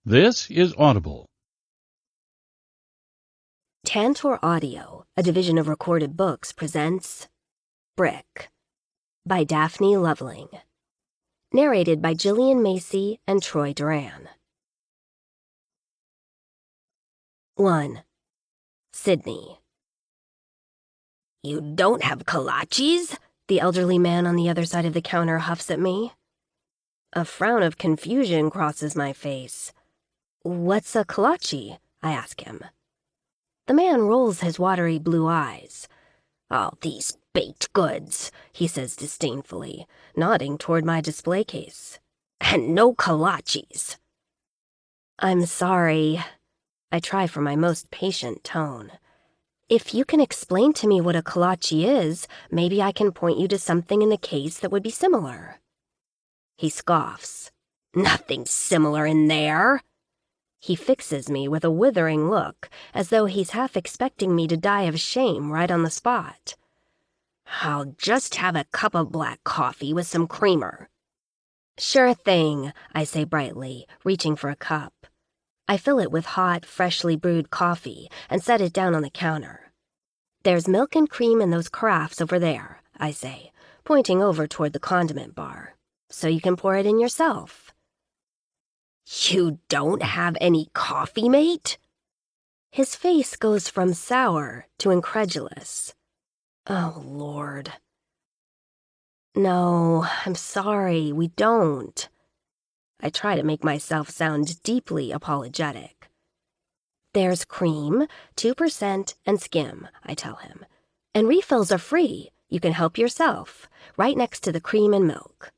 This is Audible. Tantor Audio, a division of Recorded Books, presents Brick by Daphne Loveling. Narrated by Gillian Macy and Troy Duran. 1. Sydney. "You don't have kolaches?" the elderly man on the other side of the counter huffs at me. A frown of confusion crosses my face. "What's a kolache?" I ask him. The man rolls his watery blue eyes. "Oh, these baked goods," he says disdainfully, nodding toward my display case. "And no kolaches." "I'm sorry." I try for my most patient tone. "If you can explain to me what a kolache is, maybe I can point you to something in the case that would be similar." He scoffs. "Nothing similar in there." He fixes me with a withering look, as though he's half expecting me to die of shame right on the spot. "I'll just have a cup of black coffee with some creamer." "Sure thing," I say brightly, reaching for a cup. I fill it with hot, freshly brewed coffee and set it down on the counter. "There's milk and cream in those carafes over there," I say, pointing over toward the condiment bar. "So you can pour it in yourself." "You don't have any coffee, mate?" His face goes from sour to incredulous. Oh, Lord. "No, I'm sorry, we don't." I try to make myself sound deeply apologetic. "There's cream, 2% and skim," I tell him. "And refills are free. You can help yourself, right next to the cream and milk."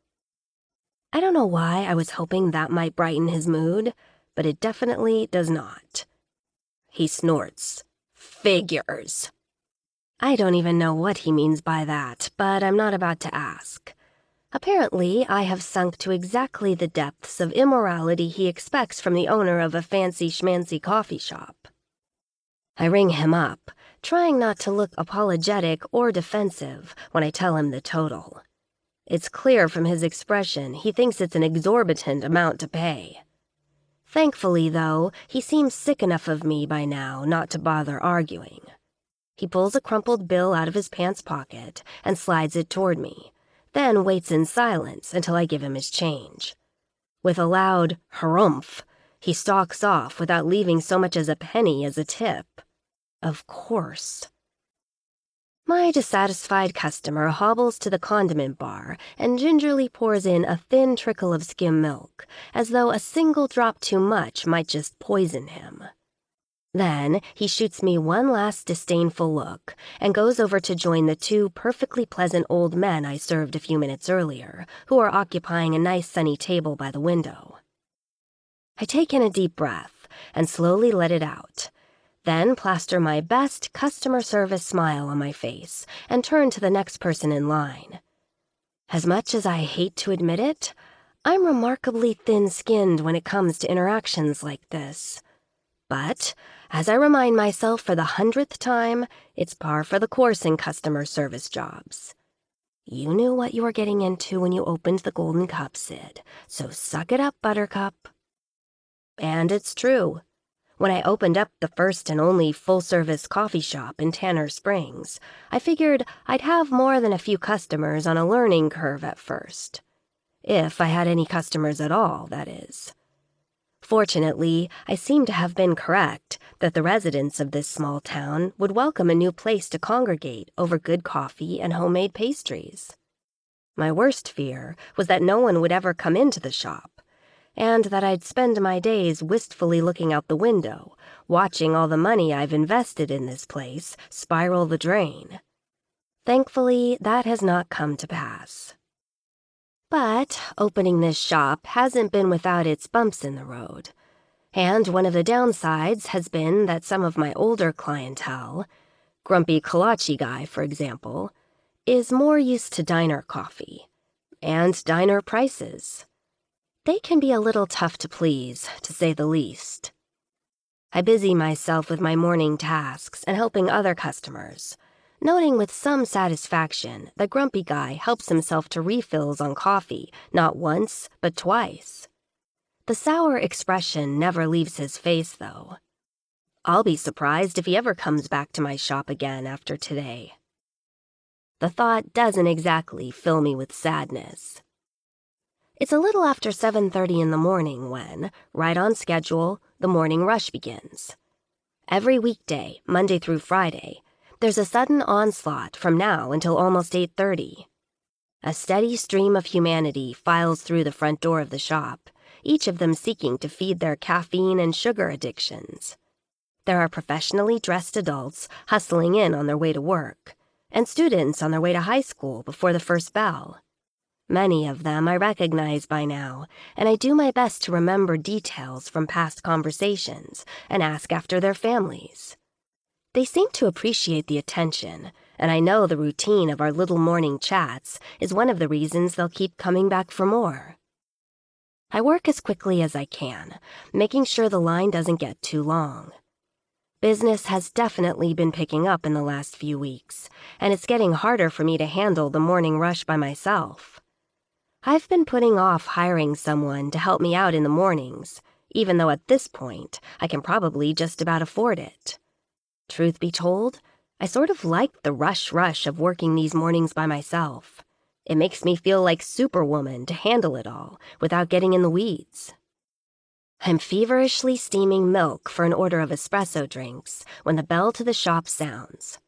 I don't know why I was hoping that might brighten his mood, but it definitely does not. He snorts. "Figures." I don't even know what he means by that, but I'm not about to ask. Apparently, I have sunk to exactly the depths of immorality he expects from the owner of a fancy-schmancy coffee shop. I ring him up, trying not to look apologetic or defensive when I tell him the total. It's clear from his expression he thinks it's an exorbitant amount to pay. Thankfully, though, he seems sick enough of me by now not to bother arguing. He pulls a crumpled bill out of his pants pocket and slides it toward me, then waits in silence until I give him his change. With a loud harumph, he stalks off without leaving so much as a penny as a tip. Of course. My dissatisfied customer hobbles to the condiment bar and gingerly pours in a thin trickle of skim milk, as though a single drop too much might just poison him. Then he shoots me one last disdainful look and goes over to join the two perfectly pleasant old men I served a few minutes earlier, who are occupying a nice sunny table by the window. I take in a deep breath and slowly let it out, then plaster my best customer service smile on my face and turn to the next person in line. As much as I hate to admit it, I'm remarkably thin-skinned when it comes to interactions like this. But, as I remind myself for the 100th time, it's par for the course in customer service jobs. You knew what you were getting into when you opened the golden cup, Sid, so suck it up, Buttercup. And it's true. When I opened up the first and only full-service coffee shop in Tanner Springs, I figured I'd have more than a few customers on a learning curve at first. If I had any customers at all, that is. Fortunately, I seem to have been correct that the residents of this small town would welcome a new place to congregate over good coffee and homemade pastries. My worst fear was that no one would ever come into the shop, and that I'd spend my days wistfully looking out the window, watching all the money I've invested in this place spiral the drain. Thankfully, that has not come to pass. But opening this shop hasn't been without its bumps in the road, and one of the downsides has been that some of my older clientele, Grumpy Kolache Guy, for example, is more used to diner coffee and diner prices. They can be a little tough to please, to say the least. I busy myself with my morning tasks and helping other customers, noting with some satisfaction that Grumpy Guy helps himself to refills on coffee not once, but twice. The sour expression never leaves his face, though. I'll be surprised if he ever comes back to my shop again after today. The thought doesn't exactly fill me with sadness. It's a little after 7:30 in the morning when, right on schedule, the morning rush begins. Every weekday, Monday through Friday, there's a sudden onslaught from now until almost 8:30. A steady stream of humanity files through the front door of the shop, each of them seeking to feed their caffeine and sugar addictions. There are professionally dressed adults hustling in on their way to work, and students on their way to high school before the first bell. Many of them I recognize by now, and I do my best to remember details from past conversations and ask after their families. They seem to appreciate the attention, and I know the routine of our little morning chats is one of the reasons they'll keep coming back for more. I work as quickly as I can, making sure the line doesn't get too long. Business has definitely been picking up in the last few weeks, and it's getting harder for me to handle the morning rush by myself. I've been putting off hiring someone to help me out in the mornings, even though at this point I can probably just about afford it. Truth be told, I sort of like the rush of working these mornings by myself. It makes me feel like Superwoman to handle it all without getting in the weeds. I'm feverishly steaming milk for an order of espresso drinks when the bell to the shop sounds.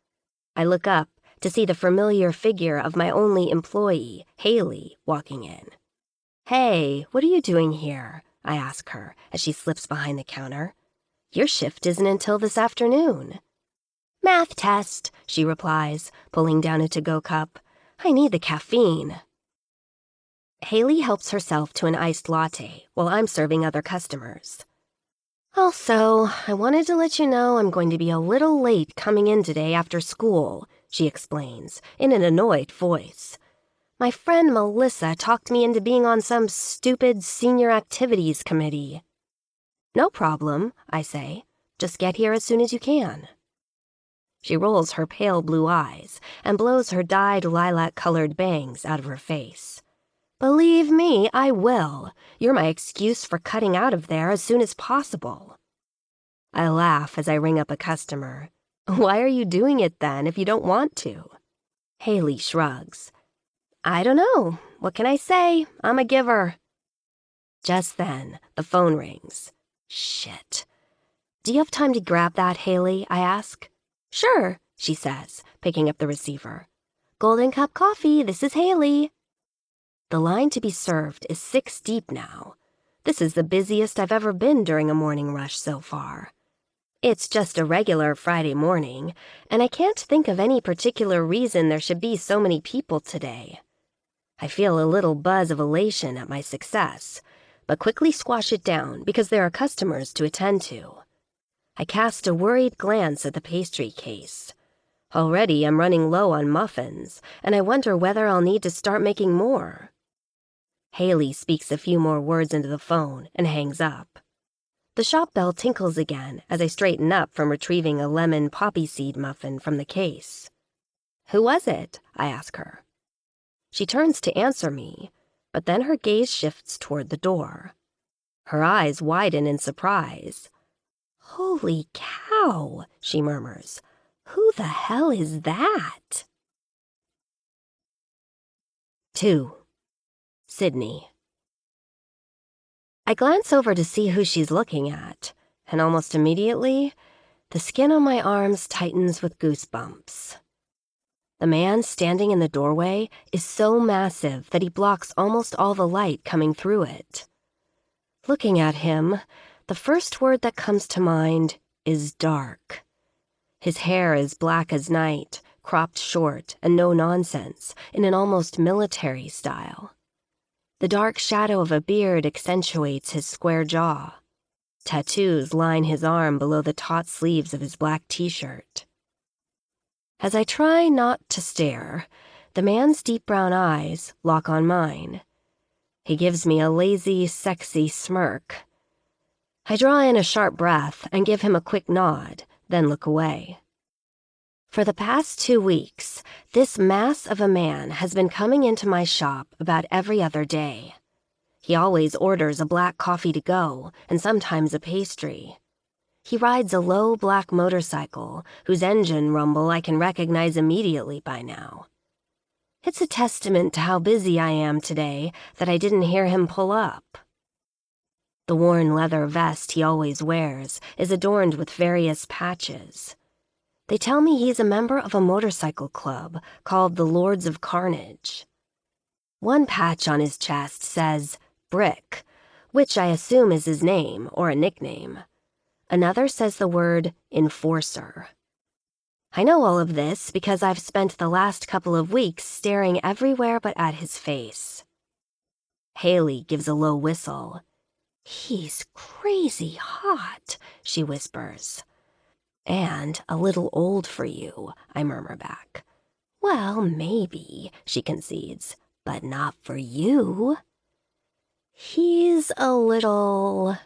I look up to see the familiar figure of my only employee, Haley, walking in. "Hey, what are you doing here?" I ask her as she slips behind the counter. "Your shift isn't until this afternoon." "Math test," she replies, pulling down a to-go cup. "I need the caffeine." Haley helps herself to an iced latte while I'm serving other customers. "Also, I wanted to let you know I'm going to be a little late coming in today after school," she explains, in an annoyed voice. "My friend Melissa talked me into being on some stupid senior activities committee." "No problem," I say. "Just get here as soon as you can." She rolls her pale blue eyes and blows her dyed lilac-colored bangs out of her face. "Believe me, I will. You're my excuse for cutting out of there as soon as possible." I laugh as I ring up a customer. "Why are you doing it then if you don't want to?" Haley shrugs. "I don't know. What can I say? I'm a giver." Just then, the phone rings. Shit. "Do you have time to grab that, Haley?" I ask. "Sure," she says, picking up the receiver. "Golden Cup Coffee, this is Haley." The line to be served is 6 deep now. This is the busiest I've ever been during a morning rush so far. It's just a regular Friday morning, and I can't think of any particular reason there should be so many people today. I feel a little buzz of elation at my success, but quickly squash it down because there are customers to attend to. I cast a worried glance at the pastry case. Already I'm running low on muffins, and I wonder whether I'll need to start making more. Haley speaks a few more words into the phone and hangs up. The shop bell tinkles again as I straighten up from retrieving a lemon poppy seed muffin from the case. "Who was it?" I ask her. She turns to answer me, but then her gaze shifts toward the door. Her eyes widen in surprise. "Holy cow," she murmurs. "Who the hell is that?" 2. Sydney. I glance over to see who she's looking at, and almost immediately, the skin on my arms tightens with goosebumps. The man standing in the doorway is so massive that he blocks almost all the light coming through it. Looking at him, the first word that comes to mind is dark. His hair is black as night, cropped short and no nonsense, in an almost military style. The dark shadow of a beard accentuates his square jaw. Tattoos line his arm below the taut sleeves of his black t-shirt. As I try not to stare, the man's deep brown eyes lock on mine. He gives me a lazy, sexy smirk. I draw in a sharp breath and give him a quick nod, then look away. For the past 2 weeks, this mass of a man has been coming into my shop about every other day. He always orders a black coffee to go, and sometimes a pastry. He rides a low black motorcycle, whose engine rumble I can recognize immediately by now. It's a testament to how busy I am today that I didn't hear him pull up. The worn leather vest he always wears is adorned with various patches. They tell me he's a member of a motorcycle club called the Lords of Carnage. One patch on his chest says Brick, which I assume is his name or a nickname. Another says the word Enforcer. I know all of this because I've spent the last couple of weeks staring everywhere but at his face. Haley gives a low whistle. "He's crazy hot," she whispers. "And a little old for you," I murmur back. "Well, maybe," she concedes, "but not for you." "He's a little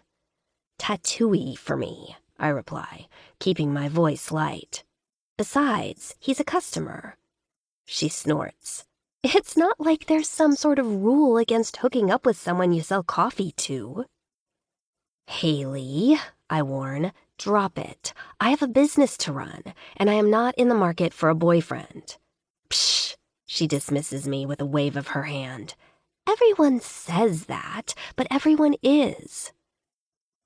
tattooey for me," I reply, keeping my voice light. "Besides, he's a customer." She snorts. "It's not like there's some sort of rule against hooking up with someone you sell coffee to." "Haley," I warn, "drop it. I have a business to run, and I am not in the market for a boyfriend." "Psh," she dismisses me with a wave of her hand. "Everyone says that, but everyone is."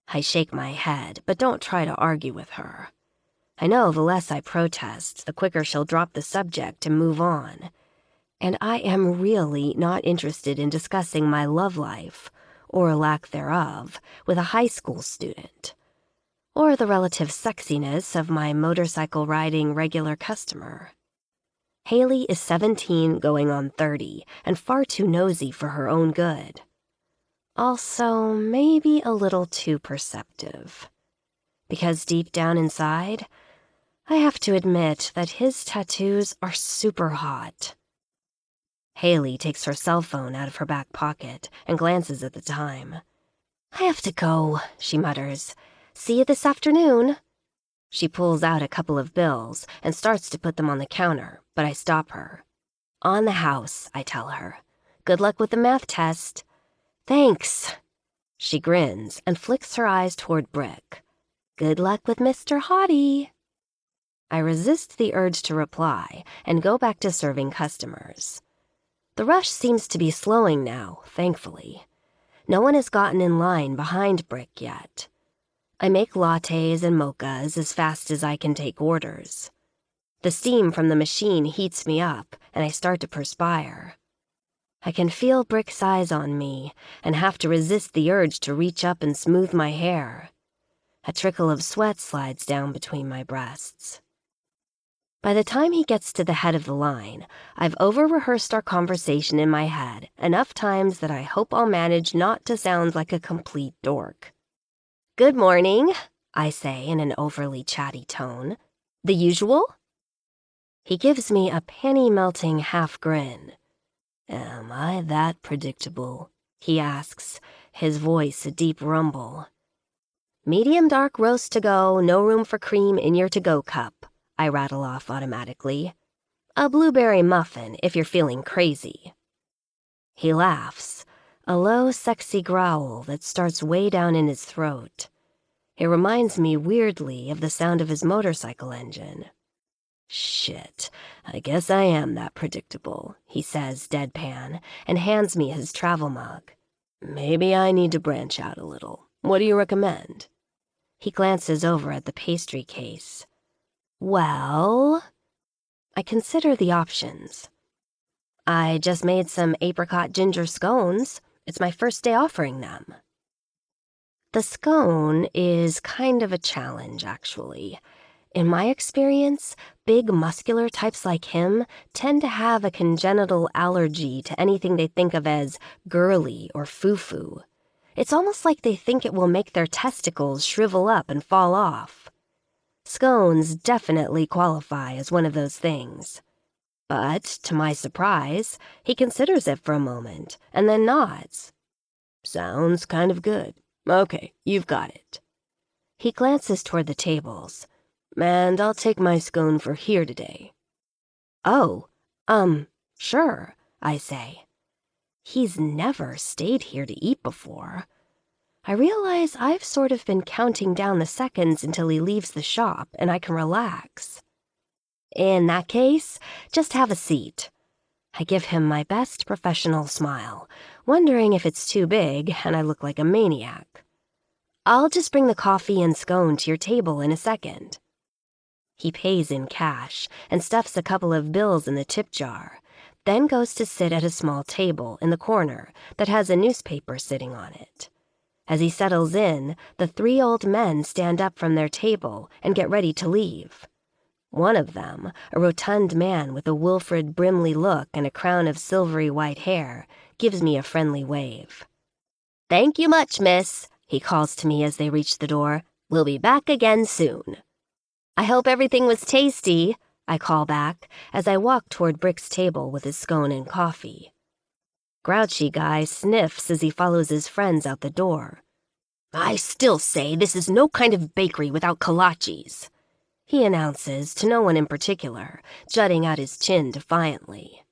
I shake my head, but don't try to argue with her. I know the less I protest, the quicker she'll drop the subject and move on. And I am really not interested in discussing my love life, or lack thereof, with a high school student, or the relative sexiness of my motorcycle-riding regular customer. Haley is 17 going on 30, and far too nosy for her own good. Also, maybe a little too perceptive. Because deep down inside, I have to admit that his tattoos are super hot. Haley takes her cell phone out of her back pocket and glances at the time. "I have to go," she mutters. "See you this afternoon." She pulls out a couple of bills and starts to put them on the counter, but I stop her. "On the house," I tell her. "Good luck with the math test." "Thanks." She grins and flicks her eyes toward Brick. "Good luck with Mr. Hottie." I resist the urge to reply and go back to serving customers. The rush seems to be slowing now, thankfully. No one has gotten in line behind Brick yet. I make lattes and mochas as fast as I can take orders. The steam from the machine heats me up, and I start to perspire. I can feel Brick's eyes on me and have to resist the urge to reach up and smooth my hair. A trickle of sweat slides down between my breasts. By the time he gets to the head of the line, I've over-rehearsed our conversation in my head enough times that I hope I'll manage not to sound like a complete dork. "Good morning," I say in an overly chatty tone. "The usual?" He gives me a penny-melting half grin. "Am I that predictable?" he asks, his voice a deep rumble. "Medium dark roast to go, no room for cream in your to-go cup," I rattle off automatically. "A blueberry muffin if you're feeling crazy." He laughs, a low, sexy growl that starts way down in his throat. It reminds me weirdly of the sound of his motorcycle engine. "Shit, I guess I am that predictable," he says deadpan, and hands me his travel mug. "Maybe I need to branch out a little. What do you recommend?" He glances over at the pastry case. "Well," I consider the options. "I just made some apricot ginger scones. It's my first day offering them." The scone is kind of a challenge, actually. In my experience, big muscular types like him tend to have a congenital allergy to anything they think of as girly or foo-foo. It's almost like they think it will make their testicles shrivel up and fall off. Scones definitely qualify as one of those things. But, to my surprise, he considers it for a moment and then nods. "Sounds kind of good. Okay, you've got it." He glances toward the tables. "And I'll take my scone for here today." "Oh, sure," I say. He's never stayed here to eat before. I realize I've sort of been counting down the seconds until he leaves the shop and I can relax. In that case, just have a seat. I give him my best professional smile, wondering if it's too big and I look like a maniac. I'll just bring the coffee and scone to your table in a second. He pays in cash and stuffs a couple of bills in the tip jar, then goes to sit at a small table in the corner that has a newspaper sitting on it. As he settles in, the 3 old men stand up from their table and get ready to leave. One of them, a rotund man with a Wilfred Brimley look and a crown of silvery white hair, gives me a friendly wave. "Thank you much, miss," he calls to me as they reach the door. "We'll be back again soon." "I hope everything was tasty," I call back as I walk toward Brick's table with his scone and coffee. Grouchy guy sniffs as he follows his friends out the door. "I still say this is no kind of bakery without kolaches," he announces to no one in particular, jutting out his chin defiantly.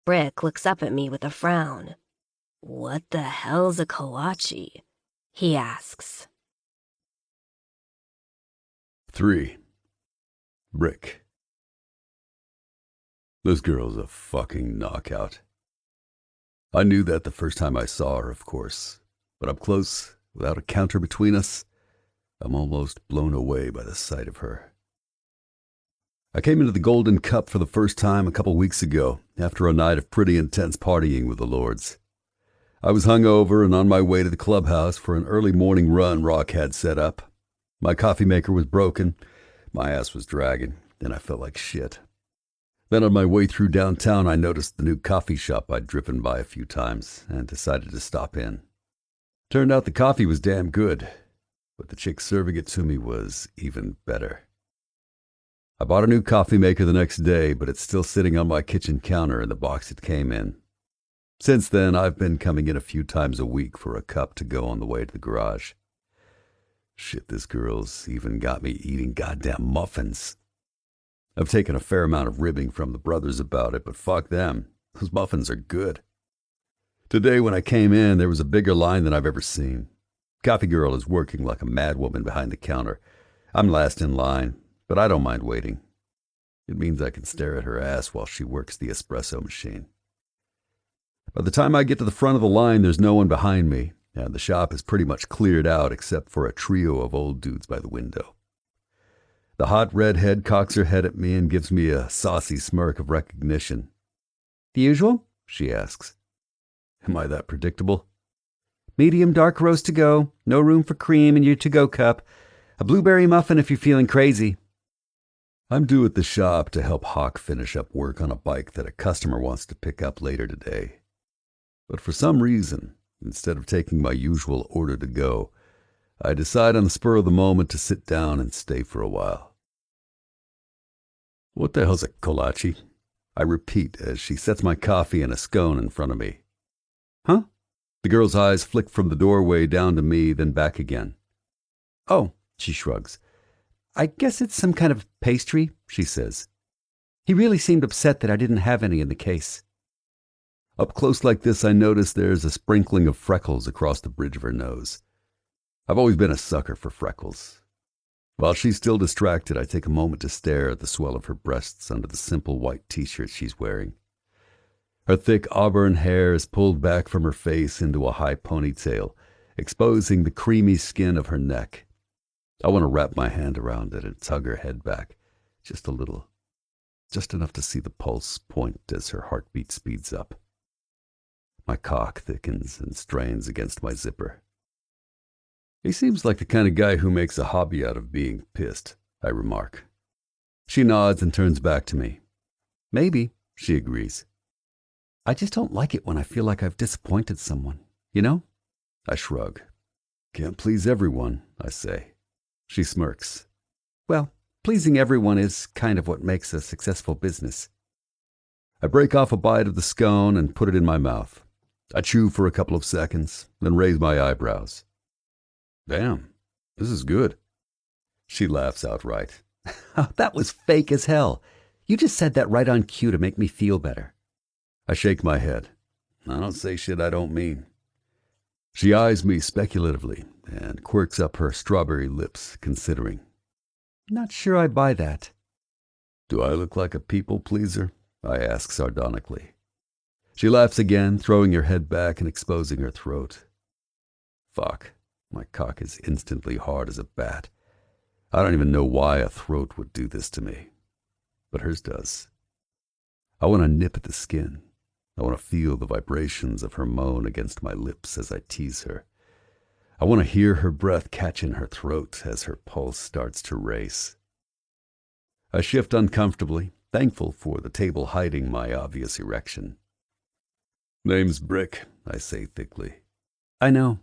Brick looks up at me with a frown. "What the hell's a kolache?" he asks. 3. Brick. This girl's a fucking knockout. I knew that the first time I saw her, of course, but up close, without a counter between us, I'm almost blown away by the sight of her. I came into the Golden Cup for the first time a couple weeks ago, after a night of pretty intense partying with the Lords. I was hungover and on my way to the clubhouse for an early morning run Rock had set up. My coffee maker was broken, my ass was dragging, and I felt like shit. Then on my way through downtown, I noticed the new coffee shop I'd driven by a few times and decided to stop in. Turned out the coffee was damn good, but the chick serving it to me was even better. I bought a new coffee maker the next day, but it's still sitting on my kitchen counter in the box it came in. Since then, I've been coming in a few times a week for a cup to go on the way to the garage. Shit, this girl's even got me eating goddamn muffins. I've taken a fair amount of ribbing from the brothers about it, but fuck them. Those muffins are good. Today when I came in, there was a bigger line than I've ever seen. Coffee girl is working like a madwoman behind the counter. I'm last in line, but I don't mind waiting. It means I can stare at her ass while she works the espresso machine. By the time I get to the front of the line, there's no one behind me, and the shop is pretty much cleared out except for a trio of old dudes by the window. The hot redhead cocks her head at me and gives me a saucy smirk of recognition. "The usual?" she asks. Am I that predictable? "Medium dark roast to go, no room for cream in your to-go cup. A blueberry muffin if you're feeling crazy." I'm due at the shop to help Hawk finish up work on a bike that a customer wants to pick up later today. But for some reason, instead of taking my usual order to go, I decide on the spur of the moment to sit down and stay for a while. "What the hell's a kolache?" I repeat as she sets my coffee and a scone in front of me. "Huh?" The girl's eyes flick from the doorway down to me, then back again. "Oh," she shrugs. "I guess it's some kind of pastry," she says. "He really seemed upset that I didn't have any in the case." Up close like this, I notice there's a sprinkling of freckles across the bridge of her nose. I've always been a sucker for freckles. While she's still distracted, I take a moment to stare at the swell of her breasts under the simple white t-shirt she's wearing. Her thick auburn hair is pulled back from her face into a high ponytail, exposing the creamy skin of her neck. I want to wrap my hand around it and tug her head back, just a little, just enough to see the pulse point as her heartbeat speeds up. My cock thickens and strains against my zipper. "He seems like the kind of guy who makes a hobby out of being pissed," I remark. She nods and turns back to me. "Maybe," she agrees. "I just don't like it when I feel like I've disappointed someone, you know?" I shrug. "Can't please everyone," I say. She smirks. "Well, pleasing everyone is kind of what makes a successful business." I break off a bite of the scone and put it in my mouth. I chew for a couple of seconds, then raise my eyebrows. "Damn, this is good." She laughs outright. "That was fake as hell. You just said that right on cue to make me feel better." I shake my head. I don't say shit I don't mean. She eyes me speculatively and quirks up her strawberry lips, considering. Not sure I buy that. Do I look like a people pleaser? I ask sardonically. She laughs again, throwing her head back and exposing her throat. Fuck, my cock is instantly hard as a bat. I don't even know why a throat would do this to me, but hers does. I want to nip at the skin. I want to feel the vibrations of her moan against my lips as I tease her. I want to hear her breath catch in her throat as her pulse starts to race. I shift uncomfortably, thankful for the table hiding my obvious erection. Name's Brick, I say thickly. I know.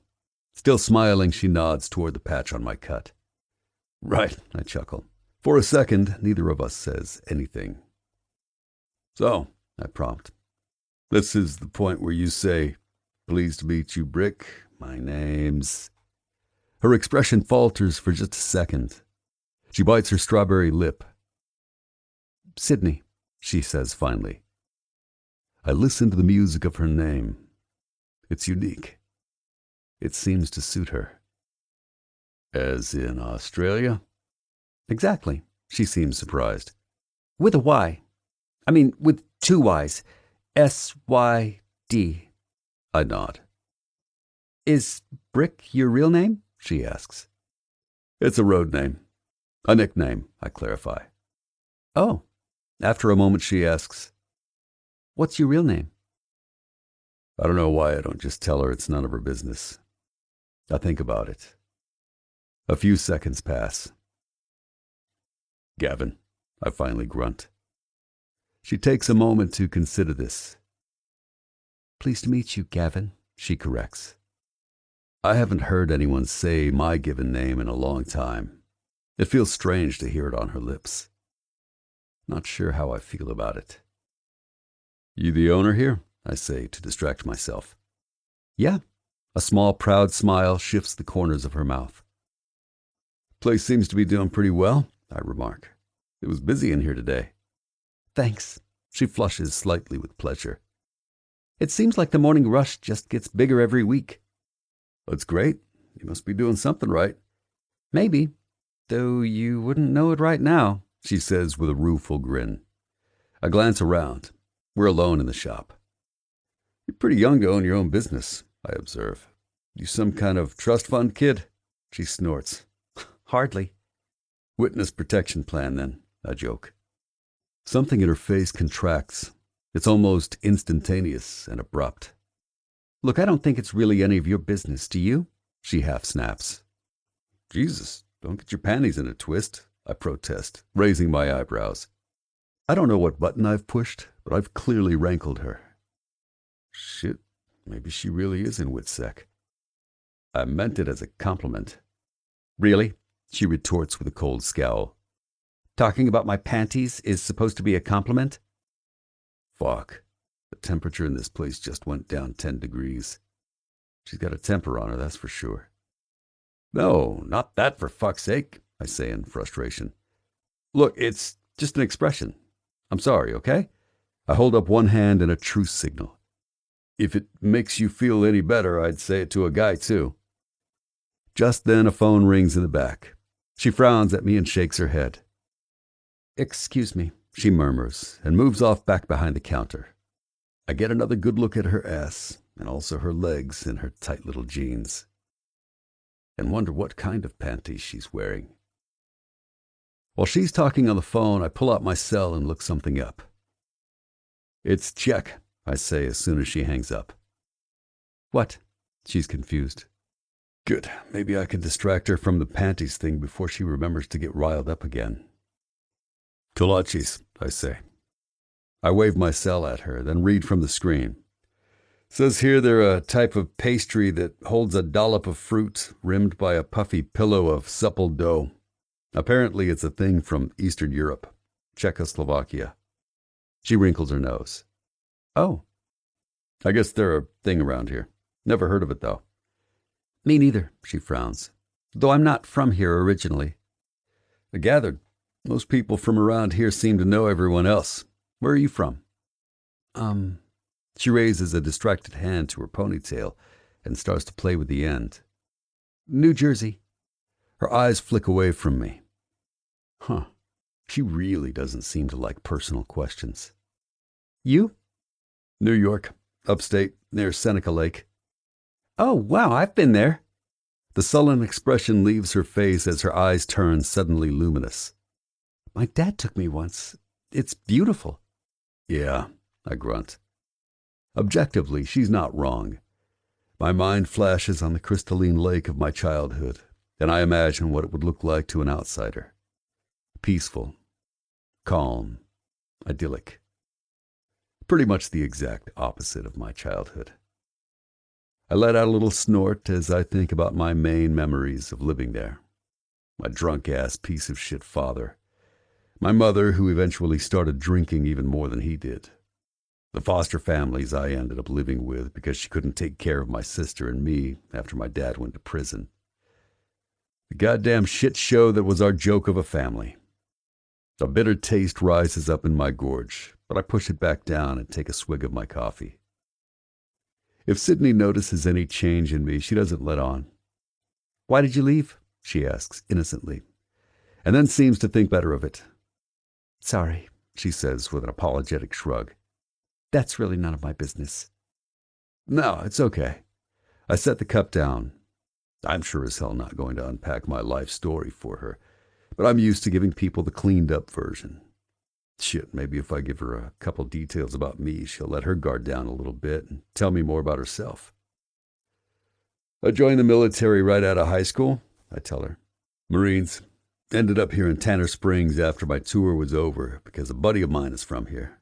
Still smiling, she nods toward the patch on my cut. Right, I chuckle. For a second, neither of us says anything. So, I prompt. This is the point where you say, pleased to meet you, Brick. My name's... Her expression falters for just a second. She bites her strawberry lip. Sydney, she says finally. I listen to the music of her name. It's unique. It seems to suit her. As in Australia? Exactly, she seems surprised. With a Y. I mean, with two Ys. S-Y-D. I nod. Is Brick your real name? She asks. It's a road name. A nickname, I clarify. Oh. After a moment, she asks, what's your real name? I don't know why I don't just tell her it's none of her business. I think about it. A few seconds pass. Gavin, I finally grunt. She takes a moment to consider this. Pleased to meet you, Gavin, she corrects. I haven't heard anyone say my given name in a long time. It feels strange to hear it on her lips. Not sure how I feel about it. You the owner here? I say to distract myself. Yeah. A small, proud smile shifts the corners of her mouth. Place seems to be doing pretty well, I remark. It was busy in here today. Thanks. She flushes slightly with pleasure. It seems like the morning rush just gets bigger every week. That's great. You must be doing something right. Maybe, though you wouldn't know it right now, she says with a rueful grin. I glance around. We're alone in the shop. You're pretty young to own your own business, I observe. You some kind of trust fund kid? She snorts. Hardly. Witness protection plan, then, I joke. Something in her face contracts. It's almost instantaneous and abrupt. Look, I don't think it's really any of your business, do you? She half snaps. Jesus, don't get your panties in a twist, I protest, raising my eyebrows. I don't know what button I've pushed, but I've clearly rankled her. Shit, maybe she really is in Witsec. I meant it as a compliment. Really? She retorts with a cold scowl. Talking about my panties is supposed to be a compliment? Fuck. The temperature in this place just went down 10 degrees. She's got a temper on her, that's for sure. No, not that for fuck's sake, I say in frustration. Look, it's just an expression. I'm sorry, okay? I hold up one hand in a truce signal. If it makes you feel any better, I'd say it to a guy, too. Just then a phone rings in the back. She frowns at me and shakes her head. Excuse me, she murmurs, and moves off back behind the counter. I get another good look at her ass, and also her legs in her tight little jeans, and wonder what kind of panties she's wearing. While she's talking on the phone, I pull out my cell and look something up. It's check, I say as soon as she hangs up. What? She's confused. Good, maybe I can distract her from the panties thing before she remembers to get riled up again. Kolaches, I say. I wave my cell at her, then read from the screen. Says here they're a type of pastry that holds a dollop of fruit rimmed by a puffy pillow of supple dough. Apparently it's a thing from Eastern Europe, Czechoslovakia. She wrinkles her nose. Oh. I guess they're a thing around here. Never heard of it, though. Me neither, she frowns. Though I'm not from here originally. I gathered. Most people from around here seem to know everyone else. Where are you from? She raises a distracted hand to her ponytail and starts to play with the end. New Jersey. Her eyes flick away from me. Huh. She really doesn't seem to like personal questions. You? New York, upstate, near Seneca Lake. Oh, wow, I've been there. The sullen expression leaves her face as her eyes turn suddenly luminous. My dad took me once. It's beautiful. Yeah, I grunt. Objectively, she's not wrong. My mind flashes on the crystalline lake of my childhood, and I imagine what it would look like to an outsider. Peaceful, calm, idyllic. Pretty much the exact opposite of my childhood. I let out a little snort as I think about my main memories of living there. My drunk-ass piece of shit father. My mother, who eventually started drinking even more than he did. The foster families I ended up living with because she couldn't take care of my sister and me after my dad went to prison. The goddamn shit show that was our joke of a family. A bitter taste rises up in my gorge, but I push it back down and take a swig of my coffee. If Sydney notices any change in me, she doesn't let on. Why did you leave? She asks innocently, and then seems to think better of it. Sorry, she says with an apologetic shrug. That's really none of my business. No, it's okay. I set the cup down. I'm sure as hell not going to unpack my life story for her, but I'm used to giving people the cleaned-up version. Shit, maybe if I give her a couple details about me, she'll let her guard down a little bit and tell me more about herself. I joined the military right out of high school, I tell her. Marines. Ended up here in Tanner Springs after my tour was over because a buddy of mine is from here.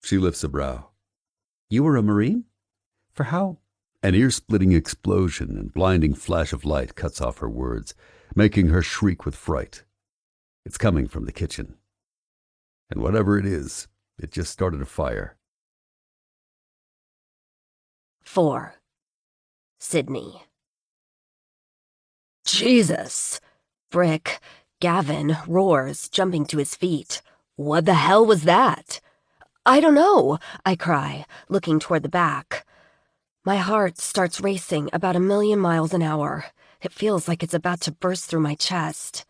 She lifts a brow. You were a Marine? For how? An ear-splitting explosion and blinding flash of light cuts off her words, making her shriek with fright. It's coming from the kitchen. And whatever it is, it just started a fire. 4. Sydney. Jesus! Brick. Gavin roars, jumping to his feet. What the hell was that? I don't know, I cry, looking toward the back. My heart starts racing about 1,000,000 miles an hour. It feels like it's about to burst through my chest.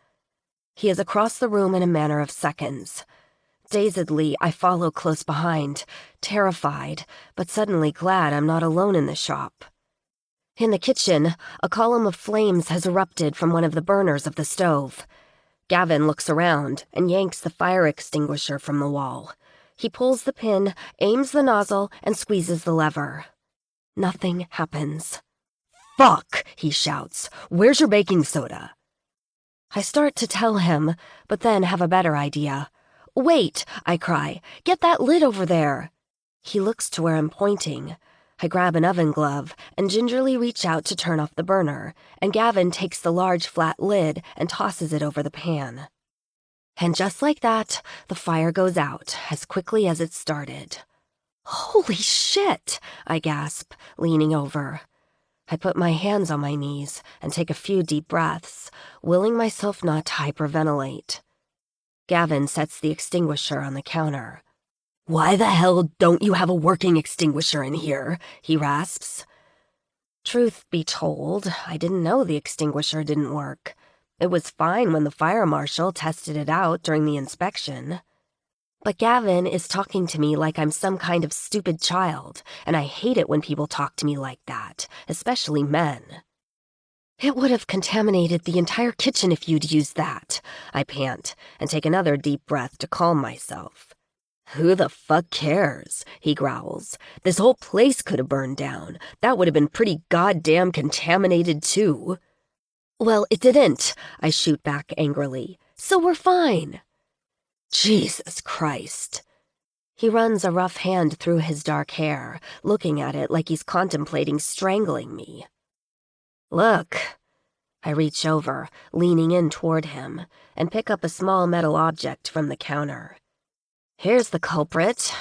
He is across the room in a matter of seconds. Dazedly, I follow close behind, terrified, but suddenly glad I'm not alone in the shop. In the kitchen, a column of flames has erupted from one of the burners of the stove. Gavin looks around and yanks the fire extinguisher from the wall. He pulls the pin, aims the nozzle, and squeezes the lever. Nothing happens. Fuck, he shouts. Where's your baking soda? I start to tell him, but then have a better idea. Wait, I cry. Get that lid over there. He looks to where I'm pointing. I grab an oven glove and gingerly reach out to turn off the burner, and Gavin takes the large flat lid and tosses it over the pan. And just like that, the fire goes out as quickly as it started. Holy shit, I gasp, leaning over. I put my hands on my knees and take a few deep breaths, willing myself not to hyperventilate. Gavin sets the extinguisher on the counter. Why the hell don't you have a working extinguisher in here? He rasps. Truth be told, I didn't know the extinguisher didn't work. It was fine when the fire marshal tested it out during the inspection. But Gavin is talking to me like I'm some kind of stupid child, and I hate it when people talk to me like that, especially men. It would have contaminated the entire kitchen if you'd used that, I pant, and take another deep breath to calm myself. Who the fuck cares? He growls. This whole place could have burned down. That would have been pretty goddamn contaminated too. Well, it didn't, I shoot back angrily. So we're fine. Jesus Christ. He runs a rough hand through his dark hair, looking at it like he's contemplating strangling me. Look. I reach over, leaning in toward him, and pick up a small metal object from the counter. Here's the culprit.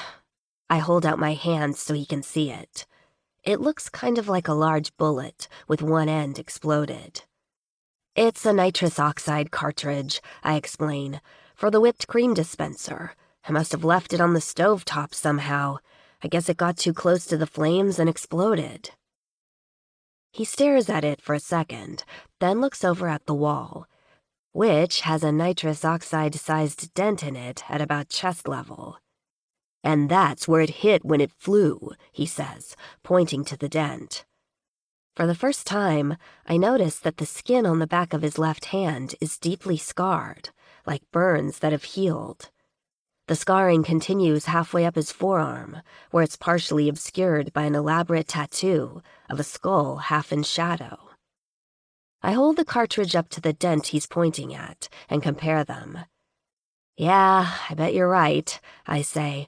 I hold out my hand so he can see it. It looks kind of like a large bullet, with one end exploded. It's a nitrous oxide cartridge, I explain, for the whipped cream dispenser. I must have left it on the stovetop somehow. I guess it got too close to the flames and exploded." He stares at it for a second, then looks over at the wall, which has a nitrous oxide-sized dent in it at about chest level. "And that's where it hit when it flew," he says, pointing to the dent. For the first time, I notice that the skin on the back of his left hand is deeply scarred, like burns that have healed. The scarring continues halfway up his forearm, where it's partially obscured by an elaborate tattoo of a skull half in shadow. I hold the cartridge up to the dent he's pointing at and compare them. "Yeah, I bet you're right," I say.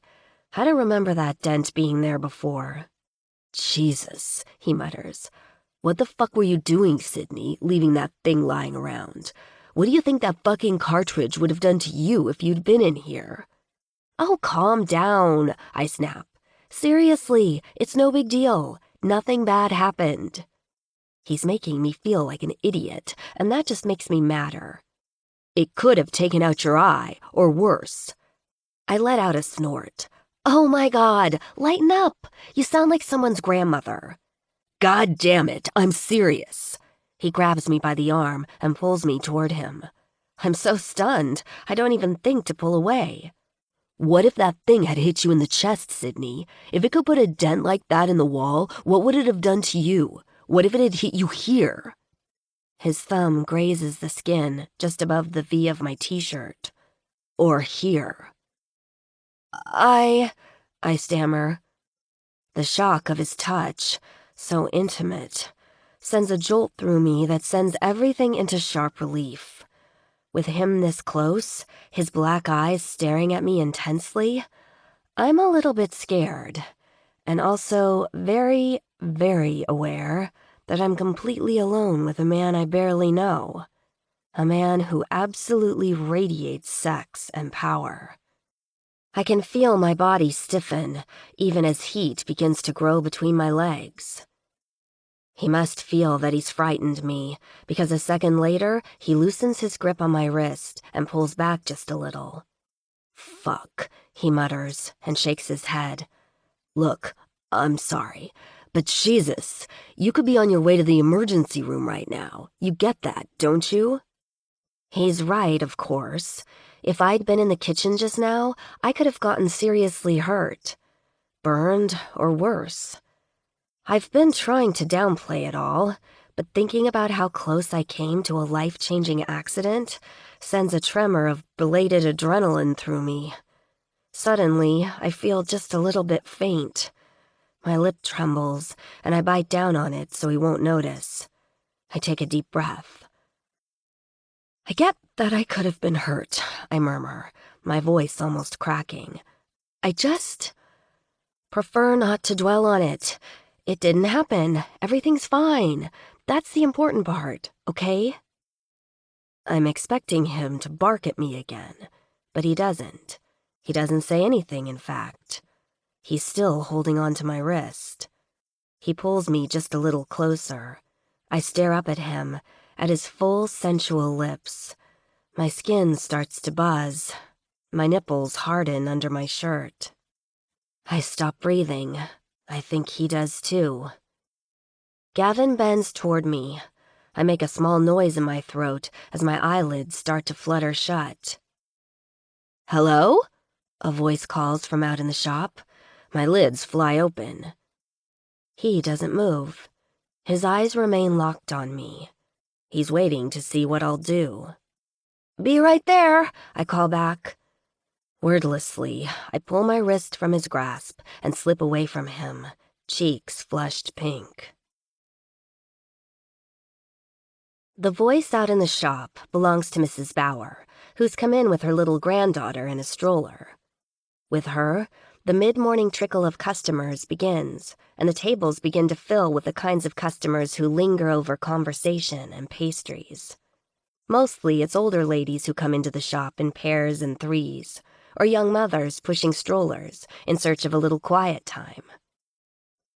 "I don't remember that dent being there before." "Jesus," he mutters. "What the fuck were you doing, Sydney, leaving that thing lying around? What do you think that fucking cartridge would have done to you if you'd been in here?" "Oh, calm down," I snap. "Seriously, it's no big deal. Nothing bad happened." He's making me feel like an idiot, and that just makes me madder. "It could have taken out your eye, or worse." I let out a snort. "Oh my God, lighten up. You sound like someone's grandmother." "God damn it, I'm serious." He grabs me by the arm and pulls me toward him. I'm so stunned, I don't even think to pull away. "What if that thing had hit you in the chest, Sydney? If it could put a dent like that in the wall, what would it have done to you? What if it had hit you here?" His thumb grazes the skin just above the V of my t-shirt. "Or here." I stammer. The shock of his touch, so intimate, sends a jolt through me that sends everything into sharp relief. With him this close, his black eyes staring at me intensely, I'm a little bit scared, and also very, very aware that I'm completely alone with a man I barely know. A man who absolutely radiates sex and power. I can feel my body stiffen, even as heat begins to grow between my legs. He must feel that he's frightened me, because a second later, he loosens his grip on my wrist and pulls back just a little. "Fuck," he mutters and shakes his head. "Look, I'm sorry, but Jesus, you could be on your way to the emergency room right now. You get that, don't you?" He's right, of course. If I'd been in the kitchen just now, I could have gotten seriously hurt. Burned or worse. I've been trying to downplay it all, but thinking about how close I came to a life-changing accident sends a tremor of belated adrenaline through me. Suddenly, I feel just a little bit faint. My lip trembles, and I bite down on it so he won't notice. I take a deep breath. "I get that I could have been hurt," I murmur, my voice almost cracking. "I just prefer not to dwell on it. It didn't happen. Everything's fine. That's the important part, okay?" I'm expecting him to bark at me again, but he doesn't. He doesn't say anything, in fact. He's still holding on to my wrist. He pulls me just a little closer. I stare up at him, at his full, sensual lips. My skin starts to buzz. My nipples harden under my shirt. I stop breathing. I think he does too. Gavin bends toward me. I make a small noise in my throat as my eyelids start to flutter shut. "Hello?" a voice calls from out in the shop. My lids fly open. He doesn't move. His eyes remain locked on me. He's waiting to see what I'll do. "Be right there," I call back. Wordlessly, I pull my wrist from his grasp and slip away from him, cheeks flushed pink. The voice out in the shop belongs to Mrs. Bauer, who's come in with her little granddaughter in a stroller. With her, the mid-morning trickle of customers begins, and the tables begin to fill with the kinds of customers who linger over conversation and pastries. Mostly it's older ladies who come into the shop in pairs and threes, or young mothers pushing strollers in search of a little quiet time.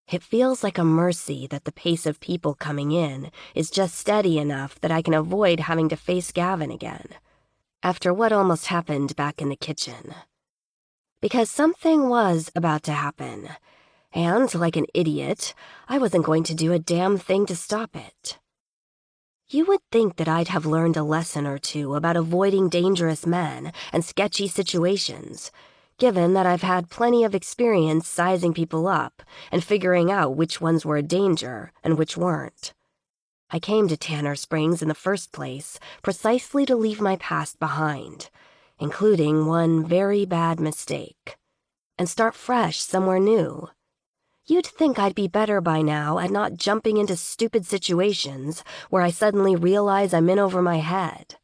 It feels like a mercy that the pace of people coming in is just steady enough that I can avoid having to face Gavin again, after what almost happened back in the kitchen. Because something was about to happen, and, like an idiot, I wasn't going to do a damn thing to stop it. You would think that I'd have learned a lesson or two about avoiding dangerous men and sketchy situations, given that I've had plenty of experience sizing people up and figuring out which ones were a danger and which weren't. I came to Tanner Springs in the first place precisely to leave my past behind, including one very bad mistake, and start fresh somewhere new. You'd think I'd be better by now at not jumping into stupid situations where I suddenly realize I'm in over my head.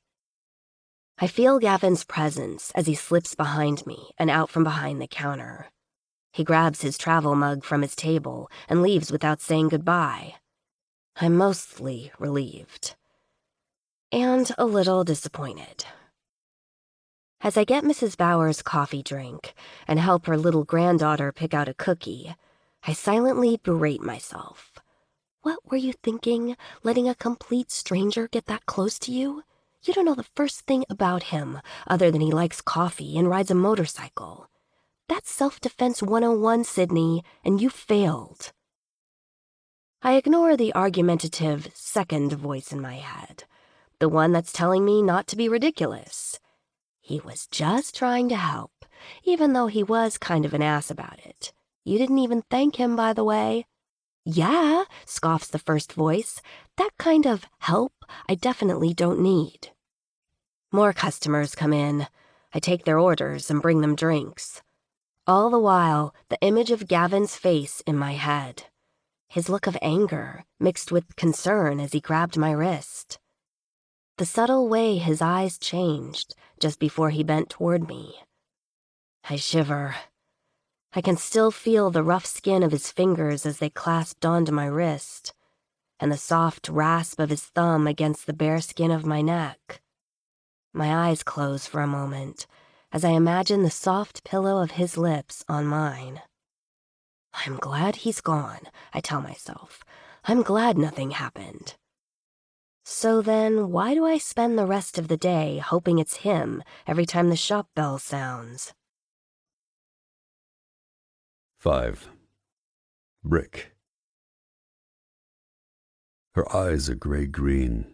I feel Gavin's presence as he slips behind me and out from behind the counter. He grabs his travel mug from his table and leaves without saying goodbye. I'm mostly relieved. And a little disappointed. As I get Mrs. Bauer's coffee drink and help her little granddaughter pick out a cookie, I silently berate myself. What were you thinking, letting a complete stranger get that close to you? You don't know the first thing about him, other than he likes coffee and rides a motorcycle. That's self-defense 101, Sydney, and you failed. I ignore the argumentative second voice in my head, the one that's telling me not to be ridiculous. He was just trying to help, even though he was kind of an ass about it. You didn't even thank him, by the way. Yeah, scoffs the first voice. That kind of help I definitely don't need. More customers come in. I take their orders and bring them drinks. All the while, the image of Gavin's face in my head. His look of anger mixed with concern as he grabbed my wrist. The subtle way his eyes changed just before he bent toward me. I shiver. I can still feel the rough skin of his fingers as they clasped onto my wrist, and the soft rasp of his thumb against the bare skin of my neck. My eyes close for a moment as I imagine the soft pillow of his lips on mine. I'm glad he's gone, I tell myself. I'm glad nothing happened. So then, why do I spend the rest of the day hoping it's him every time the shop bell sounds? 5. Brick. Her eyes are gray-green,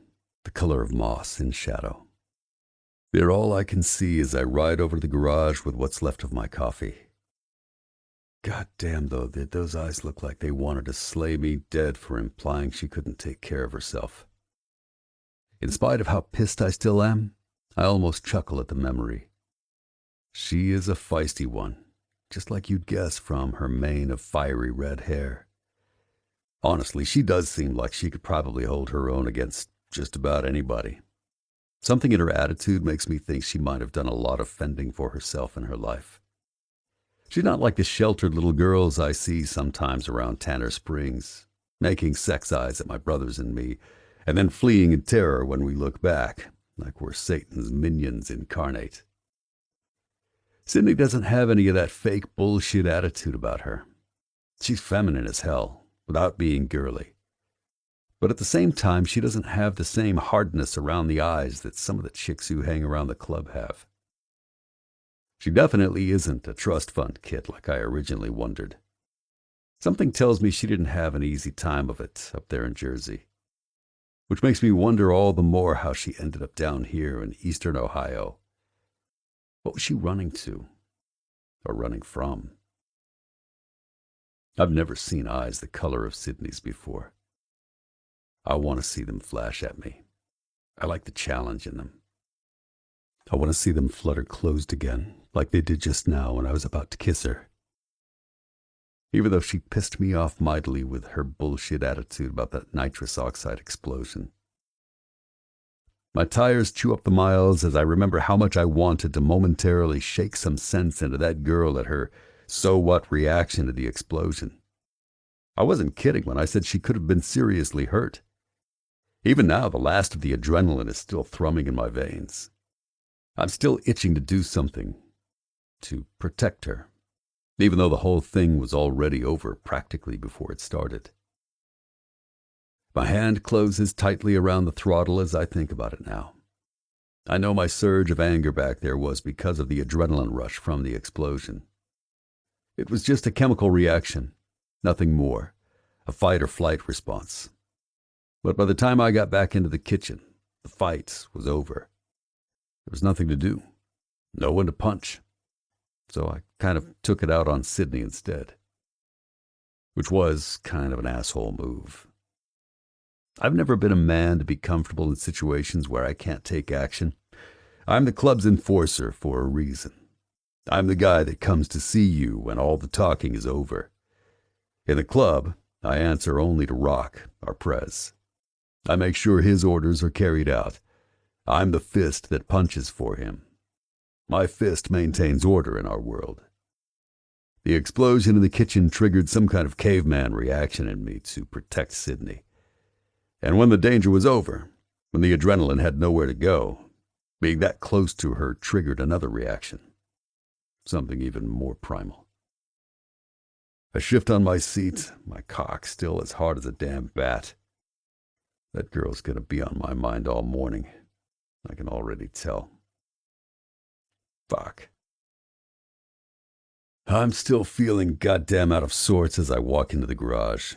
the color of moss in shadow. They're all I can see as I ride over to the garage with what's left of my coffee. God damn, though, did those eyes look like they wanted to slay me dead for implying she couldn't take care of herself. In spite of how pissed I still am, I almost chuckle at the memory. She is a feisty one, just like you'd guess from her mane of fiery red hair. Honestly, she does seem like she could probably hold her own against just about anybody. Something in her attitude makes me think she might have done a lot of fending for herself in her life. She's not like the sheltered little girls I see sometimes around Tanner Springs, making sex eyes at my brothers and me, and then fleeing in terror when we look back, like we're Satan's minions incarnate. Sydney doesn't have any of that fake bullshit attitude about her. She's feminine as hell, without being girly. But at the same time, she doesn't have the same hardness around the eyes that some of the chicks who hang around the club have. She definitely isn't a trust fund kid like I originally wondered. Something tells me she didn't have an easy time of it up there in Jersey, which makes me wonder all the more how she ended up down here in eastern Ohio. What was she running to? Or running from? I've never seen eyes the color of Sydney's before. I want to see them flash at me. I like the challenge in them. I want to see them flutter closed again, like they did just now when I was about to kiss her. Even though she pissed me off mightily with her bullshit attitude about that nitrous oxide explosion. My tires chew up the miles as I remember how much I wanted to momentarily shake some sense into that girl at her so-what reaction to the explosion. I wasn't kidding when I said she could have been seriously hurt. Even now, the last of the adrenaline is still thrumming in my veins. I'm still itching to do something, to protect her, even though the whole thing was already over practically before it started. My hand closes tightly around the throttle as I think about it now. I know my surge of anger back there was because of the adrenaline rush from the explosion. It was just a chemical reaction, nothing more, a fight or flight response. But by the time I got back into the kitchen, the fight was over. There was nothing to do, no one to punch. So I kind of took it out on Sydney instead, which was kind of an asshole move. I've never been a man to be comfortable in situations where I can't take action. I'm the club's enforcer for a reason. I'm the guy that comes to see you when all the talking is over. In the club, I answer only to Rock, our prez. I make sure his orders are carried out. I'm the fist that punches for him. My fist maintains order in our world. The explosion in the kitchen triggered some kind of caveman reaction in me to protect Sydney. And when the danger was over, when the adrenaline had nowhere to go, being that close to her triggered another reaction. Something even more primal. I shift on my seat, my cock still as hard as a damn bat. That girl's gonna be on my mind all morning. I can already tell. Fuck. I'm still feeling goddamn out of sorts as I walk into the garage.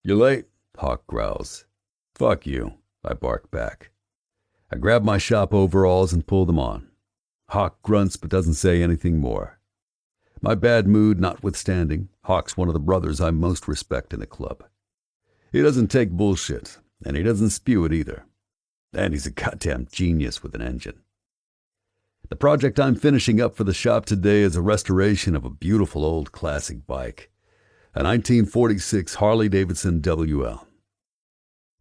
"You late?" Hawk growls. "Fuck you," I bark back. I grab my shop overalls and pull them on. Hawk grunts but doesn't say anything more. My bad mood notwithstanding, Hawk's one of the brothers I most respect in the club. He doesn't take bullshit, and he doesn't spew it either. And he's a goddamn genius with an engine. The project I'm finishing up for the shop today is a restoration of a beautiful old classic bike, a 1946 Harley-Davidson WL.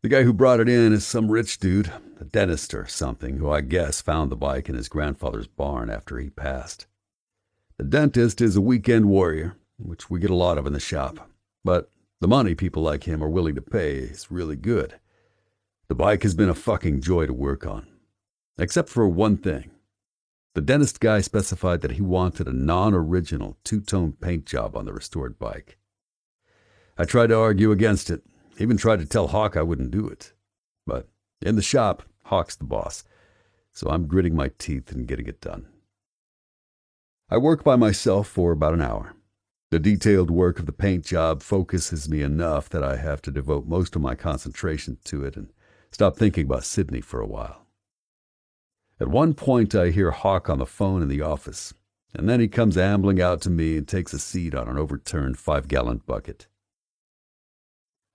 The guy who brought it in is some rich dude, a dentist or something, who I guess found the bike in his grandfather's barn after he passed. The dentist is a weekend warrior, which we get a lot of in the shop, but the money people like him are willing to pay is really good. The bike has been a fucking joy to work on, except for one thing. The dentist guy specified that he wanted a non-original two-tone paint job on the restored bike. I tried to argue against it, even tried to tell Hawk I wouldn't do it. But in the shop, Hawk's the boss, so I'm gritting my teeth and getting it done. I work by myself for about an hour. The detailed work of the paint job focuses me enough that I have to devote most of my concentration to it and stop thinking about Sydney for a while. At one point, I hear Hawk on the phone in the office, and then he comes ambling out to me and takes a seat on an overturned 5-gallon bucket.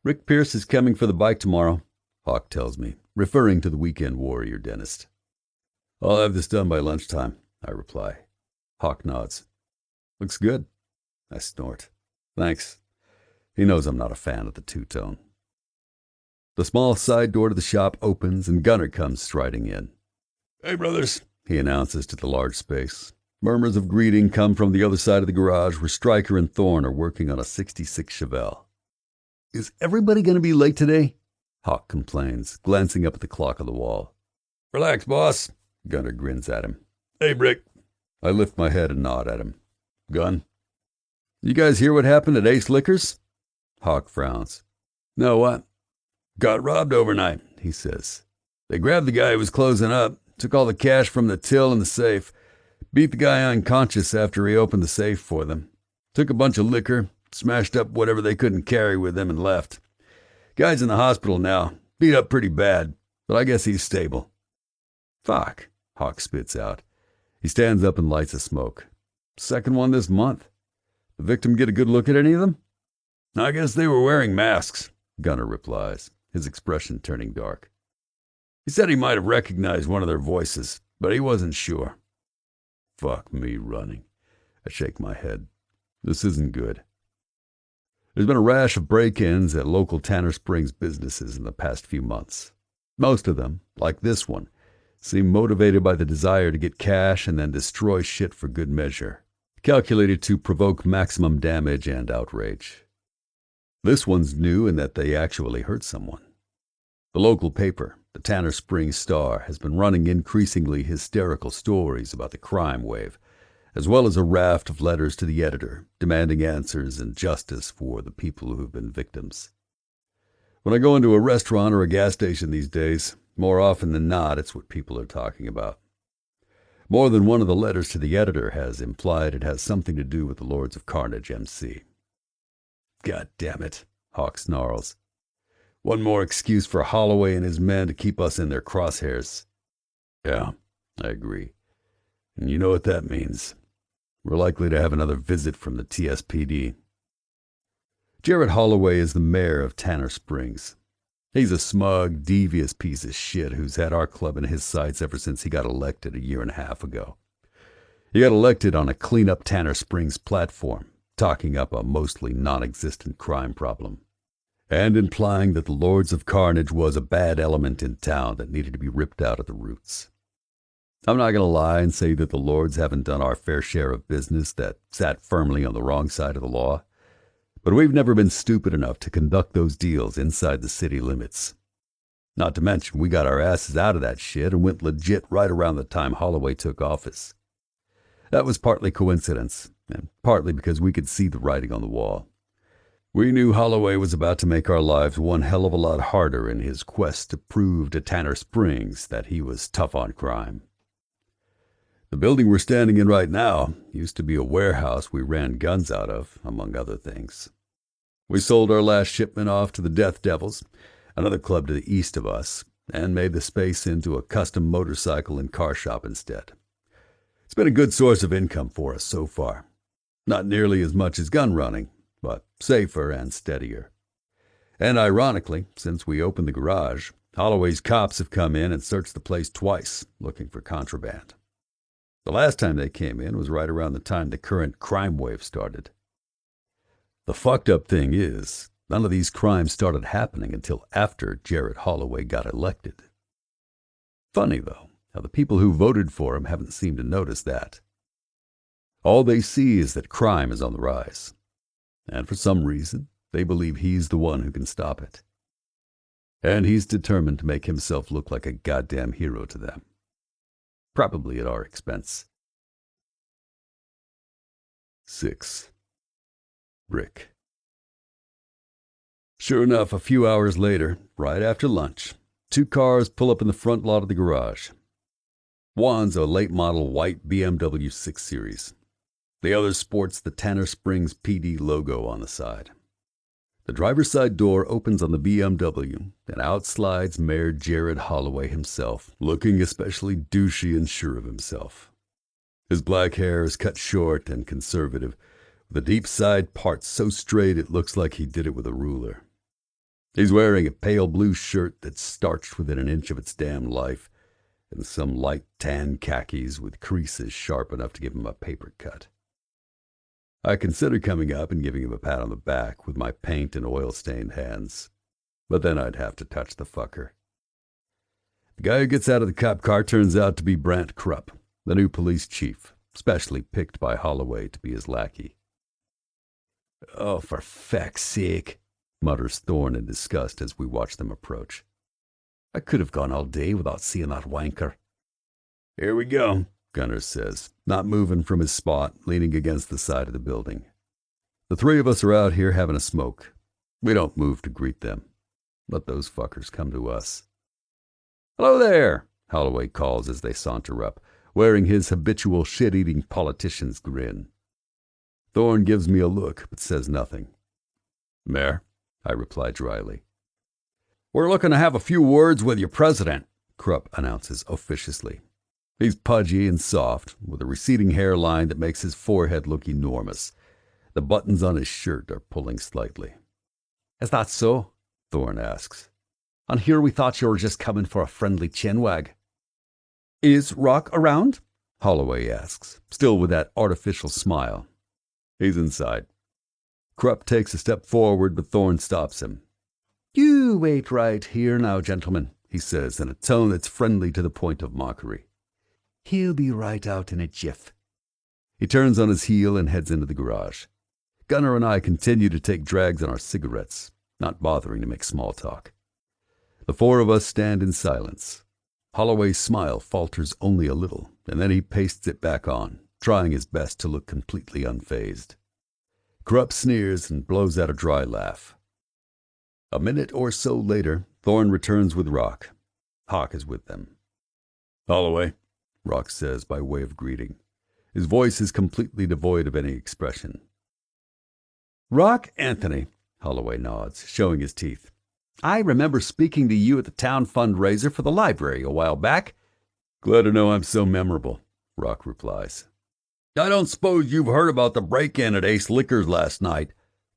"Rick Pierce is coming for the bike tomorrow," Hawk tells me, referring to the weekend warrior dentist. "I'll have this done by lunchtime," I reply. Hawk nods. "Looks good," I snort. "Thanks." He knows I'm not a fan of the two-tone. The small side door to the shop opens and Gunner comes striding in. "Hey, brothers," he announces to the large space. Murmurs of greeting come from the other side of the garage where Stryker and Thorne are working on a '66 Chevelle. "Is everybody going to be late today?" Hawk complains, glancing up at the clock on the wall. "Relax, boss." Gunner grins at him. "Hey, Brick." I lift my head and nod at him. "Gun." "You guys hear what happened at Ace Liquors?" Hawk frowns. "No, what?" "Got robbed overnight," he says. "They grabbed the guy who was closing up, took all the cash from the till and the safe, beat the guy unconscious after he opened the safe for them, took a bunch of liquor, smashed up whatever they couldn't carry with them and left. Guy's in the hospital now, beat up pretty bad, but I guess he's stable." "Fuck," Hawk spits out. He stands up and lights a smoke. "Second one this month. The victim get a good look at any of them?" "I guess they were wearing masks," Gunner replies, his expression turning dark. "He said he might have recognized one of their voices, but he wasn't sure." Fuck me running. I shake my head. This isn't good. There's been a rash of break-ins at local Tanner Springs businesses in the past few months. Most of them, like this one, seem motivated by the desire to get cash and then destroy shit for good measure, calculated to provoke maximum damage and outrage. This one's new in that they actually hurt someone. The local paper, the Tanner Springs Star, has been running increasingly hysterical stories about the crime wave, as well as a raft of letters to the editor demanding answers and justice for the people who've been victims. When I go into a restaurant or a gas station these days, more often than not, it's what people are talking about. More than one of the letters to the editor has implied it has something to do with the Lords of Carnage, MC. God damn it, Hawk snarls. One more excuse for Holloway and his men to keep us in their crosshairs. Yeah, I agree. And you know what that means. We're likely to have another visit from the TSPD. Jared Holloway is the mayor of Tanner Springs. He's a smug, devious piece of shit who's had our club in his sights ever since he got elected a year and a half ago. He got elected on a Clean Up Tanner Springs platform, talking up a mostly non-existent crime problem, and implying that the Lords of Carnage was a bad element in town that needed to be ripped out at the roots. I'm not going to lie and say that the Lords haven't done our fair share of business that sat firmly on the wrong side of the law, but we've never been stupid enough to conduct those deals inside the city limits. Not to mention, we got our asses out of that shit and went legit right around the time Holloway took office. That was partly coincidence, and partly because we could see the writing on the wall. We knew Holloway was about to make our lives one hell of a lot harder in his quest to prove to Tanner Springs that he was tough on crime. The building we're standing in right now used to be a warehouse we ran guns out of, among other things. We sold our last shipment off to the Death Devils, another club to the east of us, and made the space into a custom motorcycle and car shop instead. It's been a good source of income for us so far. Not nearly as much as gun running, but safer and steadier. And ironically, since we opened the garage, Holloway's cops have come in and searched the place twice, looking for contraband. The last time they came in was right around the time the current crime wave started. The fucked up thing is, none of these crimes started happening until after Jared Holloway got elected. Funny, though, how the people who voted for him haven't seemed to notice that. All they see is that crime is on the rise, and for some reason, they believe he's the one who can stop it. And he's determined to make himself look like a goddamn hero to them. Probably at our expense. 6. Rick. Sure enough, a few hours later, right after lunch, 2 cars pull up in the front lot of the garage. One's a late-model white BMW 6 Series. The other sports the Tanner Springs PD logo on the side. The driver's side door opens on the BMW, and out slides Mayor Jared Holloway himself, looking especially douchey and sure of himself. His black hair is cut short and conservative, with a deep side part so straight it looks like he did it with a ruler. He's wearing a pale blue shirt that's starched within an inch of its damn life, and some light tan khakis with creases sharp enough to give him a paper cut. I considered coming up and giving him a pat on the back with my paint and oil-stained hands, but then I'd have to touch the fucker. The guy who gets out of the cop car turns out to be Brant Krupp, the new police chief, specially picked by Holloway to be his lackey. "Oh, for feck's sake," mutters Thorne in disgust as we watch them approach. "I could have gone all day without seeing that wanker." "Here we go," Gunner says, not moving from his spot, leaning against the side of the building. The 3 of us are out here having a smoke. We don't move to greet them. Let those fuckers come to us. "Hello there," Holloway calls as they saunter up, wearing his habitual shit-eating politician's grin. Thorne gives me a look, but says nothing. "Mayor," I reply dryly. "We're looking to have a few words with your president," Krupp announces officiously. He's pudgy and soft, with a receding hairline that makes his forehead look enormous. The buttons on his shirt are pulling slightly. "Is that so?" Thorne asks. "And here we thought you were just coming for a friendly chinwag." "Is Rock around?" Holloway asks, still with that artificial smile. "He's inside." Krupp takes a step forward, but Thorne stops him. "You wait right here now, gentlemen," he says in a tone that's friendly to the point of mockery. "He'll be right out in a jiff." He turns on his heel and heads into the garage. Gunner and I continue to take drags on our cigarettes, not bothering to make small talk. The 4 of us stand in silence. Holloway's smile falters only a little, and then he pastes it back on, trying his best to look completely unfazed. Krupp sneers and blows out a dry laugh. A minute or so later, Thorne returns with Rock. Hawk is with them. "Holloway," Rock says by way of greeting. His voice is completely devoid of any expression. Rock Anthony, Holloway nods, showing his teeth. I remember speaking to you at the town fundraiser for the library a while back. Glad to know I'm so memorable, Rock replies. I don't suppose you've heard about the break-in at Ace Liquors last night,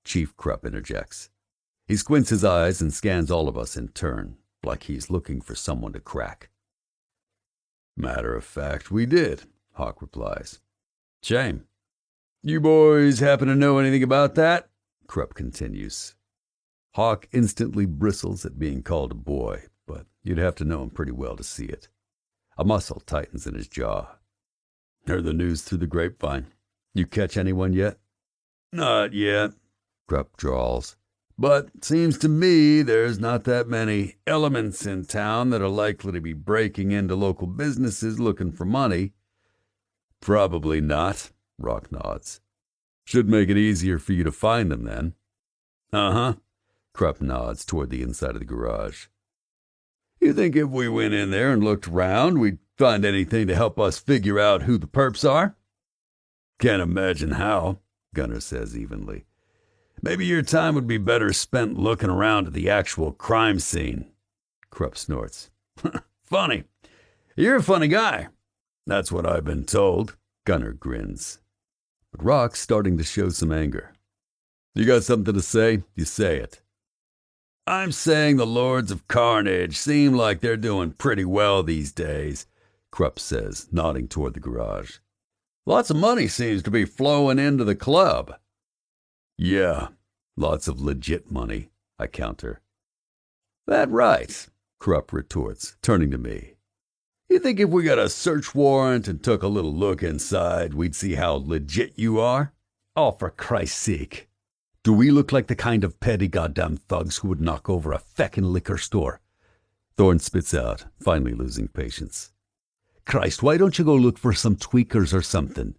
Chief Krupp interjects. He squints his eyes and scans all of us in turn, like he's looking for someone to crack. Matter of fact, we did, Hawk replies. Shame. You boys happen to know anything about that? Krupp continues. Hawk instantly bristles at being called a boy, but you'd have to know him pretty well to see it. A muscle tightens in his jaw. Heard the news through the grapevine. You catch anyone yet? Not yet, Krupp drawls. But seems to me there's not that many elements in town that are likely to be breaking into local businesses looking for money. Probably not, Rock nods. Should make it easier for you to find them then. Uh-huh, Krupp nods toward the inside of the garage. You think if we went in there and looked around, we'd find anything to help us figure out who the perps are? Can't imagine how, Gunner says evenly. Maybe your time would be better spent looking around at the actual crime scene. Krupp snorts. Funny. You're a funny guy. That's what I've been told. Gunner grins. But Rock's starting to show some anger. You got something to say? You say it. I'm saying the Lords of Carnage seem like they're doing pretty well these days, Krupp says, nodding toward the garage. Lots of money seems to be flowing into the club. Yeah, lots of legit money, I counter. That right, Krupp retorts, turning to me. You think if we got a search warrant and took a little look inside, we'd see how legit you are? Oh, for Christ's sake. Do we look like the kind of petty goddamn thugs who would knock over a feckin' liquor store? Thorne spits out, finally losing patience. Christ, why don't you go look for some tweakers or something?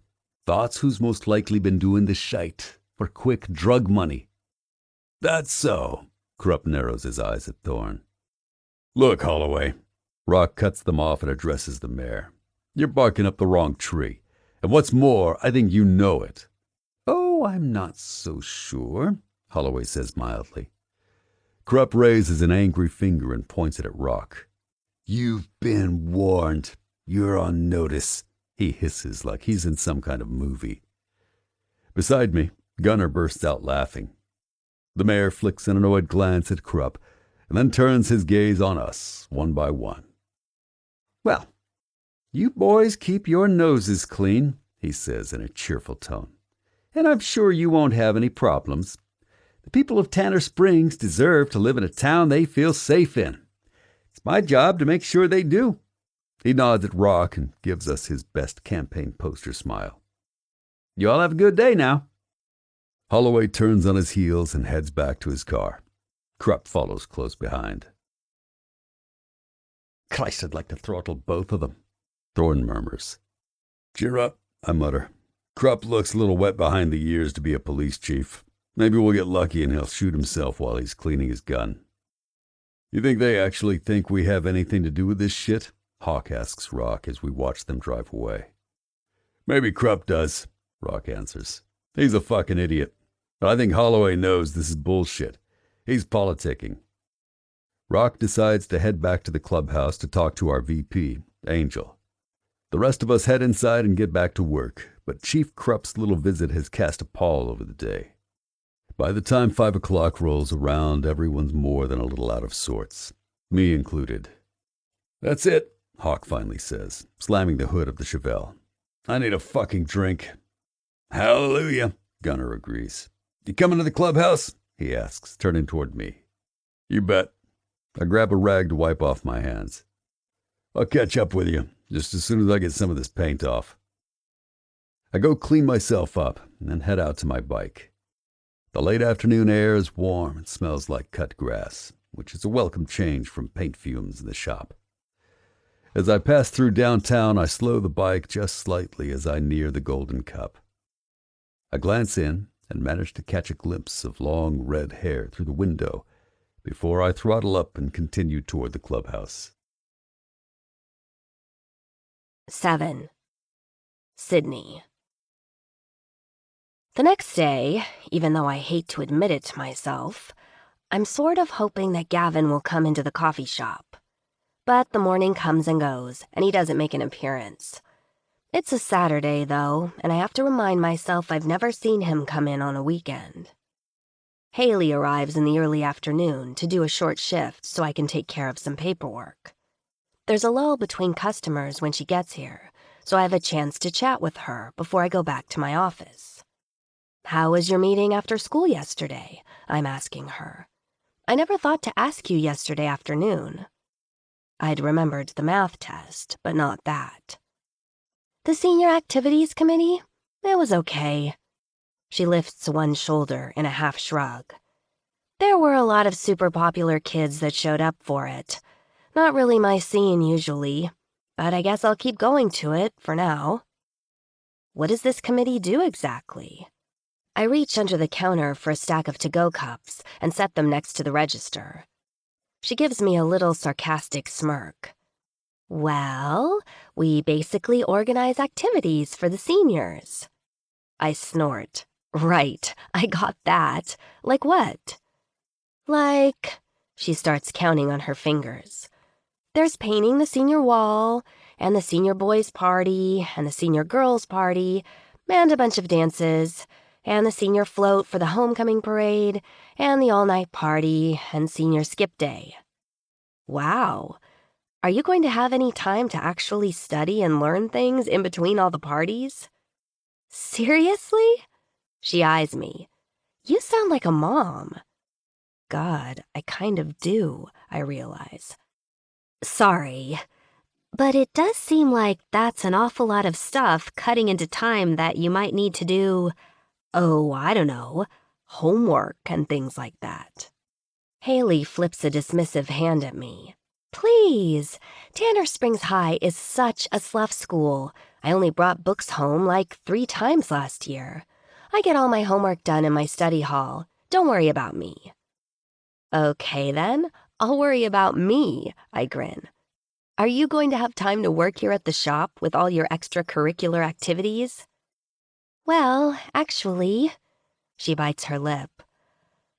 Thoughts who's most likely been doing the shite for quick drug money. That's so. Krupp narrows his eyes at Thorne. Look, Holloway. Rock cuts them off and addresses the mayor. You're barking up the wrong tree. And what's more, I think you know it. Oh, I'm not so sure, Holloway says mildly. Krupp raises an angry finger and points it at Rock. You've been warned. You're on notice, he hisses like he's in some kind of movie. Beside me, Gunner bursts out laughing. The mayor flicks an annoyed glance at Krupp and then turns his gaze on us, one by one. Well, you boys keep your noses clean, he says in a cheerful tone, and I'm sure you won't have any problems. The people of Tanner Springs deserve to live in a town they feel safe in. It's my job to make sure they do. He nods at Rock and gives us his best campaign poster smile. You all have a good day now. Holloway turns on his heels and heads back to his car. Krupp follows close behind. Christ, I'd like to throttle both of them, Thorne murmurs. Cheer up, I mutter. Krupp looks a little wet behind the ears to be a police chief. Maybe we'll get lucky and he'll shoot himself while he's cleaning his gun. You think they actually think we have anything to do with this shit? Hawk asks Rock as we watch them drive away. Maybe Krupp does, Rock answers. He's a fucking idiot. But I think Holloway knows this is bullshit. He's politicking. Rock decides to head back to the clubhouse to talk to our VP, Angel. The rest of us head inside and get back to work, but Chief Krupp's little visit has cast a pall over the day. By the time 5 o'clock rolls around, everyone's more than a little out of sorts, me included. That's it, Hawk finally says, slamming the hood of the Chevelle. I need a fucking drink. Hallelujah, Gunner agrees. You coming to the clubhouse? He asks, turning toward me. You bet. I grab a rag to wipe off my hands. I'll catch up with you, just as soon as I get some of this paint off. I go clean myself up and then head out to my bike. The late afternoon air is warm and smells like cut grass, which is a welcome change from paint fumes in the shop. As I pass through downtown, I slow the bike just slightly as I near the Golden Cup. I glance in and manage to catch a glimpse of long red hair through the window before I throttle up and continue toward the clubhouse. 7. Sydney. The next day, even though I hate to admit it to myself, I'm sort of hoping that Gavin will come into the coffee shop. But the morning comes and goes, and he doesn't make an appearance. It's a Saturday, though, and I have to remind myself I've never seen him come in on a weekend. Haley arrives in the early afternoon to do a short shift so I can take care of some paperwork. There's a lull between customers when she gets here, so I have a chance to chat with her before I go back to my office. "How was your meeting after school yesterday?" I'm asking her. "I never thought to ask you yesterday afternoon." I'd remembered the math test, but not that. "The senior activities committee? It was okay." She lifts one shoulder in a half shrug. "There were a lot of super popular kids that showed up for it. Not really my scene usually, but I guess I'll keep going to it for now." "What does this committee do exactly?" I reach under the counter for a stack of to-go cups and set them next to the register. She gives me a little sarcastic smirk. "Well, we basically organize activities for the seniors." I snort. "Right, I got that. Like what?" "Like," she starts counting on her fingers. "There's painting the senior wall, and the senior boys' party, and the senior girls' party, and a bunch of dances, and the senior float for the homecoming parade, and the all-night party, and senior skip day." "Wow. Are you going to have any time to actually study and learn things in between all the parties?" "Seriously?" She eyes me. "You sound like a mom." God, I kind of do, I realize. "Sorry, but it does seem like that's an awful lot of stuff cutting into time that you might need to do, oh, I don't know, homework and things like that." Haley flips a dismissive hand at me. "Please, Tanner Springs High is such a slough school. I only brought books home like 3 times last year. I get all my homework done in my study hall. Don't worry about me." "Okay, then. I'll worry about me," I grin. "Are you going to have time to work here at the shop with all your extracurricular activities?" "Well, actually," she bites her lip,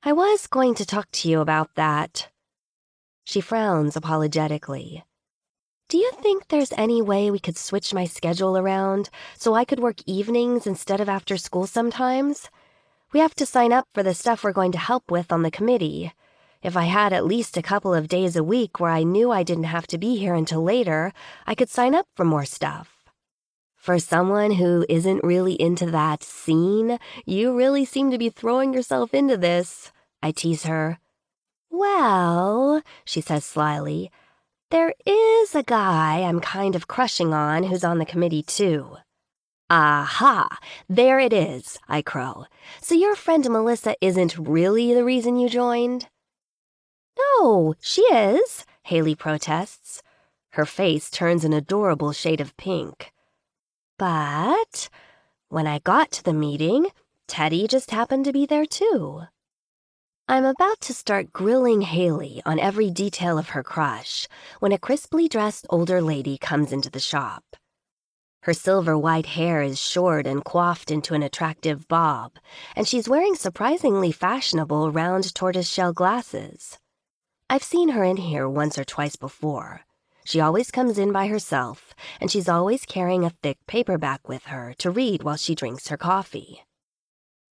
"I was going to talk to you about that." She frowns apologetically. "Do you think there's any way we could switch my schedule around so I could work evenings instead of after school sometimes? We have to sign up for the stuff we're going to help with on the committee. If I had at least a couple of days a week where I knew I didn't have to be here until later, I could sign up for more stuff." For someone who isn't really into that scene, you really seem to be throwing yourself into this, I tease her. "Well," she says slyly, "there is a guy I'm kind of crushing on who's on the committee too." "Aha! There it is," I crow. "So your friend Melissa isn't really the reason you joined?" "No, she is," Haley protests. Her face turns an adorable shade of pink. "But when I got to the meeting, Teddy just happened to be there too." I'm about to start grilling Haley on every detail of her crush when a crisply dressed older lady comes into the shop. Her silver-white hair is short and coiffed into an attractive bob, and she's wearing surprisingly fashionable round tortoiseshell glasses. I've seen her in here once or twice before. She always comes in by herself, and she's always carrying a thick paperback with her to read while she drinks her coffee.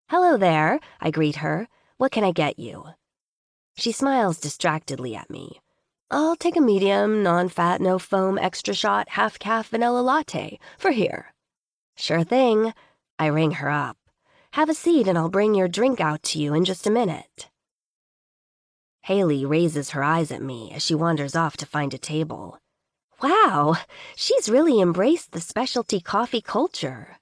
"Hello there," I greet her. "What can I get you?" She smiles distractedly at me. "I'll take a medium, non-fat, no-foam, extra shot, half-calf vanilla latte for here." "Sure thing." I ring her up. "Have a seat and I'll bring your drink out to you in just a minute." Haley raises her eyes at me as she wanders off to find a table. Wow, she's really embraced the specialty coffee culture.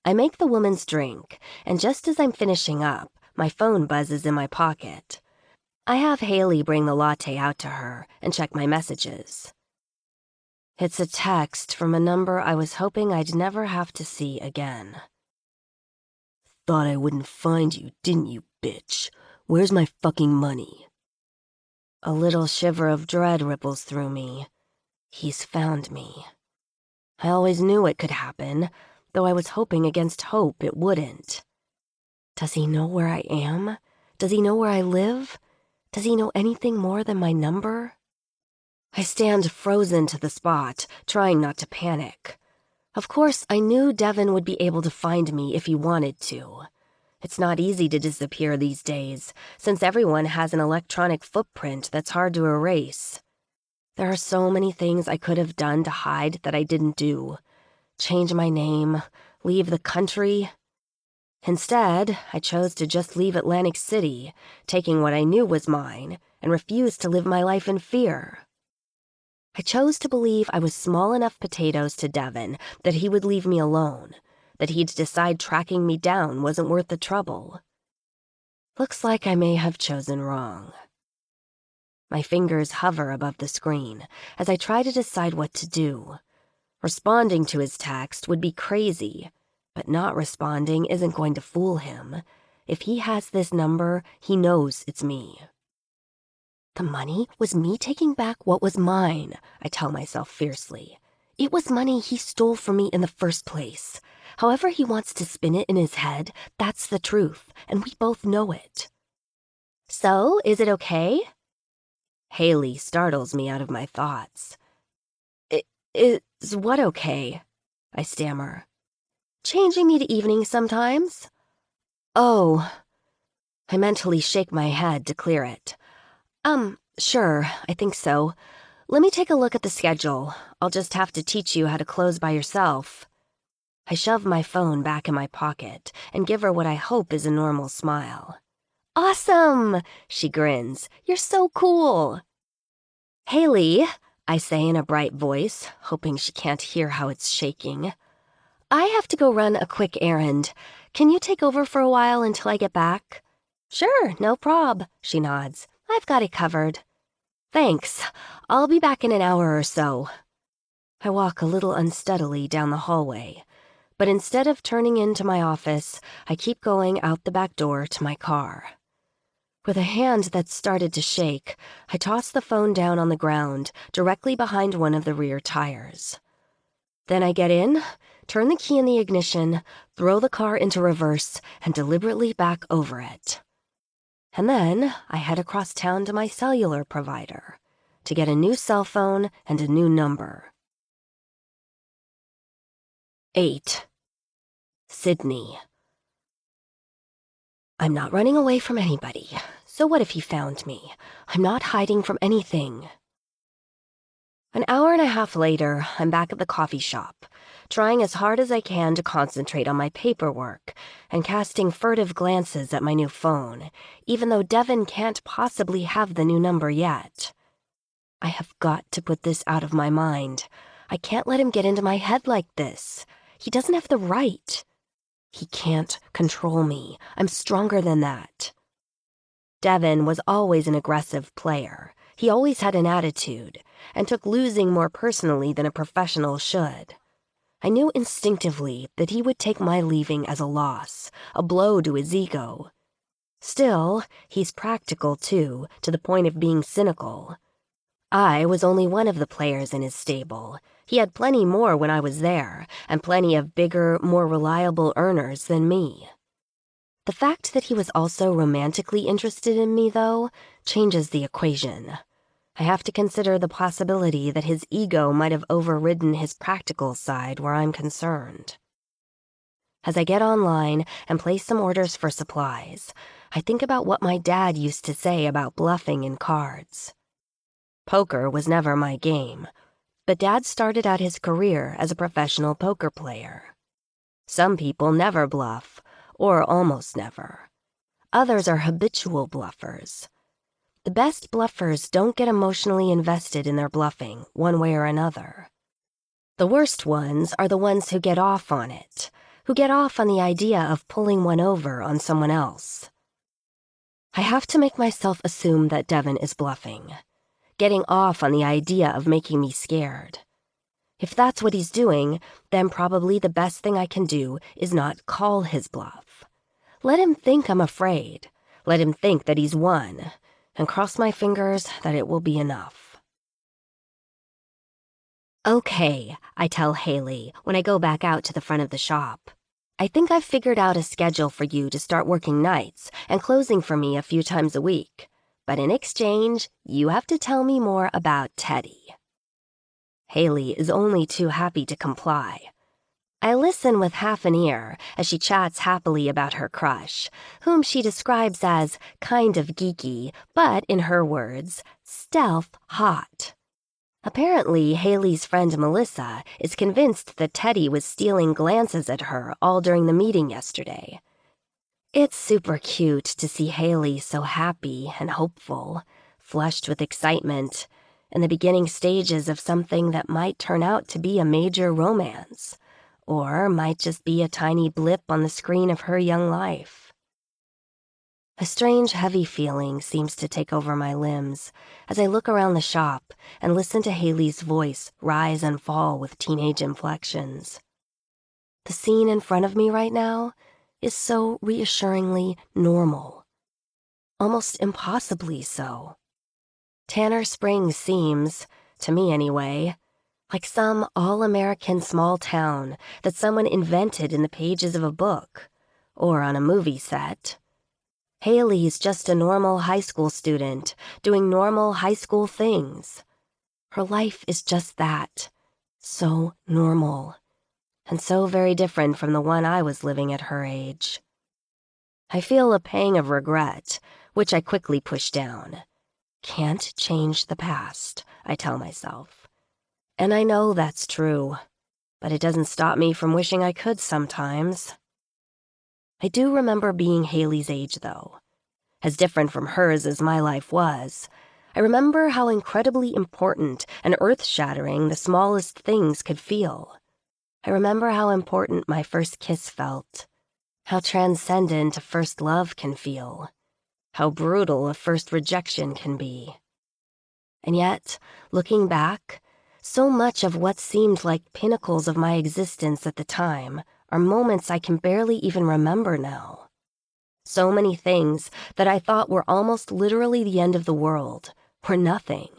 I make the woman's drink, and just as I'm finishing up, my phone buzzes in my pocket. I have Haley bring the latte out to her and check my messages. It's a text from a number I was hoping I'd never have to see again. "Thought I wouldn't find you, didn't you, bitch? Where's my fucking money?" A little shiver of dread ripples through me. He's found me. I always knew it could happen, though I was hoping against hope it wouldn't. Does he know where I am? Does he know where I live? Does he know anything more than my number? I stand frozen to the spot, trying not to panic. Of course, I knew Devin would be able to find me if he wanted to. It's not easy to disappear these days, since everyone has an electronic footprint that's hard to erase. There are so many things I could have done to hide that I didn't do. Change my name, leave the country. Instead, I chose to just leave Atlantic City, taking what I knew was mine, and refuse to live my life in fear. I chose to believe I was small enough potatoes to Devin that he would leave me alone, that he'd decide tracking me down wasn't worth the trouble. Looks like I may have chosen wrong. My fingers hover above the screen as I try to decide what to do. Responding to his text would be crazy, but not responding isn't going to fool him. If he has this number, he knows it's me. The money was me taking back what was mine, I tell myself fiercely. It was money he stole from me in the first place. However he wants to spin it in his head, that's the truth, and we both know it. So, is it okay? Haley startles me out of my thoughts. Is what okay? I stammer. Changing me to evening sometimes? Oh. I mentally shake my head to clear it. Sure, I think so. Let me take a look at the schedule. I'll just have to teach you how to close by yourself. I shove my phone back in my pocket and give her what I hope is a normal smile. Awesome! She grins. You're so cool. Haley, I say in a bright voice, hoping she can't hear how it's shaking. I have to go run a quick errand. Can you take over for a while until I get back? Sure, no prob, she nods. I've got it covered. Thanks. I'll be back in an hour or so. I walk a little unsteadily down the hallway, but instead of turning into my office, I keep going out the back door to my car. With a hand that started to shake, I toss the phone down on the ground, directly behind one of the rear tires. Then I get in, turn the key in the ignition, throw the car into reverse, and deliberately back over it. And then I head across town to my cellular provider to get a new cell phone and a new number. 8. Sydney. I'm not running away from anybody, so what if he found me? I'm not hiding from anything. An hour and a half later, I'm back at the coffee shop, trying as hard as I can to concentrate on my paperwork and casting furtive glances at my new phone, even though Devin can't possibly have the new number yet. I have got to put this out of my mind. I can't let him get into my head like this. He doesn't have the right. He can't control me. I'm stronger than that. Devin was always an aggressive player. He always had an attitude, and took losing more personally than a professional should. I knew instinctively that he would take my leaving as a loss, a blow to his ego. Still, he's practical too, to the point of being cynical. I was only one of the players in his stable. He had plenty more when I was there, and plenty of bigger, more reliable earners than me. The fact that he was also romantically interested in me, though, changes the equation. I have to consider the possibility that his ego might have overridden his practical side where I'm concerned. As I get online and place some orders for supplies, I think about what my dad used to say about bluffing in cards. Poker was never my game, but Dad started out his career as a professional poker player. Some people never bluff, or almost never. Others are habitual bluffers. The best bluffers don't get emotionally invested in their bluffing, one way or another. The worst ones are the ones who get off on it, who get off on the idea of pulling one over on someone else. I have to make myself assume that Devin is bluffing, getting off on the idea of making me scared. If that's what he's doing, then probably the best thing I can do is not call his bluff. Let him think I'm afraid. Let him think that he's won, and cross my fingers that it will be enough. Okay, I tell Haley when I go back out to the front of the shop. I think I've figured out a schedule for you to start working nights and closing for me a few times a week. But in exchange, you have to tell me more about Teddy. Haley is only too happy to comply. I listen with half an ear as she chats happily about her crush, whom she describes as kind of geeky, but, in her words, stealth hot. Apparently, Haley's friend Melissa is convinced that Teddy was stealing glances at her all during the meeting yesterday. It's super cute to see Haley so happy and hopeful, flushed with excitement, in the beginning stages of something that might turn out to be a major romance, or might just be a tiny blip on the screen of her young life. A strange, heavy feeling seems to take over my limbs as I look around the shop and listen to Haley's voice rise and fall with teenage inflections. The scene in front of me right now is so reassuringly normal, almost impossibly so. Tanner Springs seems, to me anyway, like some all-American small town that someone invented in the pages of a book or on a movie set. Haley's just a normal high school student doing normal high school things. Her life is just that, so normal, and so very different from the one I was living at her age. I feel a pang of regret, which I quickly push down. Can't change the past, I tell myself. And I know that's true, but it doesn't stop me from wishing I could sometimes. I do remember being Haley's age, though. As different from hers as my life was, I remember how incredibly important and earth-shattering the smallest things could feel. I remember how important my first kiss felt, how transcendent a first love can feel, how brutal a first rejection can be. And yet, looking back, so much of what seemed like pinnacles of my existence at the time are moments I can barely even remember now. So many things that I thought were almost literally the end of the world were nothing,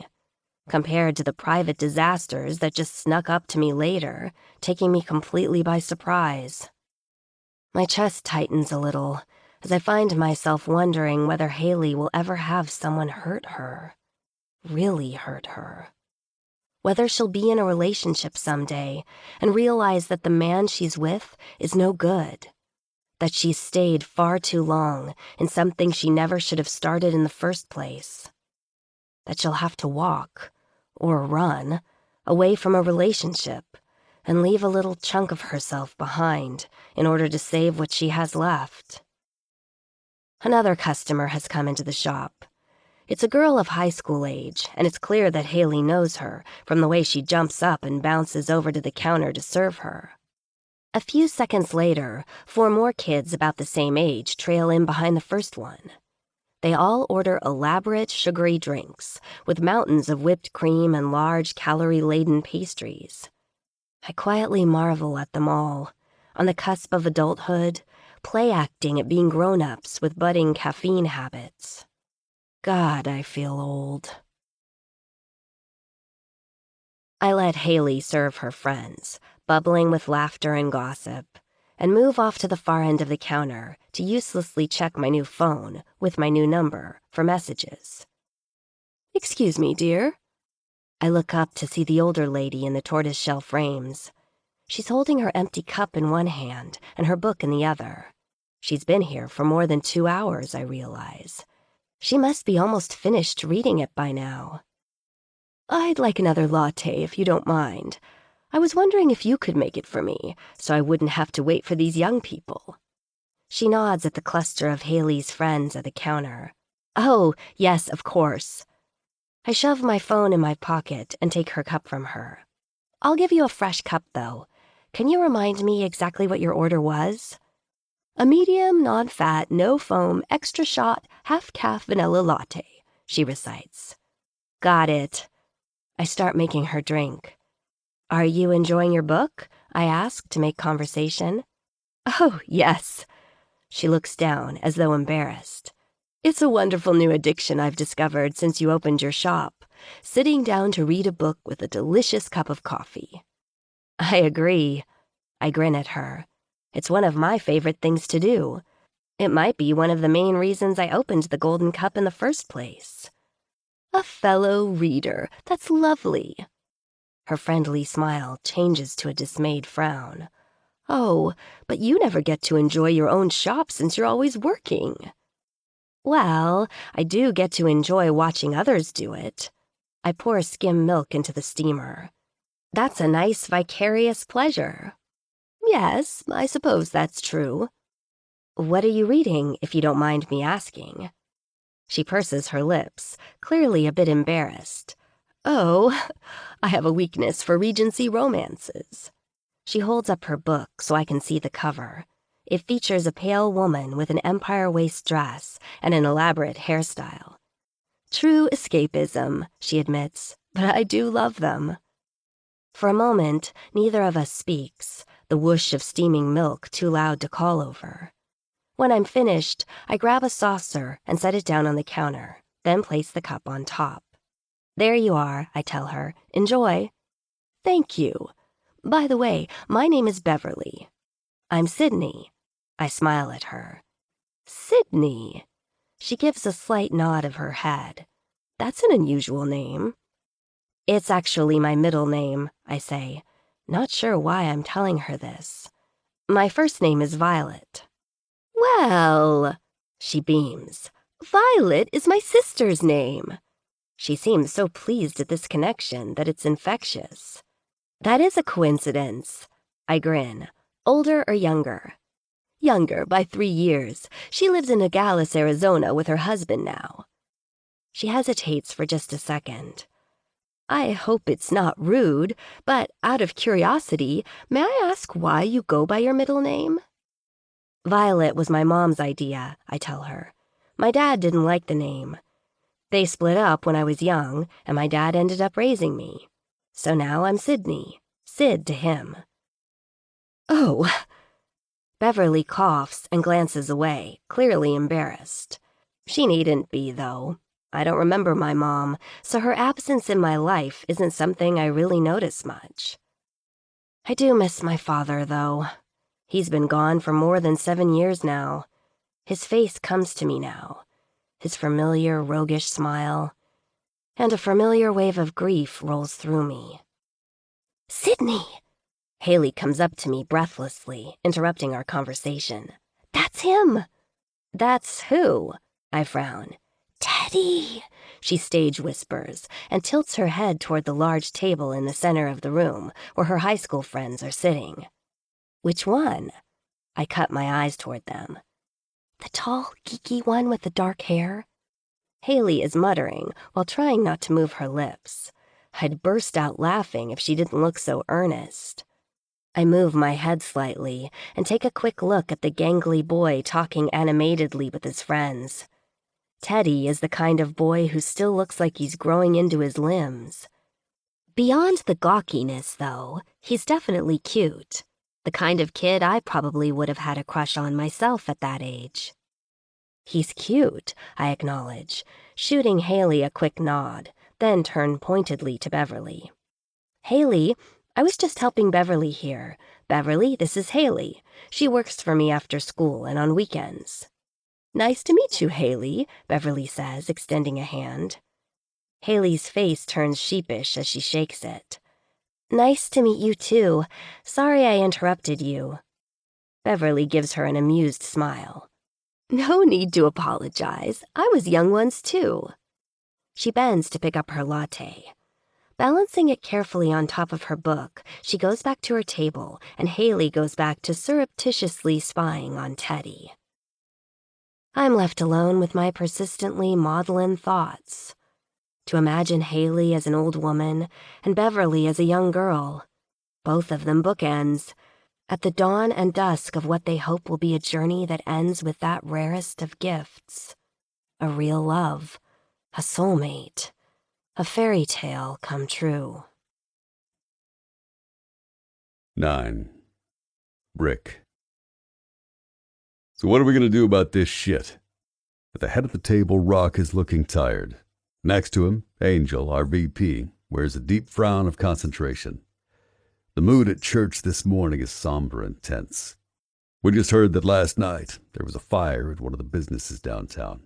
compared to the private disasters that just snuck up to me later, taking me completely by surprise. My chest tightens a little as I find myself wondering whether Haley will ever have someone hurt her, really hurt her. Whether she'll be in a relationship someday and realize that the man she's with is no good, that she's stayed far too long in something she never should have started in the first place, that she'll have to walk, or run, away from a relationship and leave a little chunk of herself behind in order to save what she has left. Another customer has come into the shop. It's a girl of high school age, and it's clear that Haley knows her from the way she jumps up and bounces over to the counter to serve her. A few seconds later, 4 more kids about the same age trail in behind the first one. They all order elaborate, sugary drinks with mountains of whipped cream and large, calorie-laden pastries. I quietly marvel at them all, on the cusp of adulthood, play-acting at being grown-ups with budding caffeine habits. God, I feel old. I let Haley serve her friends, bubbling with laughter and gossip, and move off to the far end of the counter to uselessly check my new phone with my new number for messages. "Excuse me, dear." I look up to see the older lady in the tortoiseshell frames. She's holding her empty cup in one hand and her book in the other. She's been here for more than 2 hours, I realize. She must be almost finished reading it by now. "I'd like another latte if you don't mind. I was wondering if you could make it for me, so I wouldn't have to wait for these young people." She nods at the cluster of Haley's friends at the counter. "Oh, yes, of course." I shove my phone in my pocket and take her cup from her. "I'll give you a fresh cup, though. Can you remind me exactly what your order was?" "A medium, non-fat, no foam, extra shot, half-calf vanilla latte," she recites. "Got it." I start making her drink. "Are you enjoying your book?" I ask to make conversation. "Oh, yes." She looks down as though embarrassed. "It's a wonderful new addiction I've discovered since you opened your shop. sitting down to read a book with a delicious cup of coffee. I agree. I grin at her. It's one of my favorite things to do. It might be one of the main reasons I opened the Golden Cup in the first place. A fellow reader. That's lovely. Her friendly smile changes to a dismayed frown. Oh, but you never get to enjoy your own shop since you're always working. Well, I do get to enjoy watching others do it. I pour skim milk into the steamer. That's a nice vicarious pleasure. Yes, I suppose that's true. What are you reading, if you don't mind me asking? She purses her lips, clearly a bit embarrassed. Oh, I have a weakness for Regency romances. She holds up her book so I can see the cover. It features a pale woman with an empire waist dress and an elaborate hairstyle. True escapism, she admits, but I do love them. For a moment, neither of us speaks, the whoosh of steaming milk too loud to call over. When I'm finished, I grab a saucer and set it down on the counter, then place the cup on top. There you are, I tell her. Enjoy. Thank you. By the way, my name is Beverly. I'm Sydney. I smile at her. Sydney. She gives a slight nod of her head. That's an unusual name. It's actually my middle name, I say, not sure why I'm telling her this. My first name is Violet. Well, she beams. Violet is my sister's name. She seems so pleased at this connection that it's infectious. That is a coincidence. I grin. Older or younger? Younger by 3 years. She lives in Nogales, Arizona with her husband now. She hesitates for just a second. I hope it's not rude, but out of curiosity, may I ask why you go by your middle name? Violet was my mom's idea, I tell her. My dad didn't like the name. They split up when I was young, and my dad ended up raising me. So now I'm Sydney. Sid to him. Oh. Beverly coughs and glances away, clearly embarrassed. She needn't be, though. I don't remember my mom, so her absence in my life isn't something I really notice much. I do miss my father, though. He's been gone for more than 7 years now. His face comes to me now, his familiar roguish smile, and a familiar wave of grief rolls through me. Sydney! Haley comes up to me breathlessly, interrupting our conversation. That's him! That's who? I frown. Teddy! She stage whispers and tilts her head toward the large table in the center of the room where her high school friends are sitting. Which one? I cut my eyes toward them. The tall, geeky one with the dark hair? Haley is muttering while trying not to move her lips. I'd burst out laughing if she didn't look so earnest. I move my head slightly and take a quick look at the gangly boy talking animatedly with his friends. Teddy is the kind of boy who still looks like he's growing into his limbs. Beyond the gawkiness, though, he's definitely cute. The kind of kid I probably would have had a crush on myself at that age. He's cute, I acknowledge, shooting Haley a quick nod, then turn pointedly to Beverly. Haley, I was just helping Beverly here. Beverly, this is Haley. She works for me after school and on weekends. Nice to meet you, Haley, Beverly says, extending a hand. Haley's face turns sheepish as she shakes it. Nice to meet you, too. Sorry I interrupted you. Beverly gives her an amused smile. No need to apologize. I was young once, too. She bends to pick up her latte. Balancing it carefully on top of her book, she goes back to her table, and Haley goes back to surreptitiously spying on Teddy. I'm left alone with my persistently maudlin thoughts. To imagine Haley as an old woman and Beverly as a young girl, both of them bookends, at the dawn and dusk of what they hope will be a journey that ends with that rarest of gifts, a real love, a soulmate, a fairy tale come true. 9. Rick. So what are we going to do about this shit? At the head of the table, Rock is looking tired. Next to him, Angel, our VP, wears a deep frown of concentration. The mood at church this morning is somber and tense. We just heard that last night there was a fire at one of the businesses downtown.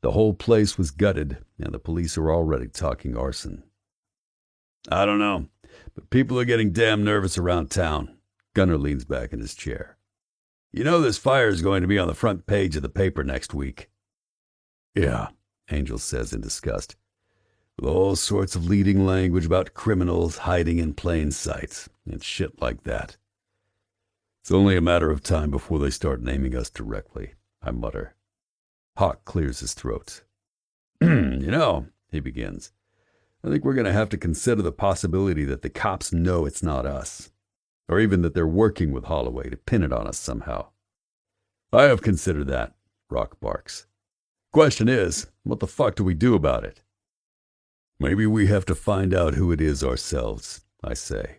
The whole place was gutted, and the police are already talking arson. I don't know, but people are getting damn nervous around town. Gunner leans back in his chair. You know this fire is going to be on the front page of the paper next week. Yeah, Angel says in disgust, with all sorts of leading language about criminals hiding in plain sight and shit like that. It's only a matter of time before they start naming us directly, I mutter. Hawk clears his throat. He begins, I think we're going to have to consider the possibility that the cops know it's not us, or even that they're working with Holloway to pin it on us somehow. I have considered that, Rock barks. Question is, what the fuck do we do about it? Maybe we have to find out who it is ourselves, I say.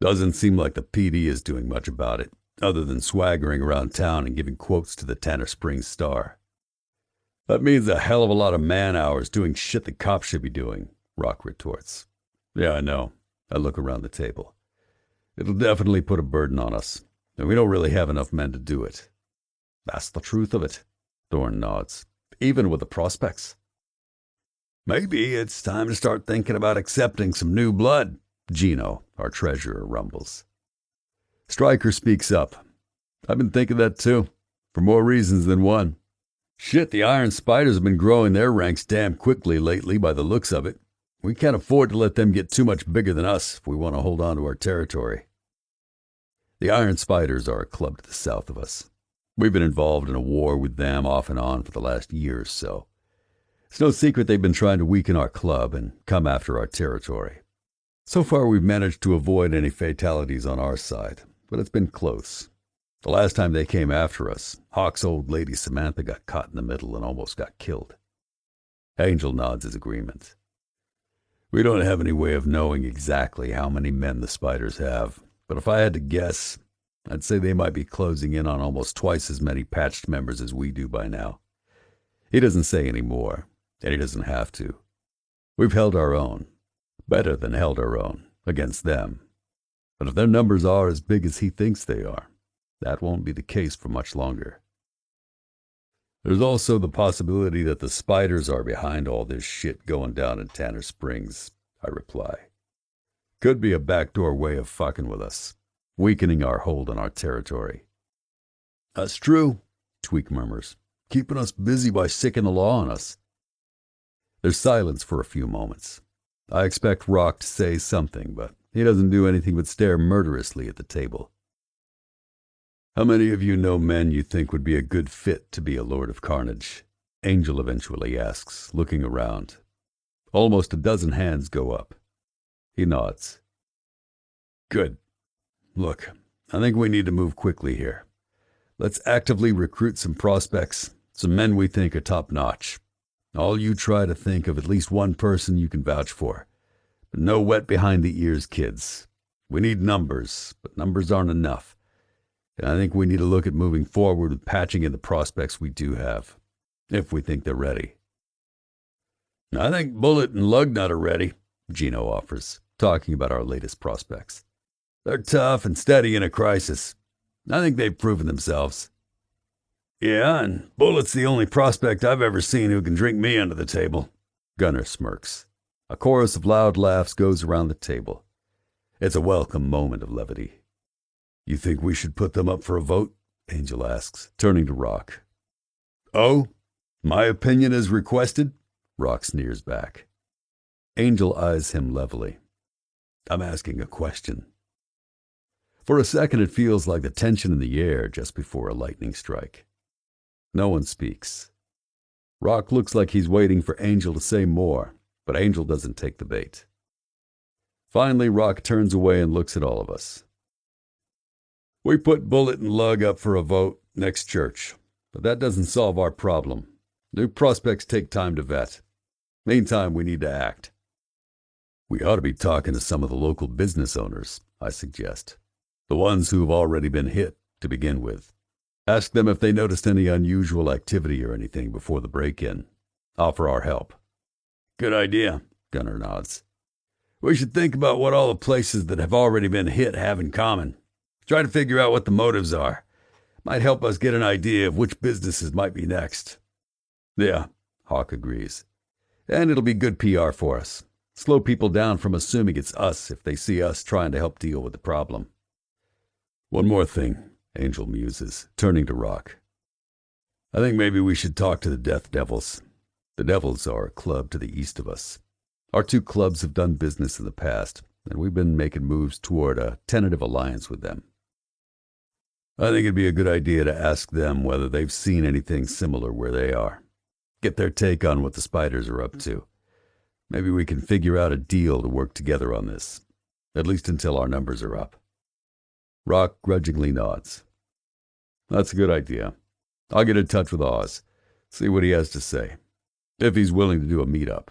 Doesn't seem like the PD is doing much about it, other than swaggering around town and giving quotes to the Tanner Springs Star. That means a hell of a lot of man-hours doing shit the cops should be doing, Rock retorts. Yeah, I know. I look around the table. It'll definitely put a burden on us, and we don't really have enough men to do it. That's the truth of it, Thorne nods. Even with the prospects. Maybe it's time to start thinking about accepting some new blood, Gino, our treasurer, rumbles. Stryker speaks up. I've been thinking that too, for more reasons than one. Shit, the Iron Spiders have been growing their ranks damn quickly lately by the looks of it. We can't afford to let them get too much bigger than us if we want to hold on to our territory. The Iron Spiders are a club to the south of us. We've been involved in a war with them off and on for the last year or so. It's no secret they've been trying to weaken our club and come after our territory. So far we've managed to avoid any fatalities on our side, but it's been close. The last time they came after us, Hawk's old lady Samantha got caught in the middle and almost got killed. Angel nods his agreement. We don't have any way of knowing exactly how many men the Spiders have, but if I had to guess, I'd say they might be closing in on almost twice as many patched members as we do by now. He doesn't say any more, and he doesn't have to. We've held our own, better than held our own, against them. But if their numbers are as big as he thinks they are, that won't be the case for much longer. There's also the possibility that the Spiders are behind all this shit going down in Tanner Springs, I reply. Could be a backdoor way of fucking with us, weakening our hold on our territory. That's true, Tweak murmurs, keeping us busy by sicking the law on us. There's silence for a few moments. I expect Rock to say something, but he doesn't do anything but stare murderously at the table. How many of you know men you think would be a good fit to be a Lord of Carnage? Angel eventually asks, looking around. Almost a dozen hands go up. He nods. Good. Look, I think we need to move quickly here. Let's actively recruit some prospects, some men we think are top-notch. All you try to think of at least one person you can vouch for. But no wet behind the ears, kids. We need numbers, but numbers aren't enough. And I think we need to look at moving forward with patching in the prospects we do have, if we think they're ready. I think Bullet and Lugnut are ready, Gino offers, talking about our latest prospects. They're tough and steady in a crisis. I think they've proven themselves. Yeah, and Bullet's the only prospect I've ever seen who can drink me under the table. Gunner smirks. A chorus of loud laughs goes around the table. It's a welcome moment of levity. You think we should put them up for a vote? Angel asks, turning to Rock. Oh, my opinion is requested? Rock sneers back. Angel eyes him levelly. I'm asking a question. For a second it feels like the tension in the air just before a lightning strike. No one speaks. Rock looks like he's waiting for Angel to say more, but Angel doesn't take the bait. Finally, Rock turns away and looks at all of us. We put Bullet and Lug up for a vote next church, but that doesn't solve our problem. New prospects take time to vet. Meantime, we need to act. We ought to be talking to some of the local business owners, I suggest. The ones who've already been hit, to begin with. Ask them if they noticed any unusual activity or anything before the break-in. Offer our help. Good idea, Gunner nods. We should think about what all the places that have already been hit have in common. Try to figure out what the motives are. Might help us get an idea of which businesses might be next. Yeah, Hawk agrees. And it'll be good PR for us. Slow people down from assuming it's us if they see us trying to help deal with the problem. One more thing, Angel muses, turning to Rock. I think maybe we should talk to the Death Devils. The Devils are a club to the east of us. Our two clubs have done business in the past, and we've been making moves toward a tentative alliance with them. I think it'd be a good idea to ask them whether they've seen anything similar where they are. Get their take on what the spiders are up to. Maybe we can figure out a deal to work together on this, at least until our numbers are up. Rock grudgingly nods. That's a good idea. I'll get in touch with Oz, see what he has to say, if he's willing to do a meetup.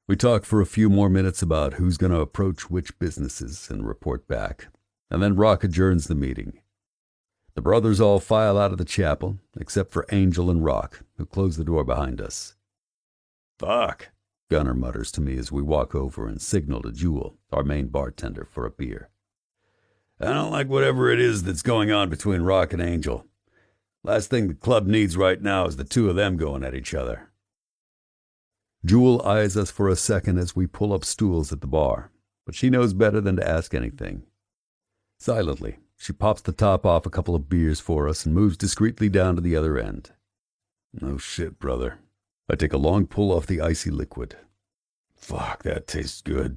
We talk for a few more minutes about who's going to approach which businesses and report back, and then Rock adjourns the meeting. The brothers all file out of the chapel, except for Angel and Rock, who close the door behind us. Fuck, Gunner mutters to me as we walk over and signal to Jewel, our main bartender, for a beer. I don't like whatever it is that's going on between Rock and Angel. Last thing the club needs right now is the two of them going at each other. Jewel eyes us for a second as we pull up stools at the bar, but she knows better than to ask anything. Silently, she pops the top off a couple of beers for us and moves discreetly down to the other end. No shit, brother. I take a long pull off the icy liquid. Fuck, that tastes good.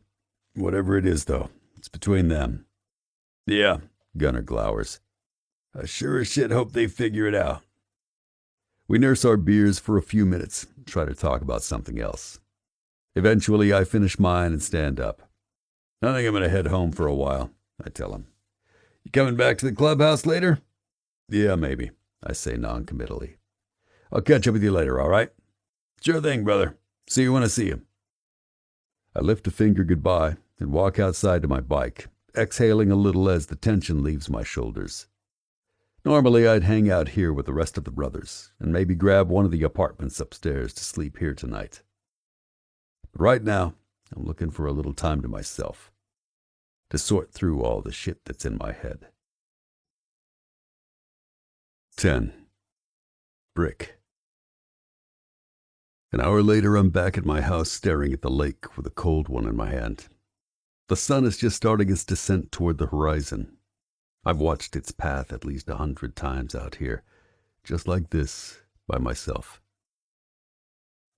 Whatever it is, though, it's between them. Yeah, Gunner glowers. I sure as shit hope they figure it out. We nurse our beers for a few minutes, try to talk about something else. Eventually, I finish mine and stand up. I think I'm going to head home for a while, I tell him. You coming back to the clubhouse later? Yeah, maybe, I say non-committally. I'll catch up with you later, all right? Sure thing, brother. See you when I see you. I lift a finger goodbye and walk outside to my bike, exhaling a little as the tension leaves my shoulders. Normally, I'd hang out here with the rest of the brothers and maybe grab one of the apartments upstairs to sleep here tonight. But right now, I'm looking for a little time to myself, to sort through all the shit that's in my head. 10. Brick. An hour later, I'm back at my house staring at the lake with a cold one in my hand. The sun is just starting its descent toward the horizon. I've watched its path at least 100 times out here, just like this, by myself.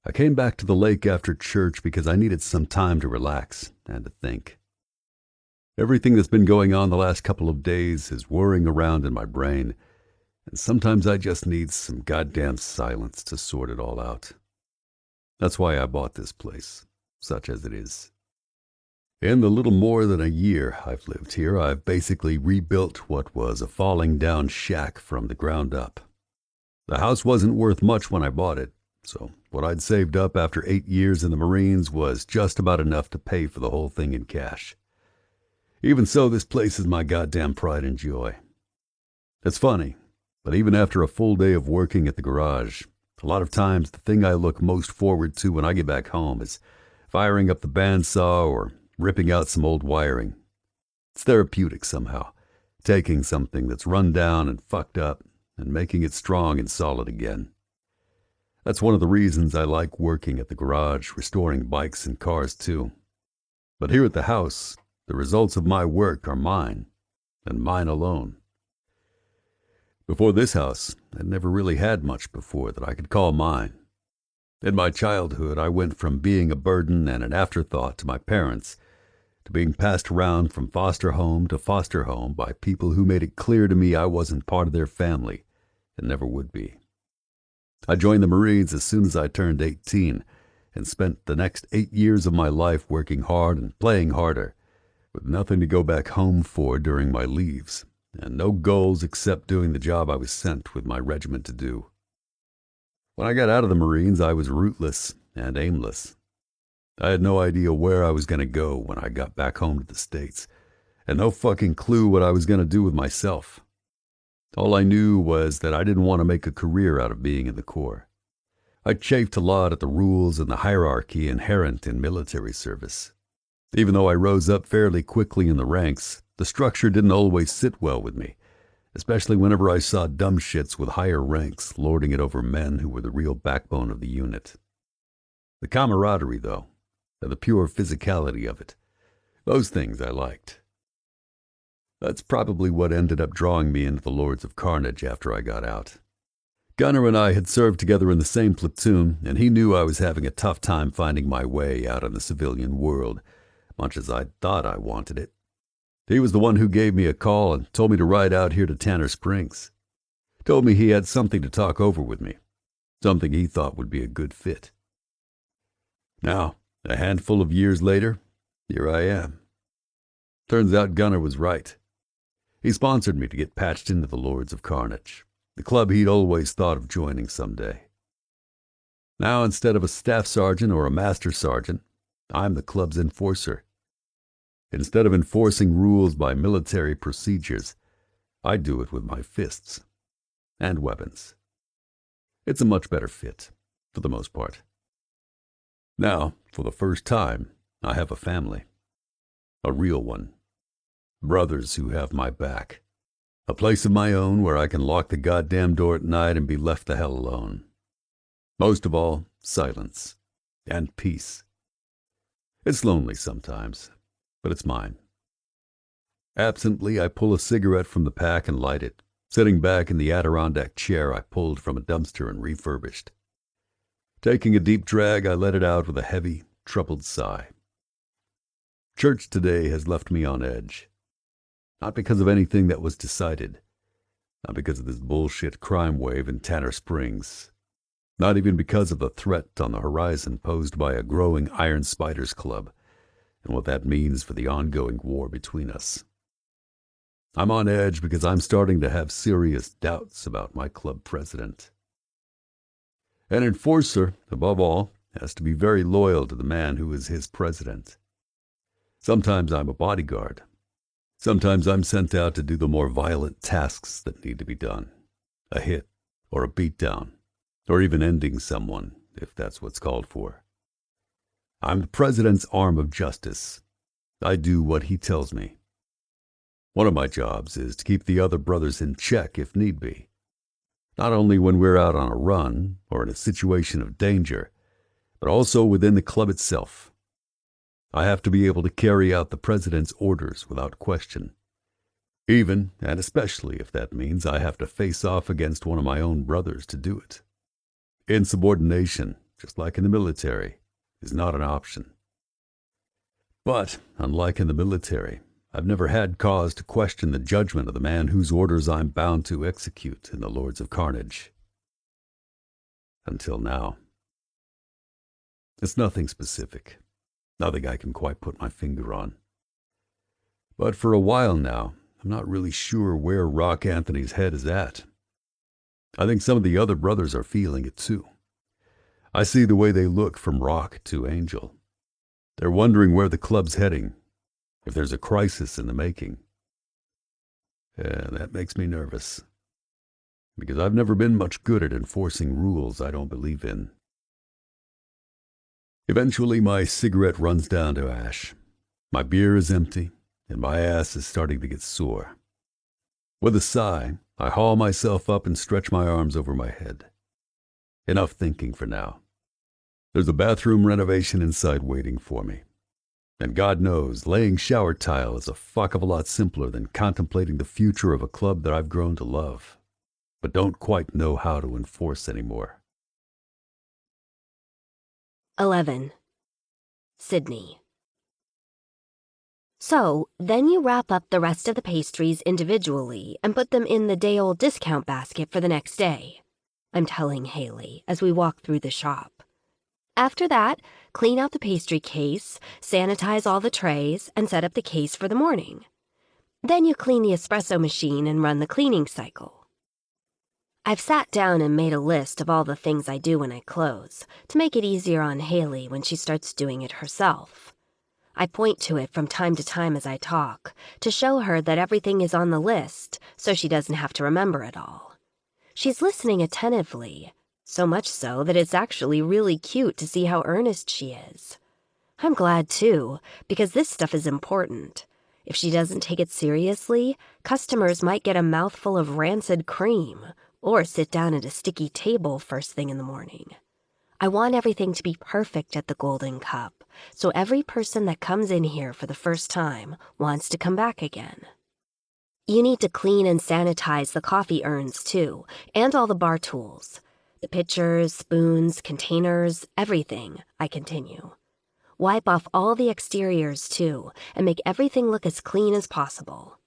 I came back to the lake after church because I needed some time to relax and to think. Everything that's been going on the last couple of days is whirring around in my brain, and sometimes I just need some goddamn silence to sort it all out. That's why I bought this place, such as it is. In the little more than a year I've lived here, I've basically rebuilt what was a falling-down shack from the ground up. The house wasn't worth much when I bought it, so what I'd saved up after 8 years in the Marines was just about enough to pay for the whole thing in cash. Even so, this place is my goddamn pride and joy. It's funny, but even after a full day of working at the garage, a lot of times the thing I look most forward to when I get back home is firing up the bandsaw or ripping out some old wiring. It's therapeutic somehow, taking something that's run down and fucked up and making it strong and solid again. That's one of the reasons I like working at the garage, restoring bikes and cars too. But here at the house, the results of my work are mine, and mine alone. Before this house, I'd never really had much before that I could call mine. In my childhood, I went from being a burden and an afterthought to my parents to being passed around from foster home to foster home by people who made it clear to me I wasn't part of their family and never would be. I joined the Marines as soon as I turned 18 and spent the next 8 years of my life working hard and playing harder, with nothing to go back home for during my leaves, and no goals except doing the job I was sent with my regiment to do. When I got out of the Marines, I was rootless and aimless. I had no idea where I was going to go when I got back home to the States, and no fucking clue what I was going to do with myself. All I knew was that I didn't want to make a career out of being in the Corps. I chafed a lot at the rules and the hierarchy inherent in military service. Even though I rose up fairly quickly in the ranks, the structure didn't always sit well with me, especially whenever I saw dumb shits with higher ranks lording it over men who were the real backbone of the unit. The camaraderie, though, and the pure physicality of it, those things I liked. That's probably what ended up drawing me into the Lords of Carnage after I got out. Gunner and I had served together in the same platoon, and he knew I was having a tough time finding my way out in the civilian world, much as I thought I wanted it. He was the one who gave me a call and told me to ride out here to Tanner Springs. Told me he had something to talk over with me, something he thought would be a good fit. Now, a handful of years later, here I am. Turns out Gunner was right. He sponsored me to get patched into the Lords of Carnage, the club he'd always thought of joining someday. Now, instead of a staff sergeant or a master sergeant, I'm the club's enforcer. Instead of enforcing rules by military procedures, I do it with my fists and weapons. It's a much better fit, for the most part. Now, for the first time, I have a family. A real one. Brothers who have my back. A place of my own where I can lock the goddamn door at night and be left the hell alone. Most of all, silence. And peace. It's lonely sometimes, but it's mine. Absently, I pull a cigarette from the pack and light it, sitting back in the Adirondack chair I pulled from a dumpster and refurbished. Taking a deep drag, I let it out with a heavy, troubled sigh. Church today has left me on edge. Not because of anything that was decided. Not because of this bullshit crime wave in Tanner Springs. Not even because of the threat on the horizon posed by a growing Iron Spiders Club and what that means for the ongoing war between us. I'm on edge because I'm starting to have serious doubts about my club president. An enforcer, above all, has to be very loyal to the man who is his president. Sometimes I'm a bodyguard. Sometimes I'm sent out to do the more violent tasks that need to be done. A hit, or a beatdown, or even ending someone, if that's what's called for. I'm the president's arm of justice. I do what he tells me. One of my jobs is to keep the other brothers in check if need be. Not only when we're out on a run or in a situation of danger, but also within the club itself. I have to be able to carry out the president's orders without question, even and especially if that means I have to face off against one of my own brothers to do it. Insubordination, just like in the military, is not an option. But, unlike in the military, I've never had cause to question the judgment of the man whose orders I'm bound to execute in the Lords of Carnage. Until now. It's nothing specific. Nothing I can quite put my finger on. But for a while now, I'm not really sure where Rock Anthony's head is at. I think some of the other brothers are feeling it too. I see the way they look from Rock to Angel. They're wondering where the club's heading, if there's a crisis in the making. Yeah, that makes me nervous, because I've never been much good at enforcing rules I don't believe in. Eventually, my cigarette runs down to ash. My beer is empty, and my ass is starting to get sore. With a sigh, I haul myself up and stretch my arms over my head. Enough thinking for now. There's a bathroom renovation inside waiting for me. And God knows, laying shower tile is a fuck of a lot simpler than contemplating the future of a club that I've grown to love, but don't quite know how to enforce anymore. 11. Sydney. So, then you wrap up the rest of the pastries individually and put them in the day-old discount basket for the next day, I'm telling Haley as we walk through the shop. After that, clean out the pastry case, sanitize all the trays, and set up the case for the morning. Then you clean the espresso machine and run the cleaning cycle. I've sat down and made a list of all the things I do when I close, to make it easier on Haley when she starts doing it herself. I point to it from time to time as I talk, to show her that everything is on the list, so she doesn't have to remember it all. She's listening attentively, So much so that it's actually really cute to see how earnest she is. I'm glad, too, because this stuff is important. If she doesn't take it seriously, customers might get a mouthful of rancid cream or sit down at a sticky table first thing in the morning. I want everything to be perfect at the Golden Cup, so every person that comes in here for the first time wants to come back again. You need to clean and sanitize the coffee urns, too, and all the bar tools. The pitchers, spoons, containers, everything, I continue. Wipe off all the exteriors, too, and make everything look as clean as possible.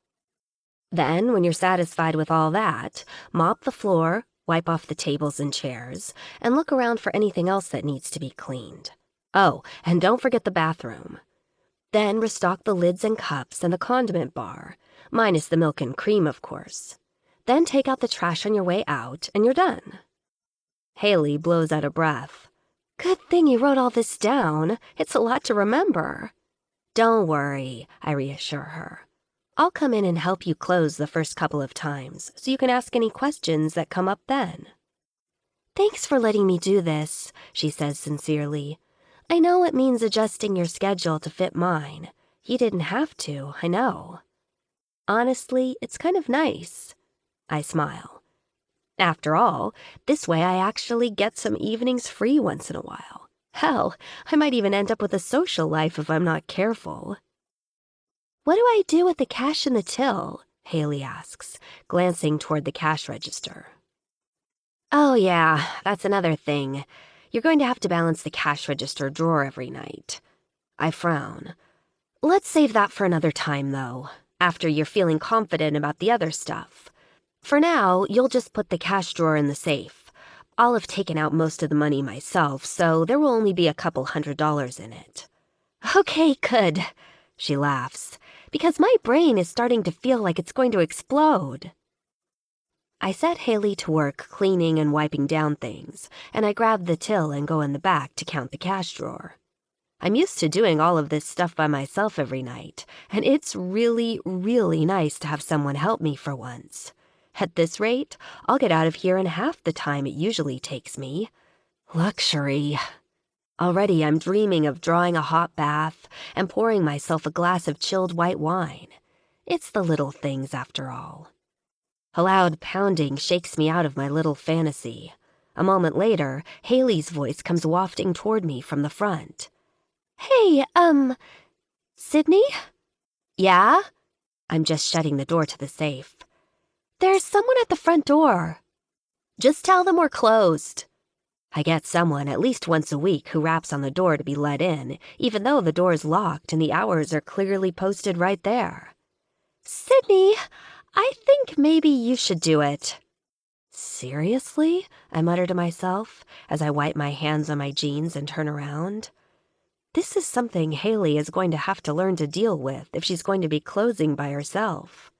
Then, when you're satisfied with all that, mop the floor, wipe off the tables and chairs, and look around for anything else that needs to be cleaned. Oh, and don't forget the bathroom. Then restock the lids and cups and the condiment bar, minus the milk and cream, of course. Then take out the trash on your way out, and you're done. Haley blows out a breath. Good thing you wrote all this down. It's a lot to remember. Don't worry, I reassure her. I'll come in and help you close the first couple of times, so you can ask any questions that come up then. Thanks for letting me do this, she says sincerely. I know it means adjusting your schedule to fit mine. You didn't have to, I know. Honestly, it's kind of nice. I smile. After all, this way I actually get some evenings free once in a while. Hell, I might even end up with a social life if I'm not careful. What do I do with the cash in the till? Haley asks, glancing toward the cash register. Oh yeah, that's another thing. You're going to have to balance the cash register drawer every night. I frown. Let's save that for another time, though, after you're feeling confident about the other stuff. For now, you'll just put the cash drawer in the safe. I'll have taken out most of the money myself, so there will only be a couple $100 in it. Okay, good, she laughs, because my brain is starting to feel like it's going to explode. I set Haley to work cleaning and wiping down things, and I grab the till and go in the back to count the cash drawer. I'm used to doing all of this stuff by myself every night, and it's really, really nice to have someone help me for once. At this rate, I'll get out of here in half the time it usually takes me. Luxury. Already I'm dreaming of drawing a hot bath and pouring myself a glass of chilled white wine. It's the little things, after all. A loud pounding shakes me out of my little fantasy. A moment later, Haley's voice comes wafting toward me from the front. Hey, Sydney? Yeah? I'm just shutting the door to the safe. There's someone at the front door. Just tell them we're closed. I get someone at least once a week who raps on the door to be let in, even though the door's locked and the hours are clearly posted right there. Sydney, I think maybe you should do it. Seriously? I mutter to myself as I wipe my hands on my jeans and turn around. This is something Haley is going to have to learn to deal with if she's going to be closing by herself.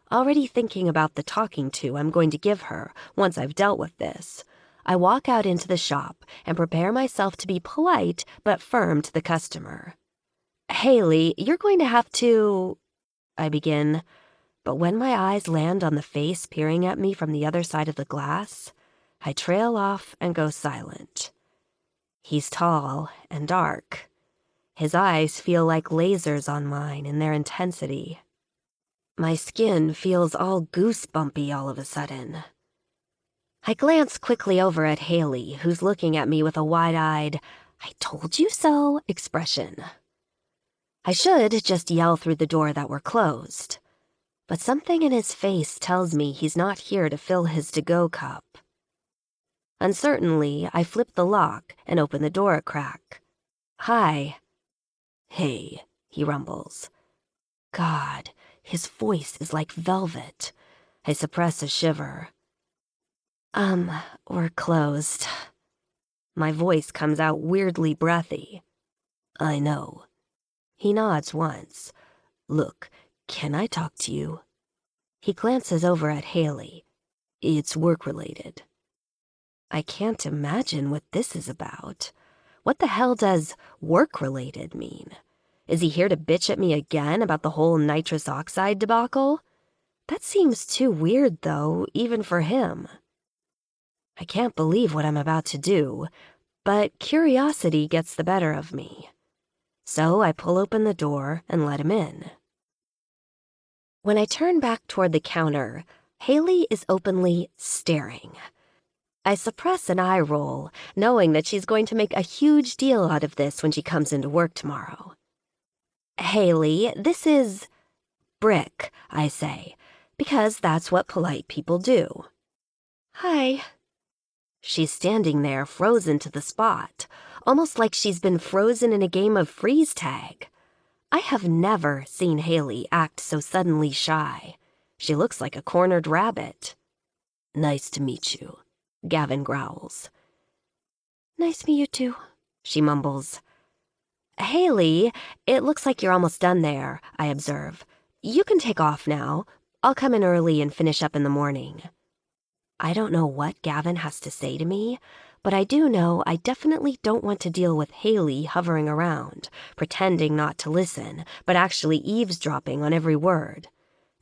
Already thinking about the talking to I'm going to give her once I've dealt with this, I walk out into the shop and prepare myself to be polite but firm to the customer. Haley, you're going to have to... I begin, but when my eyes land on the face peering at me from the other side of the glass, I trail off and go silent. He's tall and dark. His eyes feel like lasers on mine in their intensity. My skin feels all goosebumpy all of a sudden. I glance quickly over at Haley, who's looking at me with a wide-eyed, I told you so expression. I should just yell through the door that we're closed, but something in his face tells me he's not here to fill his to-go cup. Uncertainly, I flip the lock and open the door a crack. Hi. Hey, he rumbles. God, his voice is like velvet. I suppress a shiver. We're closed. My voice comes out weirdly breathy. I know. He nods once. Look, can I talk to you? He glances over at Haley. It's work-related. I can't imagine what this is about. What the hell does work-related mean? Is he here to bitch at me again about the whole nitrous oxide debacle? That seems too weird, though, even for him. I can't believe what I'm about to do, but curiosity gets the better of me. So I pull open the door and let him in. When I turn back toward the counter, Haley is openly staring. I suppress an eye roll, knowing that she's going to make a huge deal out of this when she comes into work tomorrow. Haley, this is Brick, I say, because that's what polite people do. Hi. She's standing there, frozen to the spot, almost like she's been frozen in a game of freeze tag. I have never seen Haley act so suddenly shy. She looks like a cornered rabbit. Nice to meet you, Gavin growls. Nice to meet you too, she mumbles. Haley, it looks like you're almost done there, I observe. You can take off now. I'll come in early and finish up in the morning. I don't know what Gavin has to say to me, but I do know I definitely don't want to deal with Haley hovering around, pretending not to listen, but actually eavesdropping on every word.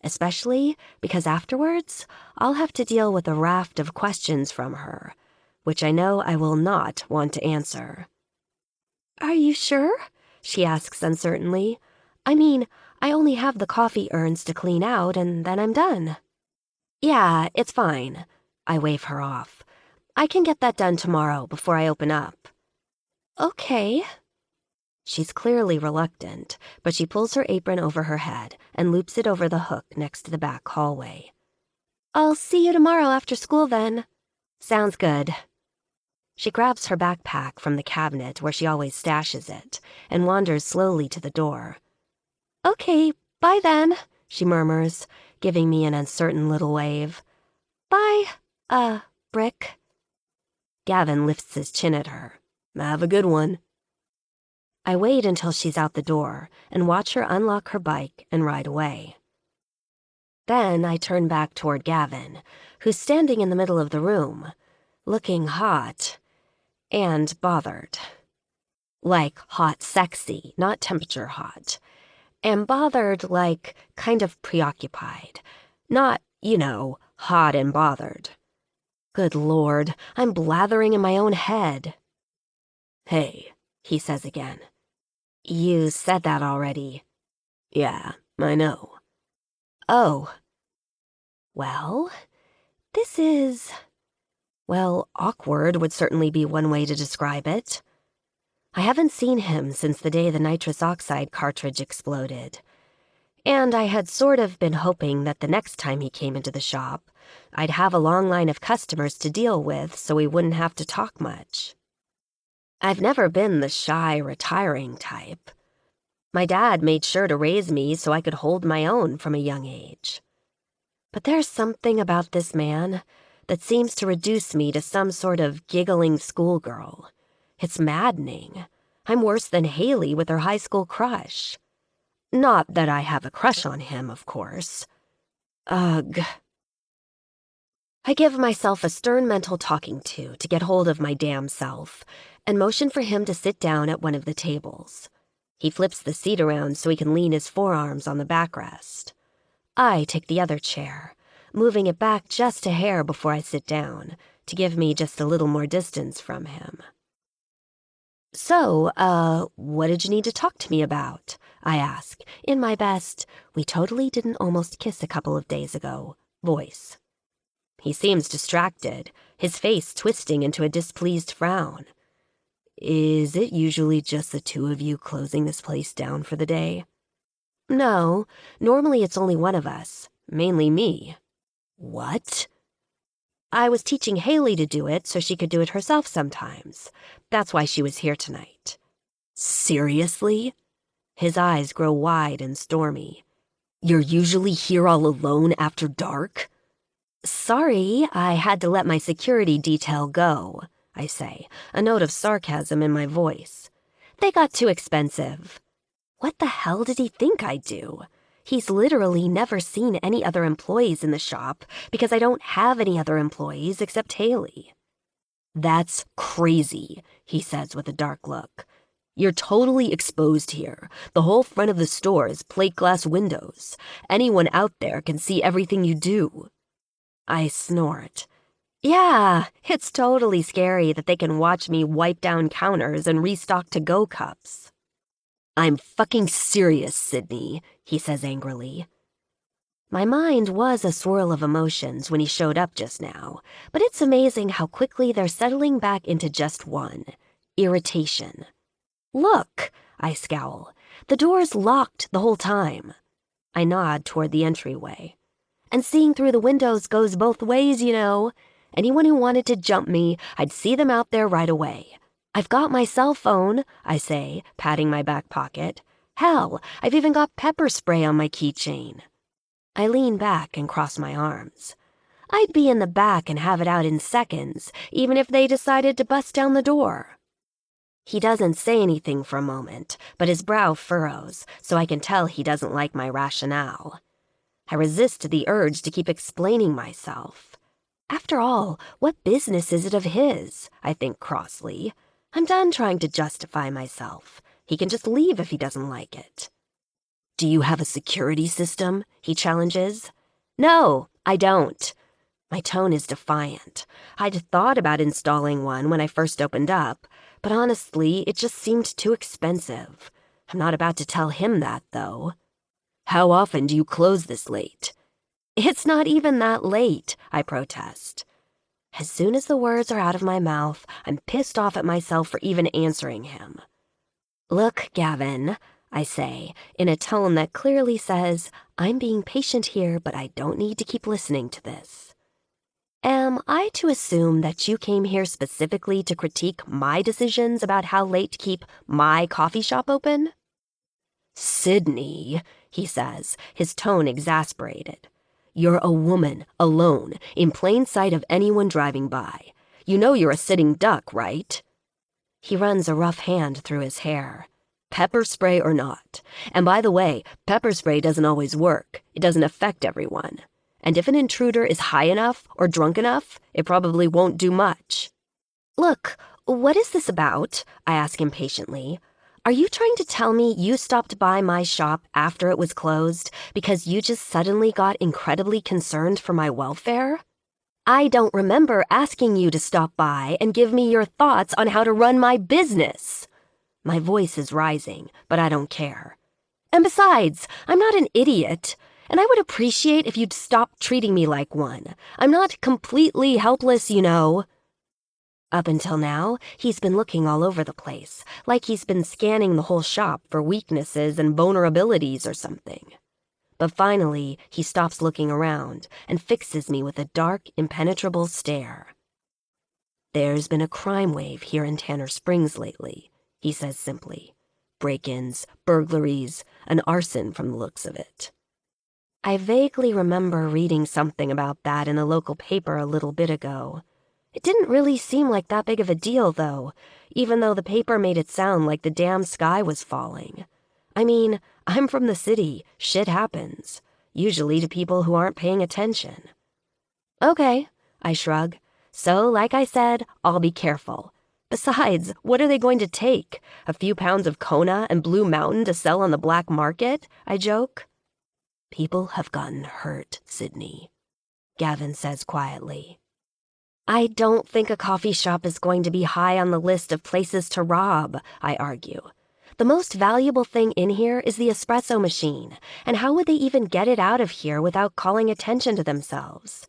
Especially because afterwards, I'll have to deal with a raft of questions from her, which I know I will not want to answer. Are you sure? She asks uncertainly. I mean, I only have the coffee urns to clean out and then I'm done. Yeah, it's fine. I wave her off. I can get that done tomorrow before I open up. Okay. She's clearly reluctant, but she pulls her apron over her head and loops it over the hook next to the back hallway. I'll see you tomorrow after school then. Sounds good. She grabs her backpack from the cabinet where she always stashes it and wanders slowly to the door. Okay, bye then, she murmurs, giving me an uncertain little wave. Bye, Brick. Gavin lifts his chin at her. Have a good one. I wait until she's out the door and watch her unlock her bike and ride away. Then I turn back toward Gavin, who's standing in the middle of the room, looking hot and bothered. Like hot sexy, not temperature hot. And bothered like kind of preoccupied. Not, hot and bothered. Good Lord, I'm blathering in my own head. Hey, he says again. You said that already. Yeah, I know. Oh. Well, this is... Well, awkward would certainly be one way to describe it. I haven't seen him since the day the nitrous oxide cartridge exploded. And I had sort of been hoping that the next time he came into the shop, I'd have a long line of customers to deal with so we wouldn't have to talk much. I've never been the shy, retiring type. My dad made sure to raise me so I could hold my own from a young age. But there's something about this man that seems to reduce me to some sort of giggling schoolgirl. It's maddening. I'm worse than Haley with her high school crush. Not that I have a crush on him, of course. Ugh. I give myself a stern mental talking to get hold of my damn self, and motion for him to sit down at one of the tables. He flips the seat around so he can lean his forearms on the backrest. I take the other chair, moving it back just a hair before I sit down, to give me just a little more distance from him. So, what did you need to talk to me about? I ask, in my best, we totally didn't almost kiss a couple of days ago, voice. He seems distracted, his face twisting into a displeased frown. Is it usually just the two of you closing this place down for the day? No, normally it's only one of us, mainly me. What? I was teaching Haley to do it so she could do it herself sometimes. That's why she was here tonight. Seriously? His eyes grow wide and stormy. You're usually here all alone after dark? Sorry, I had to let my security detail go, I say, a note of sarcasm in my voice. They got too expensive. What the hell did he think I'd do? He's literally never seen any other employees in the shop because I don't have any other employees except Haley. That's crazy, he says with a dark look. You're totally exposed here. The whole front of the store is plate glass windows. Anyone out there can see everything you do. I snort. Yeah, it's totally scary that they can watch me wipe down counters and restock to-go cups. I'm fucking serious, Sydney, he says angrily. My mind was a swirl of emotions when he showed up just now, but it's amazing how quickly they're settling back into just one: irritation. Look, I scowl. The door's locked the whole time. I nod toward the entryway. And seeing through the windows goes both ways, you know. Anyone who wanted to jump me, I'd see them out there right away. I've got my cell phone, I say, patting my back pocket. Hell, I've even got pepper spray on my keychain. I lean back and cross my arms. I'd be in the back and have it out in seconds, even if they decided to bust down the door. He doesn't say anything for a moment, but his brow furrows, so I can tell he doesn't like my rationale. I resist the urge to keep explaining myself. After all, what business is it of his? I think crossly. I'm done trying to justify myself. He can just leave if he doesn't like it. Do you have a security system? He challenges. No, I don't. My tone is defiant. I'd thought about installing one when I first opened up, but honestly, it just seemed too expensive. I'm not about to tell him that, though. How often do you close this late? It's not even that late, I protest. As soon as the words are out of my mouth, I'm pissed off at myself for even answering him. Look, Gavin, I say, in a tone that clearly says, I'm being patient here, but I don't need to keep listening to this. Am I to assume that you came here specifically to critique my decisions about how late to keep my coffee shop open? Sydney, he says, his tone exasperated. You're a woman, alone, in plain sight of anyone driving by. You know you're a sitting duck, right? He runs a rough hand through his hair. Pepper spray or not. And by the way, pepper spray doesn't always work. It doesn't affect everyone. And if an intruder is high enough or drunk enough, it probably won't do much. Look, what is this about? I ask impatiently. Are you trying to tell me you stopped by my shop after it was closed because you just suddenly got incredibly concerned for my welfare? I don't remember asking you to stop by and give me your thoughts on how to run my business. My voice is rising, but I don't care. And besides, I'm not an idiot, and I would appreciate if you'd stop treating me like one. I'm not completely helpless, you know. Up until now, he's been looking all over the place, like he's been scanning the whole shop for weaknesses and vulnerabilities or something. But finally, he stops looking around and fixes me with a dark, impenetrable stare. There's been a crime wave here in Tanner Springs lately, he says simply. Break-ins, burglaries, and arson from the looks of it. I vaguely remember reading something about that in a local paper a little bit ago. It didn't really seem like that big of a deal, though, even though the paper made it sound like the damn sky was falling. I mean, I'm from the city. Shit happens. Usually to people who aren't paying attention. Okay, I shrug. So, like I said, I'll be careful. Besides, what are they going to take? A few pounds of Kona and Blue Mountain to sell on the black market? I joke. People have gotten hurt, Sydney, Gavin says quietly. I don't think a coffee shop is going to be high on the list of places to rob, I argue. The most valuable thing in here is the espresso machine, and how would they even get it out of here without calling attention to themselves?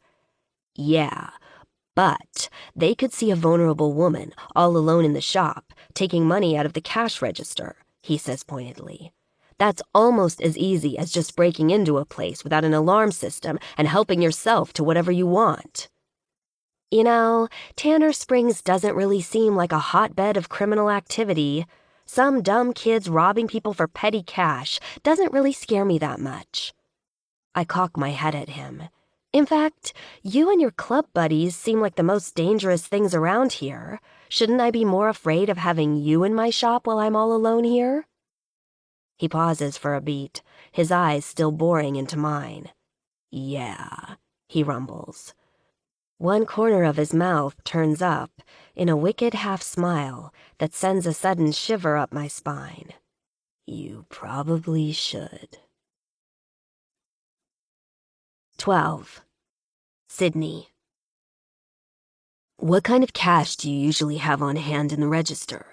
Yeah, but they could see a vulnerable woman all alone in the shop, taking money out of the cash register, he says pointedly. That's almost as easy as just breaking into a place without an alarm system and helping yourself to whatever you want. You know, Tanner Springs doesn't really seem like a hotbed of criminal activity. Some dumb kids robbing people for petty cash doesn't really scare me that much. I cock my head at him. In fact, you and your club buddies seem like the most dangerous things around here. Shouldn't I be more afraid of having you in my shop while I'm all alone here? He pauses for a beat, his eyes still boring into mine. Yeah, he rumbles. One corner of his mouth turns up in a wicked half-smile that sends a sudden shiver up my spine. You probably should. 12. Sydney. What kind of cash do you usually have on hand in the register?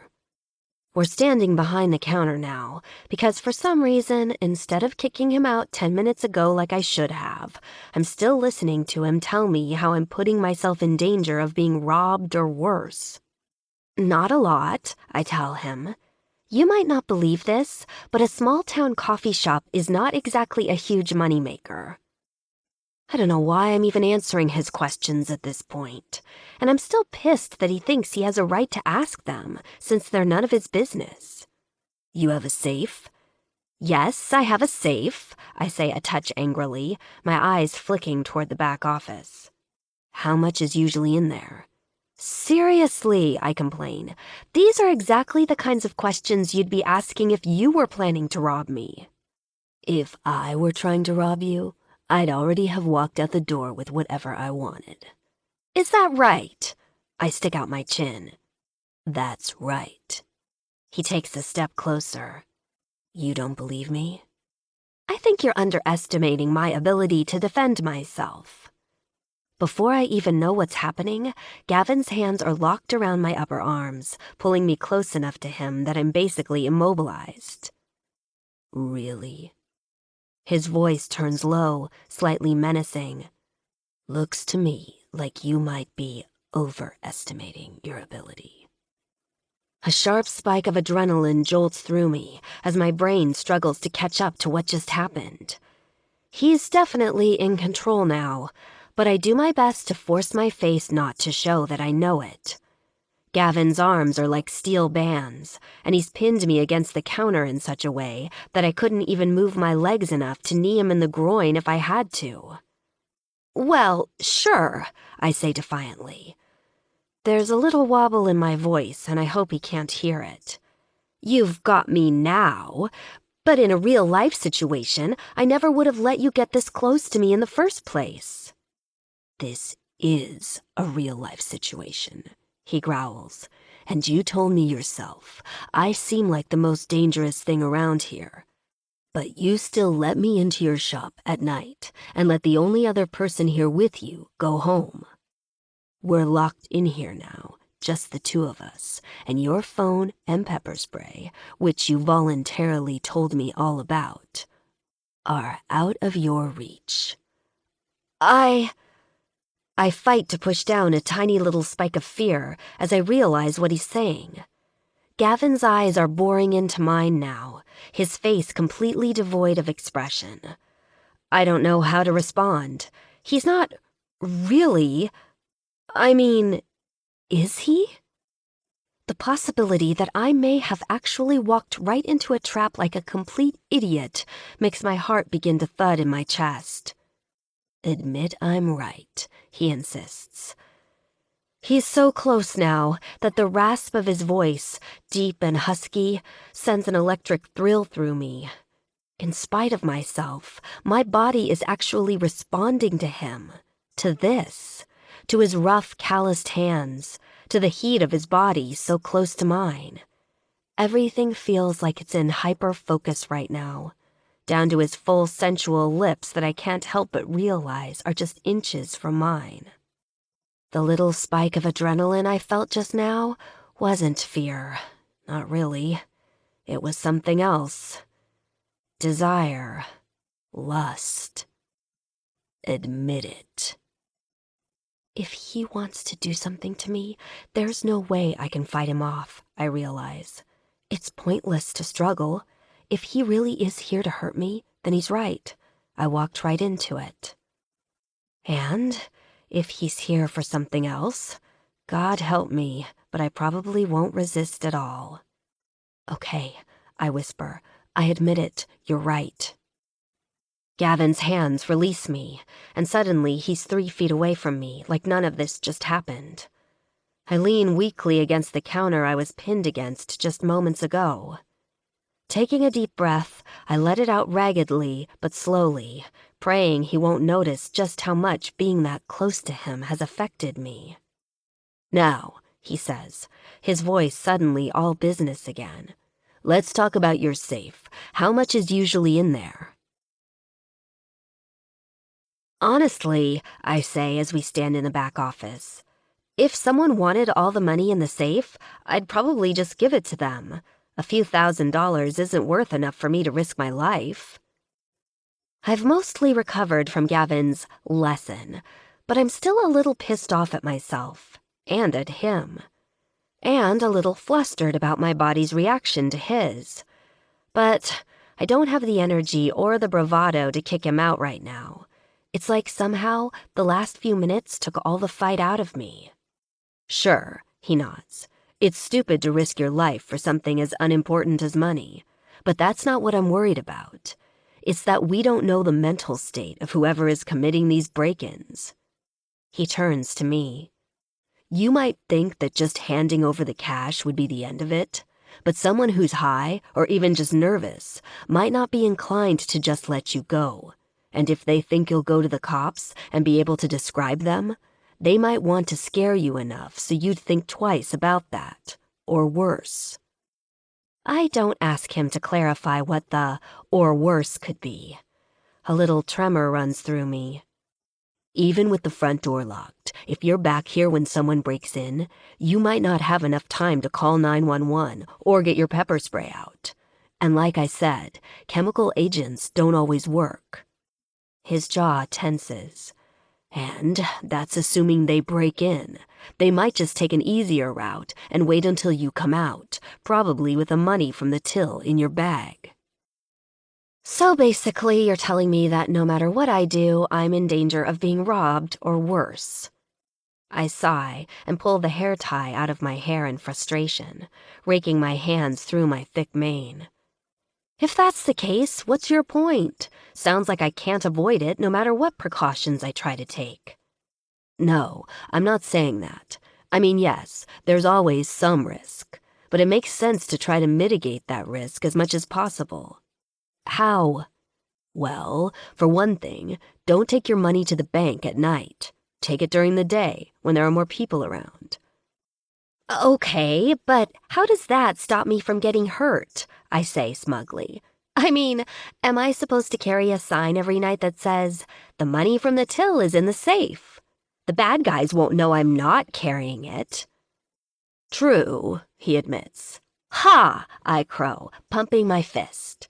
We're standing behind the counter now, because for some reason, instead of kicking him out 10 minutes ago like I should have, I'm still listening to him tell me how I'm putting myself in danger of being robbed or worse. Not a lot, I tell him. You might not believe this, but a small-town coffee shop is not exactly a huge moneymaker. I don't know why I'm even answering his questions at this point, and I'm still pissed that he thinks he has a right to ask them, since they're none of his business. You have a safe? Yes, I have a safe, I say a touch angrily, my eyes flicking toward the back office. How much is usually in there? Seriously, I complain. These are exactly the kinds of questions you'd be asking if you were planning to rob me. If I were trying to rob you, I'd already have walked out the door with whatever I wanted. Is that right? I stick out my chin. That's right. He takes a step closer. You don't believe me? I think you're underestimating my ability to defend myself. Before I even know what's happening, Gavin's hands are locked around my upper arms, pulling me close enough to him that I'm basically immobilized. Really? His voice turns low, slightly menacing. Looks to me like you might be overestimating your ability. A sharp spike of adrenaline jolts through me as my brain struggles to catch up to what just happened. He's definitely in control now, but I do my best to force my face not to show that I know it. Gavin's arms are like steel bands, and he's pinned me against the counter in such a way that I couldn't even move my legs enough to knee him in the groin if I had to. Well, sure, I say defiantly. There's a little wobble in my voice, and I hope he can't hear it. You've got me now, but in a real-life situation, I never would have let you get this close to me in the first place. This is a real-life situation, he growls, and you told me yourself, I seem like the most dangerous thing around here. But you still let me into your shop at night and let the only other person here with you go home. We're locked in here now, just the two of us, and your phone and pepper spray, which you voluntarily told me all about, are out of your reach. I fight to push down a tiny little spike of fear as I realize what he's saying. Gavin's eyes are boring into mine now, his face completely devoid of expression. I don't know how to respond. He's not really... I mean, is he? The possibility that I may have actually walked right into a trap like a complete idiot makes my heart begin to thud in my chest. Admit I'm right, he insists. He's so close now that the rasp of his voice, deep and husky, sends an electric thrill through me. In spite of myself, my body is actually responding to him, to this, to his rough, calloused hands, to the heat of his body so close to mine. Everything feels like it's in hyper-focus right now, down to his full sensual lips that I can't help but realize are just inches from mine. The little spike of adrenaline I felt just now wasn't fear, not really. It was something else. Desire. Lust. Admit it. If he wants to do something to me, there's no way I can fight him off, I realize. It's pointless to struggle. If he really is here to hurt me, then he's right. I walked right into it. And if he's here for something else, God help me, but I probably won't resist at all. Okay, I whisper. I admit it, you're right. Gavin's hands release me, and suddenly he's 3 feet away from me, like none of this just happened. I lean weakly against the counter I was pinned against just moments ago. Taking a deep breath, I let it out raggedly, but slowly, praying he won't notice just how much being that close to him has affected me. Now, he says, his voice suddenly all business again. Let's talk about your safe. How much is usually in there? Honestly, I say as we stand in the back office, If someone wanted all the money in the safe, I'd probably just give it to them. A few $1,000s isn't worth enough for me to risk my life. I've mostly recovered from Gavin's lesson, but I'm still a little pissed off at myself, and at him, and a little flustered about my body's reaction to his. But I don't have the energy or the bravado to kick him out right now. It's like somehow the last few minutes took all the fight out of me. Sure, he nods. It's stupid to risk your life for something as unimportant as money, but that's not what I'm worried about. It's that we don't know the mental state of whoever is committing these break-ins. He turns to me. You might think that just handing over the cash would be the end of it, but someone who's high or even just nervous might not be inclined to just let you go. And if they think you'll go to the cops and be able to describe them, they might want to scare you enough so you'd think twice about that, or worse. I don't ask him to clarify what the or worse could be. A little tremor runs through me. Even with the front door locked, if you're back here when someone breaks in, you might not have enough time to call 911 or get your pepper spray out. And like I said, chemical agents don't always work. His jaw tenses. And that's assuming they break in. They might just take an easier route and wait until you come out, probably with the money from the till in your bag. So basically, you're telling me that no matter what I do, I'm in danger of being robbed or worse. I sigh and pull the hair tie out of my hair in frustration, raking my hands through my thick mane. If that's the case, what's your point? Sounds like I can't avoid it no matter what precautions I try to take. No, I'm not saying that. I mean, yes, there's always some risk, but it makes sense to try to mitigate that risk as much as possible. How? Well, for one thing, don't take your money to the bank at night. Take it during the day, when there are more people around. Okay, but how does that stop me from getting hurt? I say smugly. I mean, am I supposed to carry a sign every night that says, "The money from the till is in the safe"? The bad guys won't know I'm not carrying it. True, he admits. Ha! I crow, pumping my fist.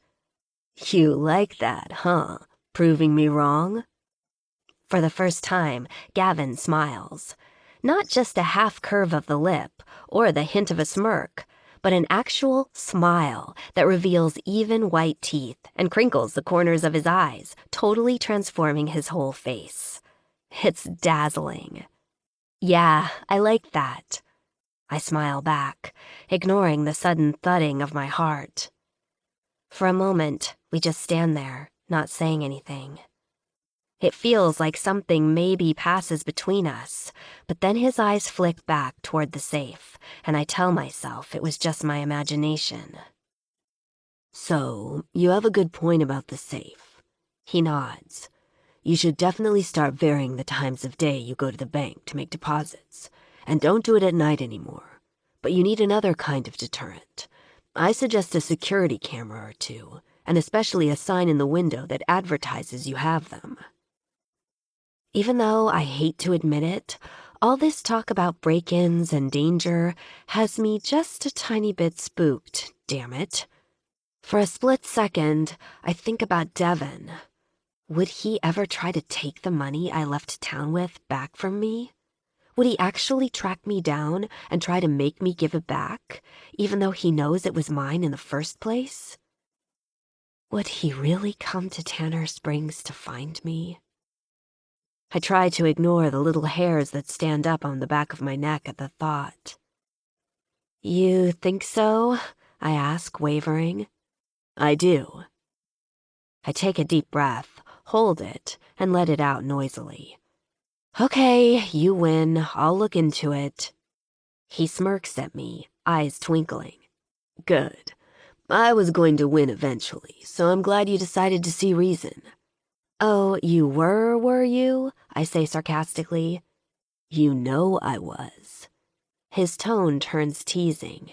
You like that, huh? Proving me wrong? For the first time, Gavin smiles. Not just a half curve of the lip, or the hint of a smirk, but an actual smile that reveals even white teeth and crinkles the corners of his eyes, totally transforming his whole face. It's dazzling. Yeah, I like that. I smile back, ignoring the sudden thudding of my heart. For a moment, we just stand there, not saying anything. It feels like something maybe passes between us, but then his eyes flick back toward the safe, and I tell myself it was just my imagination. So, you have a good point about the safe. He nods. You should definitely start varying the times of day you go to the bank to make deposits, and don't do it at night anymore. But you need another kind of deterrent. I suggest a security camera or two, and especially a sign in the window that advertises you have them. Even though I hate to admit it, all this talk about break-ins and danger has me just a tiny bit spooked, damn it. For a split second, I think about Devon. Would he ever try to take the money I left town with back from me? Would he actually track me down and try to make me give it back, even though he knows it was mine in the first place? Would he really come to Tanner Springs to find me? I try to ignore the little hairs that stand up on the back of my neck at the thought. You think so? I ask, wavering. I do. I take a deep breath, hold it, and let it out noisily. Okay, you win. I'll look into it. He smirks at me, eyes twinkling. Good. I was going to win eventually, so I'm glad you decided to see reason. Oh, you were you? I say sarcastically. You know I was. His tone turns teasing.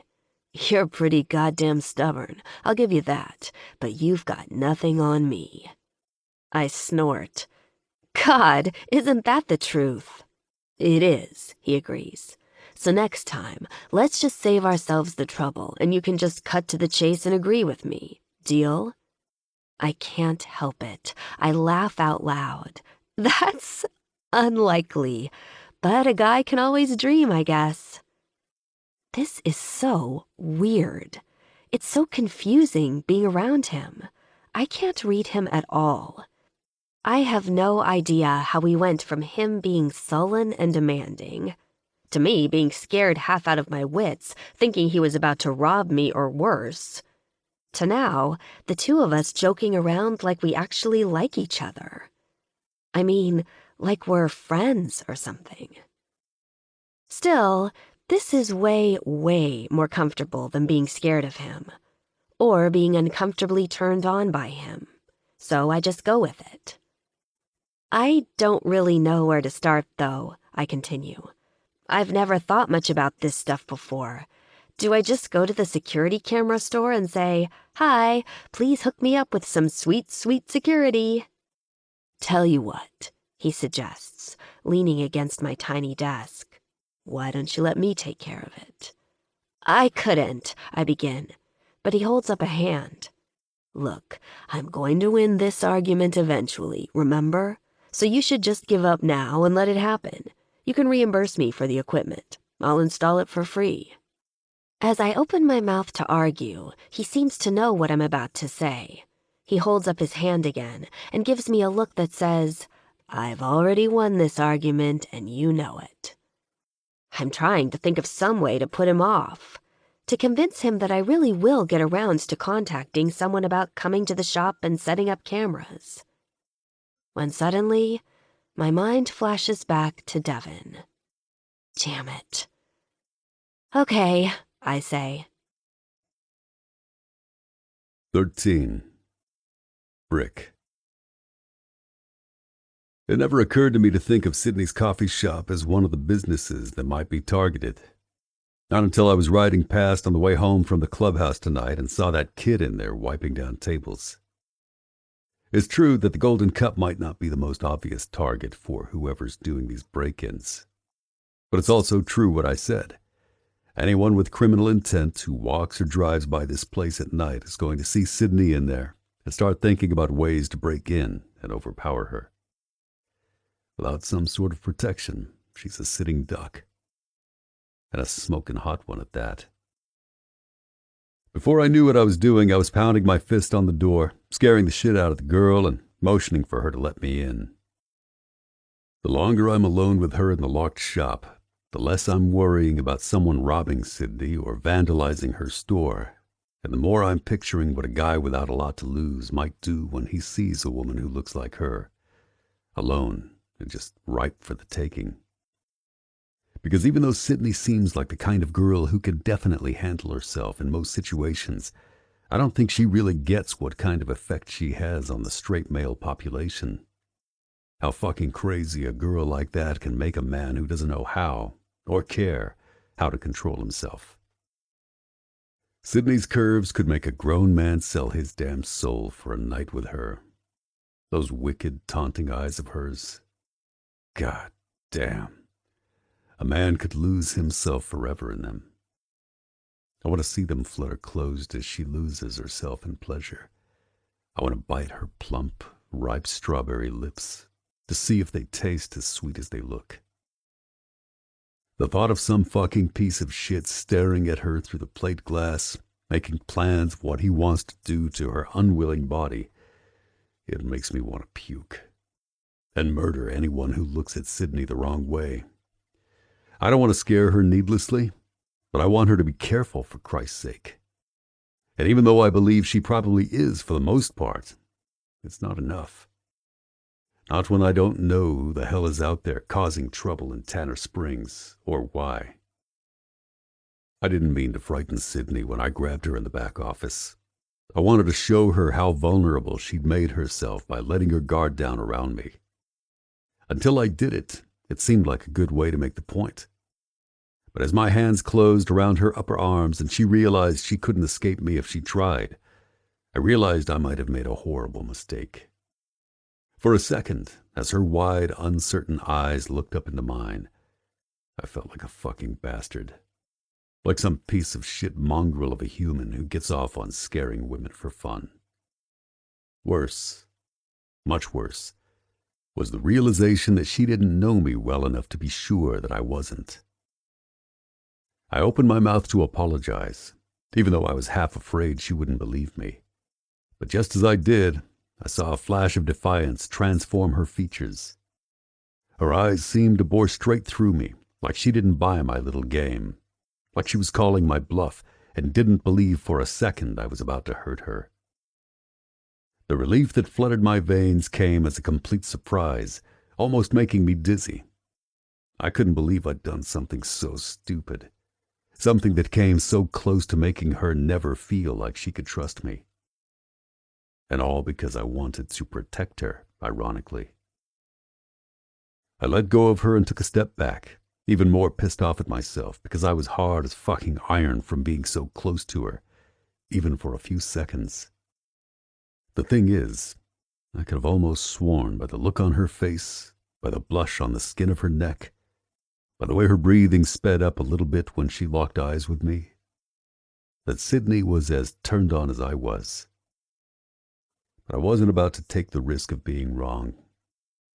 You're pretty goddamn stubborn, I'll give you that, but you've got nothing on me. I snort. God, isn't that the truth? It is, he agrees. So next time, let's just save ourselves the trouble, and you can just cut to the chase and agree with me. Deal? I can't help it. I laugh out loud. That's unlikely, but a guy can always dream, I guess. This is so weird. It's so confusing being around him. I can't read him at all. I have no idea how we went from him being sullen and demanding to me being scared half out of my wits, thinking he was about to rob me or worse, to now, the two of us joking around like we actually like each other. I mean, like we're friends or something. Still, this is way, way more comfortable than being scared of him, or being uncomfortably turned on by him, so I just go with it. I don't really know where to start, though, I continue. I've never thought much about this stuff before. Do I just go to the security camera store and say, "Hi, please hook me up with some sweet, sweet security"? Tell you what, he suggests, leaning against my tiny desk. Why don't you let me take care of it? I couldn't, I begin, but he holds up a hand. Look, I'm going to win this argument eventually, remember? So you should just give up now and let it happen. You can reimburse me for the equipment. I'll install it for free. As I open my mouth to argue, he seems to know what I'm about to say. He holds up his hand again and gives me a look that says, I've already won this argument and you know it. I'm trying to think of some way to put him off, to convince him that I really will get around to contacting someone about coming to the shop and setting up cameras. When suddenly, my mind flashes back to Devon. Damn it. Okay, I say. 13. Brick. It never occurred to me to think of Sydney's coffee shop as one of the businesses that might be targeted. Not until I was riding past on the way home from the clubhouse tonight and saw that kid in there wiping down tables. It's true that the Golden Cup might not be the most obvious target for whoever's doing these break-ins. But it's also true what I said. Anyone with criminal intent who walks or drives by this place at night is going to see Sydney in there and start thinking about ways to break in and overpower her. Without some sort of protection, she's a sitting duck. And a smoking hot one at that. Before I knew what I was doing, I was pounding my fist on the door, scaring the shit out of the girl and motioning for her to let me in. The longer I'm alone with her in the locked shop, the less I'm worrying about someone robbing Sydney or vandalizing her store, and the more I'm picturing what a guy without a lot to lose might do when he sees a woman who looks like her, alone and just ripe for the taking. Because even though Sydney seems like the kind of girl who can definitely handle herself in most situations, I don't think she really gets what kind of effect she has on the straight male population. How fucking crazy a girl like that can make a man who doesn't know how, or care, how to control himself. Sydney's curves could make a grown man sell his damn soul for a night with her. Those wicked, taunting eyes of hers. God damn. A man could lose himself forever in them. I want to see them flutter closed as she loses herself in pleasure. I want to bite her plump, ripe strawberry lips to see if they taste as sweet as they look. The thought of some fucking piece of shit staring at her through the plate glass, making plans of what he wants to do to her unwilling body, it makes me want to puke and murder anyone who looks at Sydney the wrong way. I don't want to scare her needlessly, but I want her to be careful for Christ's sake. And even though I believe she probably is for the most part, it's not enough. Not when I don't know who the hell is out there causing trouble in Tanner Springs, or why. I didn't mean to frighten Sydney when I grabbed her in the back office. I wanted to show her how vulnerable she'd made herself by letting her guard down around me. Until I did it, it seemed like a good way to make the point. But as my hands closed around her upper arms and she realized she couldn't escape me if she tried, I realized I might have made a horrible mistake. For a second, as her wide, uncertain eyes looked up into mine, I felt like a fucking bastard. Like some piece of shit mongrel of a human who gets off on scaring women for fun. Worse, much worse, was the realization that she didn't know me well enough to be sure that I wasn't. I opened my mouth to apologize, even though I was half afraid she wouldn't believe me. But just as I did, I saw a flash of defiance transform her features. Her eyes seemed to bore straight through me, like she didn't buy my little game, like she was calling my bluff and didn't believe for a second I was about to hurt her. The relief that flooded my veins came as a complete surprise, almost making me dizzy. I couldn't believe I'd done something so stupid, something that came so close to making her never feel like she could trust me. And all because I wanted to protect her, ironically. I let go of her and took a step back, even more pissed off at myself because I was hard as fucking iron from being so close to her, even for a few seconds. The thing is, I could have almost sworn by the look on her face, by the blush on the skin of her neck, by the way her breathing sped up a little bit when she locked eyes with me, that Sydney was as turned on as I was. But I wasn't about to take the risk of being wrong.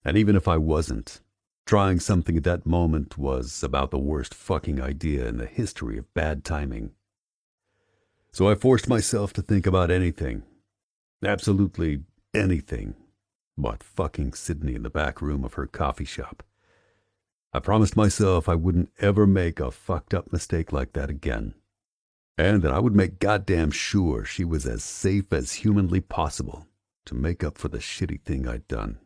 And even if I wasn't, trying something at that moment was about the worst fucking idea in the history of bad timing. So I forced myself to think about anything, absolutely anything, but fucking Sydney in the back room of her coffee shop. I promised myself I wouldn't ever make a fucked up mistake like that again, and that I would make goddamn sure she was as safe as humanly possible to make up for the shitty thing I'd done,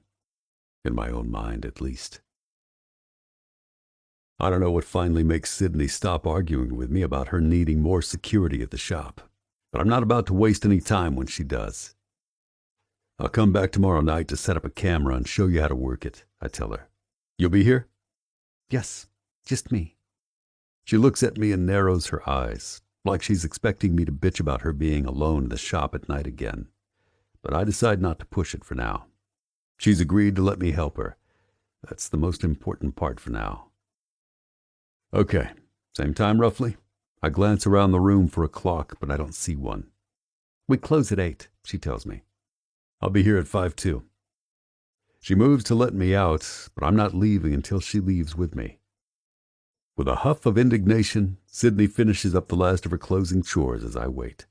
in my own mind at least. I don't know what finally makes Sydney stop arguing with me about her needing more security at the shop, but I'm not about to waste any time when she does. I'll come back tomorrow night to set up a camera and show you how to work it, I tell her. You'll be here? Yes, just me. She looks at me and narrows her eyes, like she's expecting me to bitch about her being alone in the shop at night again. But I decide not to push it for now. She's agreed to let me help her. That's the most important part for now. Okay, same time roughly? I glance around the room for a clock, but I don't see one. We close at 8, she tells me. I'll be here at 5 too. She moves to let me out, but I'm not leaving until she leaves with me. With a huff of indignation, Sydney finishes up the last of her closing chores as I wait.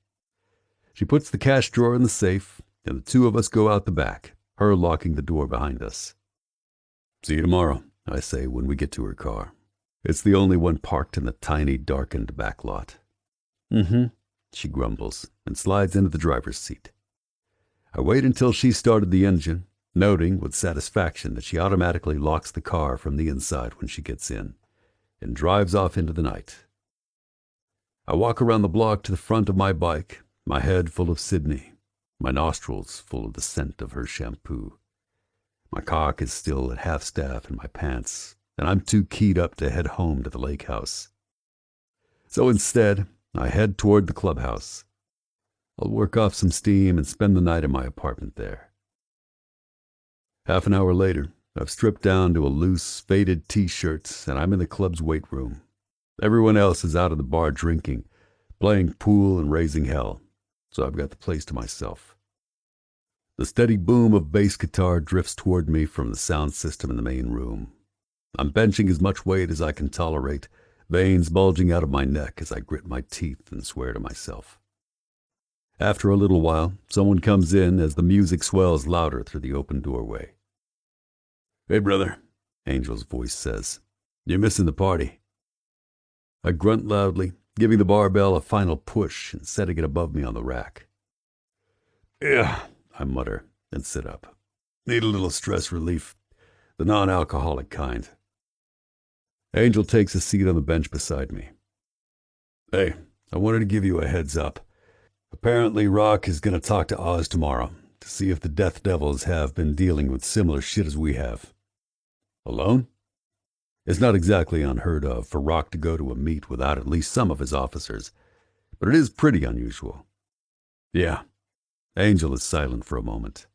She puts the cash drawer in the safe, and the two of us go out the back, her locking the door behind us. See you tomorrow, I say when we get to her car. It's the only one parked in the tiny, darkened back lot. She grumbles and slides into the driver's seat. I wait until she's started the engine, noting with satisfaction that she automatically locks the car from the inside when she gets in, and drives off into the night. I walk around the block to the front of my bike, my head full of Sydney, my nostrils full of the scent of her shampoo. My cock is still at half-staff in my pants, and I'm too keyed up to head home to the lake house. So instead, I head toward the clubhouse. I'll work off some steam and spend the night in my apartment there. Half an hour later, I've stripped down to a loose, faded t-shirt, and I'm in the club's weight room. Everyone else is out of the bar drinking, playing pool and raising hell, so I've got the place to myself. The steady boom of bass guitar drifts toward me from the sound system in the main room. I'm benching as much weight as I can tolerate, veins bulging out of my neck as I grit my teeth and swear to myself. After a little while, someone comes in as the music swells louder through the open doorway. Hey, brother, Angel's voice says. You're missing the party. I grunt loudly, giving the barbell a final push and setting it above me on the rack. Yeah, I mutter and sit up. Need a little stress relief, the non-alcoholic kind. Angel takes a seat on the bench beside me. Hey, I wanted to give you a heads up. Apparently, Rock is going to talk to Oz tomorrow to see if the Death Devils have been dealing with similar shit as we have. Alone? It's not exactly unheard of for Rock to go to a meet without at least some of his officers, but it is pretty unusual. Yeah. Angel is silent for a moment.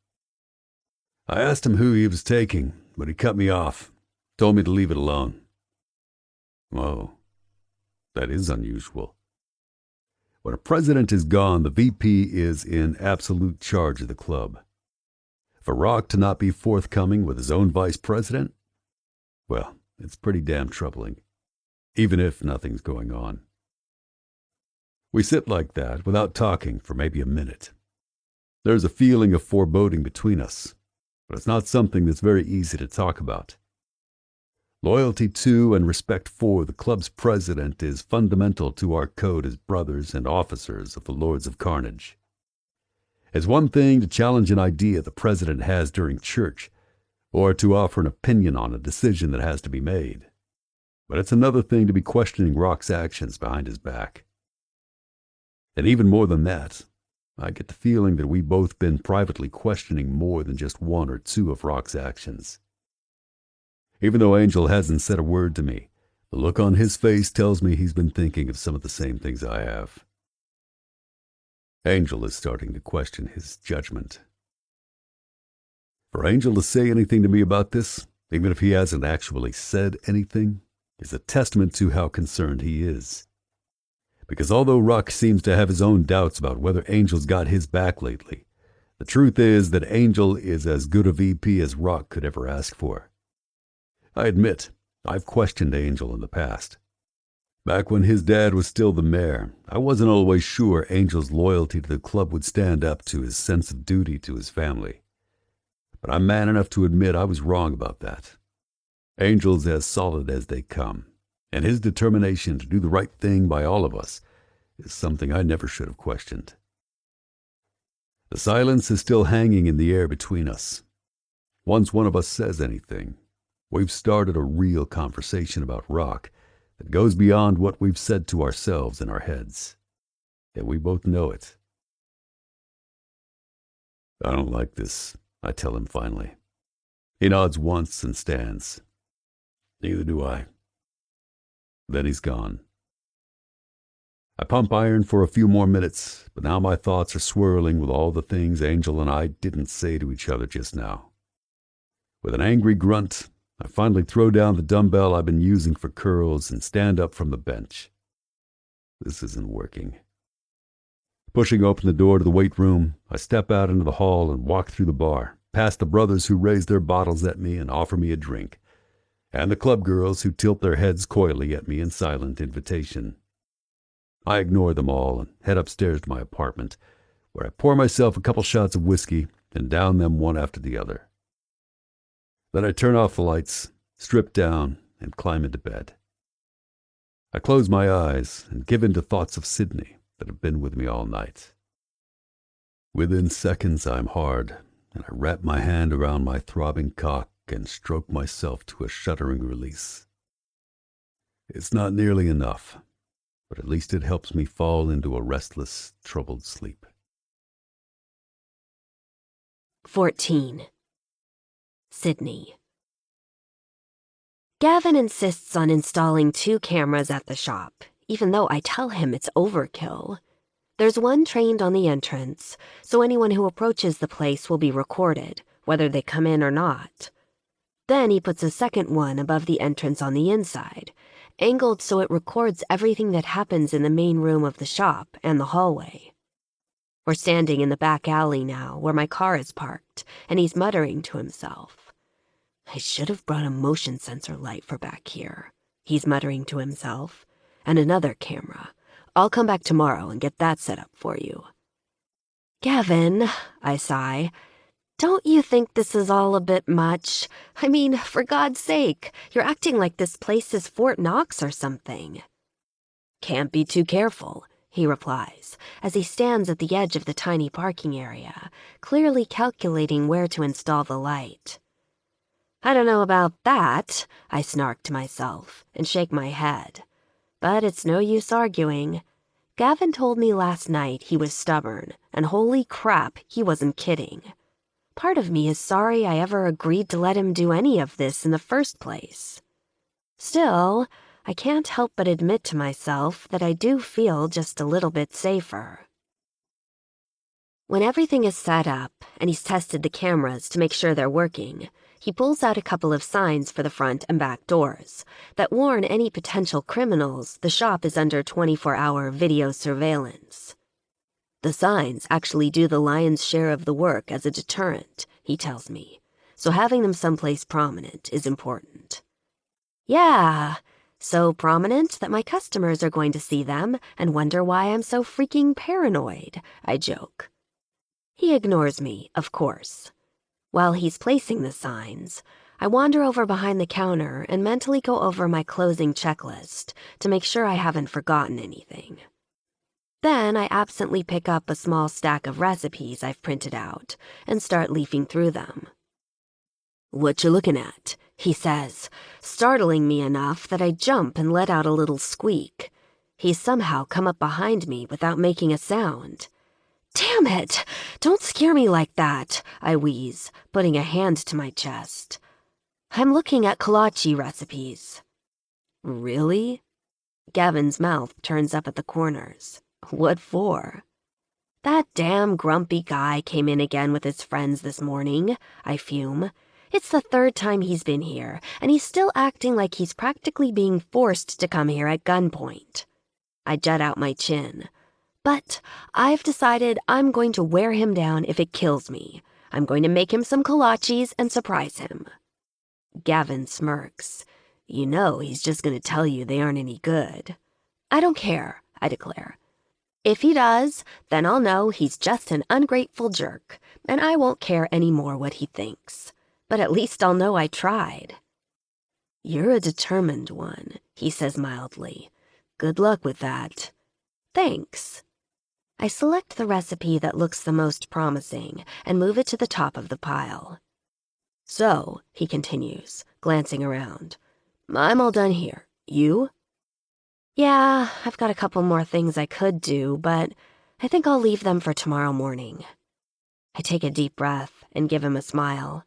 I asked him who he was taking, but he cut me off, told me to leave it alone. Oh, that is unusual. When a president is gone, the VP is in absolute charge of the club. For Rock to not be forthcoming with his own vice president, well, it's pretty damn troubling, even if nothing's going on. We sit like that, without talking, for maybe a minute. There's a feeling of foreboding between us, but it's not something that's very easy to talk about. Loyalty to and respect for the club's president is fundamental to our code as brothers and officers of the Lords of Carnage. It's one thing to challenge an idea the president has during church, or to offer an opinion on a decision that has to be made. But it's another thing to be questioning Rock's actions behind his back. And even more than that, I get the feeling that we've both been privately questioning more than just one or two of Rock's actions. Even though Angel hasn't said a word to me, the look on his face tells me he's been thinking of some of the same things I have. Angel is starting to question his judgment. For Angel to say anything to me about this, even if he hasn't actually said anything, is a testament to how concerned he is. Because although Rock seems to have his own doubts about whether Angel's got his back lately, the truth is that Angel is as good a VP as Rock could ever ask for. I admit, I've questioned Angel in the past. Back when his dad was still the mayor, I wasn't always sure Angel's loyalty to the club would stand up to his sense of duty to his family. But I'm man enough to admit I was wrong about that. Angel's as solid as they come, and his determination to do the right thing by all of us is something I never should have questioned. The silence is still hanging in the air between us. Once one of us says anything, we've started a real conversation about Rock that goes beyond what we've said to ourselves in our heads. And we both know it. I don't like this, I tell him finally. He nods once and stands. Neither do I. Then he's gone. I pump iron for a few more minutes, but now my thoughts are swirling with all the things Angel and I didn't say to each other just now. With an angry grunt, I finally throw down the dumbbell I've been using for curls and stand up from the bench. This isn't working. Pushing open the door to the weight room, I step out into the hall and walk through the bar, past the brothers who raise their bottles at me and offer me a drink, and the club girls who tilt their heads coyly at me in silent invitation. I ignore them all and head upstairs to my apartment, where I pour myself a couple shots of whiskey and down them one after the other. Then I turn off the lights, strip down, and climb into bed. I close my eyes and give in to thoughts of Sydney that have been with me all night. Within seconds I'm hard, and I wrap my hand around my throbbing cock and stroke myself to a shuddering release. It's not nearly enough, but at least it helps me fall into a restless, troubled sleep. 14. Sydney. Gavin insists on installing 2 cameras at the shop, even though I tell him it's overkill. There's one trained on the entrance, so anyone who approaches the place will be recorded, whether they come in or not. Then he puts a second one above the entrance on the inside, angled so it records everything that happens in the main room of the shop and the hallway. We're standing in the back alley now, where my car is parked, and he's muttering to himself. I should have brought a motion sensor light for back here, he's muttering to himself, and another camera. I'll come back tomorrow and get that set up for you. Gavin, I sigh, don't you think this is all a bit much? I mean, for God's sake, you're acting like this place is Fort Knox or something. Can't be too careful, he replies, as he stands at the edge of the tiny parking area, clearly calculating where to install the light. I don't know about that, I snark to myself and shake my head. But it's no use arguing. Gavin told me last night he was stubborn, and holy crap, he wasn't kidding. Part of me is sorry I ever agreed to let him do any of this in the first place. Still, I can't help but admit to myself that I do feel just a little bit safer. When everything is set up and he's tested the cameras to make sure they're working, He pulls out a couple of signs for the front and back doors that warn any potential criminals the shop is under 24-hour video surveillance. The signs actually do the lion's share of the work as a deterrent, he tells me, so having them someplace prominent is important. Yeah, so prominent that my customers are going to see them and wonder why I'm so freaking paranoid, I joke. He ignores me, of course. While he's placing the signs, I wander over behind the counter and mentally go over my closing checklist to make sure I haven't forgotten anything. Then I absently pick up a small stack of recipes I've printed out and start leafing through them. "What you looking at?" he says, startling me enough that I jump and let out a little squeak. He's somehow come up behind me without making a sound. "Damn it! Don't scare me like that," I wheeze, putting a hand to my chest. "I'm looking at kolache recipes." "Really?" Gavin's mouth turns up at the corners. "What for?" "That damn grumpy guy came in again with his friends this morning," I fume. "It's the third time he's been here, and he's still acting like he's practically being forced to come here at gunpoint." I jut out my chin. "But I've decided I'm going to wear him down if it kills me. I'm going to make him some kolaches and surprise him." Gavin smirks. "You know he's just going to tell you they aren't any good." "I don't care," I declare. "If he does, then I'll know he's just an ungrateful jerk, and I won't care any more what he thinks. But at least I'll know I tried." "You're a determined one," he says mildly. "Good luck with that." "Thanks." I select the recipe that looks the most promising and move it to the top of the pile. "So," he continues, glancing around, "I'm all done here. You?" "Yeah, I've got a couple more things I could do, but I think I'll leave them for tomorrow morning." I take a deep breath and give him a smile.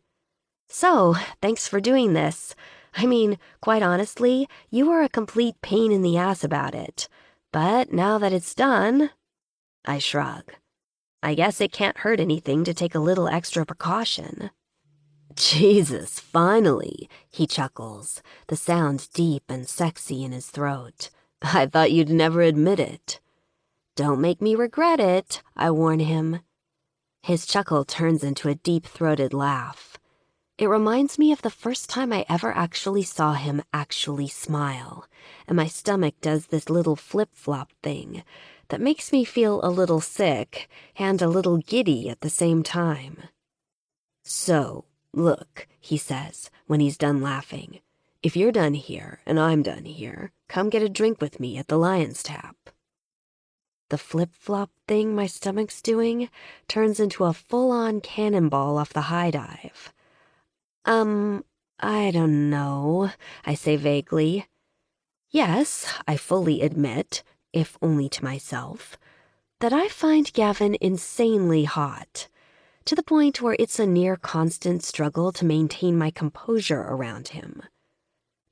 "So, thanks for doing this. I mean, quite honestly, you were a complete pain in the ass about it. But now that it's done..." I shrug. "I guess it can't hurt anything to take a little extra precaution." "Jesus, finally," he chuckles, the sound deep and sexy in his throat. "I thought you'd never admit it." "Don't make me regret it," I warn him. His chuckle turns into a deep-throated laugh. It reminds me of the first time I ever actually saw him actually smile, and my stomach does this little flip-flop thing that makes me feel a little sick and a little giddy at the same time. "So, look," he says when he's done laughing. "If you're done here and I'm done here, come get a drink with me at the Lion's Tap." The flip-flop thing my stomach's doing turns into a full-on cannonball off the high dive. I don't know," I say vaguely. Yes, I fully admit, if only to myself, that I find Gavin insanely hot, to the point where it's a near constant struggle to maintain my composure around him.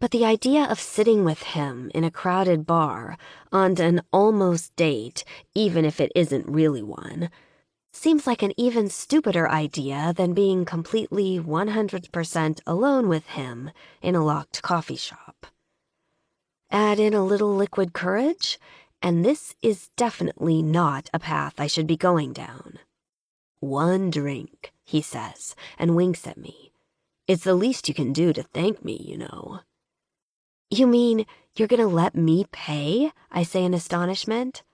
But the idea of sitting with him in a crowded bar on an almost date, even if it isn't really one, seems like an even stupider idea than being completely 100% alone with him in a locked coffee shop. Add in a little liquid courage, and this is definitely not a path I should be going down. "One drink," he says, and winks at me. "It's the least you can do to thank me, you know." "You mean you're gonna let me pay?" I say in astonishment.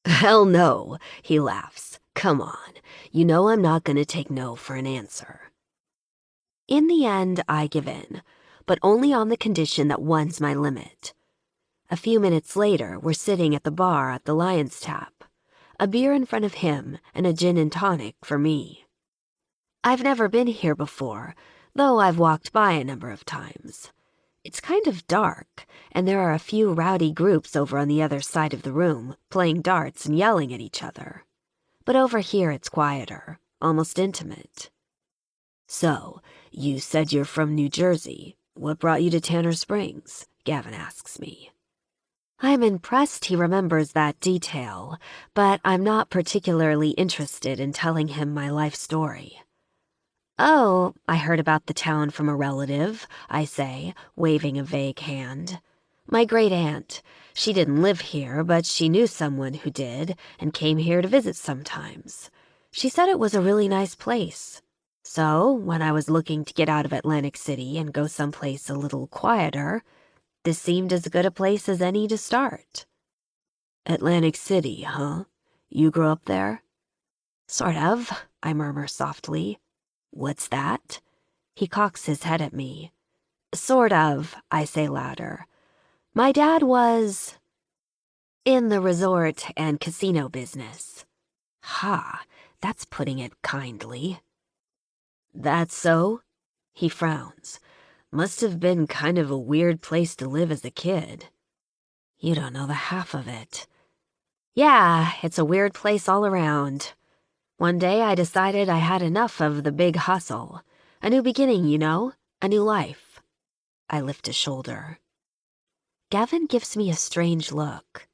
"Hell no," he laughs. "Come on, you know I'm not gonna take no for an answer." In the end, I give in, but only on the condition that one's my limit. A few minutes later, we're sitting at the bar at the Lion's Tap, a beer in front of him and a gin and tonic for me. I've never been here before, though I've walked by a number of times. It's kind of dark, and there are a few rowdy groups over on the other side of the room, playing darts and yelling at each other. But over here it's quieter, almost intimate. "So, you said you're from New Jersey. What brought you to Tanner Springs?" Gavin asks me. I'm impressed he remembers that detail, but I'm not particularly interested in telling him my life story. Oh, I heard about the town from a relative, I say, waving a vague hand. My great-aunt. She didn't live here, but she knew someone who did and came here to visit sometimes. She said it was a really nice place. So, when I was looking to get out of Atlantic City and go someplace a little quieter, this seemed as good a place as any to start. Atlantic City, huh? You grew up there? Sort of, I murmur softly. What's that? He cocks his head at me. Sort of, I say louder. My dad was in the resort and casino business. Ha, that's putting it kindly. That's so? He frowns. Must have been kind of a weird place to live as a kid. You don't know the half of it. Yeah, it's a weird place all around. One day I decided I had enough of the big hustle. A new beginning, you know? A new life. I lift a shoulder. Gavin gives me a strange look.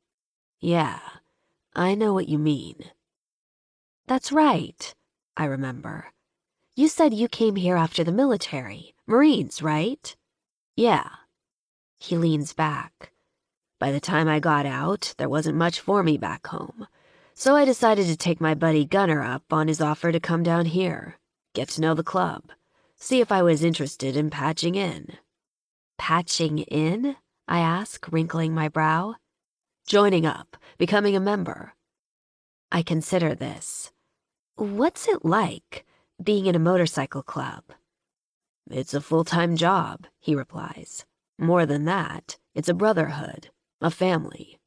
Yeah, I know what you mean. That's right, I remember. You said you came here after the military. Marines, right? Yeah. He leans back. By the time I got out, there wasn't much for me back home. So I decided to take my buddy Gunner up on his offer to come down here, get to know the club, see if I was interested in patching in. Patching in? I ask, wrinkling my brow. Joining up, becoming a member. I consider this. What's it like, being in a motorcycle club? It's a full-time job, he replies. More than that, it's a brotherhood, a family.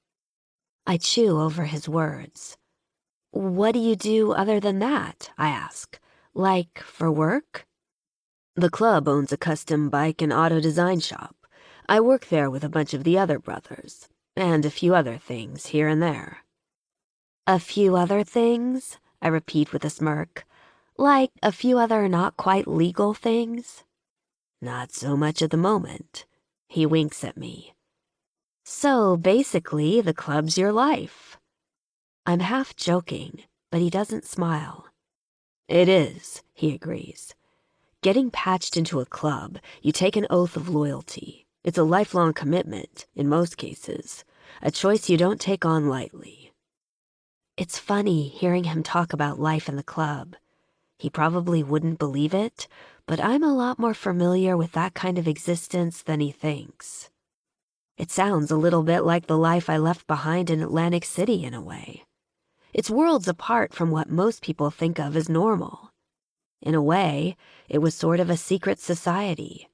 I chew over his words. What do you do other than that? I ask. Like, for work? The club owns a custom bike and auto design shop. I work there with a bunch of the other brothers, and a few other things here and there. A few other things? I repeat with a smirk. Like a few other not quite legal things? Not so much at the moment. He winks at me. So basically, the club's your life. I'm half joking, but he doesn't smile. It is, he agrees. Getting patched into a club, you take an oath of loyalty. It's a lifelong commitment, in most cases, a choice you don't take on lightly. It's funny hearing him talk about life in the club. He probably wouldn't believe it, but I'm a lot more familiar with that kind of existence than he thinks. It sounds a little bit like the life I left behind in Atlantic City in a way. It's worlds apart from what most people think of as normal. In a way, it was sort of a secret society,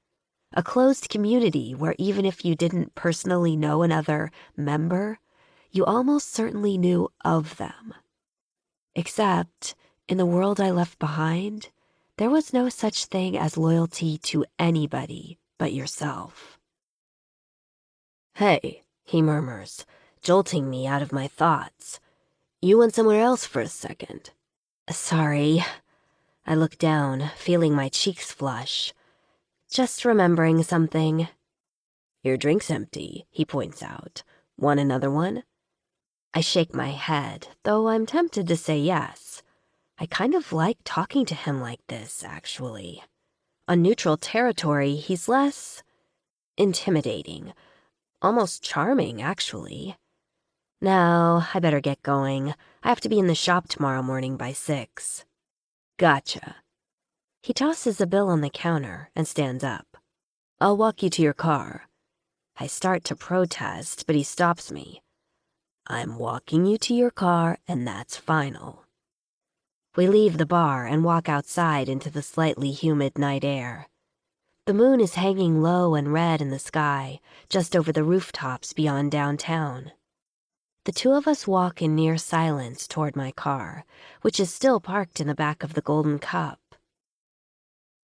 a closed community where even if you didn't personally know another member, you almost certainly knew of them. Except, in the world I left behind, there was no such thing as loyalty to anybody but yourself. Hey, he murmurs, jolting me out of my thoughts. You went somewhere else for a second. Sorry. I look down, feeling my cheeks flush. Just remembering something. Your drink's empty, he points out. Want another one? I shake my head, though I'm tempted to say yes. I kind of like talking to him like this, actually. On neutral territory, he's less intimidating. Almost charming, actually. Now, I better get going. I have to be in the shop tomorrow morning by 6. Gotcha. He tosses a bill on the counter and stands up. I'll walk you to your car. I start to protest, but he stops me. I'm walking you to your car, and that's final. We leave the bar and walk outside into the slightly humid night air. The moon is hanging low and red in the sky, just over the rooftops beyond downtown. The two of us walk in near silence toward my car, which is still parked in the back of the Golden Cup.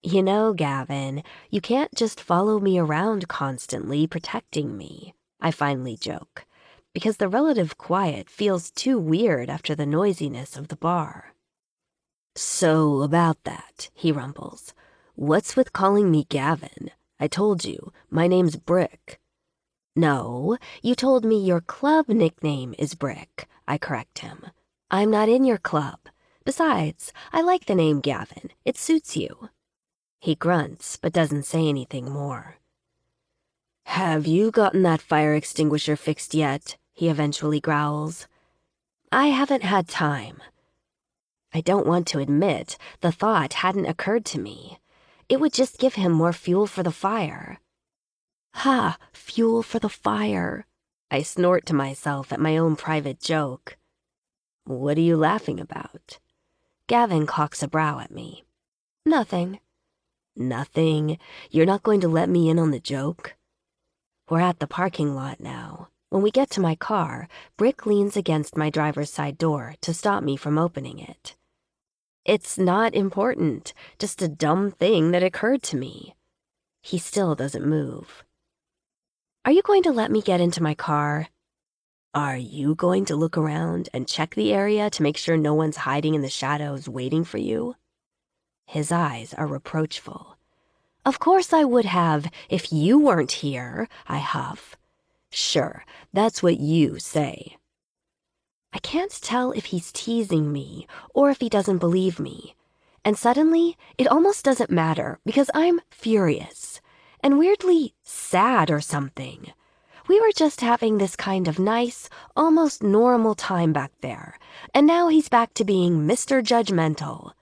You know, Gavin, you can't just follow me around constantly protecting me, I finally joke, because the relative quiet feels too weird after the noisiness of the bar. So about that, he rumbles. What's with calling me Gavin? I told you, my name's Brick. No, you told me your club nickname is Brick, I correct him. I'm not in your club. Besides, I like the name Gavin. It suits you. He grunts, but doesn't say anything more. "Have you gotten that fire extinguisher fixed yet?" he eventually growls. I haven't had time. I don't want to admit the thought hadn't occurred to me. It would just give him more fuel for the fire. Ha, fuel for the fire. I snort to myself at my own private joke. What are you laughing about? Gavin cocks a brow at me. Nothing. Nothing? You're not going to let me in on the joke? We're at the parking lot now. When we get to my car, Brick leans against my driver's side door to stop me from opening it. It's not important, just a dumb thing that occurred to me. He still doesn't move. Are you going to let me get into my car? Are you going to look around and check the area to make sure no one's hiding in the shadows waiting for you? His eyes are reproachful. Of course I would have if you weren't here, I huff. Sure, that's what you say. I can't tell if he's teasing me or if he doesn't believe me. And suddenly, it almost doesn't matter because I'm furious and weirdly sad or something. We were just having this kind of nice, almost normal time back there, and now he's back to being Mr. Judgmental.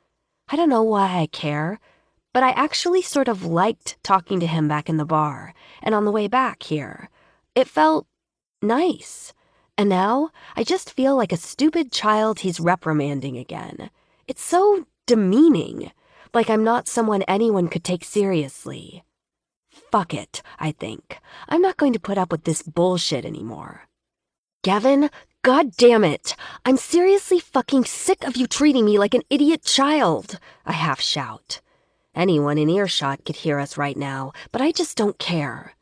I don't know why I care, but I actually sort of liked talking to him back in the bar and on the way back here. It felt nice. And now I just feel like a stupid child he's reprimanding again. It's so demeaning, like I'm not someone anyone could take seriously. Fuck it, I think. I'm not going to put up with this bullshit anymore. Gavin, God damn it! I'm seriously fucking sick of you treating me like an idiot child, I half shout. Anyone in earshot could hear us right now, but I just don't care.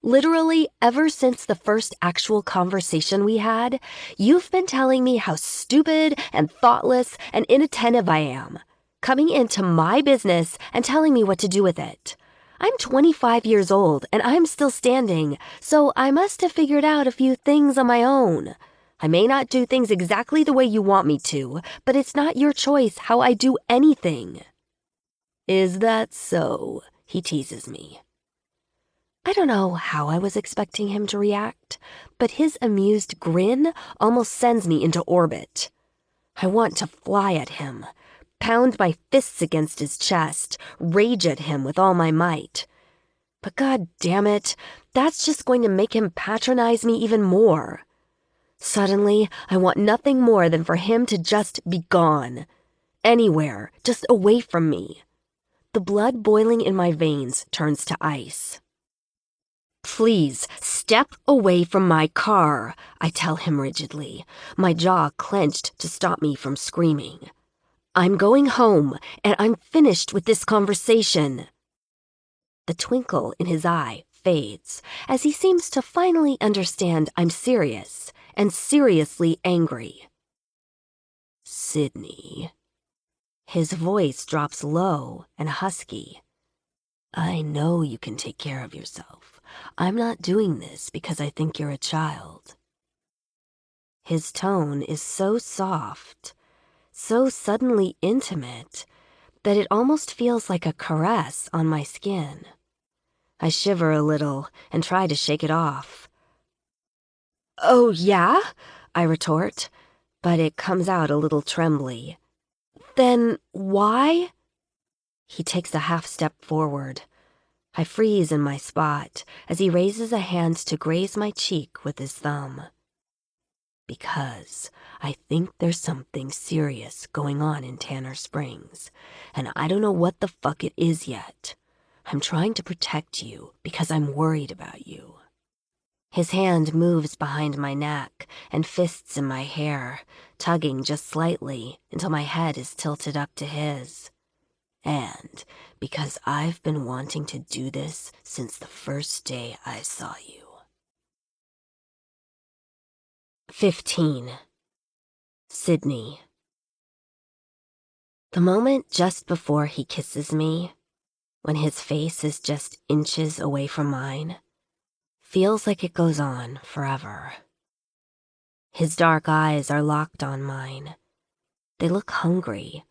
Literally, ever since the first actual conversation we had, you've been telling me how stupid and thoughtless and inattentive I am, coming into my business and telling me what to do with it. I'm 25 years old and I'm still standing, so I must have figured out a few things on my own. I may not do things exactly the way you want me to, but it's not your choice how I do anything. Is that so? He teases me. I don't know how I was expecting him to react, but his amused grin almost sends me into orbit. I want to fly at him, pound my fists against his chest, rage at him with all my might. But god damn it, that's just going to make him patronize me even more. Suddenly, I want nothing more than for him to just be gone. Anywhere, just away from me. The blood boiling in my veins turns to ice. Please, step away from my car, I tell him rigidly, my jaw clenched to stop me from screaming. I'm going home, and I'm finished with this conversation. The twinkle in his eye fades as he seems to finally understand I'm serious and seriously angry. Sydney. His voice drops low and husky. I know you can take care of yourself. I'm not doing this because I think you're a child. His tone is so soft, so suddenly intimate, that it almost feels like a caress on my skin. I shiver a little and try to shake it off. Oh, yeah? I retort, but it comes out a little trembly. Then why? He takes a half step forward. I freeze in my spot as he raises a hand to graze my cheek with his thumb. Because I think there's something serious going on in Tanner Springs, and I don't know what the fuck it is yet. I'm trying to protect you because I'm worried about you. His hand moves behind my neck and fists in my hair, tugging just slightly until my head is tilted up to his. And because I've been wanting to do this since the first day I saw you. 15. Sydney. The moment just before he kisses me, when his face is just inches away from mine, feels like it goes on forever. His dark eyes are locked on mine. They look hungry,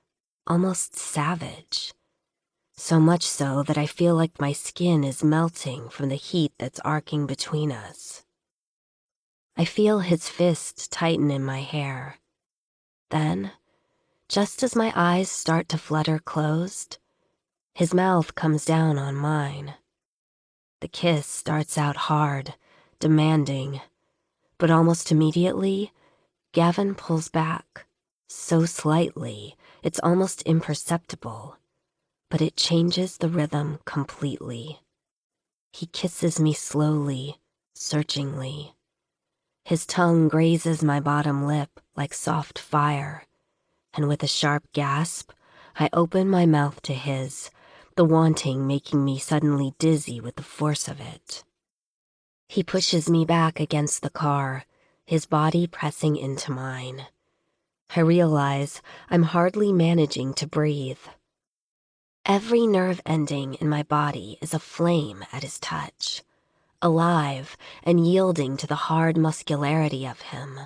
almost savage. So much so that I feel like my skin is melting from the heat that's arcing between us. I feel his fist tighten in my hair. Then, just as my eyes start to flutter closed, his mouth comes down on mine. The kiss starts out hard, demanding, but almost immediately, Gavin pulls back, so slightly it's almost imperceptible, but it changes the rhythm completely. He kisses me slowly, searchingly. His tongue grazes my bottom lip like soft fire, and with a sharp gasp, I open my mouth to his, the wanting making me suddenly dizzy with the force of it. He pushes me back against the car, his body pressing into mine. I realize I'm hardly managing to breathe. Every nerve ending in my body is aflame at his touch, alive and yielding to the hard muscularity of him.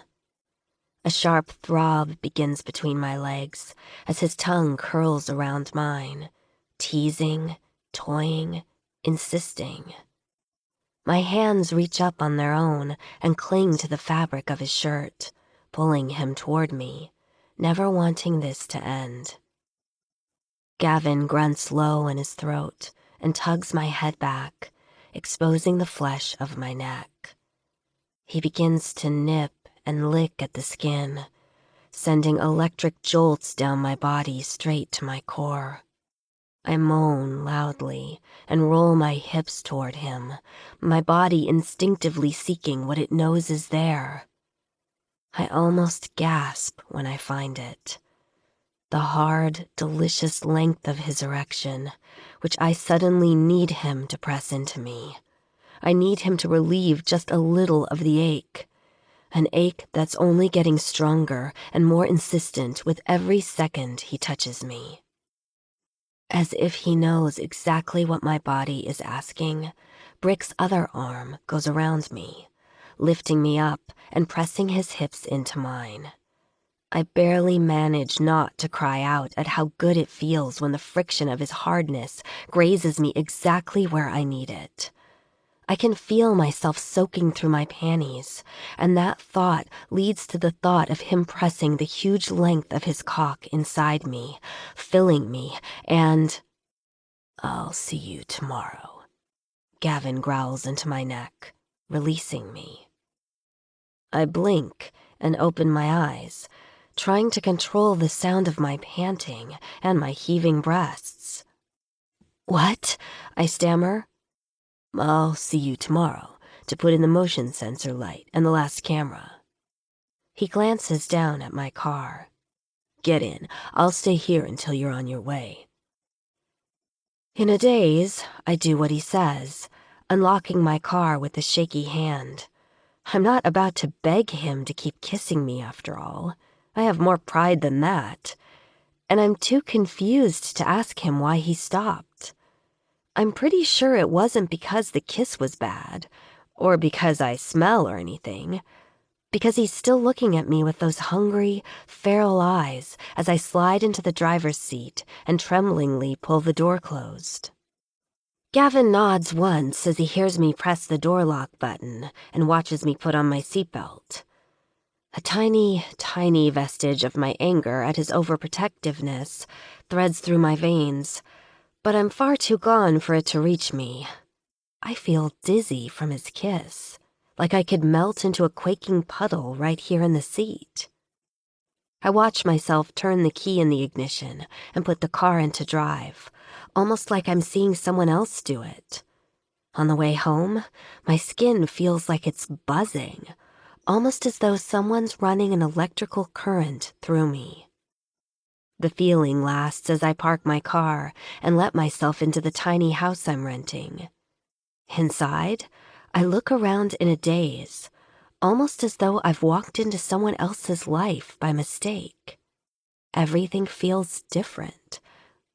A sharp throb begins between my legs as his tongue curls around mine, teasing, toying, insisting. My hands reach up on their own and cling to the fabric of his shirt, pulling him toward me, never wanting this to end. Gavin grunts low in his throat and tugs my head back, exposing the flesh of my neck. He begins to nip and lick at the skin, sending electric jolts down my body straight to my core. I moan loudly and roll my hips toward him, my body instinctively seeking what it knows is there. I almost gasp when I find it. The hard, delicious length of his erection, which I suddenly need him to press into me. I need him to relieve just a little of the ache. An ache that's only getting stronger and more insistent with every second he touches me. As if he knows exactly what my body is asking, Brick's other arm goes around me, lifting me up and pressing his hips into mine. I barely manage not to cry out at how good it feels when the friction of his hardness grazes me exactly where I need it. I can feel myself soaking through my panties, and that thought leads to the thought of him pressing the huge length of his cock inside me, filling me, and... "I'll see you tomorrow," Gavin growls into my neck, releasing me. I blink and open my eyes, trying to control the sound of my panting and my heaving breasts. "What?" I stammer. "I'll see you tomorrow to put in the motion sensor light and the last camera." He glances down at my car. "Get in. I'll stay here until you're on your way." In a daze, I do what he says, unlocking my car with a shaky hand. I'm not about to beg him to keep kissing me after all. I have more pride than that. And I'm too confused to ask him why he stopped. I'm pretty sure it wasn't because the kiss was bad, or because I smell or anything, because he's still looking at me with those hungry, feral eyes as I slide into the driver's seat and tremblingly pull the door closed. Gavin nods once as he hears me press the door lock button and watches me put on my seatbelt. A tiny, tiny vestige of my anger at his overprotectiveness threads through my veins, but I'm far too gone for it to reach me. I feel dizzy from his kiss, like I could melt into a quaking puddle right here in the seat. I watch myself turn the key in the ignition and put the car into drive, almost like I'm seeing someone else do it. On the way home, my skin feels like it's buzzing, almost as though someone's running an electrical current through me. The feeling lasts as I park my car and let myself into the tiny house I'm renting. Inside, I look around in a daze, almost as though I've walked into someone else's life by mistake. Everything feels different,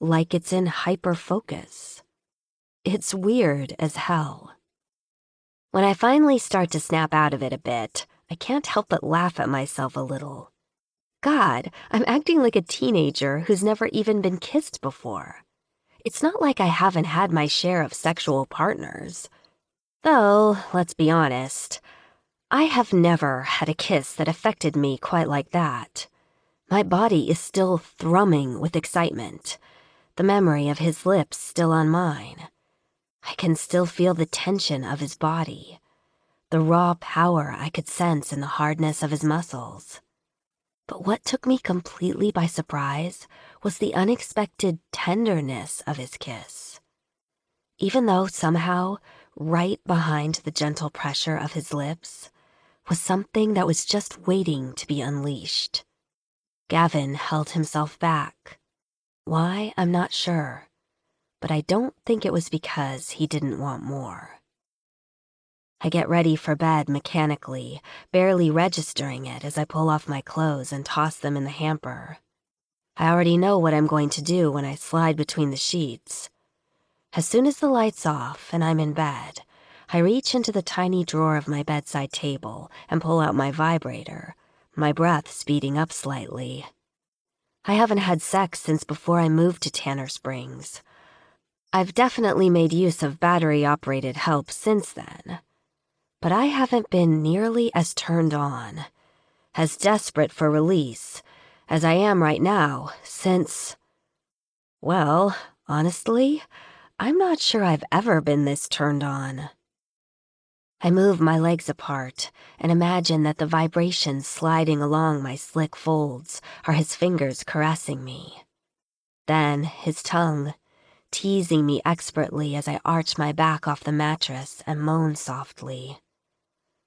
like it's in hyper-focus. It's weird as hell. When I finally start to snap out of it a bit, I can't help but laugh at myself a little. God, I'm acting like a teenager who's never even been kissed before. It's not like I haven't had my share of sexual partners. Though, let's be honest, I have never had a kiss that affected me quite like that. My body is still thrumming with excitement, the memory of his lips still on mine. I can still feel the tension of his body, the raw power I could sense in the hardness of his muscles. But what took me completely by surprise was the unexpected tenderness of his kiss. Even though somehow, right behind the gentle pressure of his lips, was something that was just waiting to be unleashed. Gavin held himself back. Why, I'm not sure, but I don't think it was because he didn't want more. I get ready for bed mechanically, barely registering it as I pull off my clothes and toss them in the hamper. I already know what I'm going to do when I slide between the sheets. As soon as the light's off and I'm in bed, I reach into the tiny drawer of my bedside table and pull out my vibrator, my breath speeding up slightly. I haven't had sex since before I moved to Tanner Springs. I've definitely made use of battery-operated help since then, but I haven't been nearly as turned on, as desperate for release, as I am right now since, well, honestly, I'm not sure I've ever been this turned on. I move my legs apart and imagine that the vibrations sliding along my slick folds are his fingers caressing me. Then his tongue, teasing me expertly as I arch my back off the mattress and moan softly.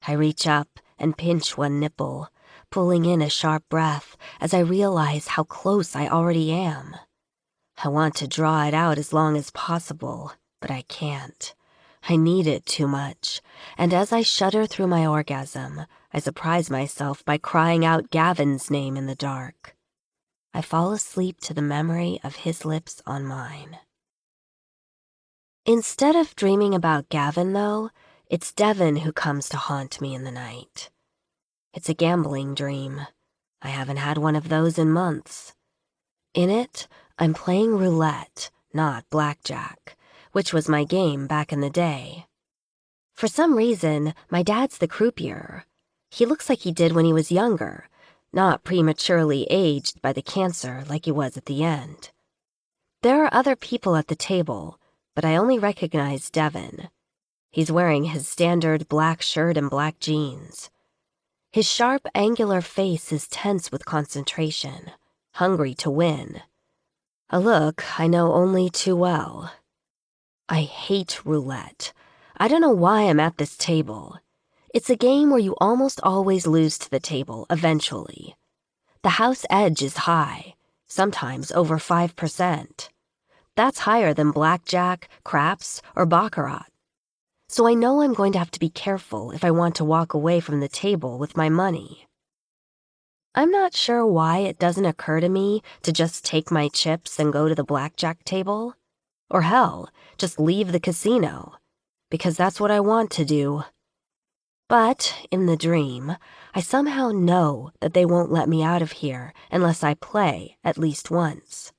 I reach up and pinch one nipple, pulling in a sharp breath as I realize how close I already am. I want to draw it out as long as possible, but I can't. I need it too much, and as I shudder through my orgasm, I surprise myself by crying out Gavin's name in the dark. I fall asleep to the memory of his lips on mine. Instead of dreaming about Gavin, though, it's Devon who comes to haunt me in the night. It's a gambling dream. I haven't had one of those in months. In it, I'm playing roulette, not blackjack, which was my game back in the day. For some reason, my dad's the croupier. He looks like he did when he was younger, not prematurely aged by the cancer like he was at the end. There are other people at the table, but I only recognize Devon. He's wearing his standard black shirt and black jeans. His sharp, angular face is tense with concentration, hungry to win. A look I know only too well. I hate roulette. I don't know why I'm at this table. It's a game where you almost always lose to the table eventually. The house edge is high, sometimes over 5%. That's higher than blackjack, craps, or baccarat. So I know I'm going to have to be careful if I want to walk away from the table with my money. I'm not sure why it doesn't occur to me to just take my chips and go to the blackjack table. Or hell, just leave the casino, because that's what I want to do. But in the dream, I somehow know that they won't let me out of here unless I play at least once.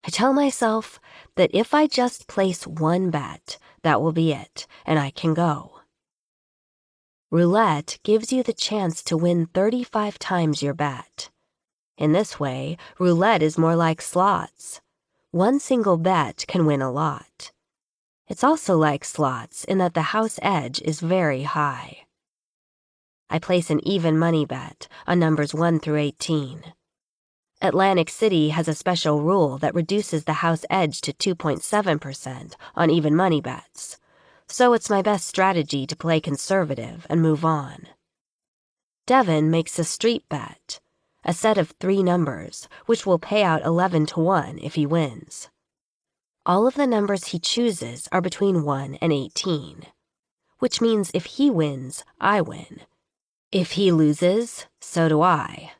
I tell myself that if I just place one bet, that will be it, and I can go. Roulette gives you the chance to win 35 times your bet. In this way, roulette is more like slots. One single bet can win a lot. It's also like slots in that the house edge is very high. I place an even money bet on numbers 1 through 18. Atlantic City has a special rule that reduces the house edge to 2.7% on even money bets, so it's my best strategy to play conservative and move on. Devon makes a street bet, a set of 3 numbers, which will pay out 11-1 if he wins. All of the numbers he chooses are between 1 and 18, which means if he wins, I win. If he loses, so do I.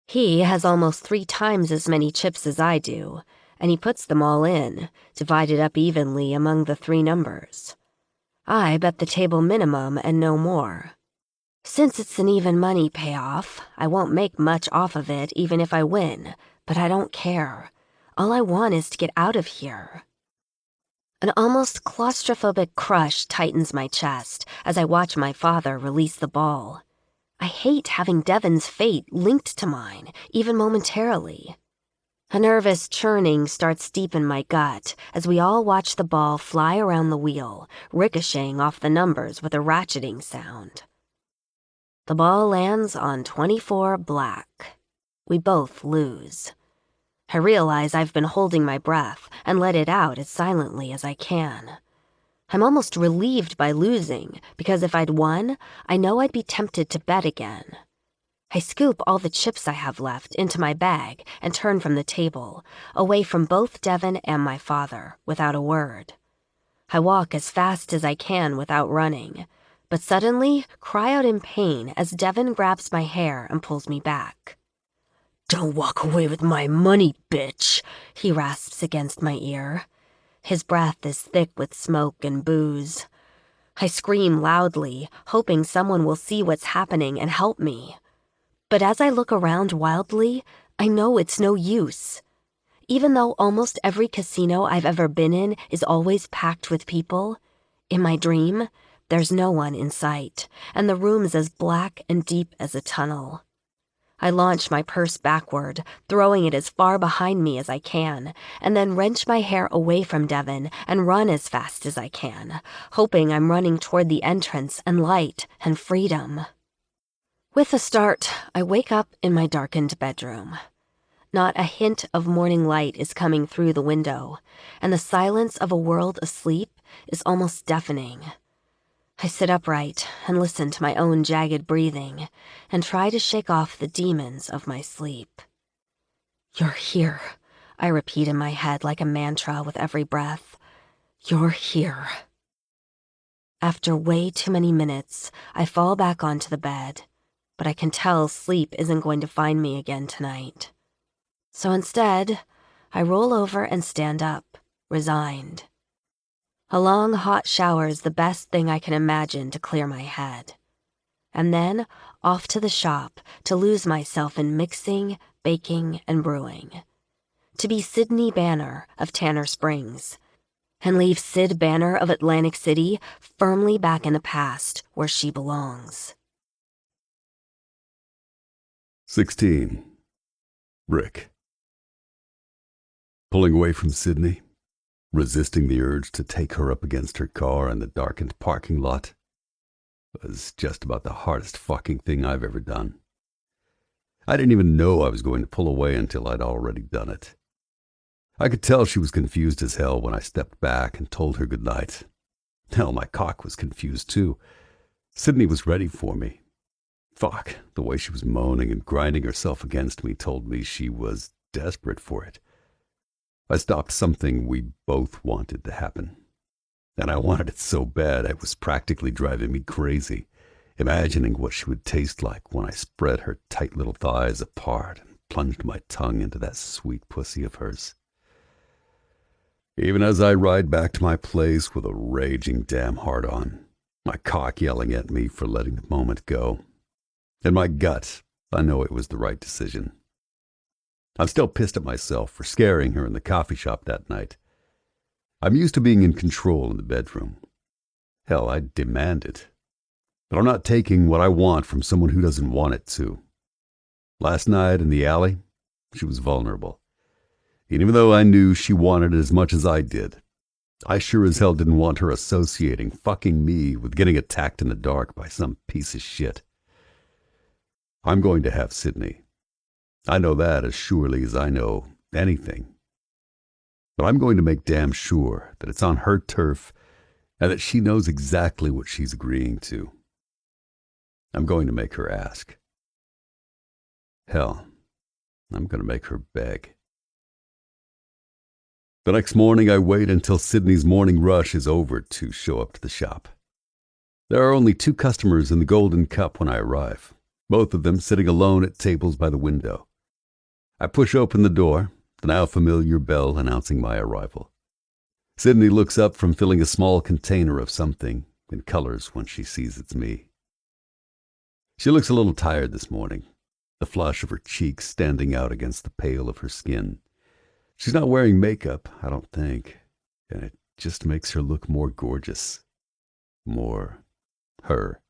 He has almost 3 times as many chips as I do, and he puts them all in, divided up evenly among the 3 numbers. I bet the table minimum and no more. Since it's an even money payoff, I won't make much off of it even if I win, but I don't care. All I want is to get out of here. An almost claustrophobic crush tightens my chest as I watch my father release the ball. I hate having Devon's fate linked to mine, even momentarily. A nervous churning starts deep in my gut as we all watch the ball fly around the wheel, ricocheting off the numbers with a ratcheting sound. The ball lands on 24 black. We both lose. I realize I've been holding my breath and let it out as silently as I can. I'm almost relieved by losing because if I'd won, I know I'd be tempted to bet again. I scoop all the chips I have left into my bag and turn from the table, away from both Devon and my father, without a word. I walk as fast as I can without running, but suddenly cry out in pain as Devon grabs my hair and pulls me back. "Don't walk away with my money, bitch," he rasps against my ear. His breath is thick with smoke and booze. I scream loudly, hoping someone will see what's happening and help me. But as I look around wildly, I know it's no use. Even though almost every casino I've ever been in is always packed with people, in my dream, there's no one in sight, and the room's as black and deep as a tunnel. I launch my purse backward, throwing it as far behind me as I can, and then wrench my hair away from Devon and run as fast as I can, hoping I'm running toward the entrance and light and freedom. With a start, I wake up in my darkened bedroom. Not a hint of morning light is coming through the window, and the silence of a world asleep is almost deafening. I sit upright and listen to my own jagged breathing and try to shake off the demons of my sleep. "You're here," I repeat in my head like a mantra with every breath. "You're here." After way too many minutes, I fall back onto the bed, but I can tell sleep isn't going to find me again tonight. So instead, I roll over and stand up, resigned. A long hot shower is the best thing I can imagine to clear my head. And then off to the shop to lose myself in mixing, baking, and brewing. To be Sydney Banner of Tanner Springs, and leave Sid Banner of Atlantic City firmly back in the past where she belongs. 16. Rick. Pulling away from Sydney, resisting the urge to take her up against her car in the darkened parking lot, was just about the hardest fucking thing I've ever done. I didn't even know I was going to pull away until I'd already done it. I could tell she was confused as hell when I stepped back and told her goodnight. Hell, my cock was confused too. Sydney was ready for me. Fuck, the way she was moaning and grinding herself against me told me she was desperate for it. I stopped something we both wanted to happen. And I wanted it so bad it was practically driving me crazy, imagining what she would taste like when I spread her tight little thighs apart and plunged my tongue into that sweet pussy of hers. Even as I ride back to my place with a raging damn hard-on, my cock yelling at me for letting the moment go. In my gut, I know it was the right decision. I'm still pissed at myself for scaring her in the coffee shop that night. I'm used to being in control in the bedroom. Hell, I demand it. But I'm not taking what I want from someone who doesn't want it to. Last night in the alley, she was vulnerable. And even though I knew she wanted it as much as I did, I sure as hell didn't want her associating fucking me with getting attacked in the dark by some piece of shit. I'm going to have Sydney. I know that as surely as I know anything. But I'm going to make damn sure that it's on her turf and that she knows exactly what she's agreeing to. I'm going to make her ask. Hell, I'm going to make her beg. The next morning, I wait until Sydney's morning rush is over to show up to the shop. There are only 2 customers in the Golden Cup when I arrive, both of them sitting alone at tables by the window. I push open the door, the now familiar bell announcing my arrival. Sydney looks up from filling a small container of something and colors when she sees it's me. She looks a little tired this morning, the flush of her cheeks standing out against the pale of her skin. She's not wearing makeup, I don't think, and it just makes her look more gorgeous. More her.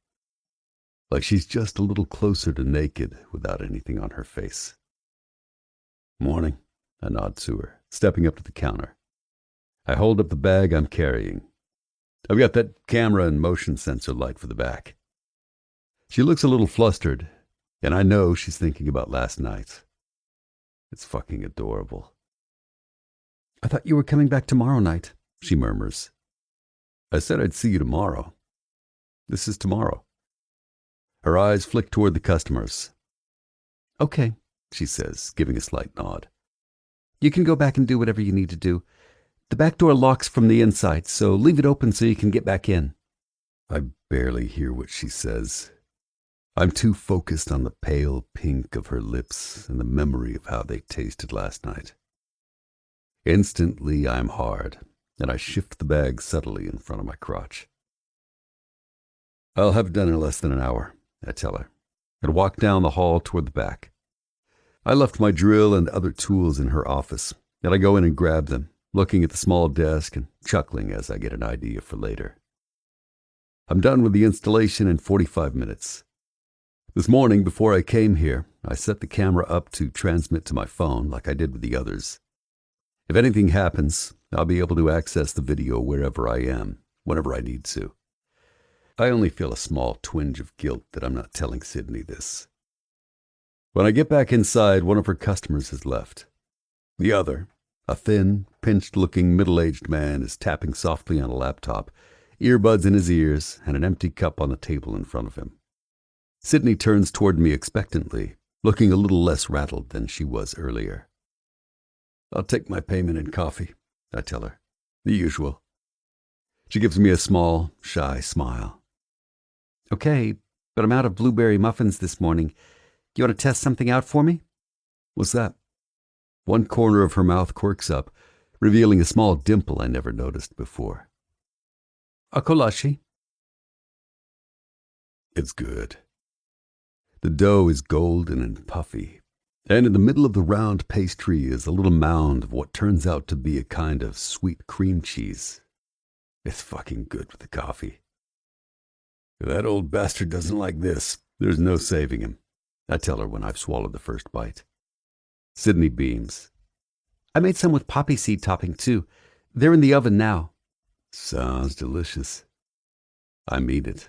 Like she's just a little closer to naked without anything on her face. Morning, I nod to her, stepping up to the counter. I hold up the bag I'm carrying. I've got that camera and motion sensor light for the back. She looks a little flustered, and I know she's thinking about last night. It's fucking adorable. I thought you were coming back tomorrow night, she murmurs. I said I'd see you tomorrow. This is tomorrow. Her eyes flick toward the customers. Okay, she says, giving a slight nod. You can go back and do whatever you need to do. The back door locks from the inside, so leave it open so you can get back in. I barely hear what she says. I'm too focused on the pale pink of her lips and the memory of how they tasted last night. Instantly, I'm hard, and I shift the bag subtly in front of my crotch. I'll have it done in less than an hour, I tell her, and walk down the hall toward the back. I left my drill and other tools in her office, and I go in and grab them, looking at the small desk and chuckling as I get an idea for later. I'm done with the installation in 45 minutes. This morning, before I came here, I set the camera up to transmit to my phone like I did with the others. If anything happens, I'll be able to access the video wherever I am, whenever I need to. I only feel a small twinge of guilt that I'm not telling Sydney this. When I get back inside, one of her customers has left. The other, a thin, pinched-looking middle-aged man, is tapping softly on a laptop, earbuds in his ears, and an empty cup on the table in front of him. Sydney turns toward me expectantly, looking a little less rattled than she was earlier. I'll take my payment in coffee, I tell her. The usual. She gives me a small, shy smile. Okay, but I'm out of blueberry muffins this morning. You want to test something out for me? What's that? One corner of her mouth quirks up, revealing a small dimple I never noticed before. A kolache. It's good. The dough is golden and puffy, and in the middle of the round pastry is a little mound of what turns out to be a kind of sweet cream cheese. It's fucking good with the coffee. If that old bastard doesn't like this, there's no saving him, I tell her when I've swallowed the first bite. Sydney beams. I made some with poppy seed topping, too. They're in the oven now. Sounds delicious. I mean it.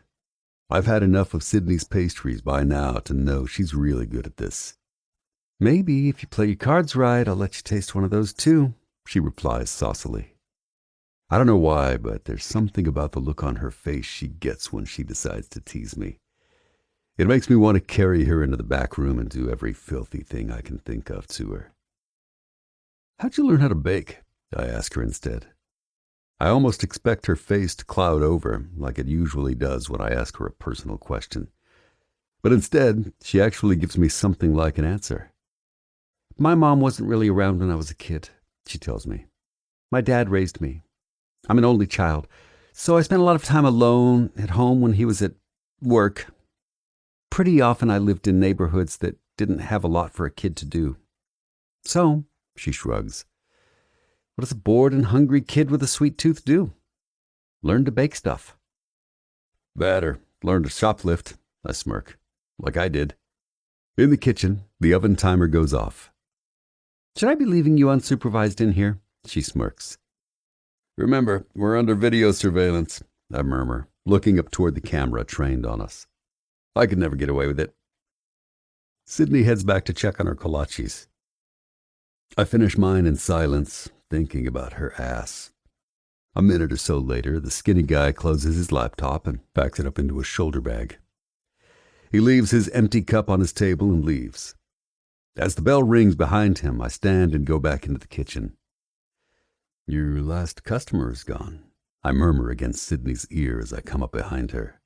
I've had enough of Sydney's pastries by now to know she's really good at this. Maybe if you play your cards right, I'll let you taste one of those too, she replies saucily. I don't know why, but there's something about the look on her face she gets when she decides to tease me. It makes me want to carry her into the back room and do every filthy thing I can think of to her. How'd you learn how to bake? I ask her instead. I almost expect her face to cloud over, like it usually does when I ask her a personal question. But instead, she actually gives me something like an answer. My mom wasn't really around when I was a kid, she tells me. My dad raised me. I'm an only child, so I spent a lot of time alone at home when he was at work. Pretty often I lived in neighborhoods that didn't have a lot for a kid to do. So, she shrugs. What does a bored and hungry kid with a sweet tooth do? Learn to bake stuff. Better. Learn to shoplift, I smirk, like I did. In the kitchen, the oven timer goes off. Should I be leaving you unsupervised in here? She smirks. Remember, we're under video surveillance, I murmur, looking up toward the camera trained on us. I could never get away with it. Sydney heads back to check on her kolaches. I finish mine in silence, thinking about her ass. A minute or so later, the skinny guy closes his laptop and packs it up into a shoulder bag. He leaves his empty cup on his table and leaves. As the bell rings behind him, I stand and go back into the kitchen. Your last customer is gone, I murmur against Sydney's ear as I come up behind her.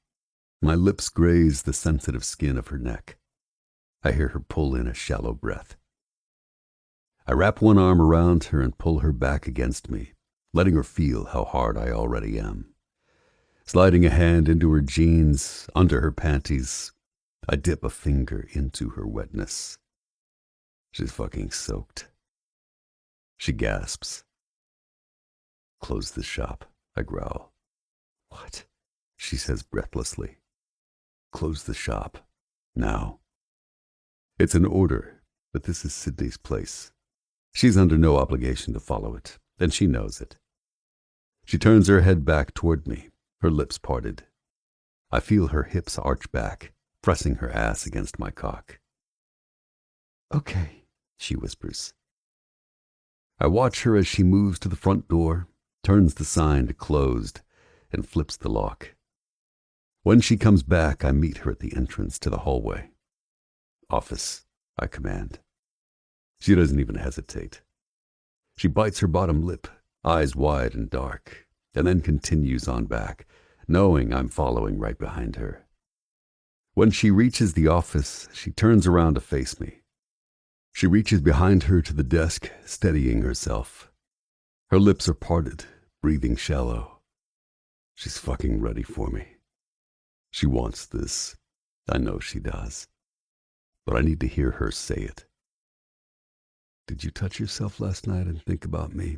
My lips graze the sensitive skin of her neck. I hear her pull in a shallow breath. I wrap one arm around her and pull her back against me, letting her feel how hard I already am. Sliding a hand into her jeans, under her panties, I dip a finger into her wetness. She's fucking soaked. She gasps. Close the shop, I growl. What? She says breathlessly. Close the shop. Now. It's an order, but this is Sydney's place. She's under no obligation to follow it, and she knows it. She turns her head back toward me, her lips parted. I feel her hips arch back, pressing her ass against my cock. Okay, she whispers. I watch her as she moves to the front door, turns the sign to closed, and flips the lock. When she comes back, I meet her at the entrance to the hallway. Office, I command. She doesn't even hesitate. She bites her bottom lip, eyes wide and dark, and then continues on back, knowing I'm following right behind her. When she reaches the office, she turns around to face me. She reaches behind her to the desk, steadying herself. Her lips are parted, breathing shallow. She's fucking ready for me. She wants this. I know she does. But I need to hear her say it. Did you touch yourself last night and think about me?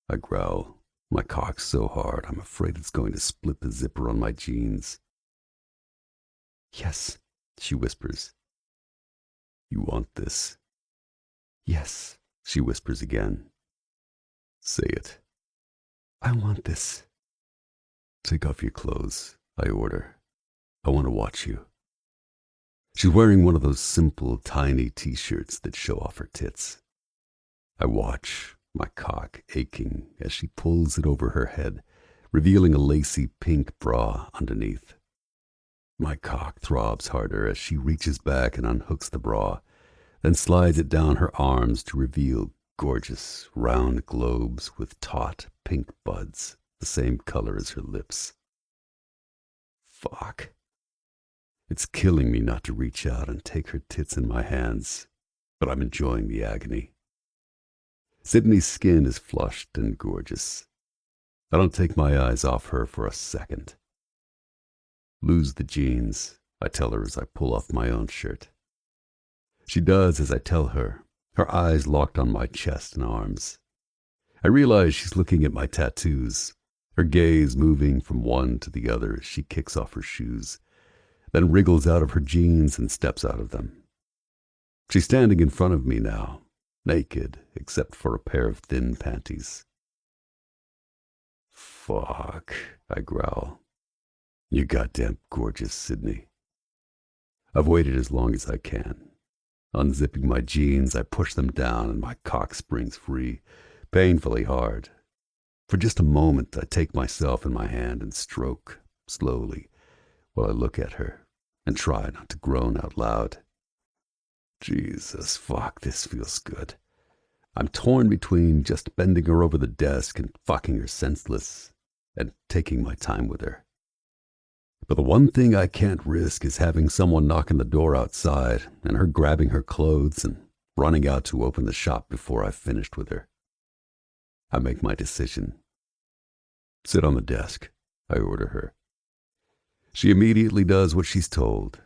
I growl. My cock's so hard, I'm afraid it's going to split the zipper on my jeans. Yes, she whispers. You want this? Yes, she whispers again. Say it. I want this. Take off your clothes, I order. I want to watch you. She's wearing one of those simple, tiny t-shirts that show off her tits. I watch, my cock aching as she pulls it over her head, revealing a lacy pink bra underneath. My cock throbs harder as she reaches back and unhooks the bra, then slides it down her arms to reveal gorgeous, round globes with taut pink buds, the same color as her lips. Fuck. It's killing me not to reach out and take her tits in my hands, but I'm enjoying the agony. Sydney's skin is flushed and gorgeous. I don't take my eyes off her for a second. Lose the jeans, I tell her as I pull off my own shirt. She does as I tell her, her eyes locked on my chest and arms. I realize she's looking at my tattoos, her gaze moving from one to the other as she kicks off her shoes, then wriggles out of her jeans and steps out of them. She's standing in front of me now, naked except for a pair of thin panties. Fuck, I growl. You're goddamn gorgeous, Sydney. I've waited as long as I can. Unzipping my jeans, I push them down and my cock springs free, painfully hard. For just a moment, I take myself in my hand and stroke, slowly, while I look at her and try not to groan out loud. Jesus, fuck, this feels good. I'm torn between just bending her over the desk and fucking her senseless and taking my time with her. But the one thing I can't risk is having someone knock on the door outside and her grabbing her clothes and running out to open the shop before I've finished with her. I make my decision. Sit on the desk, I order her. She immediately does what she's told.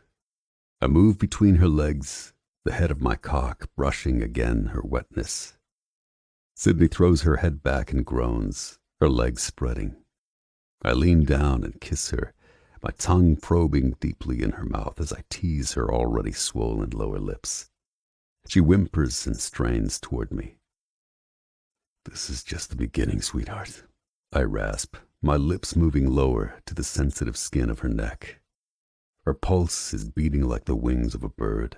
I move between her legs, the head of my cock brushing again her wetness. Sydney throws her head back and groans, her legs spreading. I lean down and kiss her, my tongue probing deeply in her mouth as I tease her already swollen lower lips. She whimpers and strains toward me. This is just the beginning, sweetheart, I rasp, my lips moving lower to the sensitive skin of her neck. Her pulse is beating like the wings of a bird.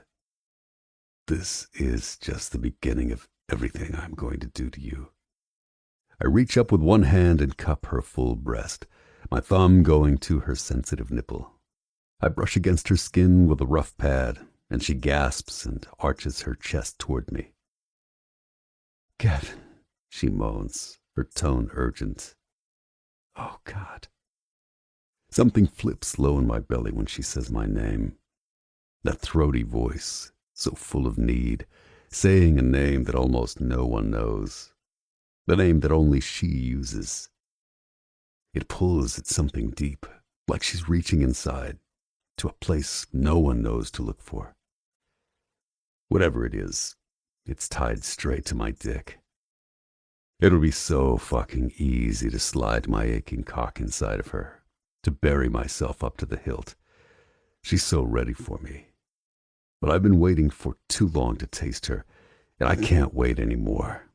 This is just the beginning of everything I'm going to do to you. I reach up with one hand and cup her full breast, my thumb going to her sensitive nipple. I brush against her skin with a rough pad, and she gasps and arches her chest toward me. Gavin, she moans, her tone urgent. Oh, God. Something flips low in my belly when she says my name. That throaty voice, so full of need, saying a name that almost no one knows. The name that only she uses. It pulls at something deep, like she's reaching inside, to a place no one knows to look for. Whatever it is, it's tied straight to my dick. It'll be so fucking easy to slide my aching cock inside of her, to bury myself up to the hilt. She's so ready for me. But I've been waiting for too long to taste her, and I can't wait anymore.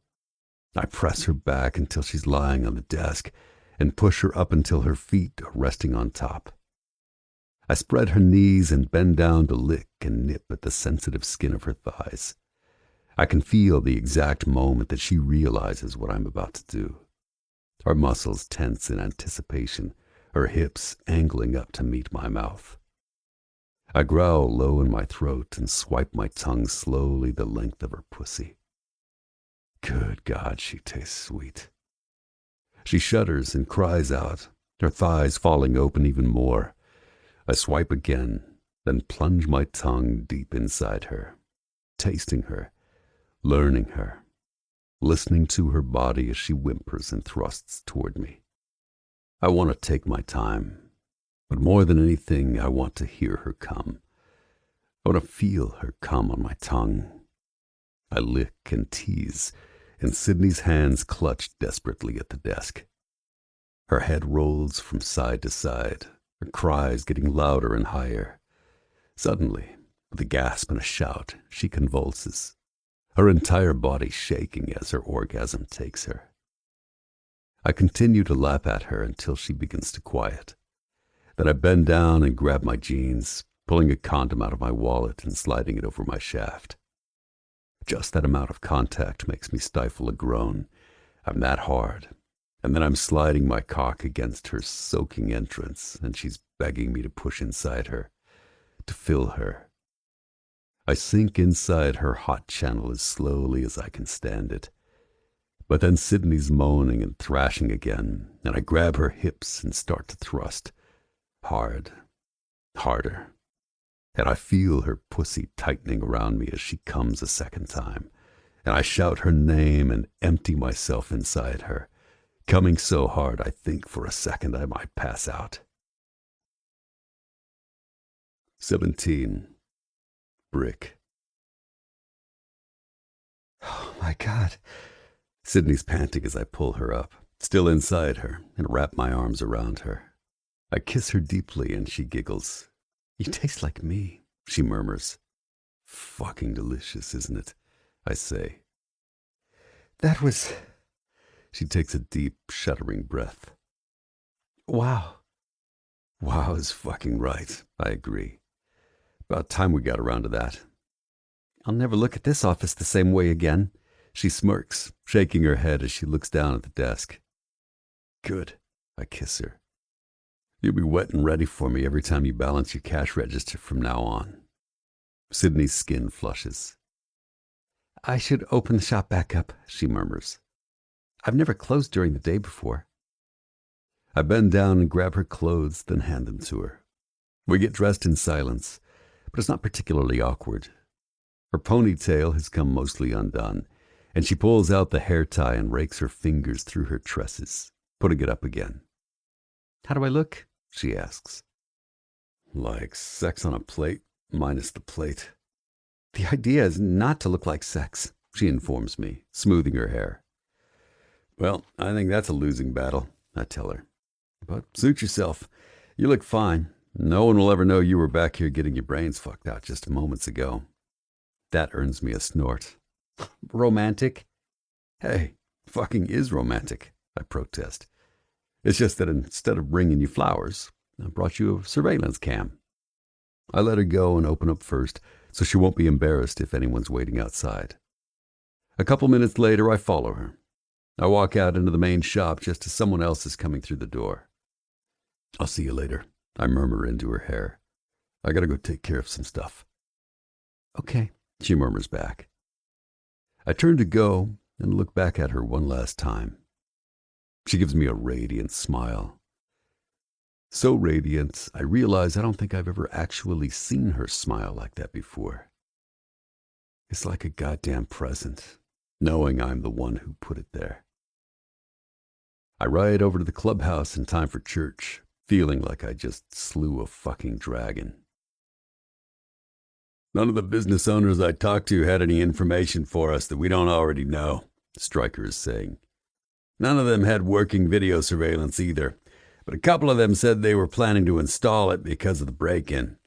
I press her back until she's lying on the desk and push her up until her feet are resting on top. I spread her knees and bend down to lick and nip at the sensitive skin of her thighs. I can feel the exact moment that she realizes what I'm about to do. Her muscles tense in anticipation, her hips angling up to meet my mouth. I growl low in my throat and swipe my tongue slowly the length of her pussy. Good God, she tastes sweet. She shudders and cries out, her thighs falling open even more. I swipe again, then plunge my tongue deep inside her, tasting her, learning her, listening to her body as she whimpers and thrusts toward me. I want to take my time, but more than anything, I want to hear her come. I want to feel her come on my tongue. I lick and tease, and Sydney's hands clutch desperately at the desk. Her head rolls from side to side, her cries getting louder and higher. Suddenly, with a gasp and a shout, she convulses, her entire body shaking as her orgasm takes her. I continue to lap at her until she begins to quiet. Then I bend down and grab my jeans, pulling a condom out of my wallet and sliding it over my shaft. Just that amount of contact makes me stifle a groan. I'm that hard. And then I'm sliding my cock against her soaking entrance, and she's begging me to push inside her, to fill her. I sink inside her hot channel as slowly as I can stand it. But then Sydney's moaning and thrashing again, and I grab her hips and start to thrust. Hard, harder. And I feel her pussy tightening around me as she comes a second time, and I shout her name and empty myself inside her, coming so hard I think for a second I might pass out. 17. Brick. Oh my God. Sydney's panting as I pull her up, still inside her, and wrap my arms around her. I kiss her deeply and she giggles. You taste like me, she murmurs. Fucking delicious, isn't it? I say. That was... She takes a deep, shuddering breath. Wow. Wow is fucking right, I agree. About time we got around to that. I'll never look at this office the same way again. She smirks, shaking her head as she looks down at the desk. Good, I kiss her. You'll be wet and ready for me every time you balance your cash register from now on. Sydney's skin flushes. I should open the shop back up, she murmurs. I've never closed during the day before. I bend down and grab her clothes, then hand them to her. We get dressed in silence, but it's not particularly awkward. Her ponytail has come mostly undone, and she pulls out the hair tie and rakes her fingers through her tresses, putting it up again. How do I look? She asks. Like sex on a plate, minus the plate. The idea is not to look like sex, she informs me, smoothing her hair. Well, I think that's a losing battle, I tell her. But suit yourself. You look fine. No one will ever know you were back here getting your brains fucked out just moments ago. That earns me a snort. Romantic? Hey, fucking is romantic, I protest. It's just that instead of bringing you flowers, I brought you a surveillance cam. I let her go and open up first, so she won't be embarrassed if anyone's waiting outside. A couple minutes later, I follow her. I walk out into the main shop just as someone else is coming through the door. I'll see you later, I murmur into her hair. I gotta go take care of some stuff. Okay, she murmurs back. I turn to go and look back at her one last time. She gives me a radiant smile. So radiant, I realize I don't think I've ever actually seen her smile like that before. It's like a goddamn present, knowing I'm the one who put it there. I ride over to the clubhouse in time for church, feeling like I just slew a fucking dragon. None of the business owners I talked to had any information for us that we don't already know, Stryker is saying. None of them had working video surveillance either, but a couple of them said they were planning to install it because of the break-in.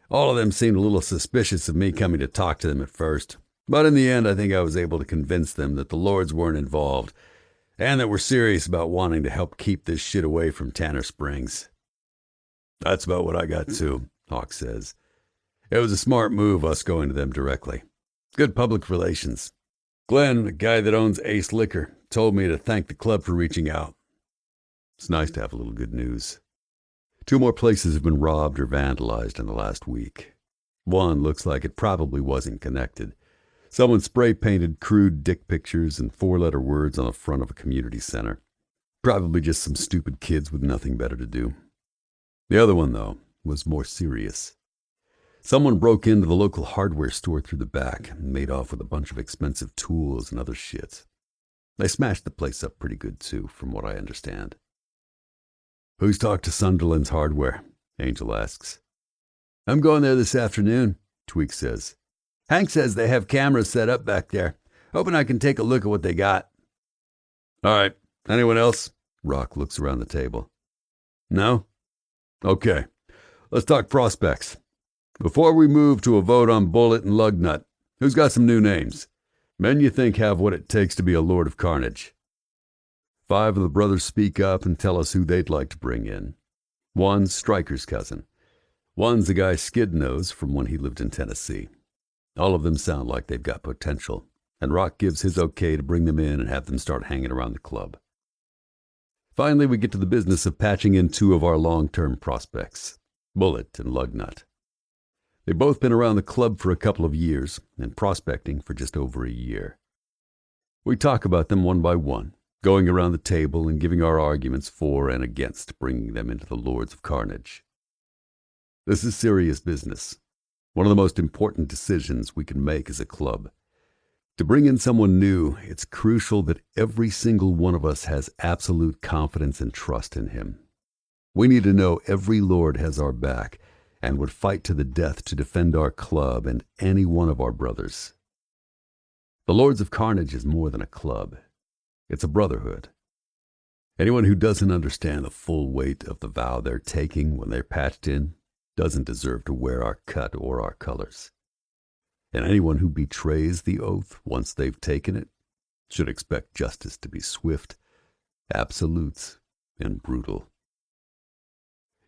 All of them seemed a little suspicious of me coming to talk to them at first, but in the end I think I was able to convince them that the Lords weren't involved and that we're serious about wanting to help keep this shit away from Tanner Springs. That's about what I got too, Hawk says. It was a smart move, us going to them directly. Good public relations. Glenn, the guy that owns Ace Liquor, told me to thank the club for reaching out. It's nice to have a little good news. 2 more places have been robbed or vandalized in the last week. One looks like it probably wasn't connected. Someone spray-painted crude dick pictures and 4-letter words on the front of a community center. Probably just some stupid kids with nothing better to do. The other one, though, was more serious. Someone broke into the local hardware store through the back and made off with a bunch of expensive tools and other shit. They smashed the place up pretty good, too, from what I understand. Who's talked to Sunderland's hardware? Angel asks. I'm going there this afternoon, Tweak says. Hank says they have cameras set up back there. Hoping I can take a look at what they got. All right. Anyone else? Rock looks around the table. No? Okay. Let's talk prospects. Before we move to a vote on Bullet and Lugnut, who's got some new names? Men you think have what it takes to be a Lord of Carnage. 5 of the brothers speak up and tell us who they'd like to bring in. One's Stryker's cousin. One's a guy Skid knows from when he lived in Tennessee. All of them sound like they've got potential, and Rock gives his okay to bring them in and have them start hanging around the club. Finally, we get to the business of patching in 2 of our long-term prospects, Bullet and Lugnut. They've both been around the club for a couple of years and prospecting for just over a year. We talk about them one by one, going around the table and giving our arguments for and against bringing them into the Lords of Carnage. This is serious business, one of the most important decisions we can make as a club. To bring in someone new, it's crucial that every single one of us has absolute confidence and trust in him. We need to know every Lord has our back and would fight to the death to defend our club and any one of our brothers. The Lords of Carnage is more than a club. It's a brotherhood. Anyone who doesn't understand the full weight of the vow they're taking when they're patched in doesn't deserve to wear our cut or our colors. And anyone who betrays the oath once they've taken it should expect justice to be swift, absolute, and brutal.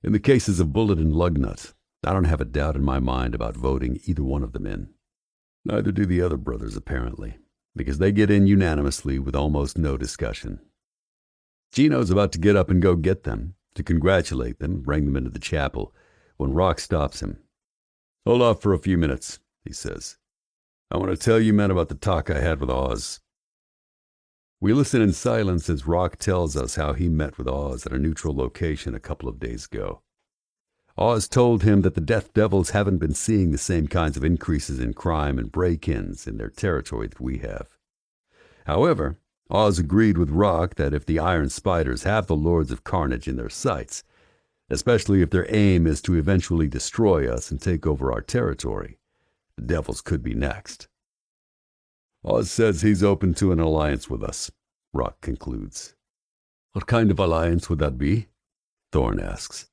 In the cases of Bullet and Lugnut, I don't have a doubt in my mind about voting either one of them in. Neither do the other brothers, apparently, because they get in unanimously with almost no discussion. Gino's about to get up and go get them, to congratulate them and bring them into the chapel, when Rock stops him. Hold off for a few minutes, he says. I want to tell you men about the talk I had with Oz. We listen in silence as Rock tells us how he met with Oz at a neutral location a couple of days ago. Oz told him that the Death Devils haven't been seeing the same kinds of increases in crime and break-ins in their territory that we have. However, Oz agreed with Rock that if the Iron Spiders have the Lords of Carnage in their sights, especially if their aim is to eventually destroy us and take over our territory, the Devils could be next. Oz says he's open to an alliance with us, Rock concludes. What kind of alliance would that be? Thorne asks.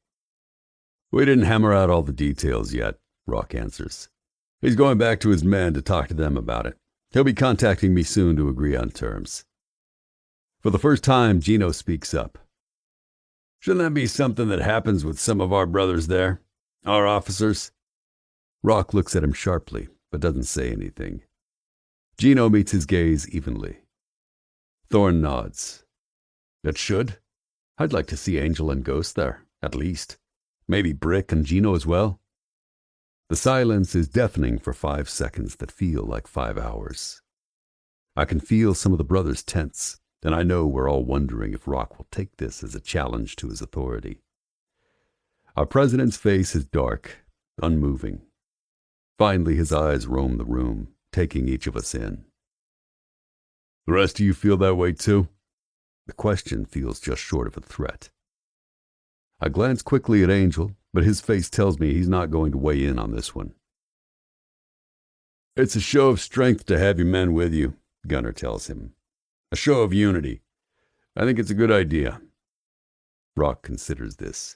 We didn't hammer out all the details yet, Rock answers. He's going back to his men to talk to them about it. He'll be contacting me soon to agree on terms. For the first time, Gino speaks up. Shouldn't that be something that happens with some of our brothers there? Our officers? Rock looks at him sharply, but doesn't say anything. Gino meets his gaze evenly. Thorne nods. It should. I'd like to see Angel and Ghost there, at least. Maybe Brick and Gino as well. The silence is deafening for 5 seconds that feel like 5 hours. I can feel some of the brothers tense, and I know we're all wondering if Rock will take this as a challenge to his authority. Our president's face is dark, unmoving. Finally, his eyes roam the room, taking each of us in. The rest of you feel that way too? The question feels just short of a threat. I glance quickly at Angel, but his face tells me he's not going to weigh in on this one. It's a show of strength to have your men with you, Gunner tells him. A show of unity. I think it's a good idea. Rock considers this.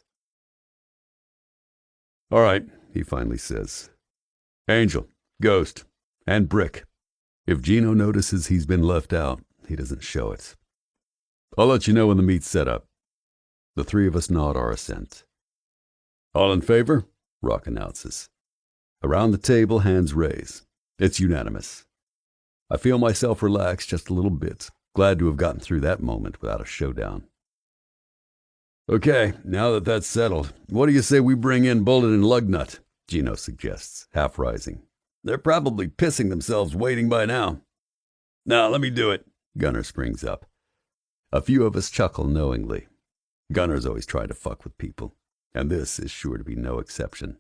All right, he finally says. Angel, Ghost, and Brick. If Gino notices he's been left out, he doesn't show it. I'll let you know when the meet's set up. The three of us nod our assent. All in favor? Rock announces. Around the table, hands raise. It's unanimous. I feel myself relax just a little bit, glad to have gotten through that moment without a showdown. Okay, now that that's settled, what do you say we bring in Bullet and Lugnut? Gino suggests, half rising. They're probably pissing themselves waiting by now. Now, let me do it. Gunner springs up. A few of us chuckle knowingly. Gunner's always tried to fuck with people, and this is sure to be no exception.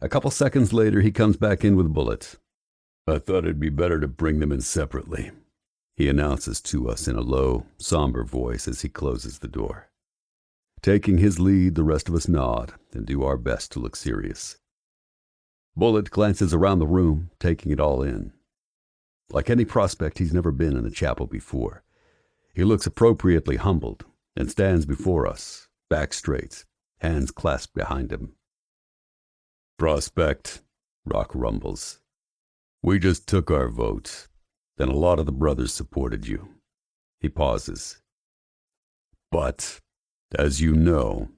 A couple seconds later, he comes back in with Bullet. I thought it'd be better to bring them in separately, he announces to us in a low, somber voice as he closes the door. Taking his lead, the rest of us nod and do our best to look serious. Bullet glances around the room, taking it all in. Like any prospect, he's never been in the chapel before. He looks appropriately humbled and stands before us, back straight, hands clasped behind him. Prospect, Rock rumbles. We just took our vote, and a lot of the brothers supported you. He pauses. But, as you know,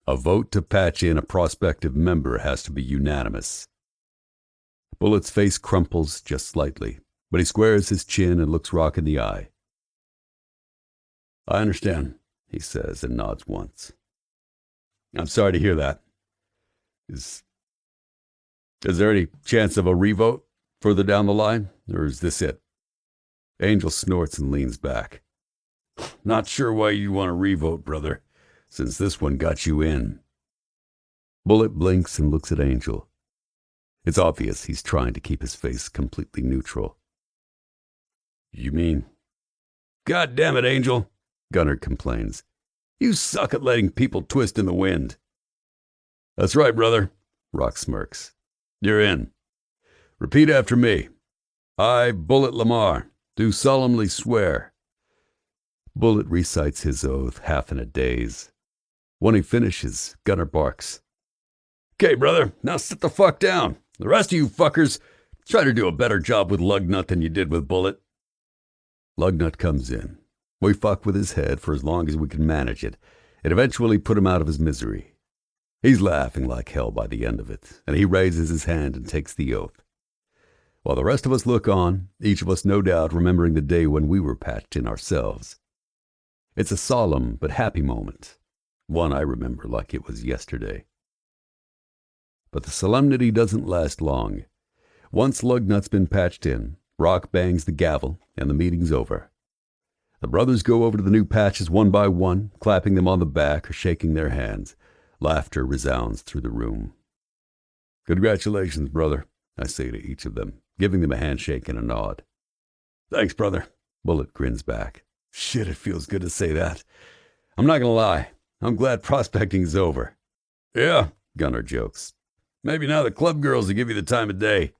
a vote to patch in a prospective member has to be unanimous. Bullet's face crumples just slightly, but he squares his chin and looks Rock in the eye. I understand, he says and nods once. I'm sorry to hear that. Is there any chance of a revote further down the line, or is this it? Angel snorts and leans back. Not sure why you want to revote, brother, since this one got you in. Bullet blinks and looks at Angel. It's obvious he's trying to keep his face completely neutral. You mean? God damn it, Angel, Gunner complains. You suck at letting people twist in the wind. That's right, brother, Rock smirks. You're in. Repeat after me. I, Bullet Lamar, do solemnly swear. Bullet recites his oath, half in a daze. When he finishes, Gunner barks. Okay, brother, now sit the fuck down. The rest of you fuckers, try to do a better job with Lugnut than you did with Bullet. Lugnut comes in. We fuck with his head for as long as we can manage it, and eventually put him out of his misery. He's laughing like hell by the end of it, and he raises his hand and takes the oath. While the rest of us look on, each of us no doubt remembering the day when we were patched in ourselves. It's a solemn but happy moment, one I remember like it was yesterday. But the solemnity doesn't last long. Once Lugnut's been patched in, Rock bangs the gavel, and the meeting's over. The brothers go over to the new patches one by one, clapping them on the back or shaking their hands. Laughter resounds through the room. Congratulations, brother, I say to each of them, giving them a handshake and a nod. Thanks, brother, Bullet grins back. Shit, it feels good to say that. I'm not gonna lie, I'm glad prospecting's over. Yeah, Gunner jokes. Maybe now the club girls will give you the time of day.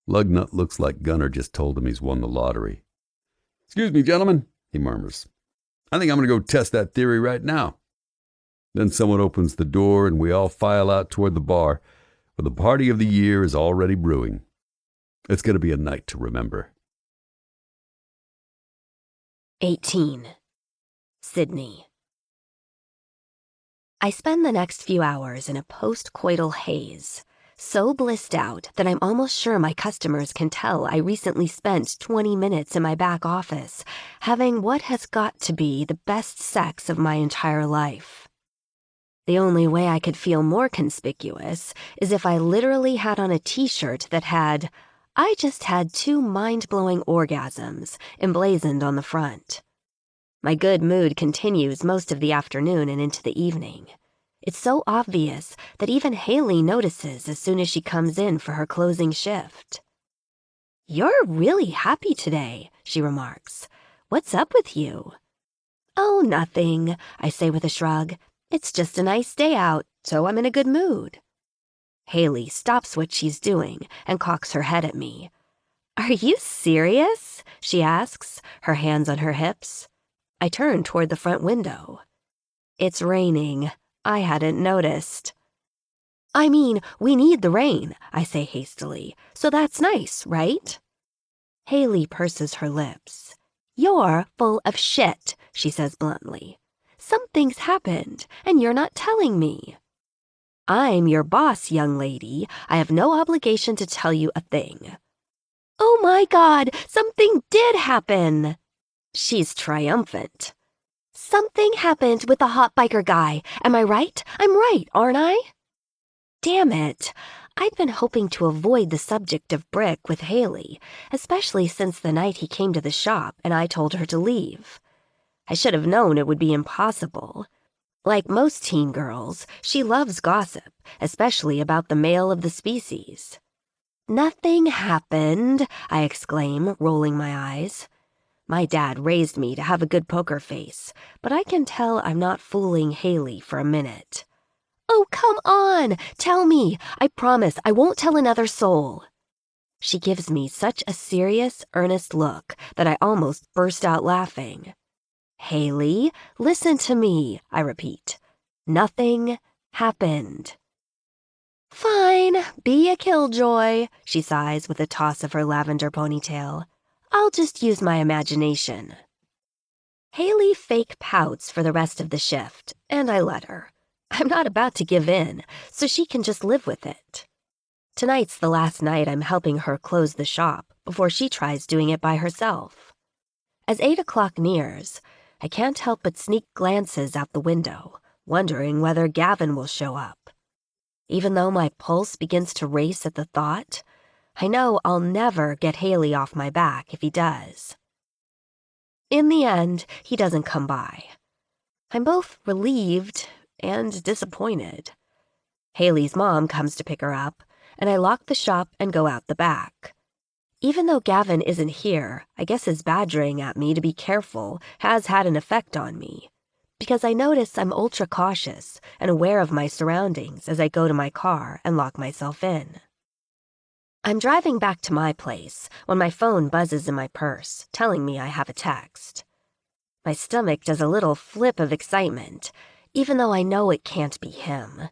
Lugnut looks like Gunner just told him he's won the lottery. Excuse me, gentlemen, he murmurs. I think I'm going to go test that theory right now. Then someone opens the door and we all file out toward the bar, where the party of the year is already brewing. It's going to be a night to remember. 18. Sydney. I spend the next few hours in a post-coital haze, so blissed out that I'm almost sure my customers can tell I recently spent 20 minutes in my back office having what has got to be the best sex of my entire life. The only way I could feel more conspicuous is if I literally had on a t-shirt that had, "I just had 2 mind-blowing orgasms," emblazoned on the front. My good mood continues most of the afternoon and into the evening. It's so obvious that even Haley notices as soon as she comes in for her closing shift. "You're really happy today," she remarks. "What's up with you?" "Oh, nothing," I say with a shrug. "It's just a nice day out, so I'm in a good mood." Haley stops what she's doing and cocks her head at me. "Are you serious?" she asks, her hands on her hips. I turn toward the front window. It's raining. I hadn't noticed. I mean, we need the rain, I say hastily, so that's nice, right? Haley purses her lips. You're full of shit, she says bluntly. Something's happened, and you're not telling me. I'm your boss, young lady. I have no obligation to tell you a thing. Oh my God, something did happen. She's triumphant. Something happened with the hot biker guy. Am I right? I'm right, aren't I? Damn it. I'd been hoping to avoid the subject of Brick with Haley, especially since the night he came to the shop and I told her to leave. I should have known it would be impossible. Like most teen girls, she loves gossip, especially about the male of the species. Nothing happened, I exclaim, rolling my eyes. My dad raised me to have a good poker face, but I can tell I'm not fooling Haley for a minute. Oh, come on! Tell me! I promise I won't tell another soul. She gives me such a serious, earnest look that I almost burst out laughing. Haley, listen to me, I repeat. Nothing happened. Fine, be a killjoy, she sighs with a toss of her lavender ponytail. I'll just use my imagination. Haley fake pouts for the rest of the shift, and I let her. I'm not about to give in, so she can just live with it. Tonight's the last night I'm helping her close the shop before she tries doing it by herself. As 8 o'clock nears, I can't help but sneak glances out the window, wondering whether Gavin will show up. Even though my pulse begins to race at the thought, I know I'll never get Haley off my back if he does. In the end, he doesn't come by. I'm both relieved and disappointed. Haley's mom comes to pick her up, and I lock the shop and go out the back. Even though Gavin isn't here, I guess his badgering at me to be careful has had an effect on me, because I notice I'm ultra cautious and aware of my surroundings as I go to my car and lock myself in. I'm driving back to my place when my phone buzzes in my purse, telling me I have a text. My stomach does a little flip of excitement, even though I know it can't be him.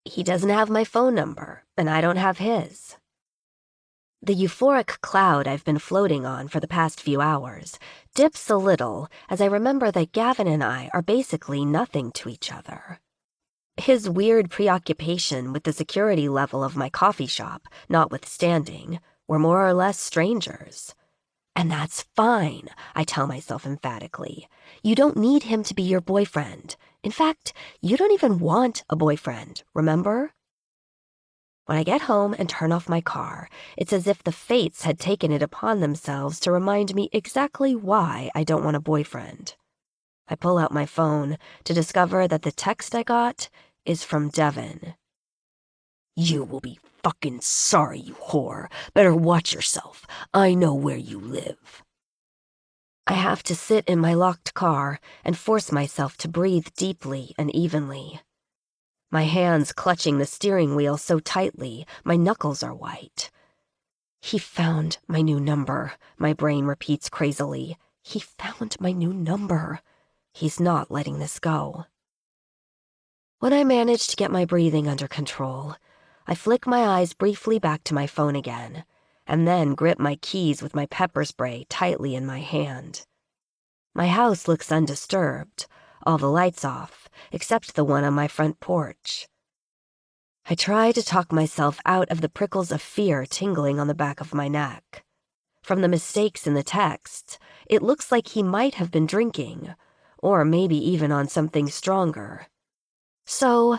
He doesn't have my phone number, and I don't have his. The euphoric cloud I've been floating on for the past few hours dips a little as I remember that Gavin and I are basically nothing to each other. His weird preoccupation with the security level of my coffee shop, notwithstanding, we're more or less strangers. And that's fine, I tell myself emphatically. You don't need him to be your boyfriend. In fact, you don't even want a boyfriend, remember? When I get home and turn off my car, it's as if the fates had taken it upon themselves to remind me exactly why I don't want a boyfriend. I pull out my phone to discover that the text I got is from Devin. You will be fucking sorry, you whore. Better watch yourself. I know where you live. I have to sit in my locked car and force myself to breathe deeply and evenly. My hands clutching the steering wheel so tightly, my knuckles are white. He found my new number, my brain repeats crazily. He found my new number. He's not letting this go. When I manage to get my breathing under control, I flick my eyes briefly back to my phone again, and then grip my keys with my pepper spray tightly in my hand. My house looks undisturbed, all the lights off, except the one on my front porch. I try to talk myself out of the prickles of fear tingling on the back of my neck. From the mistakes in the text, it looks like he might have been drinking, or maybe even on something stronger. So,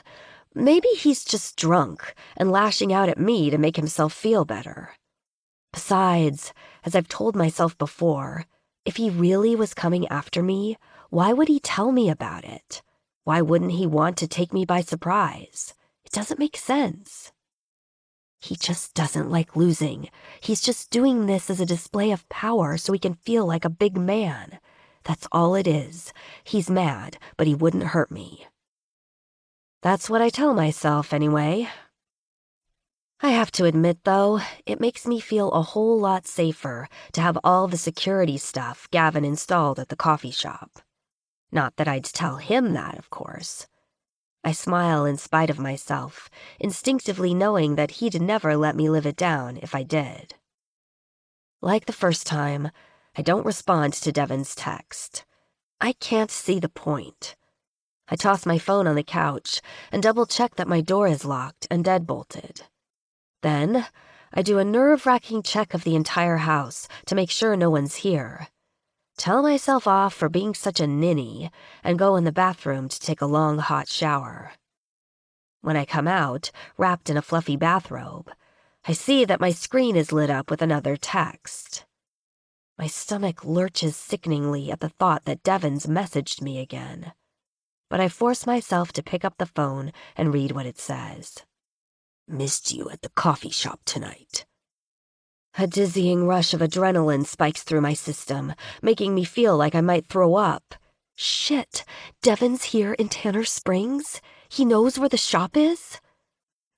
maybe he's just drunk and lashing out at me to make himself feel better. Besides, as I've told myself before, if he really was coming after me, why would he tell me about it? Why wouldn't he want to take me by surprise? It doesn't make sense. He just doesn't like losing. He's just doing this as a display of power so he can feel like a big man. That's all it is. He's mad, but he wouldn't hurt me. That's what I tell myself, anyway. I have to admit, though, it makes me feel a whole lot safer to have all the security stuff Gavin installed at the coffee shop. Not that I'd tell him that, of course. I smile in spite of myself, instinctively knowing that he'd never let me live it down if I did. Like the first time, I don't respond to Devon's text. I can't see the point. I toss my phone on the couch and double-check that my door is locked and deadbolted. Then, I do a nerve-wracking check of the entire house to make sure no one's here. Tell myself off for being such a ninny and go in the bathroom to take a long, hot shower. When I come out, wrapped in a fluffy bathrobe, I see that my screen is lit up with another text. My stomach lurches sickeningly at the thought that Devon's messaged me again. But I force myself to pick up the phone and read what it says. "Missed you at the coffee shop tonight." A dizzying rush of adrenaline spikes through my system, making me feel like I might throw up. Shit, Devon's here in Tanner Springs? He knows where the shop is?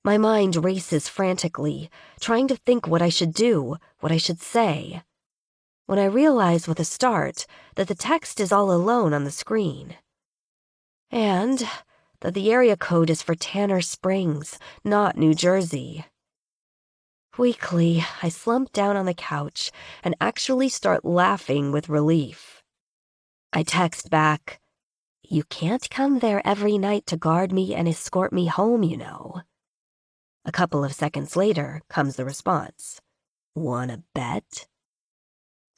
My mind races frantically, trying to think what I should do, what I should say. When I realize with a start that the text is all alone on the screen. And that the area code is for Tanner Springs, not New Jersey. Weakly, I slump down on the couch and actually start laughing with relief. I text back, "You can't come there every night to guard me and escort me home, you know." A couple of seconds later comes the response, "Wanna bet?"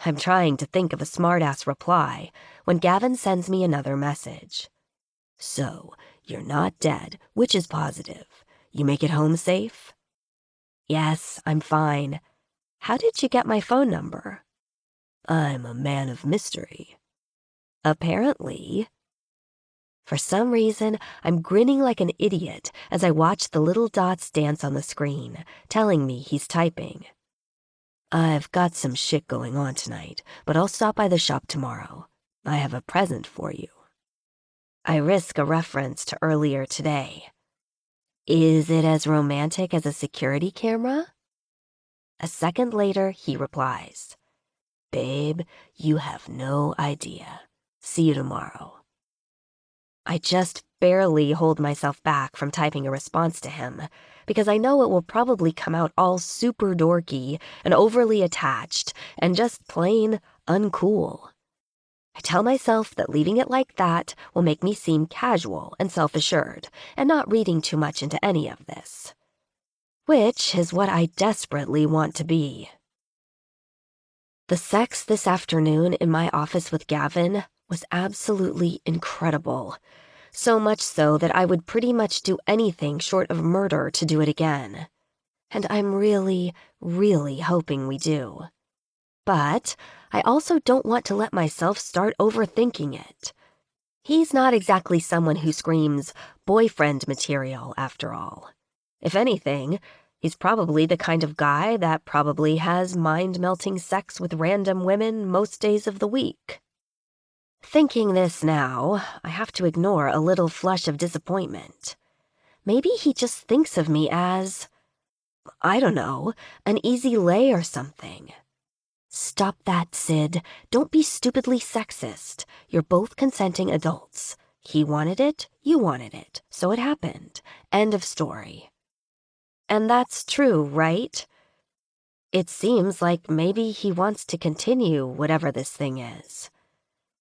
I'm trying to think of a smart-ass reply when Gavin sends me another message. "So, you're not dead, which is positive. You make it home safe?" "Yes, I'm fine. How did you get my phone number?" "I'm a man of mystery." "Apparently." For some reason, I'm grinning like an idiot as I watch the little dots dance on the screen, telling me he's typing. "I've got some shit going on tonight, but I'll stop by the shop tomorrow. I have a present for you." I risk a reference to earlier today. "Is it as romantic as a security camera?" A second later, he replies, "Babe, you have no idea. See you tomorrow." I just barely hold myself back from typing a response to him, because I know it will probably come out all super dorky and overly attached and just plain uncool. I tell myself that leaving it like that will make me seem casual and self-assured and not reading too much into any of this. Which is what I desperately want to be. The sex this afternoon in my office with Gavin was absolutely incredible. So much so that I would pretty much do anything short of murder to do it again. And I'm really, really hoping we do. But I also don't want to let myself start overthinking it. He's not exactly someone who screams boyfriend material, after all. If anything, he's probably the kind of guy that probably has mind-melting sex with random women most days of the week. Thinking this now, I have to ignore a little flush of disappointment. Maybe he just thinks of me as, I don't know, an easy lay or something. Stop that, Sid. Don't be stupidly sexist. You're both consenting adults. He wanted it, you wanted it, so it happened. End of story. And that's true, right? It seems like maybe he wants to continue whatever this thing is.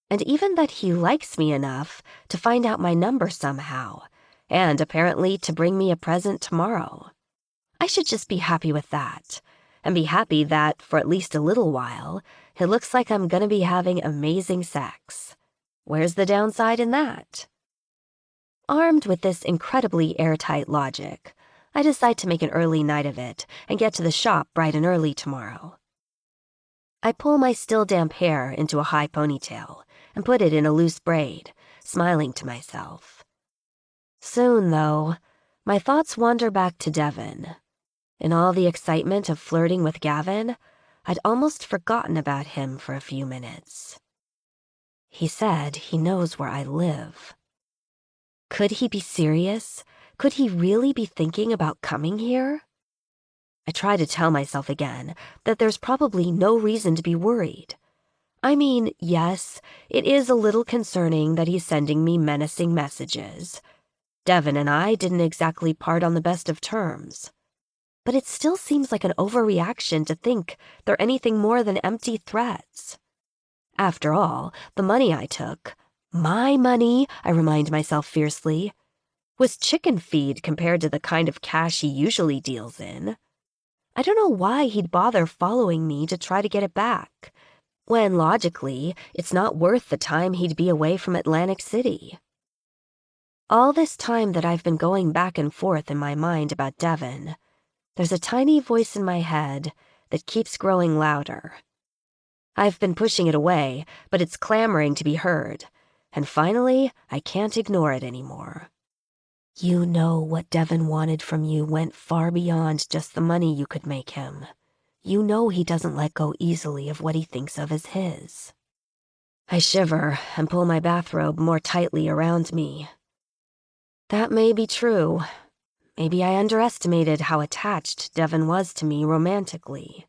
And even that he likes me enough to find out my number somehow, and apparently to bring me a present tomorrow. I should just be happy with that, and be happy that, for at least a little while, it looks like I'm gonna be having amazing sex. Where's the downside in that? Armed with this incredibly airtight logic, I decide to make an early night of it and get to the shop bright and early tomorrow. I pull my still damp hair into a high ponytail and put it in a loose braid, smiling to myself. Soon, though, my thoughts wander back to Devon. In all the excitement of flirting with Gavin, I'd almost forgotten about him for a few minutes. He said he knows where I live. Could he be serious? Could he really be thinking about coming here? I try to tell myself again that there's probably no reason to be worried. I mean, yes, it is a little concerning that he's sending me menacing messages. Devin and I didn't exactly part on the best of terms. But it still seems like an overreaction to think they're anything more than empty threats. After all, the money I took, my money, I remind myself fiercely, was chicken feed compared to the kind of cash he usually deals in. I don't know why he'd bother following me to try to get it back, when logically, it's not worth the time he'd be away from Atlantic City. All this time that I've been going back and forth in my mind about Devin, there's a tiny voice in my head that keeps growing louder. I've been pushing it away, but it's clamoring to be heard, and finally, I can't ignore it anymore. You know what Devin wanted from you went far beyond just the money you could make him. You know he doesn't let go easily of what he thinks of as his. I shiver and pull my bathrobe more tightly around me. That may be true. Maybe I underestimated how attached Devin was to me romantically.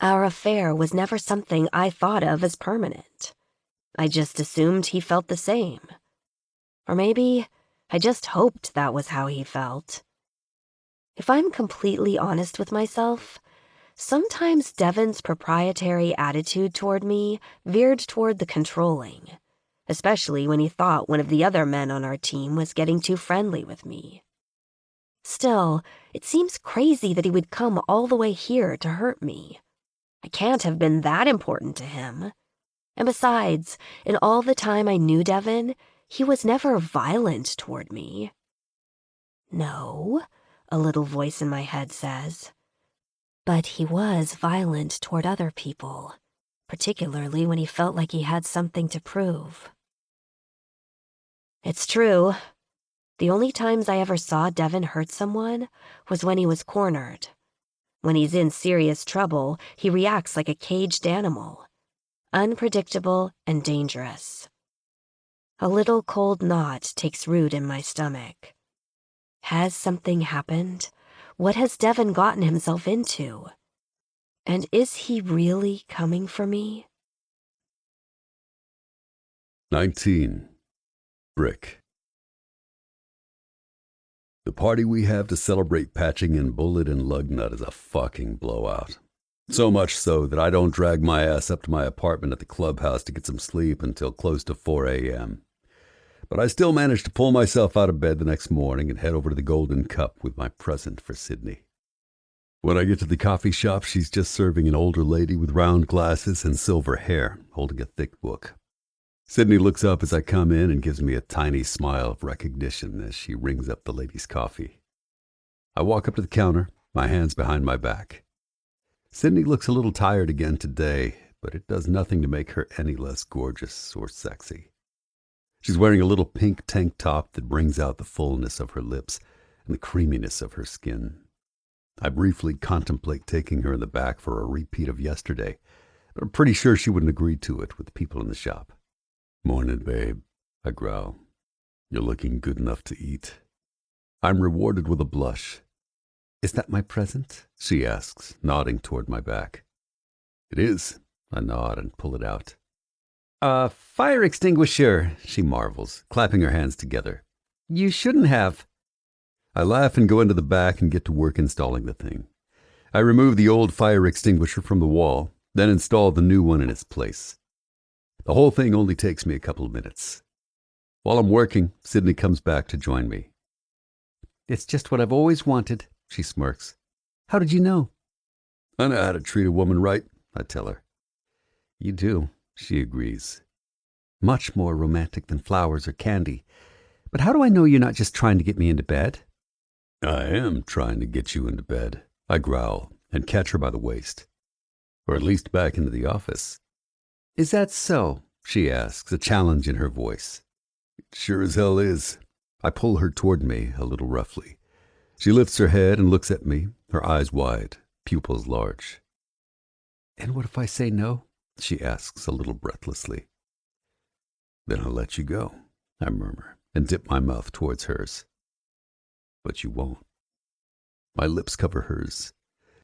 Our affair was never something I thought of as permanent. I just assumed he felt the same. Or maybe I just hoped that was how he felt. If I'm completely honest with myself, sometimes Devin's proprietary attitude toward me veered toward the controlling, especially when he thought one of the other men on our team was getting too friendly with me. Still, it seems crazy that he would come all the way here to hurt me. I can't have been that important to him. And besides, in all the time I knew Devin, he was never violent toward me. No, a little voice in my head says. But he was violent toward other people, particularly when he felt like he had something to prove. It's true. The only times I ever saw Devin hurt someone was when he was cornered. When he's in serious trouble, he reacts like a caged animal. Unpredictable and dangerous. A little cold knot takes root in my stomach. Has something happened? What has Devin gotten himself into? And is he really coming for me? 19. Brick. The party we have to celebrate patching in Bullet and Lugnut is a fucking blowout. So much so that I don't drag my ass up to my apartment at the clubhouse to get some sleep until close to 4 a.m. But I still manage to pull myself out of bed the next morning and head over to the Golden Cup with my present for Sydney. When I get to the coffee shop, she's just serving an older lady with round glasses and silver hair, holding a thick book. Sydney looks up as I come in and gives me a tiny smile of recognition as she rings up the lady's coffee. I walk up to the counter, my hands behind my back. Sydney looks a little tired again today, but it does nothing to make her any less gorgeous or sexy. She's wearing a little pink tank top that brings out the fullness of her lips and the creaminess of her skin. I briefly contemplate taking her in the back for a repeat of yesterday, but I'm pretty sure she wouldn't agree to it with the people in the shop. "Morning, babe," I growl. "You're looking good enough to eat." I'm rewarded with a blush. "Is that my present?" she asks, nodding toward my back. "It is." I nod and pull it out. "A fire extinguisher," she marvels, clapping her hands together. "You shouldn't have." I laugh and go into the back and get to work installing the thing. I remove the old fire extinguisher from the wall, then install the new one in its place. The whole thing only takes me a couple of minutes. While I'm working, Sydney comes back to join me. "It's just what I've always wanted," she smirks. "How did you know?" "I know how to treat a woman right," I tell her. "You do," she agrees. "Much more romantic than flowers or candy. But how do I know you're not just trying to get me into bed?" "I am trying to get you into bed," I growl and catch her by the waist. "Or at least back into the office." "Is that so?" she asks, a challenge in her voice. "It sure as hell is." I pull her toward me a little roughly. She lifts her head and looks at me, her eyes wide, pupils large. "And what if I say no?" she asks a little breathlessly. "Then I'll let you go," I murmur and dip my mouth towards hers. "But you won't." My lips cover hers.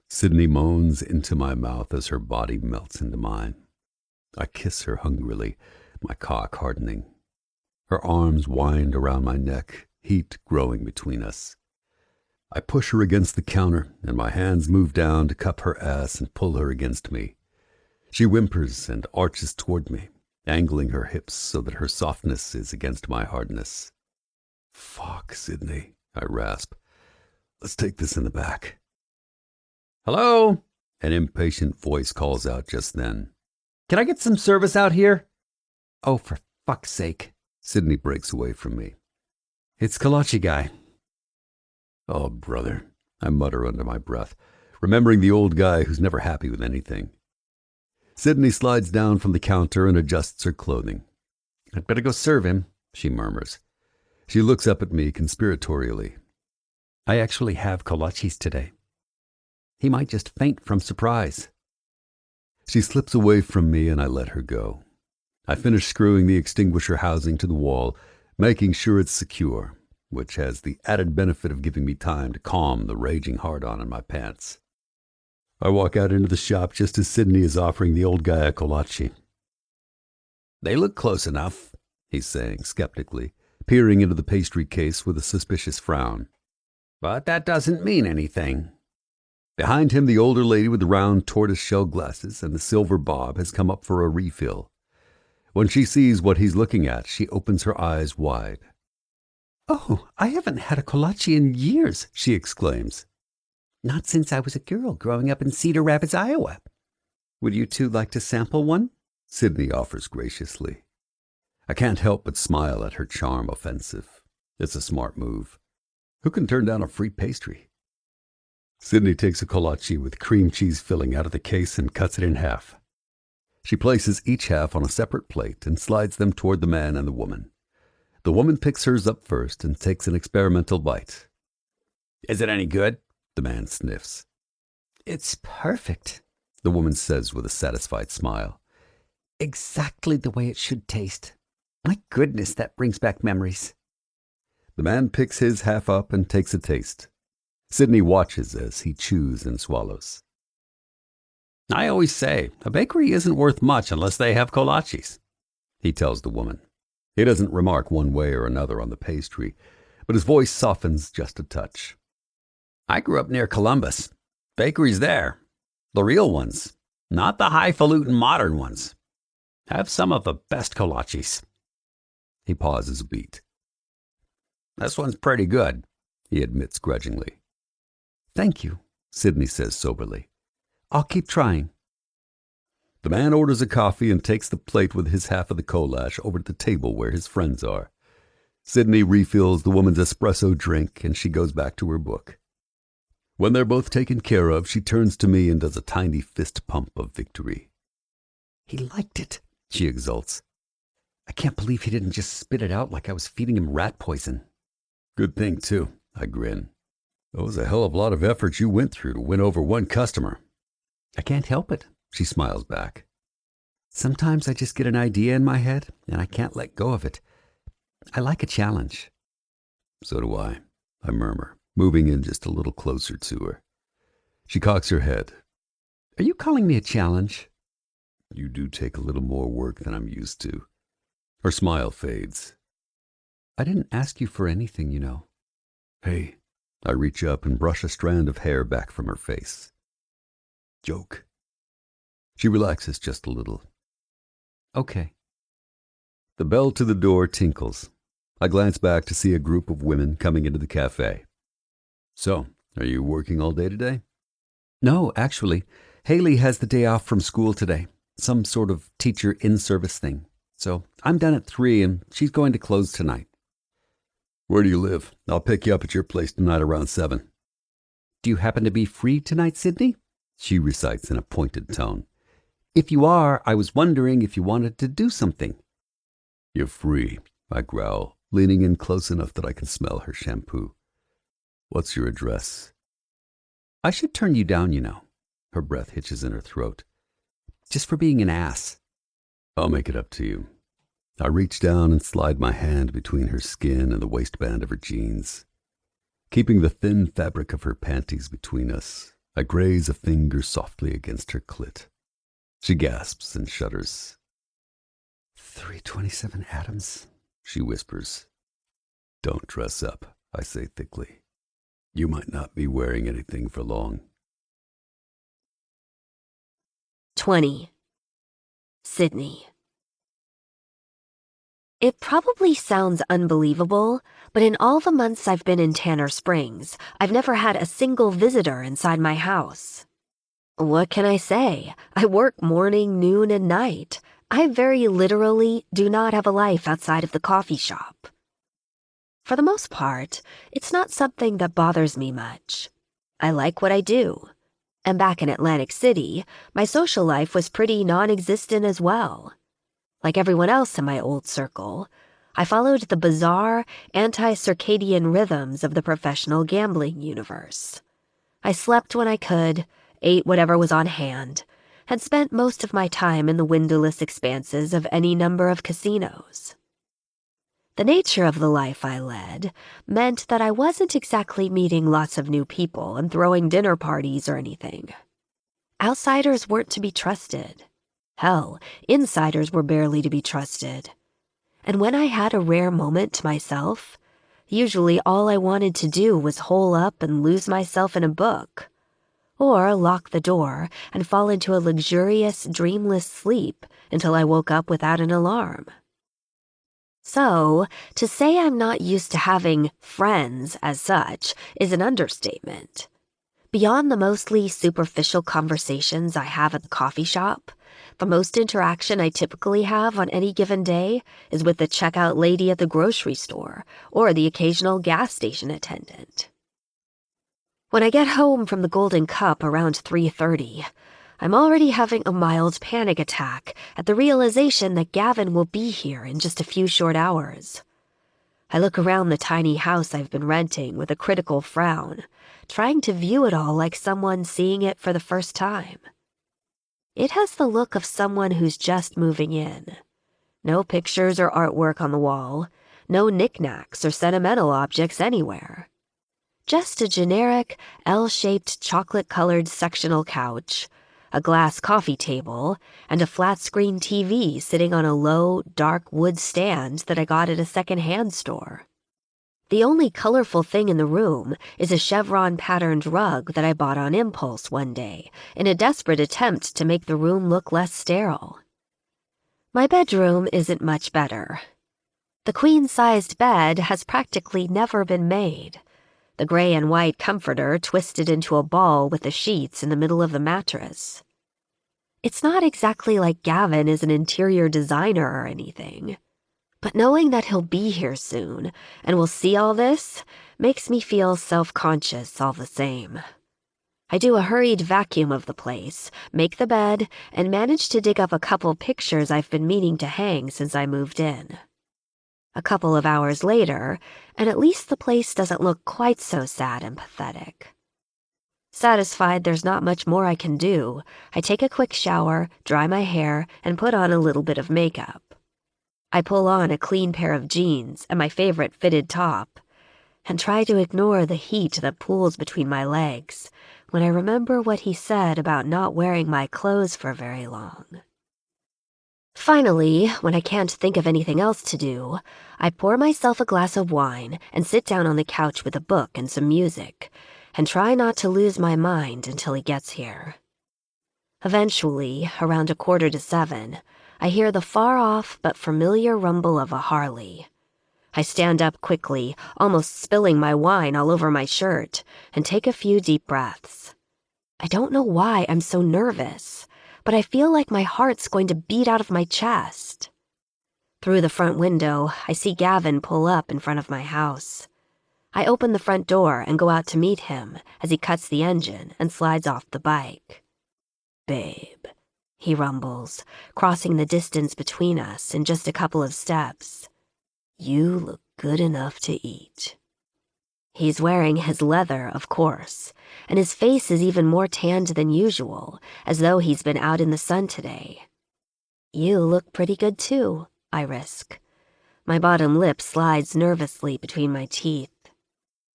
Sydney moans into my mouth as her body melts into mine. I kiss her hungrily, my cock hardening. Her arms wind around my neck, heat growing between us. I push her against the counter, and my hands move down to cup her ass and pull her against me. She whimpers and arches toward me, angling her hips so that her softness is against my hardness. "Fuck, Sydney," I rasp. "Let's take this in the back." "Hello?" An impatient voice calls out just then. "Can I get some service out here?" "Oh, for fuck's sake." Sydney breaks away from me. "It's Kolache guy." "Oh, brother," I mutter under my breath, remembering the old guy who's never happy with anything. Sydney slides down from the counter and adjusts her clothing. "I'd better go serve him," she murmurs. She looks up at me conspiratorially. "I actually have kolaches today. He might just faint from surprise." She slips away from me and I let her go. I finish screwing the extinguisher housing to the wall, making sure it's secure, which has the added benefit of giving me time to calm the raging hard-on in my pants. I walk out into the shop just as Sydney is offering the old guy a kolache. "They look close enough," he's saying skeptically, peering into the pastry case with a suspicious frown. "But that doesn't mean anything." Behind him, the older lady with the round tortoise-shell glasses and the silver bob has come up for a refill. When she sees what he's looking at, she opens her eyes wide. "Oh, I haven't had a kolache in years," she exclaims. "Not since I was a girl growing up in Cedar Rapids, Iowa. Would you two like to sample one?" Sydney offers graciously. I can't help but smile at her charm offensive. It's a smart move. Who can turn down a free pastry? Sydney takes a kolache with cream cheese filling out of the case and cuts it in half. She places each half on a separate plate and slides them toward the man and the woman. The woman picks hers up first and takes an experimental bite. "Is it any good?" The man sniffs. "It's perfect," the woman says with a satisfied smile. "Exactly the way it should taste. My goodness, that brings back memories." The man picks his half up and takes a taste. Sydney watches as he chews and swallows. "I always say, a bakery isn't worth much unless they have kolaches," he tells the woman. He doesn't remark one way or another on the pastry, but his voice softens just a touch. "I grew up near Columbus. Bakeries there. The real ones, not the highfalutin modern ones. Have some of the best kolaches." He pauses a beat. "This one's pretty good," he admits grudgingly. "Thank you," Sydney says soberly. "I'll keep trying." The man orders a coffee and takes the plate with his half of the kolache over to the table where his friends are. Sydney refills the woman's espresso drink and she goes back to her book. When they're both taken care of, she turns to me and does a tiny fist pump of victory. "He liked it," she exults. "I can't believe he didn't just spit it out like I was feeding him rat poison." "Good thing, too," I grin. "It was a hell of a lot of effort you went through to win over one customer." "I can't help it," she smiles back. "Sometimes I just get an idea in my head and I can't let go of it. I like a challenge." "So do I murmur, moving in just a little closer to her. She cocks her head. "Are you calling me a challenge?" "You do take a little more work than I'm used to." Her smile fades. "I didn't ask you for anything, you know." "Hey." I reach up and brush a strand of hair back from her face. "Joke." She relaxes just a little. "Okay." The bell to the door tinkles. I glance back to see a group of women coming into the cafe. "So, are you working all day today?" "No, actually. Haley has the day off from school today. Some sort of teacher in-service thing. So I'm done at 3 and she's going to close tonight." "Where do you live? I'll pick you up at your place tonight around 7. "Do you happen to be free tonight, Sydney?" she recites in a pointed tone. "If you are, I was wondering if you wanted to do something." "You're free," I growl, leaning in close enough that I can smell her shampoo. "What's your address?" "I should turn you down, you know." Her breath hitches in her throat. "Just for being an ass." "I'll make it up to you." I reach down and slide my hand between her skin and the waistband of her jeans. Keeping the thin fabric of her panties between us, I graze a finger softly against her clit. She gasps and shudders. 327 Adams, she whispers. Don't dress up, I say thickly. You might not be wearing anything for long. 20. Sydney. It probably sounds unbelievable, but in all the months I've been in Tanner Springs, I've never had a single visitor inside my house. What can I say? I work morning, noon, and night. I very literally do not have a life outside of the coffee shop. For the most part, it's not something that bothers me much. I like what I do. And back in Atlantic City, my social life was pretty non-existent as well. Like everyone else in my old circle, I followed the bizarre, anti-circadian rhythms of the professional gambling universe. I slept when I could, ate whatever was on hand, and spent most of my time in the windowless expanses of any number of casinos. The nature of the life I led meant that I wasn't exactly meeting lots of new people and throwing dinner parties or anything. Outsiders weren't to be trusted. Hell, insiders were barely to be trusted. And when I had a rare moment to myself, usually all I wanted to do was hole up and lose myself in a book, or lock the door and fall into a luxurious, dreamless sleep until I woke up without an alarm. So, to say I'm not used to having friends as such is an understatement. Beyond the mostly superficial conversations I have at the coffee shop, the most interaction I typically have on any given day is with the checkout lady at the grocery store or the occasional gas station attendant. When I get home from the Golden Cup around 3:30, I'm already having a mild panic attack at the realization that Gavin will be here in just a few short hours. I look around the tiny house I've been renting with a critical frown, trying to view it all like someone seeing it for the first time. It has the look of someone who's just moving in. No pictures or artwork on the wall, no knickknacks or sentimental objects anywhere. Just a generic, L-shaped chocolate-colored sectional couch, a glass coffee table, and a flat-screen TV sitting on a low, dark wood stand that I got at a second-hand store. The only colorful thing in the room is a chevron-patterned rug that I bought on impulse one day in a desperate attempt to make the room look less sterile. My bedroom isn't much better. The queen-sized bed has practically never been made. The gray and white comforter twisted into a ball with the sheets in the middle of the mattress. It's not exactly like Gavin is an interior designer or anything, but knowing that he'll be here soon and will see all this makes me feel self-conscious all the same. I do a hurried vacuum of the place, make the bed, and manage to dig up a couple pictures I've been meaning to hang since I moved in. A couple of hours later, and at least the place doesn't look quite so sad and pathetic. Satisfied there's not much more I can do, I take a quick shower, dry my hair, and put on a little bit of makeup. I pull on a clean pair of jeans and my favorite fitted top, and try to ignore the heat that pools between my legs when I remember what he said about not wearing my clothes for very long. Finally, when I can't think of anything else to do, I pour myself a glass of wine and sit down on the couch with a book and some music, and try not to lose my mind until he gets here. Eventually, around 6:45, I hear the far-off but familiar rumble of a Harley. I stand up quickly, almost spilling my wine all over my shirt, and take a few deep breaths. I don't know why I'm so nervous, but I feel like my heart's going to beat out of my chest. Through the front window, I see Gavin pull up in front of my house. I open the front door and go out to meet him as he cuts the engine and slides off the bike. "Babe," he rumbles, crossing the distance between us in just a couple of steps. "You look good enough to eat." He's wearing his leather, of course, and his face is even more tanned than usual, as though he's been out in the sun today. "You look pretty good too," I risk. My bottom lip slides nervously between my teeth.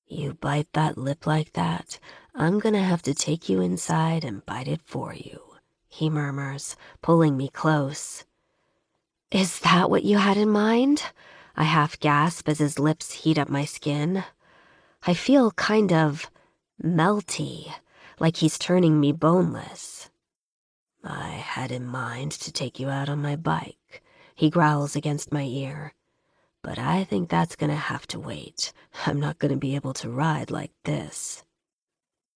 "You bite that lip like that, I'm gonna have to take you inside and bite it for you," he murmurs, pulling me close. Is that what you had in mind? I half gasp as his lips heat up my skin. I feel kind of melty, like he's turning me boneless. I had in mind to take you out on my bike, he growls against my ear. But I think that's gonna have to wait. I'm not gonna be able to ride like this.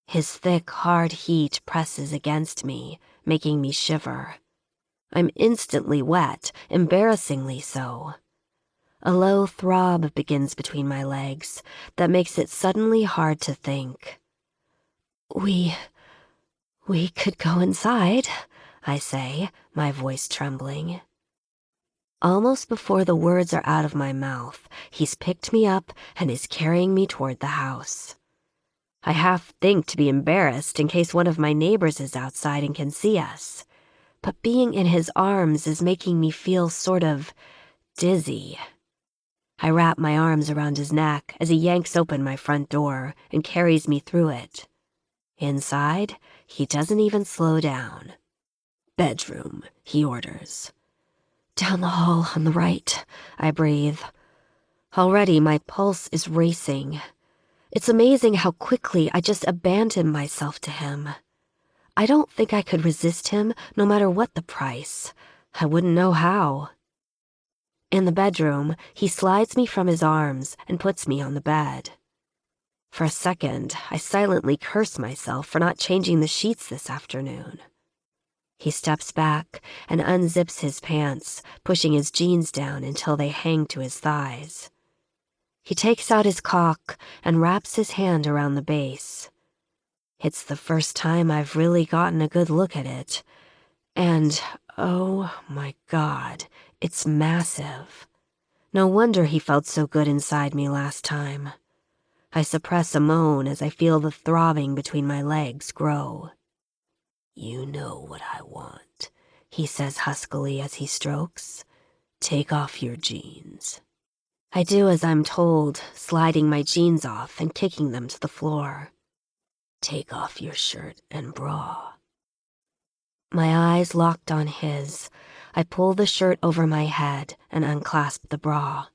His thick, hard heat presses against me, making me shiver. I'm instantly wet, embarrassingly so. A low throb begins between my legs that makes it suddenly hard to think. We could go inside, I say, my voice trembling. Almost before the words are out of my mouth, he's picked me up and is carrying me toward the house. I half think to be embarrassed in case one of my neighbors is outside and can see us, but being in his arms is making me feel sort of dizzy. I wrap my arms around his neck as he yanks open my front door and carries me through it. Inside, he doesn't even slow down. "Bedroom," he orders. "Down the hall on the right," I breathe. Already my pulse is racing. It's amazing how quickly I just abandon myself to him. I don't think I could resist him no matter what the price. I wouldn't know how. In the bedroom, he slides me from his arms and puts me on the bed. For a second, I silently curse myself for not changing the sheets this afternoon. He steps back and unzips his pants, pushing his jeans down until they hang to his thighs. He takes out his cock and wraps his hand around the base. It's the first time I've really gotten a good look at it. And, oh my God, it's massive. No wonder he felt so good inside me last time. I suppress a moan as I feel the throbbing between my legs grow. "You know what I want," he says huskily as he strokes. "Take off your jeans." I do as I'm told, sliding my jeans off and kicking them to the floor. "Take off your shirt and bra." My eyes locked on his. I pull the shirt over my head and unclasp the bra.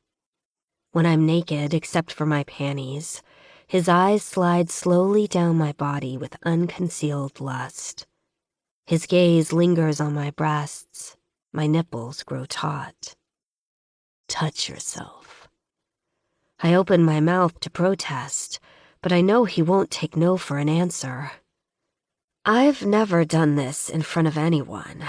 When I'm naked, except for my panties, his eyes slide slowly down my body with unconcealed lust. His gaze lingers on my breasts. My nipples grow taut. "Touch yourself." I open my mouth to protest, but I know he won't take no for an answer. I've never done this in front of anyone.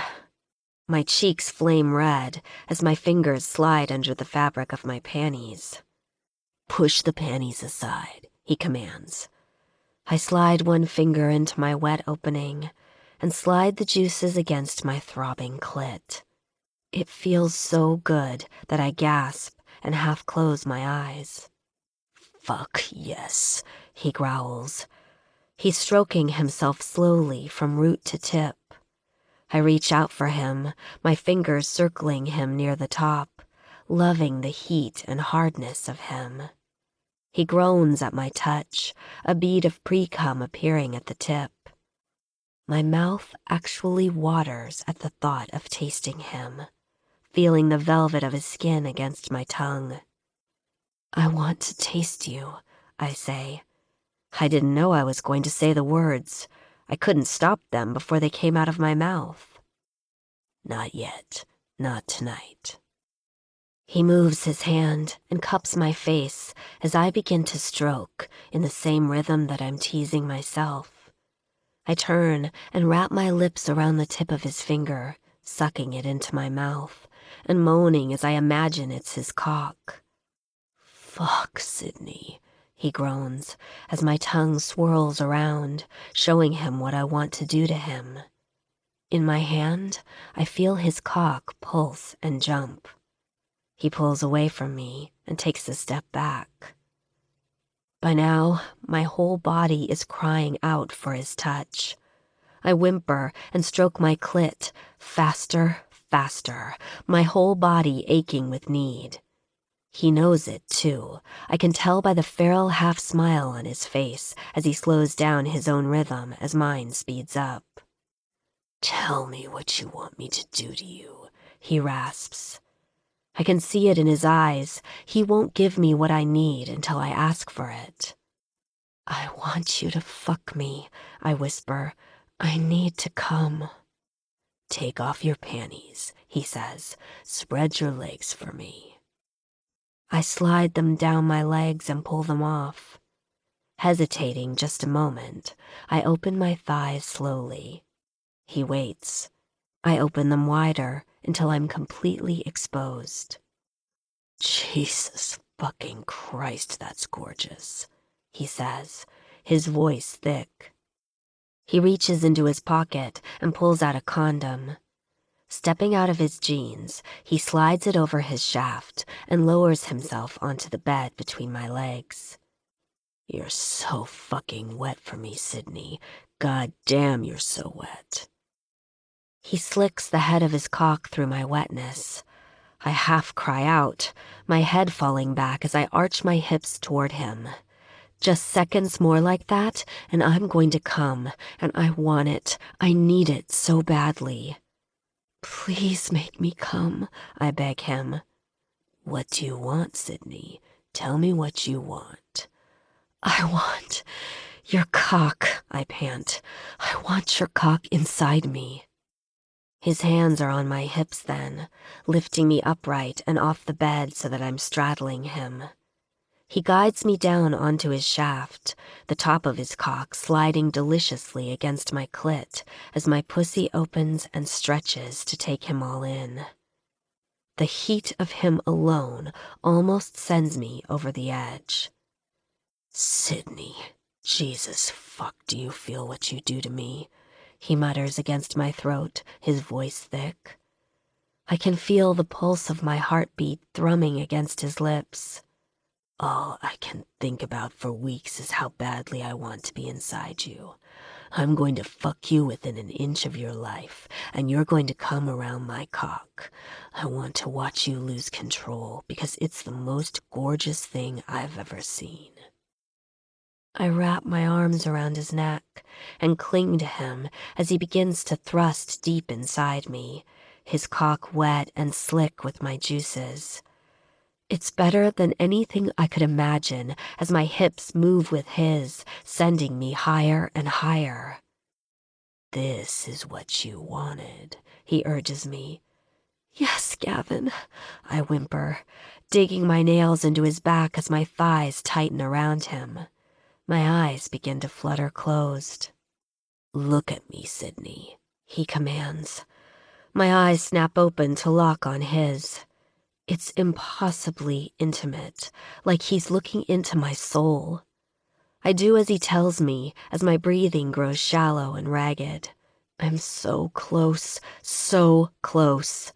My cheeks flame red as my fingers slide under the fabric of my panties. "Push the panties aside," he commands. I slide one finger into my wet opening and slide the juices against my throbbing clit. It feels so good that I gasp and half close my eyes. "Fuck yes," he growls. He's stroking himself slowly from root to tip. I reach out for him, my fingers circling him near the top, loving the heat and hardness of him. He groans at my touch, a bead of pre-cum appearing at the tip. My mouth actually waters at the thought of tasting him, feeling the velvet of his skin against my tongue. "I want to taste you," I say. I didn't know I was going to say the words. I couldn't stop them before they came out of my mouth. "Not yet. Not tonight." He moves his hand and cups my face as I begin to stroke in the same rhythm that I'm teasing myself. I turn and wrap my lips around the tip of his finger, sucking it into my mouth and moaning as I imagine it's his cock. "Fuck, Sydney," he groans as my tongue swirls around, showing him what I want to do to him. In my hand, I feel his cock pulse and jump. He pulls away from me and takes a step back. By now, my whole body is crying out for his touch. I whimper and stroke my clit, faster, faster, my whole body aching with need. He knows it, too. I can tell by the feral half-smile on his face as he slows down his own rhythm as mine speeds up. "Tell me what you want me to do to you," he rasps. I can see it in his eyes. He won't give me what I need until I ask for it. I want you to fuck me, I whisper. I need to come. Take off your panties, he says. Spread your legs for me. I slide them down my legs and pull them off. Hesitating just a moment, I open my thighs slowly. He waits. I open them wider until I'm completely exposed. Jesus fucking Christ, that's gorgeous, he says, his voice thick. He reaches into his pocket and pulls out a condom. Stepping out of his jeans, he slides it over his shaft and lowers himself onto the bed between my legs. You're so fucking wet for me, Sydney. God damn, you're so wet. He slicks the head of his cock through my wetness. I half cry out, my head falling back as I arch my hips toward him. Just seconds more like that, and I'm going to come, and I want it. I need it so badly. Please make me come, I beg him. What do you want, Sydney? Tell me what you want. I want your cock, I pant. I want your cock inside me. His hands are on my hips then, lifting me upright and off the bed so that I'm straddling him. He guides me down onto his shaft, the top of his cock sliding deliciously against my clit as my pussy opens and stretches to take him all in. The heat of him alone almost sends me over the edge. Sydney, Jesus fuck, do you feel what you do to me? He mutters against my throat, his voice thick. I can feel the pulse of my heartbeat thrumming against his lips. All I can think about for weeks is how badly I want to be inside you. I'm going to fuck you within an inch of your life, and you're going to come around my cock. I want to watch you lose control because it's the most gorgeous thing I've ever seen. I wrap my arms around his neck and cling to him as he begins to thrust deep inside me, his cock wet and slick with my juices. It's better than anything I could imagine as my hips move with his, sending me higher and higher. This is what you wanted, he urges me. Yes, Gavin, I whimper, digging my nails into his back as my thighs tighten around him. My eyes begin to flutter closed. Look at me, Sydney, he commands. My eyes snap open to lock on his. It's impossibly intimate, like he's looking into my soul. I do as he tells me as my breathing grows shallow and ragged. I'm so close, so close.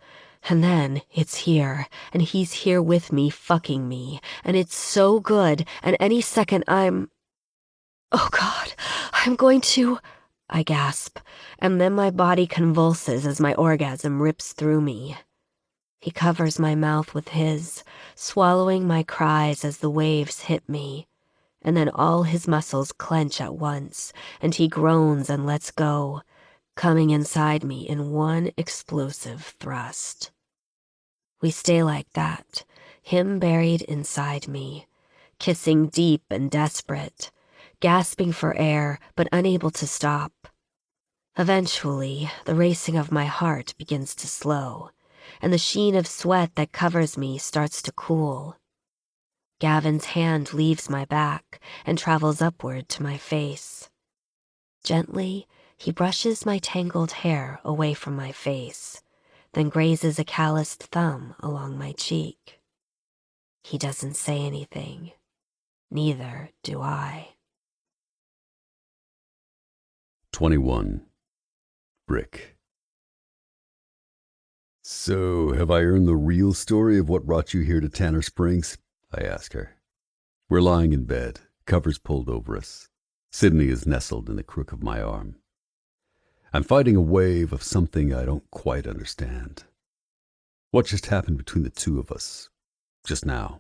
And then it's here, and he's here with me, fucking me, and it's so good, and any second Oh God, I'm going to... I gasp, and then my body convulses as my orgasm rips through me. He covers my mouth with his, swallowing my cries as the waves hit me, and then all his muscles clench at once, and he groans and lets go, coming inside me in one explosive thrust. We stay like that, him buried inside me, kissing deep and desperate, gasping for air but unable to stop. Eventually, the racing of my heart begins to slow, and the sheen of sweat that covers me starts to cool. Gavin's hand leaves my back and travels upward to my face. Gently, he brushes my tangled hair away from my face, then grazes a calloused thumb along my cheek. He doesn't say anything. Neither do I. 21. Brick. So, have I earned the real story of what brought you here to Tanner Springs? I ask her. We're lying in bed, covers pulled over us. Sydney is nestled in the crook of my arm. I'm fighting a wave of something I don't quite understand. What just happened between the two of us, just now?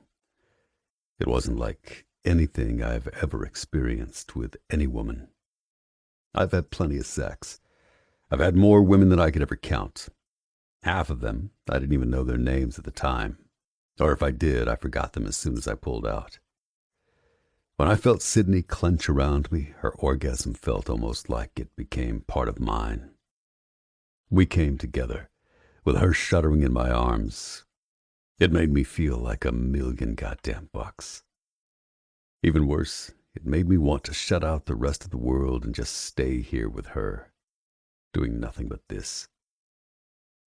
It wasn't like anything I've ever experienced with any woman. I've had plenty of sex. I've had more women than I could ever count. Half of them, I didn't even know their names at the time. Or if I did, I forgot them as soon as I pulled out. When I felt Sydney clench around me, her orgasm felt almost like it became part of mine. We came together, with her shuddering in my arms. It made me feel like $1,000,000 goddamn bucks. Even worse, it made me want to shut out the rest of the world and just stay here with her, doing nothing but this.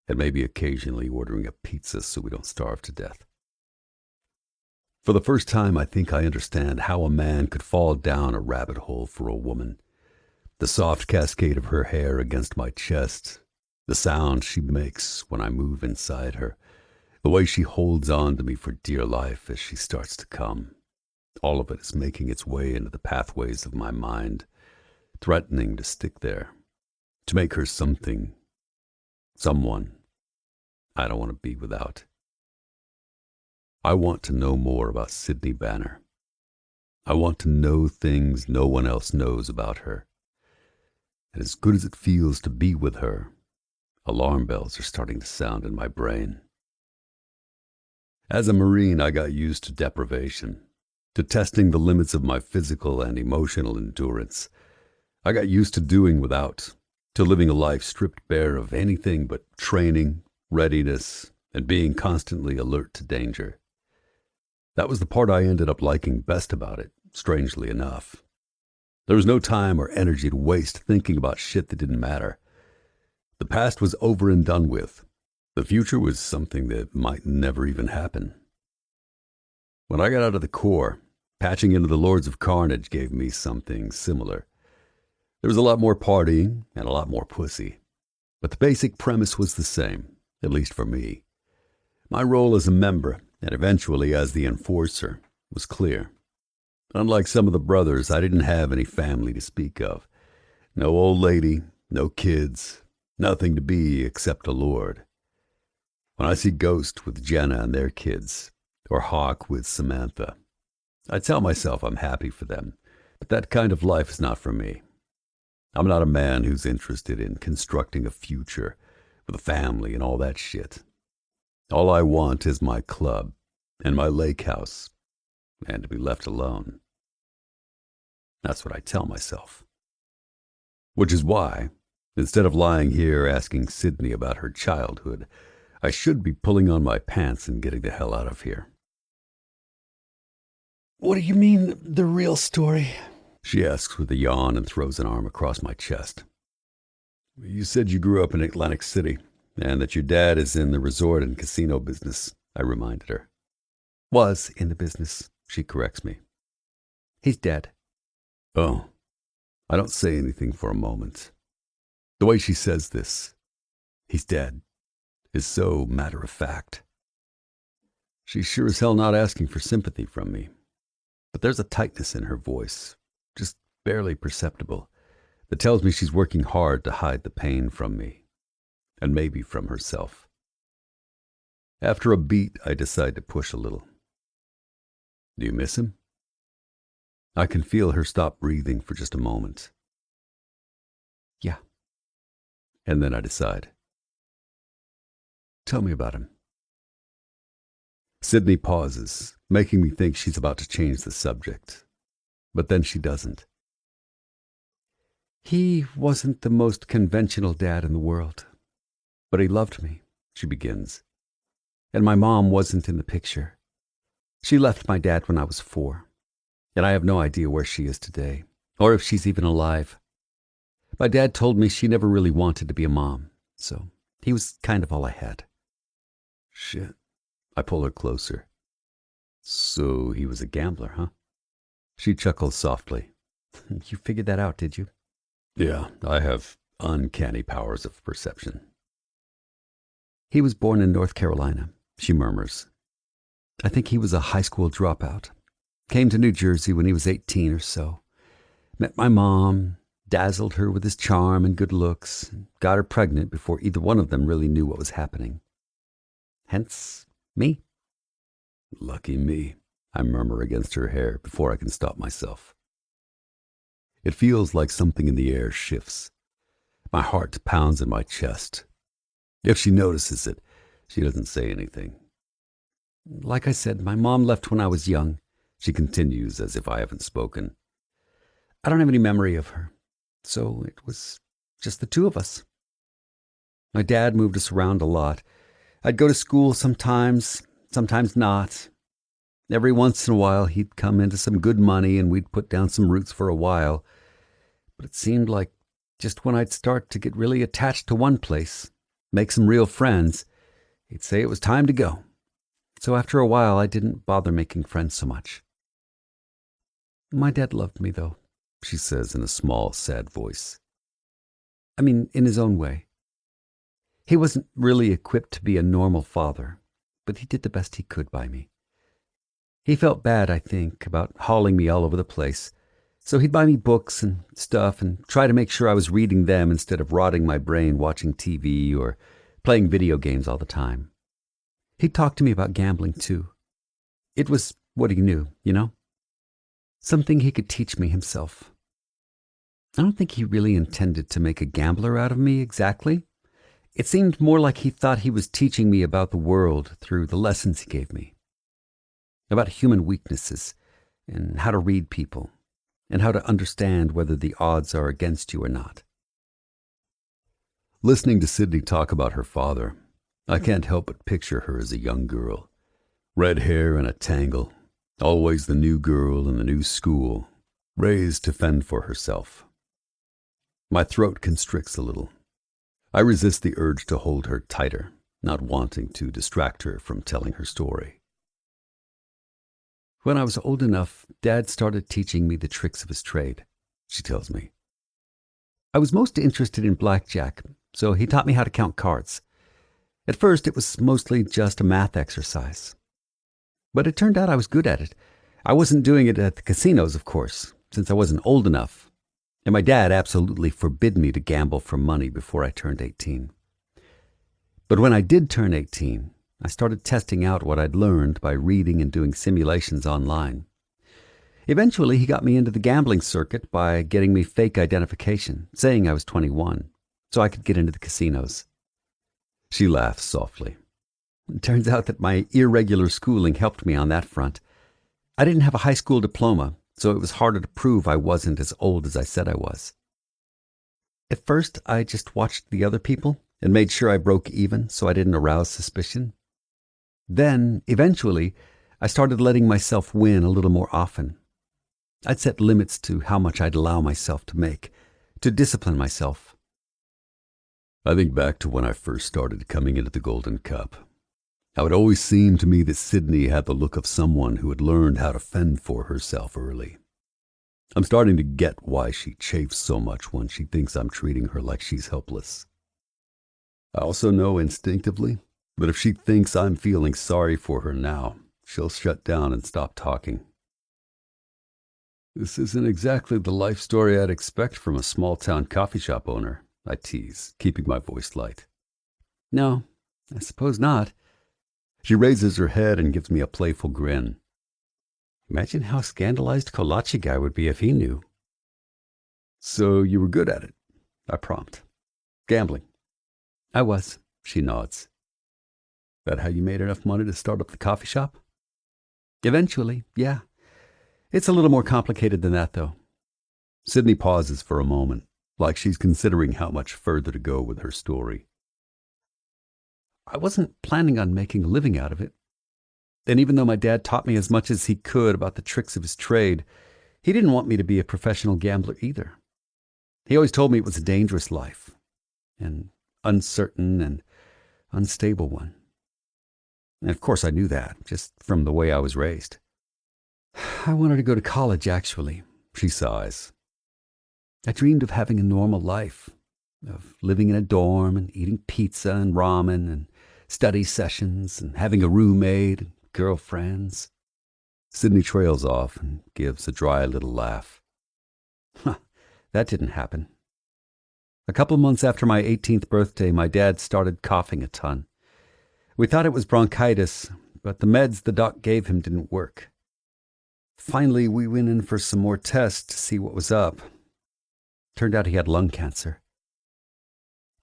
And maybe occasionally ordering a pizza so we don't starve to death. For the first time, I think I understand how a man could fall down a rabbit hole for a woman. The soft cascade of her hair against my chest, the sound she makes when I move inside her, the way she holds on to me for dear life as she starts to come. All of it is making its way into the pathways of my mind, threatening to stick there, to make her something, someone I don't want to be without. I want to know more about Sydney Banner. I want to know things no one else knows about her. And as good as it feels to be with her, alarm bells are starting to sound in my brain. As a Marine, I got used to deprivation, to testing the limits of my physical and emotional endurance. I got used to doing without, to living a life stripped bare of anything but training, readiness, and being constantly alert to danger. That was the part I ended up liking best about it, strangely enough. There was no time or energy to waste thinking about shit that didn't matter. The past was over and done with. The future was something that might never even happen. When I got out of the Corps, patching into the Lords of Carnage gave me something similar. There was a lot more partying and a lot more pussy. But the basic premise was the same, at least for me. My role as a member, and eventually as the enforcer, was clear. Unlike some of the brothers, I didn't have any family to speak of. No old lady, no kids, nothing to be except a lord. When I see Ghost with Jenna and their kids, or Hawk with Samantha, I tell myself I'm happy for them, but that kind of life is not for me. I'm not a man who's interested in constructing a future with a family and all that shit. All I want is my club and my lake house, and to be left alone. That's what I tell myself. Which is why, instead of lying here asking Sydney about her childhood, I should be pulling on my pants and getting the hell out of here. What do you mean, the real story? She asks with a yawn and throws an arm across my chest. You said you grew up in Atlantic City, and that your dad is in the resort and casino business, I reminded her. Was in the business, she corrects me. He's dead. Oh, I don't say anything for a moment. The way she says this, he's dead, is so matter-of-fact. She's sure as hell not asking for sympathy from me, but there's a tightness in her voice, just barely perceptible, that tells me she's working hard to hide the pain from me, and maybe from herself. After a beat, I decide to push a little. Do you miss him? I can feel her stop breathing for just a moment. Yeah. And then I decide. Tell me about him. Sydney pauses, making me think she's about to change the subject. But then she doesn't. He wasn't the most conventional dad in the world, but he loved me, she begins. And my mom wasn't in the picture. She left my dad when I was 4, and I have no idea where she is today, or if she's even alive. My dad told me she never really wanted to be a mom, so he was kind of all I had. Shit. I pull her closer. So he was a gambler, huh? She chuckles softly. You figured that out, did you? Yeah, I have uncanny powers of perception. He was born in North Carolina, she murmurs. I think he was a high school dropout. Came to New Jersey when he was 18 or so. Met my mom, dazzled her with his charm and good looks, and got her pregnant before either one of them really knew what was happening. Hence, me. Lucky me, I murmur against her hair before I can stop myself. It feels like something in the air shifts. My heart pounds in my chest. If she notices it, she doesn't say anything. Like I said, my mom left when I was young, she continues as if I haven't spoken. I don't have any memory of her, so it was just the two of us. My dad moved us around a lot. I'd go to school sometimes, sometimes not. Every once in a while, he'd come into some good money and we'd put down some roots for a while. But it seemed like just when I'd start to get really attached to one place, make some real friends, he'd say it was time to go. So after a while, I didn't bother making friends so much. My dad loved me, though, she says in a small, sad voice. I mean, in his own way. He wasn't really equipped to be a normal father, but he did the best he could by me. He felt bad, I think, about hauling me all over the place, so he'd buy me books and stuff and try to make sure I was reading them instead of rotting my brain watching TV or playing video games all the time. He'd talk to me about gambling, too. It was what he knew, you know? Something he could teach me himself. I don't think he really intended to make a gambler out of me exactly. It seemed more like he thought he was teaching me about the world through the lessons he gave me. About human weaknesses and how to read people and how to understand whether the odds are against you or not. Listening to Sydney talk about her father, I can't help but picture her as a young girl. Red hair in a tangle, always the new girl in the new school, raised to fend for herself. My throat constricts a little. I resist the urge to hold her tighter, not wanting to distract her from telling her story. When I was old enough, Dad started teaching me the tricks of his trade, she tells me. I was most interested in blackjack, so he taught me how to count cards. At first, it was mostly just a math exercise. But it turned out I was good at it. I wasn't doing it at the casinos, of course, since I wasn't old enough. And my dad absolutely forbid me to gamble for money before I turned 18. But when I did turn 18, I started testing out what I'd learned by reading and doing simulations online. Eventually, he got me into the gambling circuit by getting me fake identification, saying I was 21, so I could get into the casinos. She laughs softly. It turns out that my irregular schooling helped me on that front. I didn't have a high school diploma, so it was harder to prove I wasn't as old as I said I was. At first, I just watched the other people and made sure I broke even so I didn't arouse suspicion. Then, eventually, I started letting myself win a little more often. I'd set limits to how much I'd allow myself to make, to discipline myself. I think back to when I first started coming into the Golden Cup. How it always seemed to me that Sydney had the look of someone who had learned how to fend for herself early. I'm starting to get why she chafes so much when she thinks I'm treating her like she's helpless. I also know instinctively that if she thinks I'm feeling sorry for her now, she'll shut down and stop talking. This isn't exactly the life story I'd expect from a small-town coffee shop owner, I tease, keeping my voice light. No, I suppose not. She raises her head and gives me a playful grin. Imagine how scandalized Kolachi guy would be if he knew. So you were good at it, I prompt. Gambling. I was, she nods. That how you made enough money to start up the coffee shop? Eventually, yeah. It's a little more complicated than that, though. Sydney pauses for a moment, like she's considering how much further to go with her story. I wasn't planning on making a living out of it. And even though my dad taught me as much as he could about the tricks of his trade, he didn't want me to be a professional gambler either. He always told me it was a dangerous life, an uncertain and unstable one. And of course I knew that, just from the way I was raised. I wanted to go to college, actually, she sighs. I dreamed of having a normal life, of living in a dorm and eating pizza and ramen and study sessions and having a roommate and girlfriends. Sydney trails off and gives a dry little laugh. That didn't happen. A couple months after my 18th birthday, my dad started coughing a ton. We thought it was bronchitis, but the meds the doc gave him didn't work. Finally, we went in for some more tests to see what was up. Turned out he had lung cancer.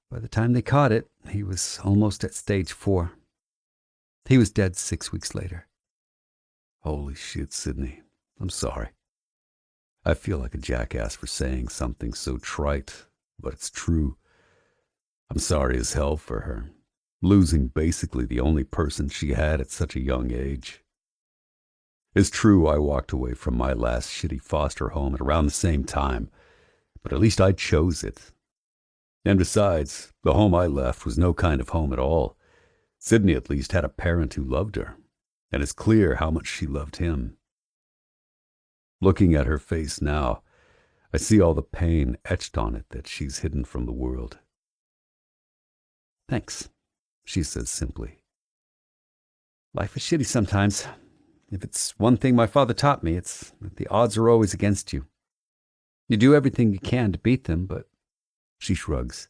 By the time they caught it, he was almost at stage 4. He was dead 6 weeks later. Holy shit, Sydney. I'm sorry. I feel like a jackass for saying something so trite, but it's true. I'm sorry as hell for her, losing basically the only person she had at such a young age. It's true I walked away from my last shitty foster home at around the same time, but at least I chose it. And besides, the home I left was no kind of home at all. Sydney at least had a parent who loved her, and it's clear how much she loved him. Looking at her face now, I see all the pain etched on it that she's hidden from the world. Thanks, she says simply. Life is shitty sometimes. If it's one thing my father taught me, it's that the odds are always against you. You do everything you can to beat them, but she shrugs.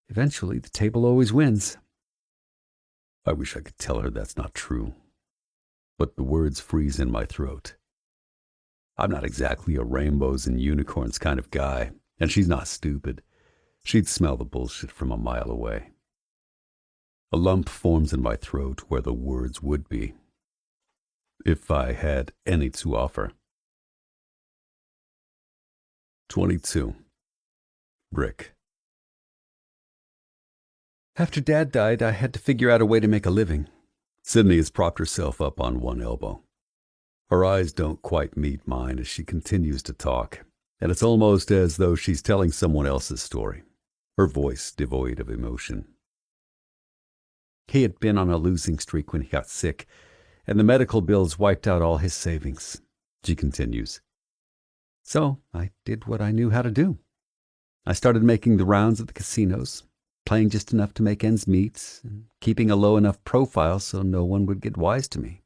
Eventually, the table always wins. I wish I could tell her that's not true, but the words freeze in my throat. I'm not exactly a rainbows and unicorns kind of guy, and she's not stupid. She'd smell the bullshit from a mile away. A lump forms in my throat where the words would be, if I had any to offer. 22. Brick. After Dad died, I had to figure out a way to make a living. Sydney has propped herself up on one elbow. Her eyes don't quite meet mine as she continues to talk, and it's almost as though she's telling someone else's story, her voice devoid of emotion. He had been on a losing streak when he got sick, and the medical bills wiped out all his savings, she continues. So I did what I knew how to do. I started making the rounds at the casinos, playing just enough to make ends meet, and keeping a low enough profile so no one would get wise to me.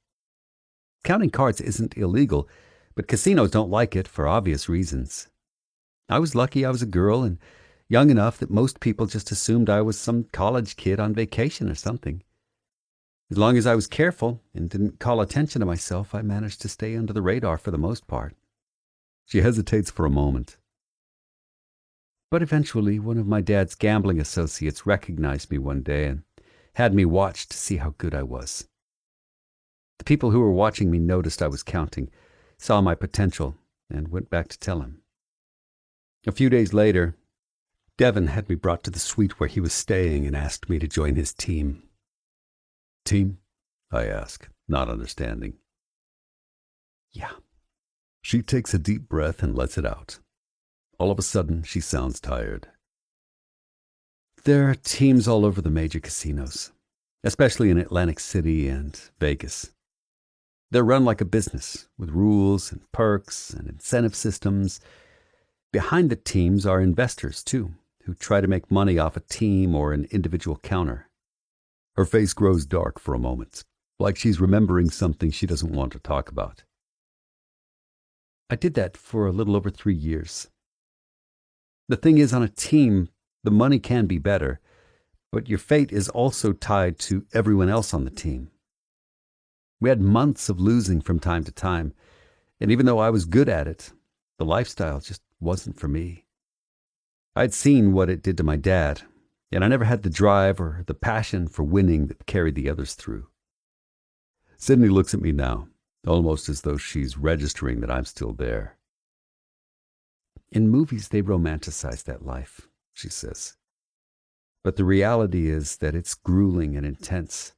Counting cards isn't illegal, but casinos don't like it for obvious reasons. I was lucky I was a girl and young enough that most people just assumed I was some college kid on vacation or something. As long as I was careful and didn't call attention to myself, I managed to stay under the radar for the most part. She hesitates for a moment. But eventually, one of my dad's gambling associates recognized me one day and had me watch to see how good I was. The people who were watching me noticed I was counting, saw my potential, and went back to tell him. A few days later, Devin had me brought to the suite where he was staying and asked me to join his team. Team? I ask, not understanding. Yeah. She takes a deep breath and lets it out. All of a sudden, she sounds tired. There are teams all over the major casinos, especially in Atlantic City and Vegas. They're run like a business, with rules and perks and incentive systems. Behind the teams are investors, too, who try to make money off a team or an individual counter. Her face grows dark for a moment, like she's remembering something she doesn't want to talk about. I did that for a little over 3 years. The thing is, on a team, the money can be better, but your fate is also tied to everyone else on the team. We had months of losing from time to time, and even though I was good at it, the lifestyle just wasn't for me. I'd seen what it did to my dad, and I never had the drive or the passion for winning that carried the others through. Sydney looks at me now, almost as though she's registering that I'm still there. In movies, they romanticize that life, she says. But the reality is that it's grueling and intense.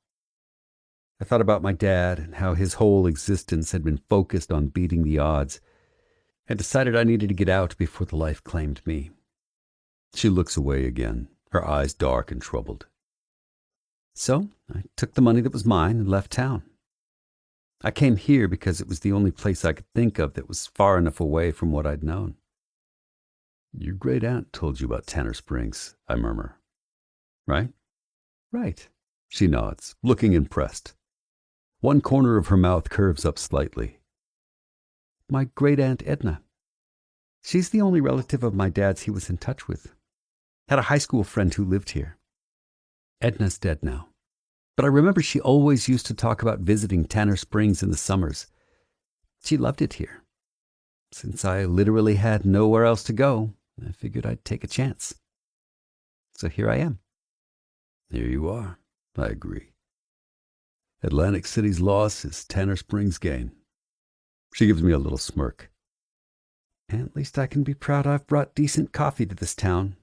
I thought about my dad and how his whole existence had been focused on beating the odds, and decided I needed to get out before the life claimed me. She looks away again, her eyes dark and troubled. So I took the money that was mine and left town. I came here because it was the only place I could think of that was far enough away from what I'd known. Your great aunt told you about Tanner Springs, I murmur. Right? Right, she nods, looking impressed. One corner of her mouth curves up slightly. My great-aunt Edna. She's the only relative of my dad's he was in touch with. Had a high school friend who lived here. Edna's dead now. But I remember she always used to talk about visiting Tanner Springs in the summers. She loved it here. Since I literally had nowhere else to go, I figured I'd take a chance. So here I am. Here you are, I agree. Atlantic City's loss is Tanner Springs' gain. She gives me a little smirk. At least I can be proud I've brought decent coffee to this town.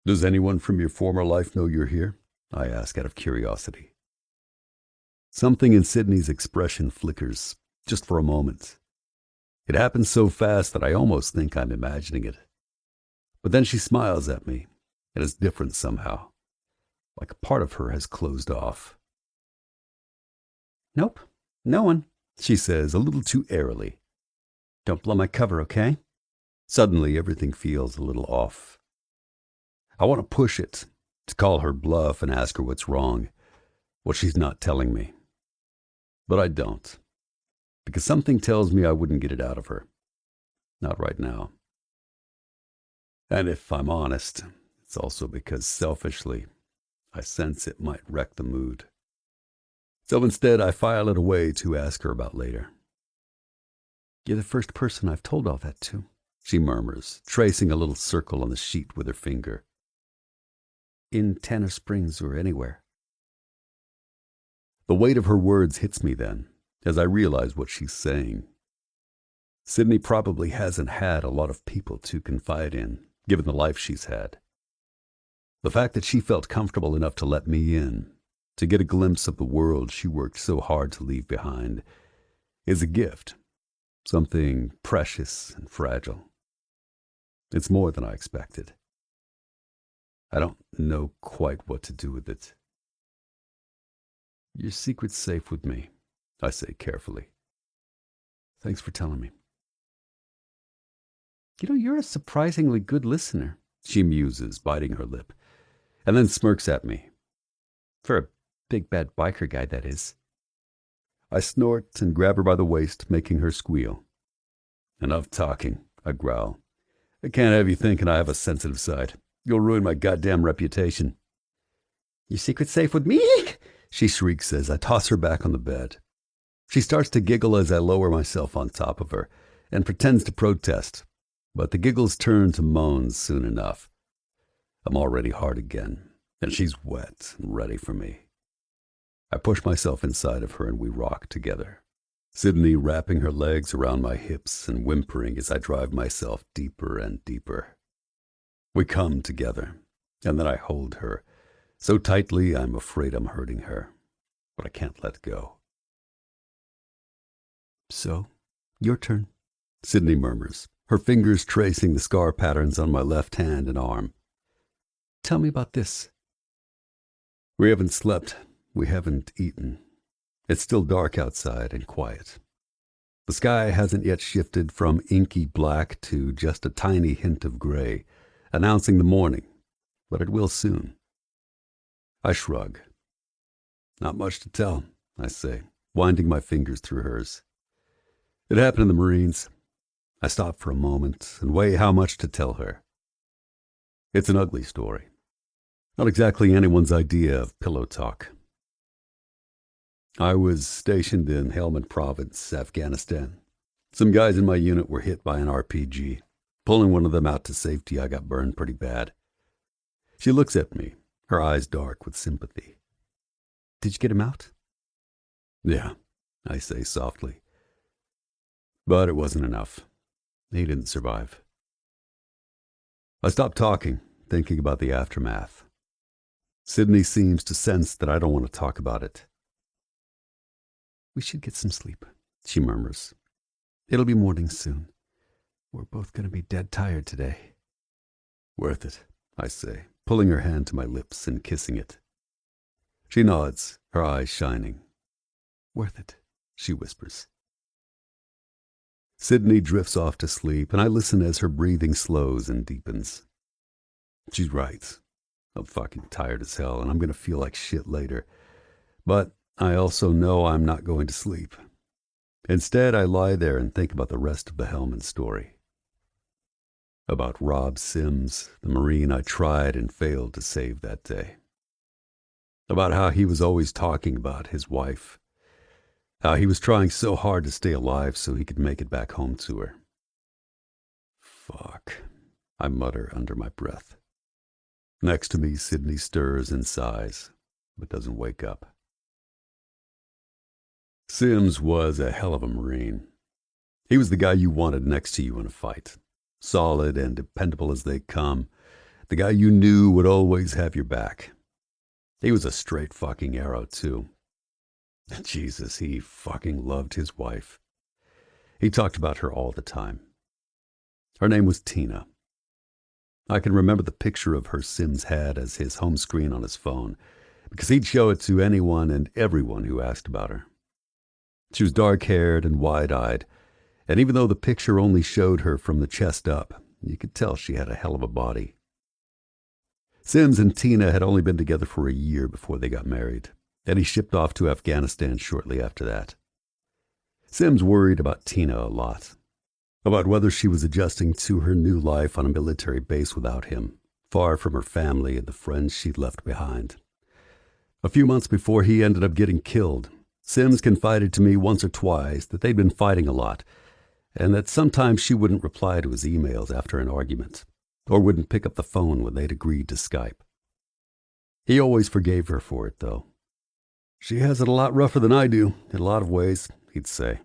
Does anyone from your former life know you're here? I ask out of curiosity. Something in Sydney's expression flickers, just for a moment. It happens so fast that I almost think I'm imagining it. But then she smiles at me, and it's different somehow, like a part of her has closed off. Nope, no one, she says a little too airily. Don't blow my cover, okay? Suddenly, everything feels a little off. I want to push it, to call her bluff and ask her what's wrong, what she's not telling me. But I don't, because something tells me I wouldn't get it out of her. Not right now. And if I'm honest, it's also because selfishly, I sense it might wreck the mood. So instead, I file it away to ask her about later. You're the first person I've told all that to, she murmurs, tracing a little circle on the sheet with her finger. In Tanner Springs or anywhere. The weight of her words hits me then, as I realize what she's saying. Sydney probably hasn't had a lot of people to confide in, given the life she's had. The fact that she felt comfortable enough to let me in, to get a glimpse of the world she worked so hard to leave behind, is a gift, something precious and fragile. It's more than I expected. I don't know quite what to do with it. Your secret's safe with me, I say carefully. Thanks for telling me. You know, you're a surprisingly good listener, she muses, biting her lip, and then smirks at me. For a big bad biker guy, that is. I snort and grab her by the waist, making her squeal. Enough talking, I growl. I can't have you thinking I have a sensitive side. You'll ruin my goddamn reputation. Your secret's safe with me? She shrieks as I toss her back on the bed. She starts to giggle as I lower myself on top of her and pretends to protest, but the giggles turn to moans soon enough. I'm already hard again, and she's wet and ready for me. I push myself inside of her and we rock together, Sydney wrapping her legs around my hips and whimpering as I drive myself deeper and deeper. We come together, and then I hold her, so tightly I'm afraid I'm hurting her, but I can't let go. So, your turn, Sydney murmurs, her fingers tracing the scar patterns on my left hand and arm. Tell me about this. We haven't slept. We haven't eaten. It's still dark outside and quiet. The sky hasn't yet shifted from inky black to just a tiny hint of gray, announcing the morning, but it will soon. I shrug. Not much to tell, I say, winding my fingers through hers. It happened in the Marines. I stop for a moment and weigh how much to tell her. It's an ugly story. Not exactly anyone's idea of pillow talk. I was stationed in Helmand Province, Afghanistan. Some guys in my unit were hit by an RPG. Pulling one of them out to safety, I got burned pretty bad. She looks at me, her eyes dark with sympathy. Did you get him out? Yeah, I say softly. But it wasn't enough. He didn't survive. I stop talking, thinking about the aftermath. Sydney seems to sense that I don't want to talk about it. We should get some sleep, she murmurs. It'll be morning soon. We're both going to be dead tired today. Worth it, I say, pulling her hand to my lips and kissing it. She nods, her eyes shining. Worth it, she whispers. Sydney drifts off to sleep, and I listen as her breathing slows and deepens. She's right. I'm fucking tired as hell, and I'm going to feel like shit later. But I also know I'm not going to sleep. Instead, I lie there and think about the rest of the Hellman story. About Rob Sims, the Marine I tried and failed to save that day. About how he was always talking about his wife. How he was trying so hard to stay alive so he could make it back home to her. Fuck, I mutter under my breath. Next to me, Sydney stirs and sighs, but doesn't wake up. Sims was a hell of a Marine. He was the guy you wanted next to you in a fight. Solid and dependable as they come. The guy you knew would always have your back. He was a straight fucking arrow, too. Jesus, he fucking loved his wife. He talked about her all the time. Her name was Tina. I can remember the picture of her Sims had as his home screen on his phone, because he'd show it to anyone and everyone who asked about her. She was dark-haired and wide-eyed, and even though the picture only showed her from the chest up, you could tell she had a hell of a body. Sims and Tina had only been together for a year before they got married, and he shipped off to Afghanistan shortly after that. Sims worried about Tina a lot, about whether she was adjusting to her new life on a military base without him, far from her family and the friends she'd left behind. A few months before he ended up getting killed, Sims confided to me once or twice that they'd been fighting a lot, and that sometimes she wouldn't reply to his emails after an argument, or wouldn't pick up the phone when they'd agreed to Skype. He always forgave her for it, though. "She has it a lot rougher than I do, in a lot of ways," he'd say.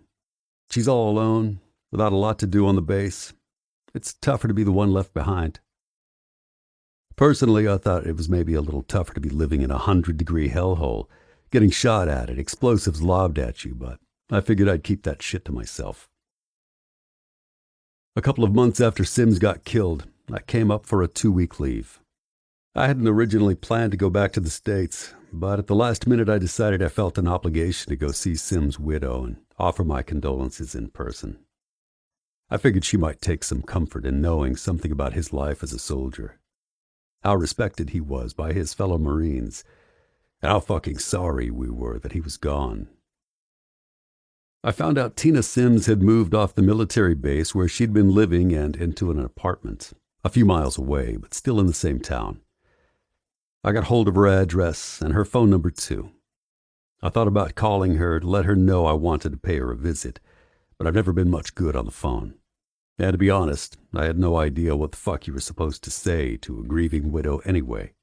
"She's all alone, without a lot to do on the base. It's tougher to be the one left behind." Personally, I thought it was maybe a little tougher to be living in a 100-degree hellhole, getting shot at and explosives lobbed at you, but I figured I'd keep that shit to myself. A couple of months after Sims got killed, I came up for a 2-week leave. I hadn't originally planned to go back to the States, but at the last minute I decided I felt an obligation to go see Sims' widow and offer my condolences in person. I figured she might take some comfort in knowing something about his life as a soldier, how respected he was by his fellow Marines, and how fucking sorry we were that he was gone. I found out Tina Sims had moved off the military base where she'd been living and into an apartment, a few miles away, but still in the same town. I got hold of her address and her phone number too. I thought about calling her to let her know I wanted to pay her a visit, but I've never been much good on the phone. And to be honest, I had no idea what the fuck you were supposed to say to a grieving widow anyway.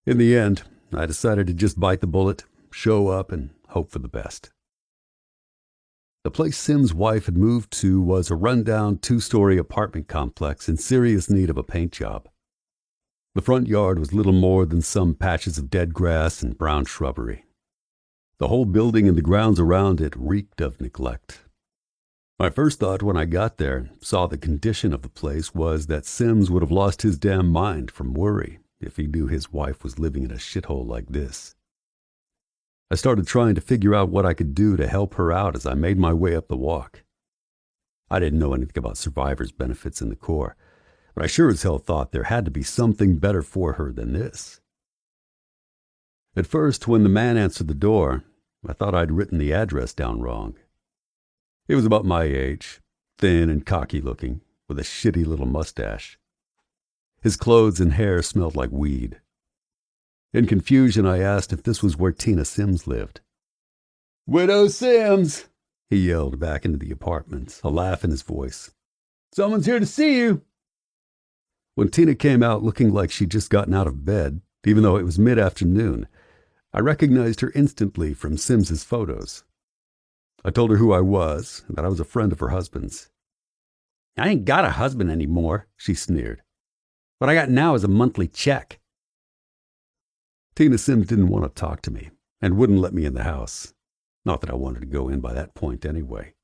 In the end, I decided to just bite the bullet, show up, and hope for the best. The place Sims' wife had moved to was a rundown 2-story apartment complex in serious need of a paint job. The front yard was little more than some patches of dead grass and brown shrubbery. The whole building and the grounds around it reeked of neglect. My first thought when I got there and saw the condition of the place was that Sims would have lost his damn mind from worry if he knew his wife was living in a shithole like this. I started trying to figure out what I could do to help her out as I made my way up the walk. I didn't know anything about survivors' benefits in the Corps, but I sure as hell thought there had to be something better for her than this. At first, when the man answered the door, I thought I'd written the address down wrong. He was about my age, thin and cocky looking, with a shitty little mustache. His clothes and hair smelled like weed. In confusion, I asked if this was where Tina Sims lived. "Widow Sims!" he yelled back into the apartment, a laugh in his voice. "Someone's here to see you!" When Tina came out looking like she'd just gotten out of bed, even though it was mid-afternoon, I recognized her instantly from Sims's photos. I told her who I was, and that I was a friend of her husband's. "I ain't got a husband anymore," she sneered. "What I got now is a monthly check." Tina Sims didn't want to talk to me, and wouldn't let me in the house. Not that I wanted to go in by that point anyway.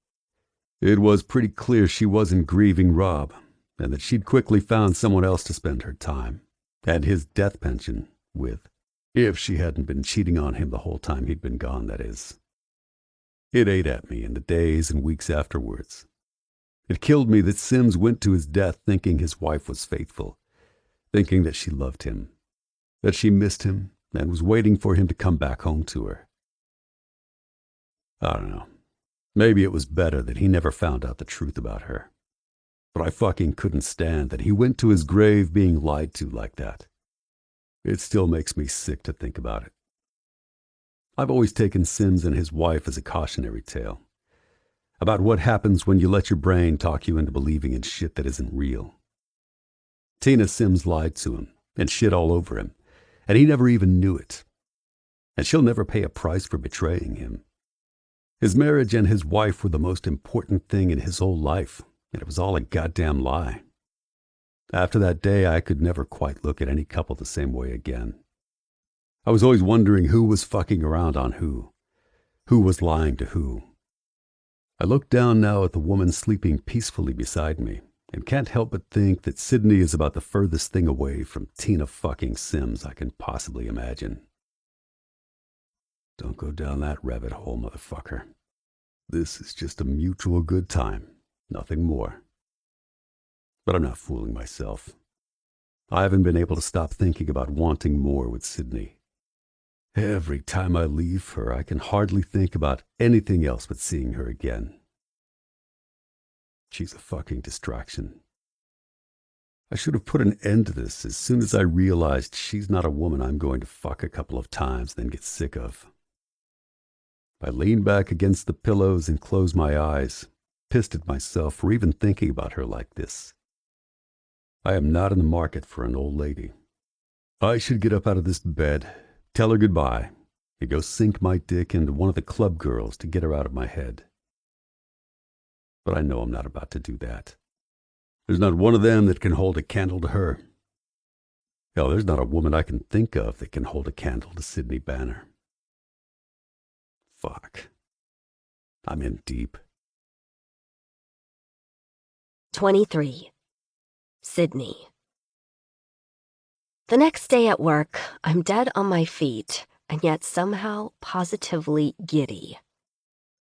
It was pretty clear she wasn't grieving Rob, and that she'd quickly found someone else to spend her time, and his death pension, with, if she hadn't been cheating on him the whole time he'd been gone, that is. It ate at me in the days and weeks afterwards. It killed me that Sims went to his death thinking his wife was faithful, thinking that she loved him, that she missed him, and was waiting for him to come back home to her. I don't know. Maybe it was better that he never found out the truth about her. But I fucking couldn't stand that he went to his grave being lied to like that. It still makes me sick to think about it. I've always taken Sims and his wife as a cautionary tale about what happens when you let your brain talk you into believing in shit that isn't real. Tina Sims lied to him and shit all over him, and he never even knew it. And she'll never pay a price for betraying him. His marriage and his wife were the most important thing in his whole life, and it was all a goddamn lie. After that day, I could never quite look at any couple the same way again. I was always wondering who was fucking around on who was lying to who. I look down now at the woman sleeping peacefully beside me, and can't help but think that Sydney is about the furthest thing away from Tina fucking Sims I can possibly imagine. Don't go down that rabbit hole, motherfucker. This is just a mutual good time, nothing more. But I'm not fooling myself. I haven't been able to stop thinking about wanting more with Sydney. Every time I leave her, I can hardly think about anything else but seeing her again. She's a fucking distraction. I should have put an end to this as soon as I realized she's not a woman I'm going to fuck a couple of times, then get sick of. I lean back against the pillows and close my eyes, pissed at myself for even thinking about her like this. I am not in the market for an old lady. I should get up out of this bed, tell her goodbye, and go sink my dick into one of the club girls to get her out of my head. But I know I'm not about to do that. There's not one of them that can hold a candle to her. Hell, there's not a woman I can think of that can hold a candle to Sydney Banner. Fuck. I'm in deep. 23. Sydney. The next day at work, I'm dead on my feet, and yet somehow positively giddy.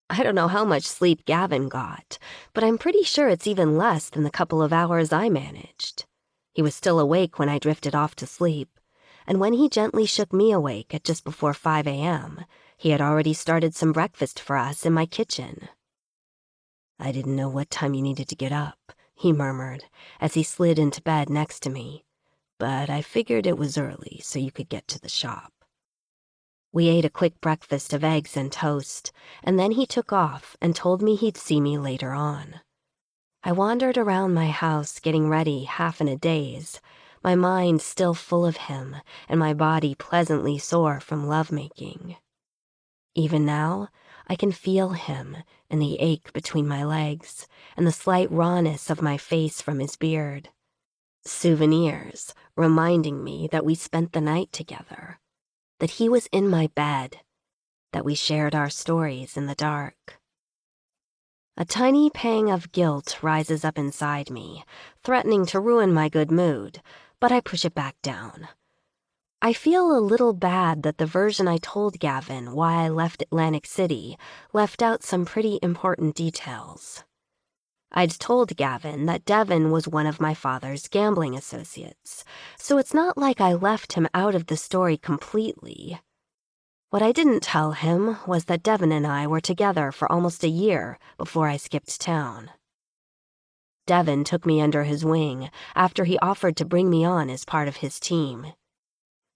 I don't know how much sleep Gavin got, but I'm pretty sure it's even less than the couple of hours I managed. He was still awake when I drifted off to sleep, and when he gently shook me awake at just before 5 a.m., he had already started some breakfast for us in my kitchen. "I didn't know what time you needed to get up," he murmured as he slid into bed next to me, "but I figured it was early so you could get to the shop." We ate a quick breakfast of eggs and toast, and then he took off and told me he'd see me later on. I wandered around my house getting ready, half in a daze, my mind still full of him and my body pleasantly sore from lovemaking. Even now, I can feel him and the ache between my legs and the slight rawness of my face from his beard. Souvenirs reminding me that we spent the night together, that he was in my bed, that we shared our stories in the dark. A tiny pang of guilt rises up inside me, threatening to ruin my good mood, but I push it back down. I feel a little bad that the version I told Gavin why I left Atlantic City left out some pretty important details. I'd told Gavin that Devon was one of my father's gambling associates, so it's not like I left him out of the story completely. What I didn't tell him was that Devon and I were together for almost a year before I skipped town. Devon took me under his wing after he offered to bring me on as part of his team.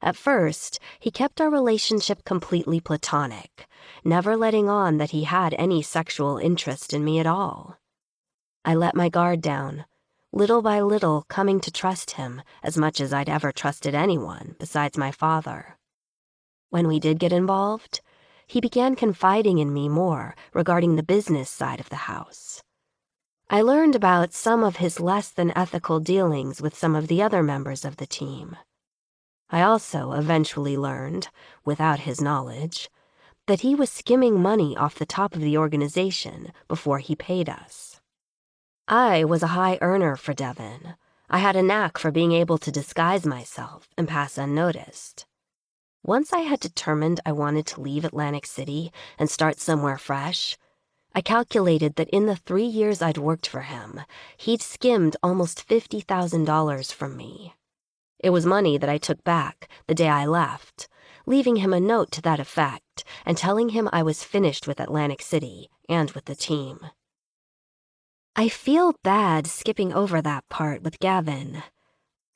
At first, he kept our relationship completely platonic, never letting on that he had any sexual interest in me at all. I let my guard down, little by little coming to trust him as much as I'd ever trusted anyone besides my father. When we did get involved, he began confiding in me more regarding the business side of the house. I learned about some of his less than ethical dealings with some of the other members of the team. I also eventually learned, without his knowledge, that he was skimming money off the top of the organization before he paid us. I was a high earner for Devon. I had a knack for being able to disguise myself and pass unnoticed. Once I had determined I wanted to leave Atlantic City and start somewhere fresh, I calculated that in the 3 years I'd worked for him, he'd skimmed almost $50,000 from me. It was money that I took back the day I left, leaving him a note to that effect and telling him I was finished with Atlantic City and with the team. I feel bad skipping over that part with Gavin.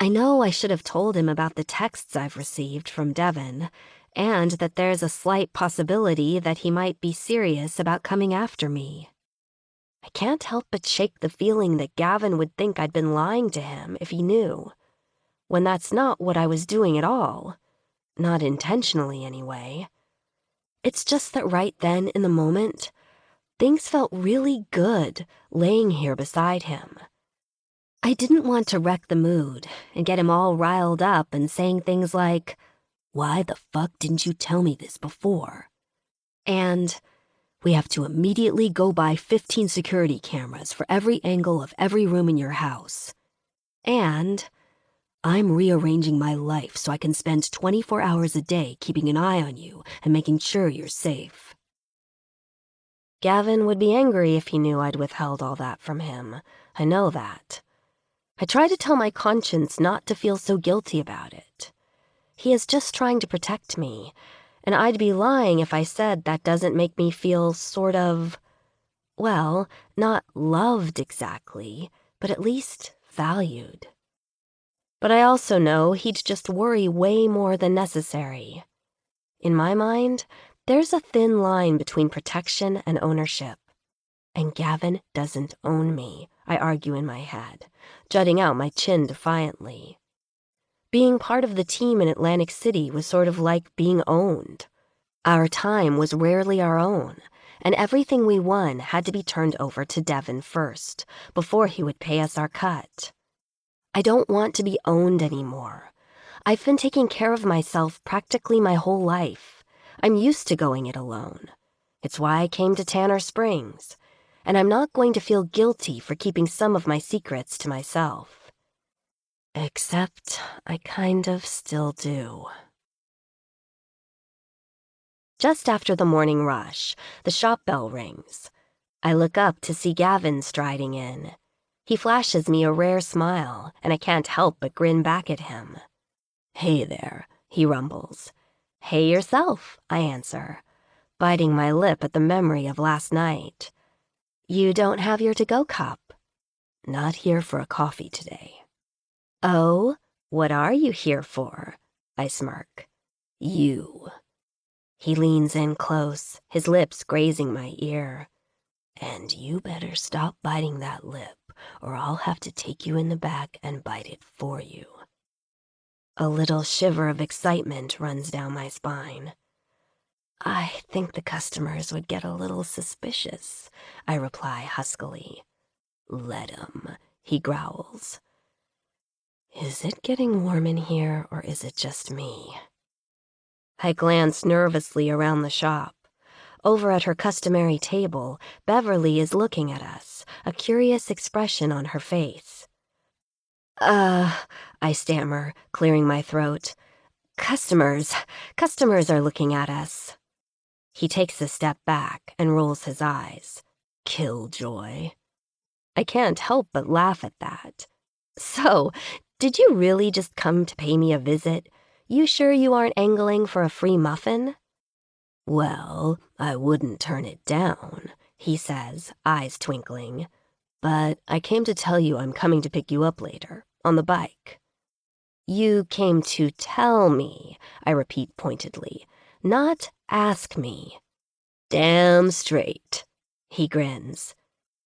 I know I should have told him about the texts I've received from Devon, and that there's a slight possibility that he might be serious about coming after me. I can't help but shake the feeling that Gavin would think I'd been lying to him if he knew, when that's not what I was doing at all. Not intentionally, anyway. It's just that right then in the moment, Things felt really good laying here beside him. I didn't want to wreck the mood and get him all riled up and saying things like, "Why the fuck didn't you tell me this before?" And, "We have to immediately go buy 15 security cameras for every angle of every room in your house." And, "I'm rearranging my life so I can spend 24 hours a day keeping an eye on you and making sure you're safe." Gavin would be angry if he knew I'd withheld all that from him. I know that. I try to tell my conscience not to feel so guilty about it. He is just trying to protect me, and I'd be lying if I said that doesn't make me feel sort of, well, not loved exactly, but at least valued. But I also know he'd just worry way more than necessary. In my mind, there's a thin line between protection and ownership. And Gavin doesn't own me, I argue in my head, jutting out my chin defiantly. Being part of the team in Atlantic City was sort of like being owned. Our time was rarely our own, and everything we won had to be turned over to Devin first, before he would pay us our cut. I don't want to be owned anymore. I've been taking care of myself practically my whole life. I'm used to going it alone. It's why I came to Tanner Springs, and I'm not going to feel guilty for keeping some of my secrets to myself. Except I kind of still do. Just after the morning rush, the shop bell rings. I look up to see Gavin striding in. He flashes me a rare smile, and I can't help but grin back at him. "Hey there," he rumbles. "Hey yourself," I answer, biting my lip at the memory of last night. "You don't have your to-go cup?" "Not here for a coffee today." "Oh, what are you here for?" I smirk. "You." He leans in close, his lips grazing my ear. "And you better stop biting that lip, or I'll have to take you in the back and bite it for you." A little shiver of excitement runs down my spine. "I think the customers would get a little suspicious," I reply huskily. "Let 'em," he growls. Is it getting warm in here, or is it just me? I glance nervously around the shop. Over at her customary table, Beverly is looking at us, a curious expression on her face. I stammer, clearing my throat. Customers are looking at us." He takes a step back and rolls his eyes. Killjoy. I can't help but laugh at that. "So, did you really just come to pay me a visit? You sure you aren't angling for a free muffin?" "Well, I wouldn't turn it down," he says, eyes twinkling. "But I came to tell you I'm coming to pick you up later, on the bike." "You came to tell me," I repeat pointedly, "not ask me." "Damn straight," he grins.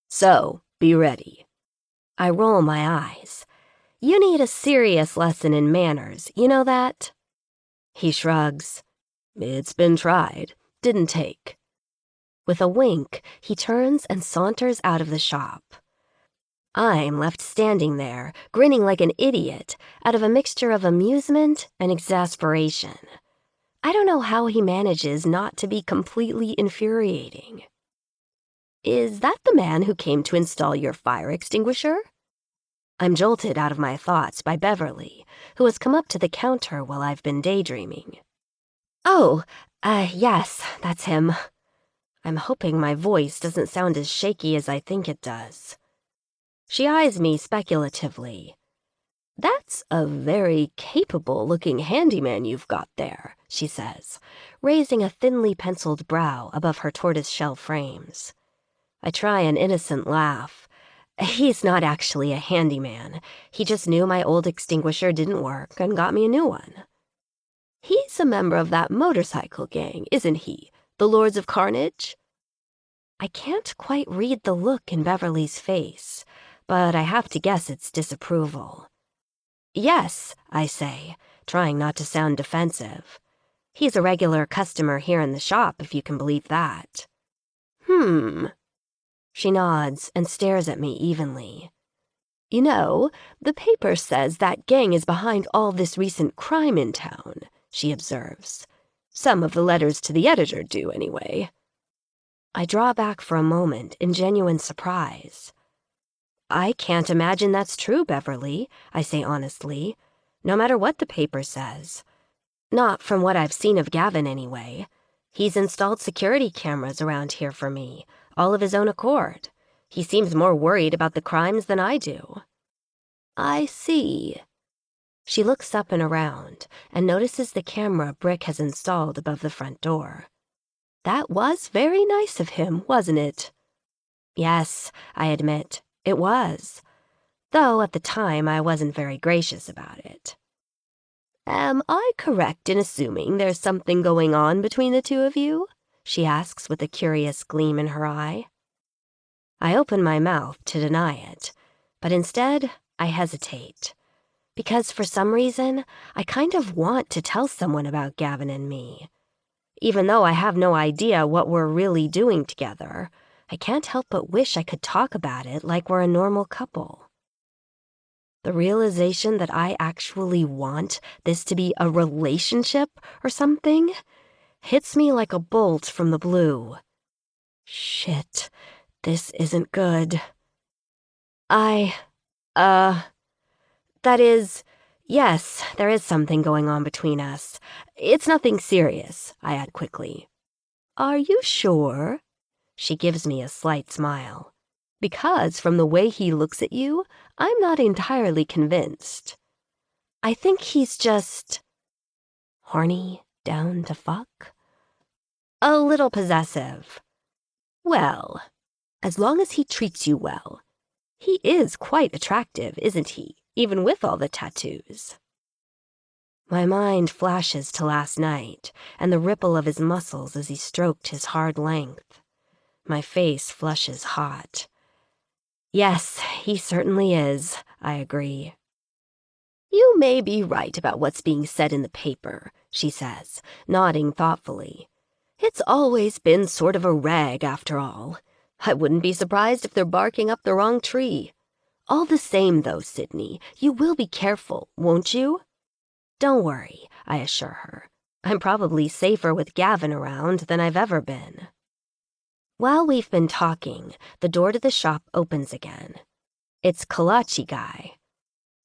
"So, be ready." I roll my eyes. "You need a serious lesson in manners, you know that?" He shrugs. "It's been tried. Didn't take." With a wink, he turns and saunters out of the shop. I'm left standing there, grinning like an idiot, out of a mixture of amusement and exasperation. I don't know how he manages not to be completely infuriating. "Is that the man who came to install your fire extinguisher?" I'm jolted out of my thoughts by Beverly, who has come up to the counter while I've been daydreaming. "Oh, yes, that's him." I'm hoping my voice doesn't sound as shaky as I think it does. She eyes me speculatively. "That's a very capable-looking handyman you've got there," she says, raising a thinly penciled brow above her tortoiseshell frames. I try an innocent laugh. He's not actually a handyman. He just knew my old extinguisher didn't work and got me a new one. "He's a member of that motorcycle gang, isn't he? The Lords of Carnage?" I can't quite read the look in Beverly's face, but I have to guess it's disapproval. "Yes," I say, trying not to sound defensive. "He's a regular customer here in the shop, if you can believe that." She nods and stares at me evenly. You know, the paper says that gang is behind all this recent crime in town, she observes. Some of the letters to the editor do, anyway. I draw back for a moment in genuine surprise. I can't imagine that's true, Beverly, I say honestly, no matter what the paper says. Not from what I've seen of Gavin, anyway. He's installed security cameras around here for me, all of his own accord. He seems more worried about the crimes than I do. I see. She looks up and around and notices the camera Brick has installed above the front door. That was very nice of him, wasn't it? Yes, I admit, it was. Though at the time I wasn't very gracious about it. Am I correct in assuming there's something going on between the two of you? She asks with a curious gleam in her eye. I open my mouth to deny it, but instead I hesitate. Because for some reason, I kind of want to tell someone about Gavin and me. Even though I have no idea what we're really doing together, I can't help but wish I could talk about it like we're a normal couple. The realization that I actually want this to be a relationship or something hits me like a bolt from the blue. Shit, this isn't good. That is, yes, there is something going on between us. It's nothing serious, I add quickly. Are you sure? She gives me a slight smile. Because from the way he looks at you, I'm not entirely convinced. I think he's just horny down to fuck? A little possessive. Well, as long as he treats you well. He is quite attractive, isn't he, even with all the tattoos? My mind flashes to last night and the ripple of his muscles as he stroked his hard length. My face flushes hot. Yes, he certainly is, I agree. You may be right about what's being said in the paper, she says, nodding thoughtfully. It's always been sort of a rag, after all. I wouldn't be surprised if they're barking up the wrong tree. All the same, though, Sydney, you will be careful, won't you? Don't worry, I assure her. I'm probably safer with Gavin around than I've ever been. While we've been talking, the door to the shop opens again. It's Kolachi Guy.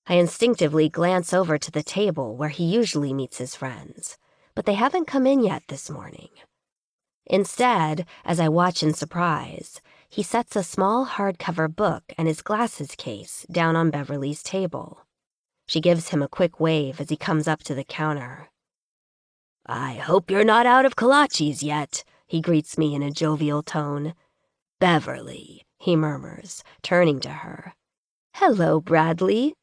I instinctively glance over to the table where he usually meets his friends, but they haven't come in yet this morning. Instead, as I watch in surprise, he sets a small hardcover book and his glasses case down on Beverly's table. She gives him a quick wave as he comes up to the counter. I hope you're not out of kolaches yet, he greets me in a jovial tone. Beverly, he murmurs, turning to her. Hello, Bradley.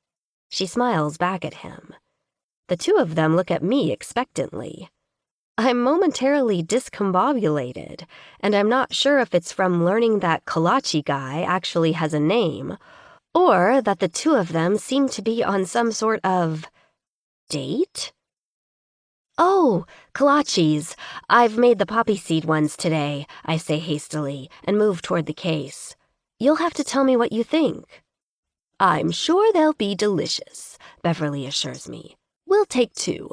She smiles back at him. The two of them look at me expectantly. I'm momentarily discombobulated, and I'm not sure if it's from learning that Kolachi Guy actually has a name, or that the two of them seem to be on some sort of date? Oh, kolaches. I've made the poppy seed ones today, I say hastily, and move toward the case. You'll have to tell me what you think. I'm sure they'll be delicious, Beverly assures me. We'll take 2.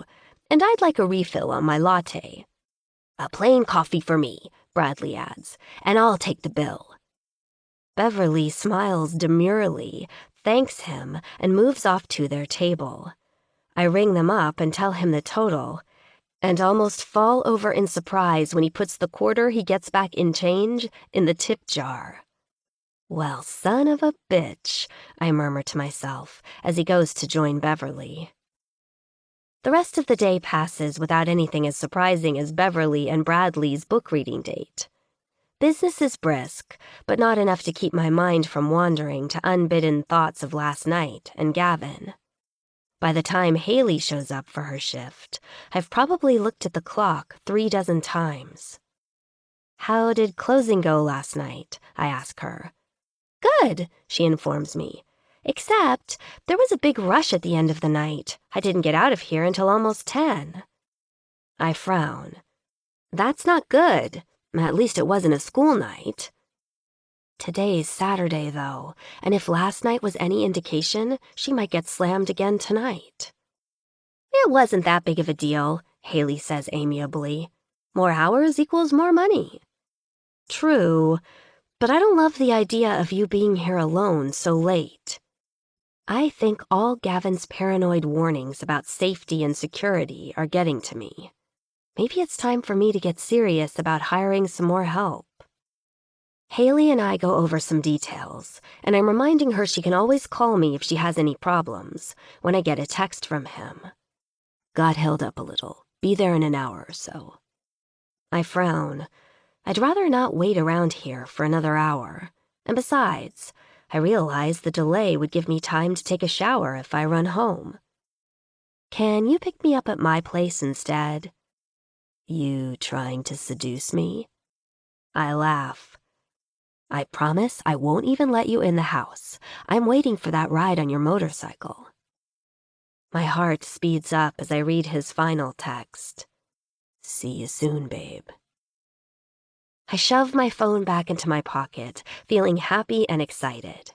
And I'd like a refill on my latte. A plain coffee for me, Bradley adds, and I'll take the bill. Beverly smiles demurely, thanks him, and moves off to their table. I ring them up and tell him the total, and almost fall over in surprise when he puts the quarter he gets back in change in the tip jar. Well, son of a bitch, I murmur to myself as he goes to join Beverly. The rest of the day passes without anything as surprising as Beverly and Bradley's book reading date. Business is brisk, but not enough to keep my mind from wandering to unbidden thoughts of last night and Gavin. By the time Haley shows up for her shift, I've probably looked at the clock 36 times. How did closing go last night? I ask her. Good, she informs me. Except, there was a big rush at the end of the night. I didn't get out of here until almost 10. I frown. That's not good. At least it wasn't a school night. Today's Saturday, though, and if last night was any indication, she might get slammed again tonight. It wasn't that big of a deal, Haley says amiably. More hours equals more money. True, but I don't love the idea of you being here alone so late. I think all Gavin's paranoid warnings about safety and security are getting to me. Maybe it's time for me to get serious about hiring some more help. Haley and I go over some details, and I'm reminding her she can always call me if she has any problems when I get a text from him. Got held up a little. Be there in an hour or so. I frown. I'd rather not wait around here for another hour. And besides, I realize the delay would give me time to take a shower if I run home. Can you pick me up at my place instead? You trying to seduce me? I laugh. I promise I won't even let you in the house. I'm waiting for that ride on your motorcycle. My heart speeds up as I read his final text. See you soon, babe. I shove my phone back into my pocket, feeling happy and excited.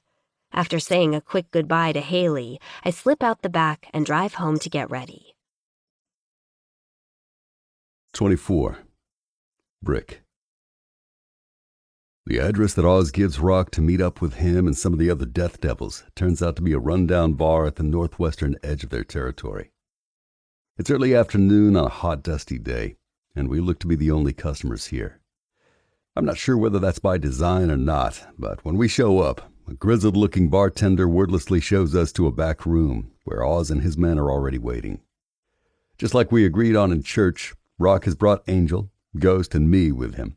After saying a quick goodbye to Haley, I slip out the back and drive home to get ready. 24. Brick. The address that Oz gives Rock to meet up with him and some of the other Death Devils turns out to be a rundown bar at the northwestern edge of their territory. It's early afternoon on a hot, dusty day, and we look to be the only customers here. I'm not sure whether that's by design or not, but when we show up, a grizzled-looking bartender wordlessly shows us to a back room where Oz and his men are already waiting. Just like we agreed on in church, Rock has brought Angel, Ghost, and me with him.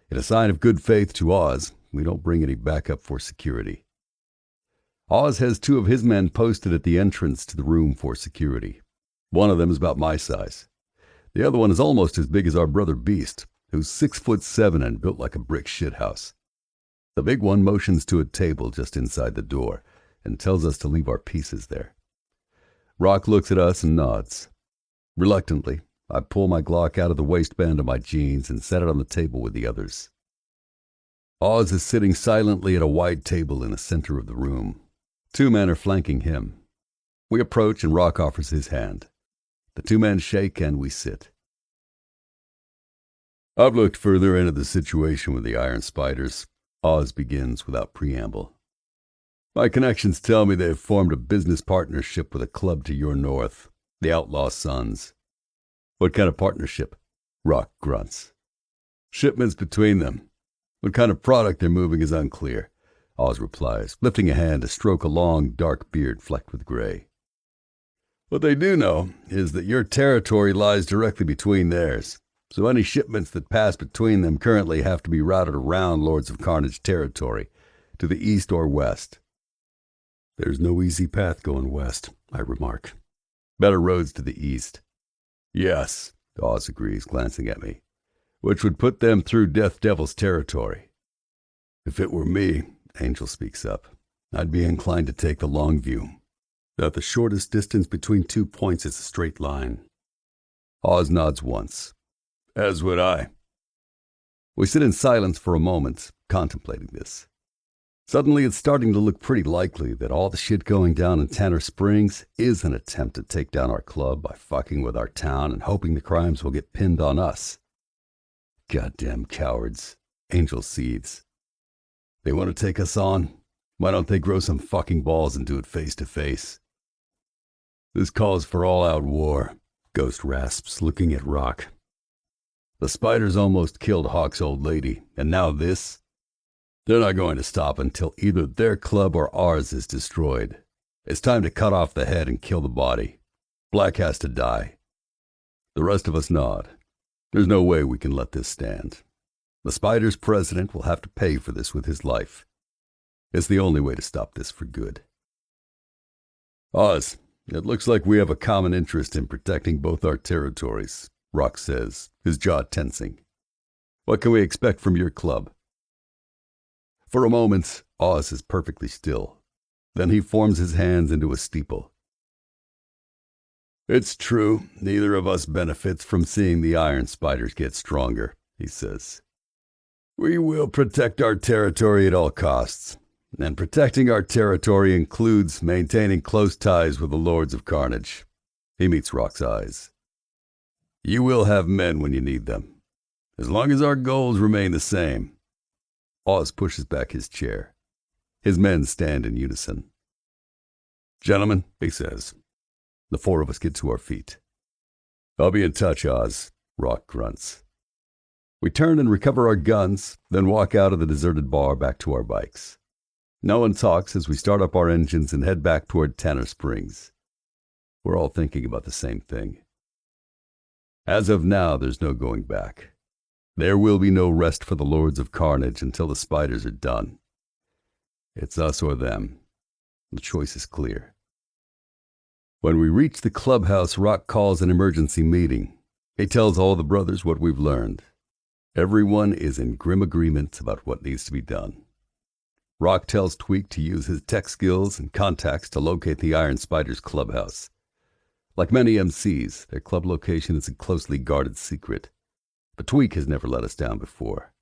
In a sign of good faith to Oz, we don't bring any backup for security. Oz has 2 of his men posted at the entrance to the room for security. One of them is about my size. The other one is almost as big as our brother Beast, who's 6'7" and built like a brick shithouse. The big one motions to a table just inside the door and tells us to leave our pieces there. Rock looks at us and nods. Reluctantly, I pull my Glock out of the waistband of my jeans and set it on the table with the others. Oz is sitting silently at a wide table in the center of the room. 2 men are flanking him. We approach and Rock offers his hand. The 2 men shake and we sit. I've looked further into the situation with the Iron Spiders. Oz begins without preamble. My connections tell me they have formed a business partnership with a club to your north, the Outlaw Sons. What kind of partnership? Rock grunts. Shipments between them. What kind of product they're moving is unclear, Oz replies, lifting a hand to stroke a long, dark beard flecked with gray. What they do know is that your territory lies directly between theirs, so any shipments that pass between them currently have to be routed around Lords of Carnage territory, to the east or west. There's no easy path going west, I remark. Better roads to the east. Yes, Oz agrees, glancing at me, which would put them through Death Devil's territory. If it were me, Angel speaks up, I'd be inclined to take the long view, that the shortest distance between 2 points is a straight line. Oz nods once. As would I. We sit in silence for a moment, contemplating this. Suddenly it's starting to look pretty likely that all the shit going down in Tanner Springs is an attempt to take down our club by fucking with our town and hoping the crimes will get pinned on us. Goddamn cowards, Angel seethes. They want to take us on? Why don't they grow some fucking balls and do it face to face? This calls for all-out war, Ghost rasps, looking at Rock. The Spiders almost killed Hawk's old lady, and now this? They're not going to stop until either their club or ours is destroyed. It's time to cut off the head and kill the body. Black has to die. The rest of us nod. There's no way we can let this stand. The Spiders' president will have to pay for this with his life. It's the only way to stop this for good. Oz, it looks like we have a common interest in protecting both our territories, Rock says, his jaw tensing. What can we expect from your club? For a moment, Oz is perfectly still. Then he forms his hands into a steeple. It's true, neither of us benefits from seeing the Iron Spiders get stronger, he says. We will protect our territory at all costs. And protecting our territory includes maintaining close ties with the Lords of Carnage. He meets Rock's eyes. You will have men when you need them, as long as our goals remain the same. Oz pushes back his chair. His men stand in unison. Gentlemen, he says. The four of us get to our feet. I'll be in touch, Oz, Rock grunts. We turn and recover our guns, then walk out of the deserted bar back to our bikes. No one talks as we start up our engines and head back toward Tanner Springs. We're all thinking about the same thing. As of now, there's no going back. There will be no rest for the Lords of Carnage until the spiders are done. It's us or them. The choice is clear. When we reach the clubhouse, Rock calls an emergency meeting. He tells all the brothers what we've learned. Everyone is in grim agreement about what needs to be done. Rock tells Tweak to use his tech skills and contacts to locate the Iron Spider's clubhouse. Like many MCs, their club location is a closely guarded secret, but Tweak has never let us down before.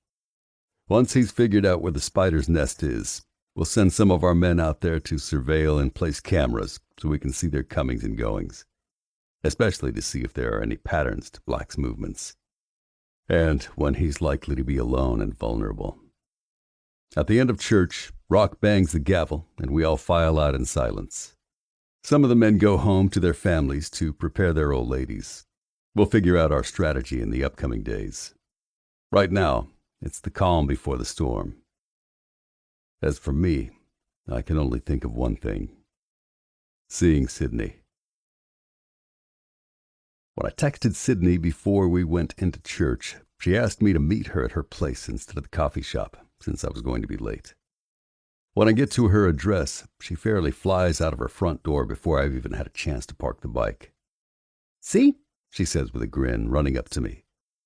Once he's figured out where the spider's nest is, we'll send some of our men out there to surveil and place cameras so we can see their comings and goings, especially to see if there are any patterns to Black's movements, and when he's likely to be alone and vulnerable. At the end of church, Rock bangs the gavel, and we all file out in silence. Some of the men go home to their families to prepare their old ladies. We'll figure out our strategy in the upcoming days. Right now, it's the calm before the storm. As for me, I can only think of one thing: seeing Sydney. When I texted Sydney before we went into church, she asked me to meet her at her place instead of the coffee shop, since I was going to be late. When I get to her address, she fairly flies out of her front door before I've even had a chance to park the bike. "See?" she says with a grin, running up to me.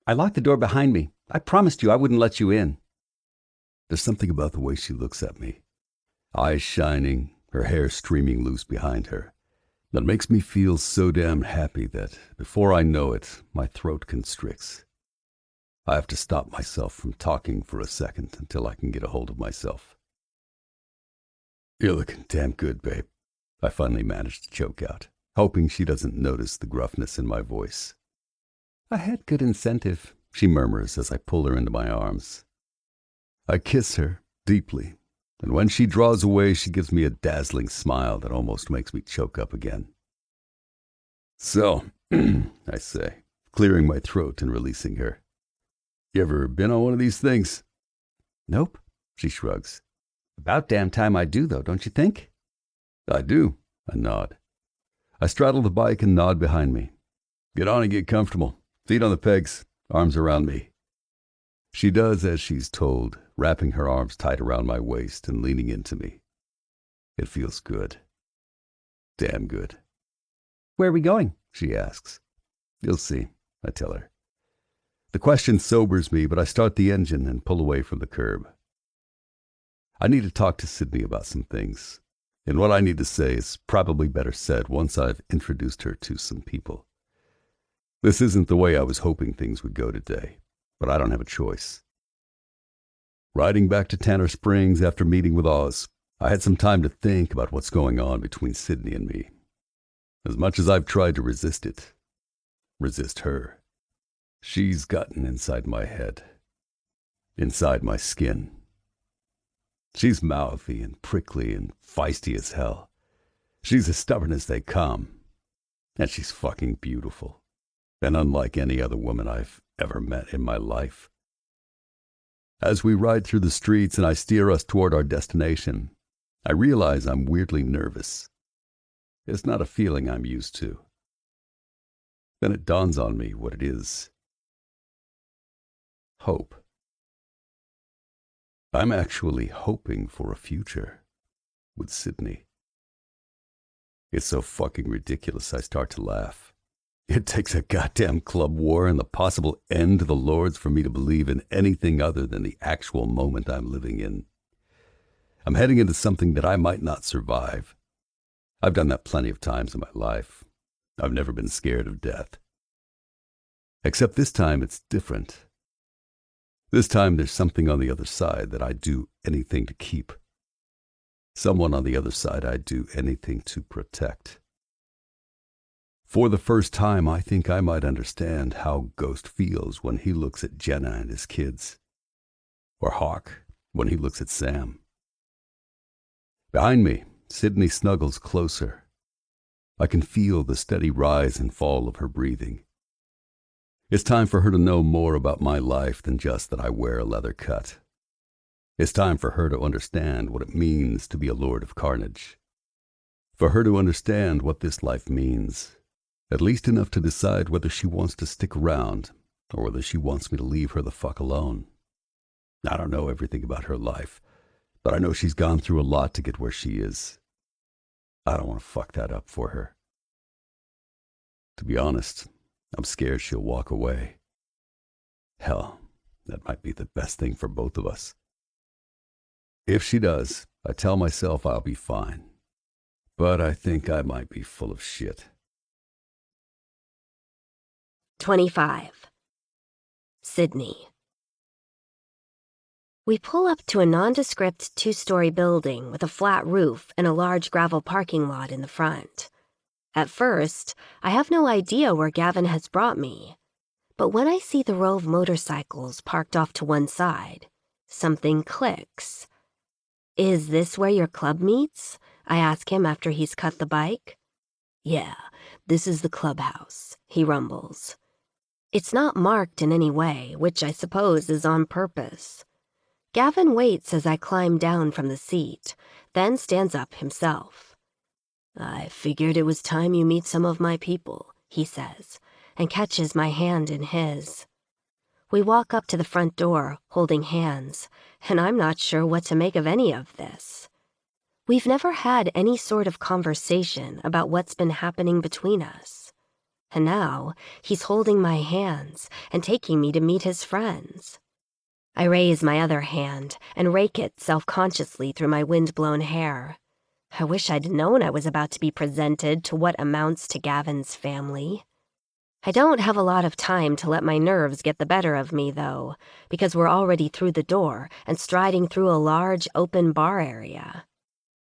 "I locked the door behind me. I promised you I wouldn't let you in." There's something about the way she looks at me, eyes shining, her hair streaming loose behind her, that makes me feel so damn happy that, before I know it, my throat constricts. I have to stop myself from talking for a second until I can get a hold of myself. "You're looking damn good, babe," I finally managed to choke out, hoping she doesn't notice the gruffness in my voice. "I had good incentive," she murmurs as I pull her into my arms. I kiss her deeply, and when she draws away, she gives me a dazzling smile that almost makes me choke up again. "So," I say, clearing my throat and releasing her, "you ever been on one of these things?" "Nope," she shrugs. "About damn time I do, though, don't you think?" "I do," I nod. I straddle the bike and nod behind me. "Get on and get comfortable. Feet on the pegs, arms around me." She does as she's told, wrapping her arms tight around my waist and leaning into me. It feels good. Damn good. "Where are we going?" she asks. "You'll see," I tell her. The question sobers me, but I start the engine and pull away from the curb. I need to talk to Sydney about some things, and what I need to say is probably better said once I've introduced her to some people. This isn't the way I was hoping things would go today, but I don't have a choice. Riding back to Tanner Springs after meeting with Oz, I had some time to think about what's going on between Sydney and me. As much as I've tried to resist it, resist her, she's gotten inside my head, inside my skin. She's mouthy and prickly and feisty as hell. She's as stubborn as they come, and she's fucking beautiful, and unlike any other woman I've ever met in my life. As we ride through the streets and I steer us toward our destination, I realize I'm weirdly nervous. It's not a feeling I'm used to. Then it dawns on me what it is. Hope. I'm actually hoping for a future with Sydney. It's so fucking ridiculous I start to laugh. It takes a goddamn club war and the possible end to the Lords for me to believe in anything other than the actual moment I'm living in. I'm heading into something that I might not survive. I've done that plenty of times in my life. I've never been scared of death. Except this time it's different. This time there's something on the other side that I'd do anything to keep. Someone on the other side I'd do anything to protect. For the first time, I think I might understand how Ghost feels when he looks at Jenna and his kids. Or Hawk when he looks at Sam. Behind me, Sydney snuggles closer. I can feel the steady rise and fall of her breathing. It's time for her to know more about my life than just that I wear a leather cut. It's time for her to understand what it means to be a Lord of Carnage. For her to understand what this life means, at least enough to decide whether she wants to stick around or whether she wants me to leave her the fuck alone. I don't know everything about her life, but I know she's gone through a lot to get where she is. I don't want to fuck that up for her. To be honest, I'm scared she'll walk away. Hell, that might be the best thing for both of us. If she does, I tell myself I'll be fine. But I think I might be full of shit. 25. Sydney. We pull up to a nondescript 2-story building with a flat roof and a large gravel parking lot in the front. At first, I have no idea where Gavin has brought me. But when I see the row of motorcycles parked off to one side, something clicks. "Is this where your club meets?" I ask him after he's cut the bike. "Yeah, this is the clubhouse," he rumbles. It's not marked in any way, which I suppose is on purpose. Gavin waits as I climb down from the seat, then stands up himself. "I figured it was time you meet some of my people," he says, and catches my hand in his. We walk up to the front door, holding hands, and I'm not sure what to make of any of this. We've never had any sort of conversation about what's been happening between us. And now he's holding my hands and taking me to meet his friends. I raise my other hand and rake it self-consciously through my wind-blown hair. I wish I'd known I was about to be presented to what amounts to Gavin's family. I don't have a lot of time to let my nerves get the better of me, though, because we're already through the door and striding through a large, open bar area.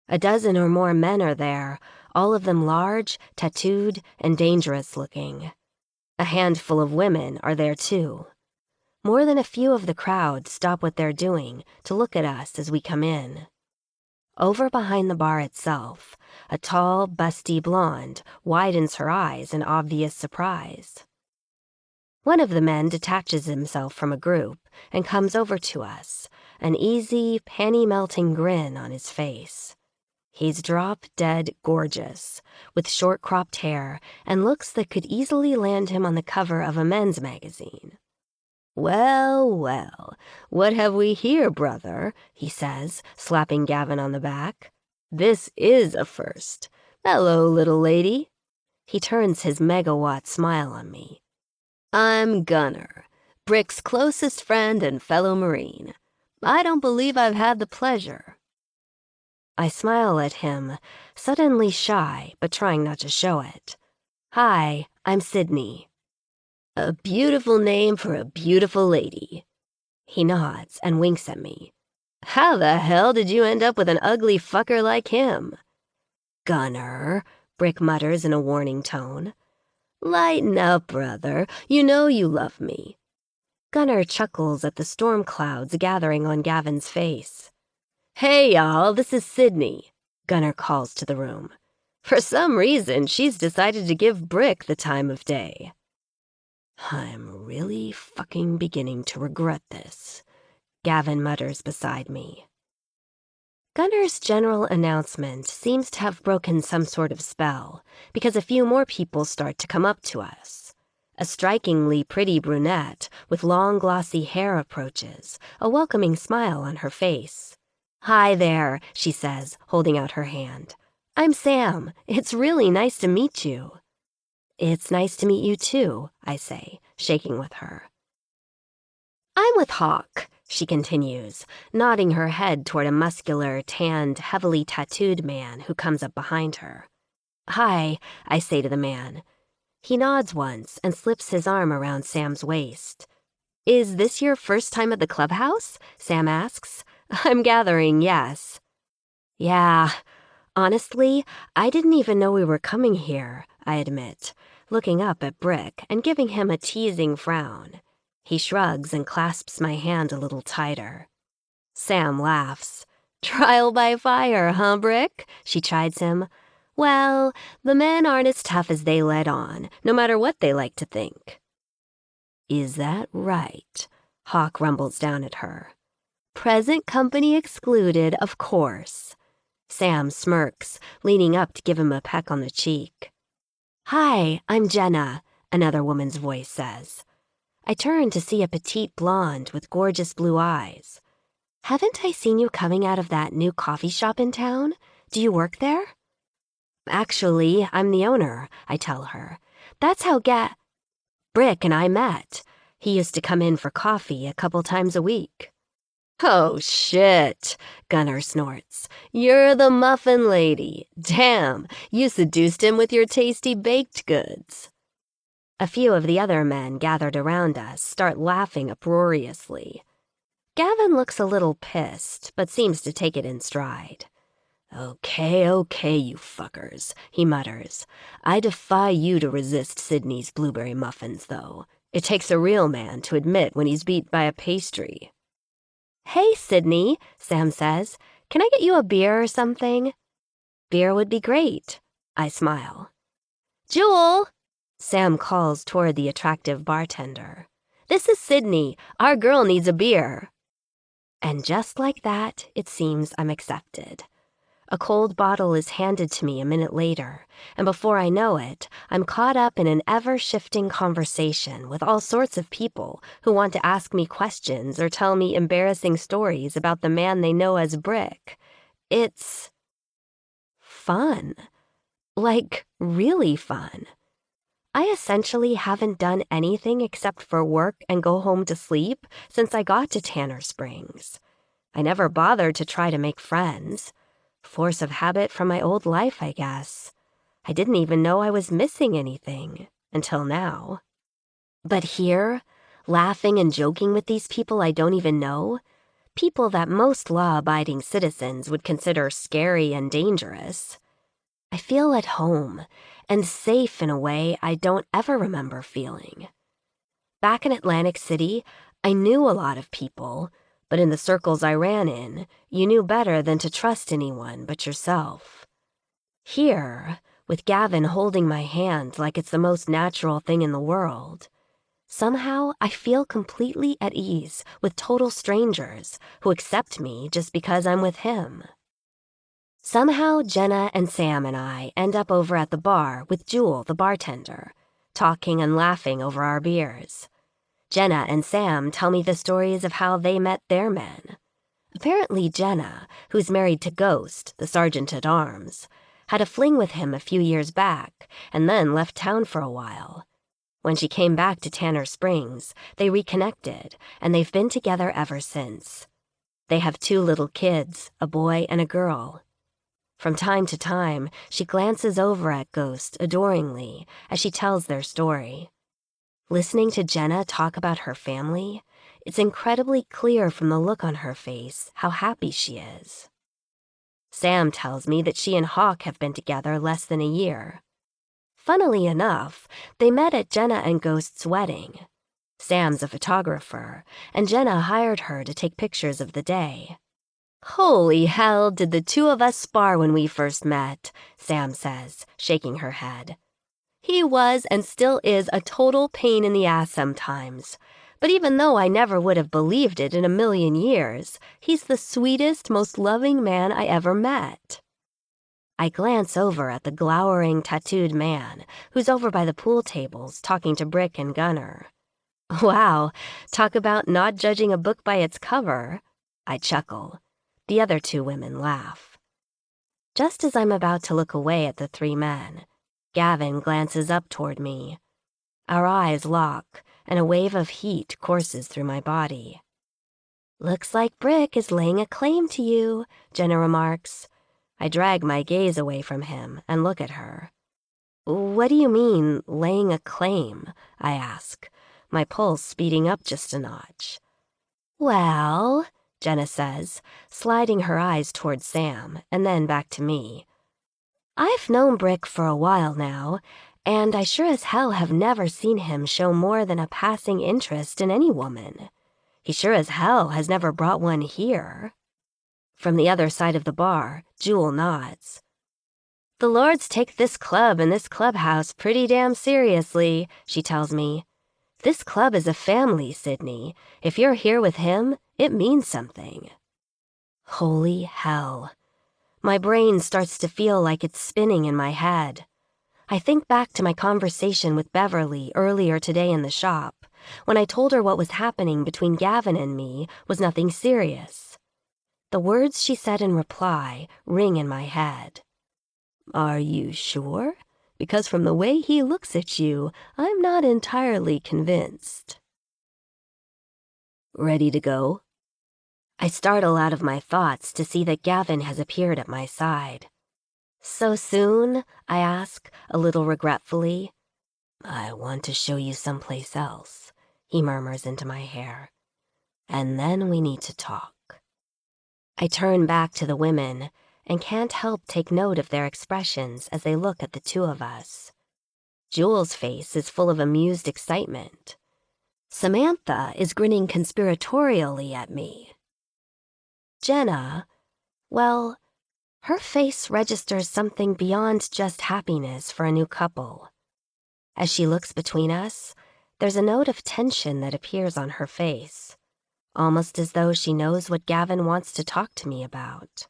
A dozen or more men are there, all of them large, tattooed, and dangerous-looking. A handful of women are there, too. More than a few of the crowd stop what they're doing to look at us as we come in. Over behind the bar itself, a tall, busty blonde widens her eyes in obvious surprise. One of the men detaches himself from a group and comes over to us, an easy, panty-melting grin on his face. He's drop-dead gorgeous, with short-cropped hair and looks that could easily land him on the cover of a men's magazine. "Well, well, what have we here, brother?" he says, slapping Gavin on the back. "This is a first. Hello, little lady." He turns his megawatt smile on me. "I'm Gunner, Brick's closest friend and fellow Marine. I don't believe I've had the pleasure." I smile at him, suddenly shy, but trying not to show it. "Hi, I'm Sydney." "A beautiful name for a beautiful lady." He nods and winks at me. "How the hell did you end up with an ugly fucker like him?" "Gunner," Brick mutters in a warning tone. "Lighten up, brother. You know you love me." Gunner chuckles at the storm clouds gathering on Gavin's face. "Hey, y'all, this is Sydney," Gunner calls to the room. "For some reason, she's decided to give Brick the time of day." "I'm really fucking beginning to regret this," Gavin mutters beside me. Gunner's general announcement seems to have broken some sort of spell, because a few more people start to come up to us. A strikingly pretty brunette with long glossy hair approaches, a welcoming smile on her face. "Hi there," she says, holding out her hand. "I'm Sam. It's really nice to meet you." "It's nice to meet you too," I say, shaking with her. "I'm with Hawk," she continues, nodding her head toward a muscular, tanned, heavily tattooed man who comes up behind her. "Hi," I say to the man. He nods once and slips his arm around Sam's waist. Is this your first time at the clubhouse? Sam asks. I'm gathering, yes. Yeah, honestly, I didn't even know we were coming here, I admit, looking up at Brick and giving him a teasing frown. He shrugs and clasps my hand a little tighter. Sam laughs. Trial by fire, huh, Brick? She chides him. Well, the men aren't as tough as they let on, no matter what they like to think. Is that right? Hawk rumbles down at her. Present company excluded, of course. Sam smirks, leaning up to give him a peck on the cheek. Hi, I'm Jenna, another woman's voice says. I turn to see a petite blonde with gorgeous blue eyes. Haven't I seen you coming out of that new coffee shop in town? Do you work there? Actually, I'm the owner, I tell her. That's how Brick and I met. He used to come in for coffee a couple times a week. Oh, shit, Gunner snorts. You're the muffin lady. Damn, you seduced him with your tasty baked goods. A few of the other men gathered around us start laughing uproariously. Gavin looks a little pissed, but seems to take it in stride. Okay, you fuckers, he mutters. I defy you to resist Sydney's blueberry muffins, though. It takes a real man to admit when he's beat by a pastry. Hey, Sydney, Sam says. Can I get you a beer or something? Beer would be great. I smile. Jewel, Sam calls toward the attractive bartender. This is Sydney. Our girl needs a beer. And just like that, it seems I'm accepted. A cold bottle is handed to me a minute later, and before I know it, I'm caught up in an ever-shifting conversation with all sorts of people who want to ask me questions or tell me embarrassing stories about the man they know as Brick. It's fun. Like, really fun. I essentially haven't done anything except for work and go home to sleep since I got to Tanner Springs. I never bothered to try to make friends. Force of habit from my old life, I guess. I didn't even know I was missing anything, until now. But here, laughing and joking with these people I don't even know, people that most law-abiding citizens would consider scary and dangerous, I feel at home and safe in a way I don't ever remember feeling. Back in Atlantic City, I knew a lot of people, but in the circles I ran in, you knew better than to trust anyone but yourself. Here, with Gavin holding my hand like it's the most natural thing in the world, somehow I feel completely at ease with total strangers who accept me just because I'm with him. Somehow Jenna and Sam and I end up over at the bar with Jewel, the bartender, talking and laughing over our beers. Jenna and Sam tell me the stories of how they met their men. Apparently Jenna, who's married to Ghost, the sergeant-at-arms, had a fling with him a few years back and then left town for a while. When she came back to Tanner Springs, they reconnected, and they've been together ever since. They have 2 little kids, a boy and a girl. From time to time, she glances over at Ghost adoringly as she tells their story. Listening to Jenna talk about her family, it's incredibly clear from the look on her face how happy she is. Sam tells me that she and Hawk have been together less than a year. Funnily enough, they met at Jenna and Ghost's wedding. Sam's a photographer, and Jenna hired her to take pictures of the day. Holy hell, did the 2 of us spar when we first met, Sam says, shaking her head. He was and still is a total pain in the ass sometimes. But even though I never would have believed it in a million years, he's the sweetest, most loving man I ever met. I glance over at the glowering, tattooed man who's over by the pool tables talking to Brick and Gunner. Wow, talk about not judging a book by its cover. I chuckle. The other 2 women laugh. Just as I'm about to look away at the 3 men, Gavin glances up toward me. Our eyes lock, and a wave of heat courses through my body. Looks like Brick is laying a claim to you, Jenna remarks. I drag my gaze away from him and look at her. What do you mean, laying a claim? I ask. my pulse speeding up just a notch. "Well," Jenna says, sliding her eyes toward Sam and then back to me. "I've known Brick for a while now, and I sure as hell have never seen him show more than a passing interest in any woman. He sure as hell has never brought one here." From the other side of the bar, Jewel nods. "The Lords take this club and this clubhouse pretty damn seriously," she tells me. "This club is a family, Sydney. If you're here with him, it means something." Holy hell. My brain starts to feel like it's spinning in my head. I think back to my conversation with Beverly earlier today in the shop, when I told her what was happening between Gavin and me was nothing serious. The words she said in reply ring in my head. "Are you sure? Because from the way he looks at you, I'm not entirely convinced." "Ready to go?" I startle out of my thoughts to see that Gavin has appeared at my side. "So soon?" I ask, a little regretfully. "I want to show you someplace else," he murmurs into my hair. "And then we need to talk." I turn back to the women and can't help take note of their expressions as they look at the two of us. Jewel's face is full of amused excitement. Samantha is grinning conspiratorially at me. Jenna, well, her face registers something beyond just happiness for a new couple. As she looks between us, there's a note of tension that appears on her face, almost as though she knows what Gavin wants to talk to me about.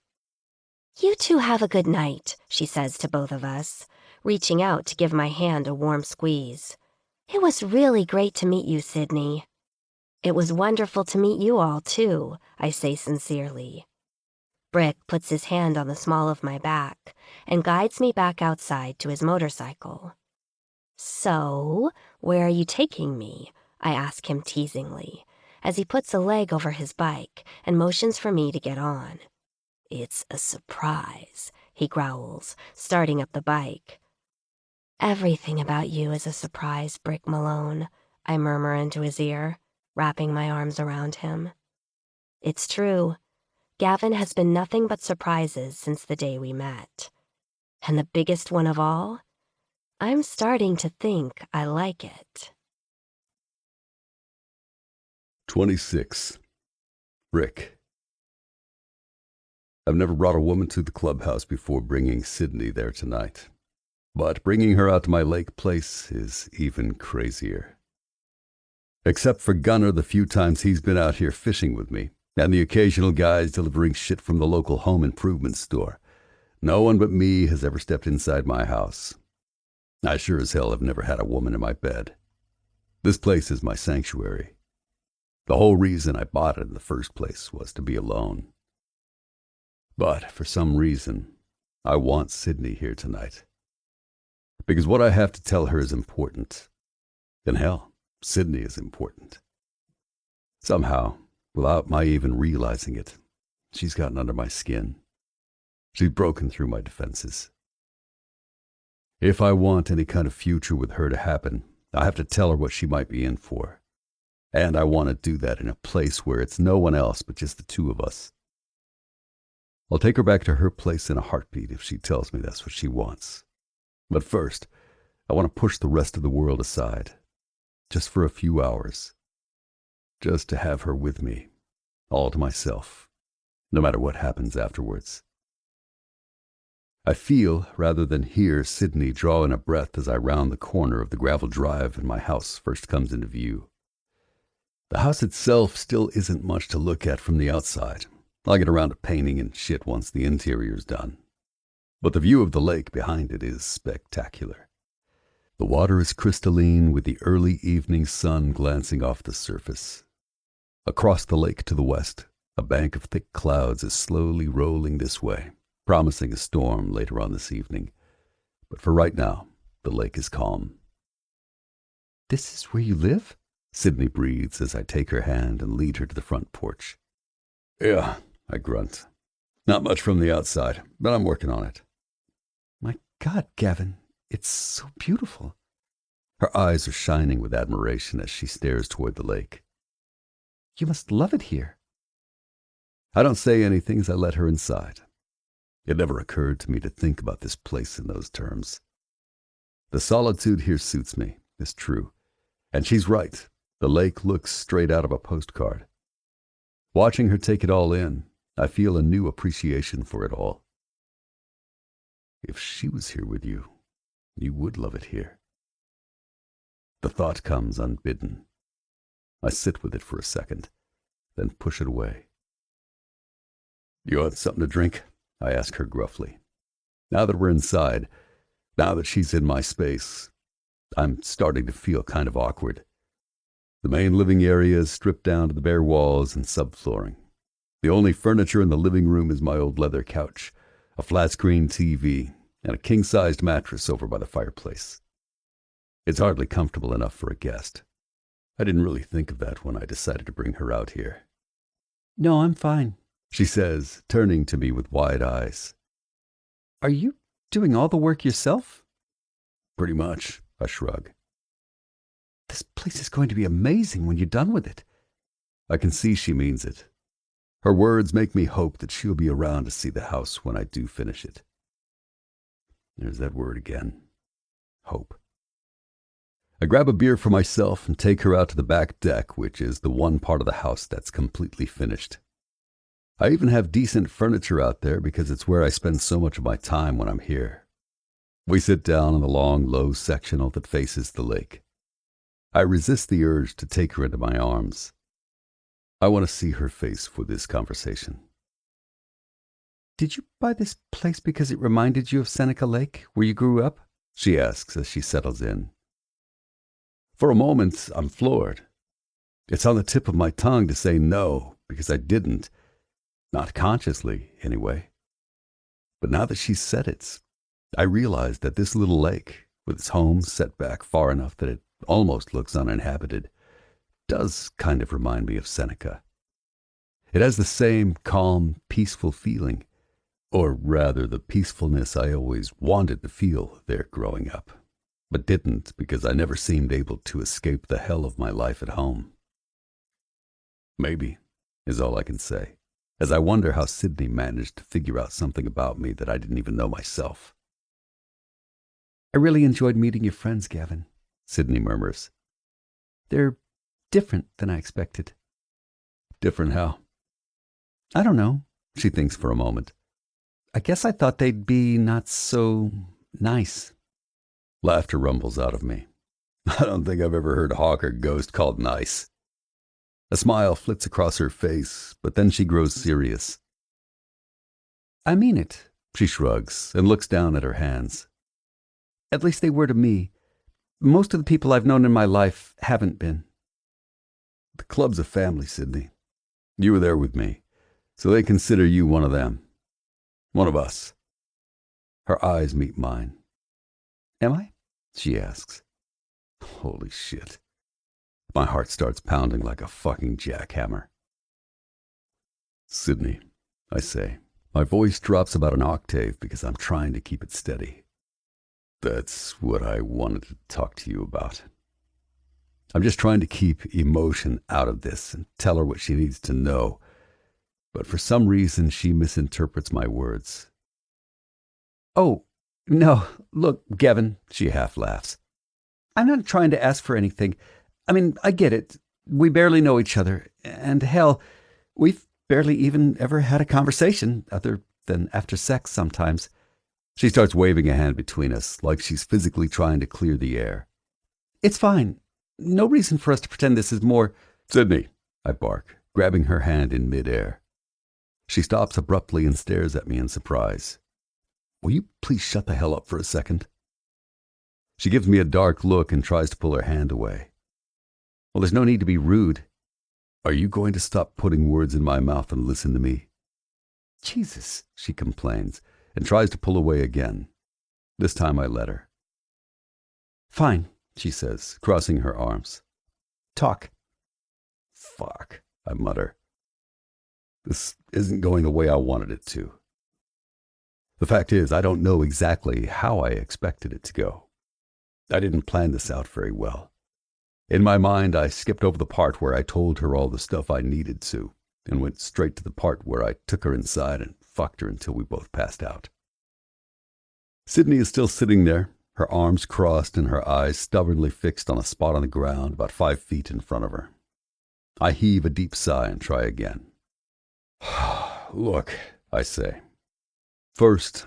"You two have a good night," she says to both of us, reaching out to give my hand a warm squeeze. "It was really great to meet you, Sydney." "It was wonderful to meet you all, too," I say sincerely. Brick puts his hand on the small of my back and guides me back outside to his motorcycle. "So, where are you taking me?" I ask him teasingly, as he puts a leg over his bike and motions for me to get on. "It's a surprise," he growls, starting up the bike. "Everything about you is a surprise, Brick Malone," I murmur into his ear, wrapping my arms around him. It's true. Gavin has been nothing but surprises since the day we met. And the biggest one of all? I'm starting to think I like it. 26. Rick. I've never brought a woman to the clubhouse before bringing Sydney there tonight. But bringing her out to my lake place is even crazier. Except for Gunnar the few times he's been out here fishing with me, and the occasional guys delivering shit from the local home improvement store, no one but me has ever stepped inside my house. I sure as hell have never had a woman in my bed. This place is my sanctuary. The whole reason I bought it in the first place was to be alone. But for some reason, I want Sydney here tonight. Because what I have to tell her is important. And hell, Sydney is important. Somehow, without my even realizing it, she's gotten under my skin. She's broken through my defenses. If I want any kind of future with her to happen, I have to tell her what she might be in for. And I want to do that in a place where it's no one else but just the two of us. I'll take her back to her place in a heartbeat if she tells me that's what she wants. But first, I want to push the rest of the world aside, just for a few hours. Just to have her with me, all to myself, no matter what happens afterwards. I feel, rather than hear, Sydney draw in a breath as I round the corner of the gravel drive and my house first comes into view. The house itself still isn't much to look at from the outside. I'll get around to painting and shit once the interior's done. But the view of the lake behind it is spectacular. The water is crystalline with the early evening sun glancing off the surface. Across the lake to the west, a bank of thick clouds is slowly rolling this way, promising a storm later on this evening. But for right now, the lake is calm. "This is where you live?" Sydney breathes as I take her hand and lead her to the front porch. "Yeah," I grunt. "Not much from the outside, but I'm working on it." "My God, Gavin, it's so beautiful." Her eyes are shining with admiration as she stares toward the lake. You must love it here. I don't say anything as I let her inside. It never occurred to me to think about this place in those terms. The solitude here suits me, it's true. And she's right. The lake looks straight out of a postcard. Watching her take it all in, I feel a new appreciation for it all. If she was here with you, you would love it here. The thought comes unbidden. I sit with it for a second, then push it away. You want something to drink? I ask her gruffly. Now that we're inside, now that she's in my space, I'm starting to feel kind of awkward. The main living area is stripped down to the bare walls and subflooring. The only furniture in the living room is my old leather couch, a flat-screen TV, and a king-sized mattress over by the fireplace. It's hardly comfortable enough for a guest. I didn't really think of that when I decided to bring her out here. No, I'm fine, she says, turning to me with wide eyes. Are you doing all the work yourself? Pretty much, I shrug. This place is going to be amazing when you're done with it. I can see she means it. Her words make me hope that she'll be around to see the house when I do finish it. There's that word again. Hope. I grab a beer for myself and take her out to the back deck, which is the one part of the house that's completely finished. I even have decent furniture out there because it's where I spend so much of my time when I'm here. We sit down on the long, low sectional that faces the lake. I resist the urge to take her into my arms. I want to see her face for this conversation. Did you buy this place because it reminded you of Seneca Lake, where you grew up? She asks as she settles in. For a moment, I'm floored. It's on the tip of my tongue to say no, because I didn't. Not consciously, anyway. But now that she's said it, I realize that this little lake, with its home set back far enough that it almost looks uninhabited, does kind of remind me of Seneca. It has the same calm, peaceful feeling, or rather the peacefulness I always wanted to feel there growing up, but didn't because I never seemed able to escape the hell of my life at home. Maybe, is all I can say, as I wonder how Sydney managed to figure out something about me that I didn't even know myself. I really enjoyed meeting your friends, Gavin, Sydney murmurs. They're different than I expected. Different how? I don't know, she thinks for a moment. I guess I thought they'd be not so nice. Laughter rumbles out of me. I don't think I've ever heard Hawk or Ghost called nice. A smile flits across her face, but then she grows serious. I mean it, she shrugs and looks down at her hands. At least they were to me. Most of the people I've known in my life haven't been. The club's a family, Sydney. You were there with me, so they consider you one of them. One of us. Her eyes meet mine. Am I? She asks. Holy shit. My heart starts pounding like a fucking jackhammer. Sydney, I say. My voice drops about an octave because I'm trying to keep it steady. That's what I wanted to talk to you about. I'm just trying to keep emotion out of this and tell her what she needs to know, but for some reason she misinterprets my words. Oh, no, look, Gavin, she half laughs. I'm not trying to ask for anything. I mean, I get it. We barely know each other, and hell, we've barely even ever had a conversation, other than after sex sometimes. She starts waving a hand between us, like she's physically trying to clear the air. It's fine. No reason for us to pretend this is more... Sydney, I bark, grabbing her hand in midair. She stops abruptly and stares at me in surprise. Will you please shut the hell up for a second? She gives me a dark look and tries to pull her hand away. Well, there's no need to be rude. Are you going to stop putting words in my mouth and listen to me? Jesus, she complains, and tries to pull away again. This time I let her. Fine, she says, crossing her arms. Talk. Fuck, I mutter. This isn't going the way I wanted it to. The fact is, I don't know exactly how I expected it to go. I didn't plan this out very well. In my mind, I skipped over the part where I told her all the stuff I needed to, and went straight to the part where I took her inside and fucked her until we both passed out. Sydney is still sitting there, her arms crossed and her eyes stubbornly fixed on a spot on the ground about 5 feet in front of her. I heave a deep sigh and try again. Look, I say. First,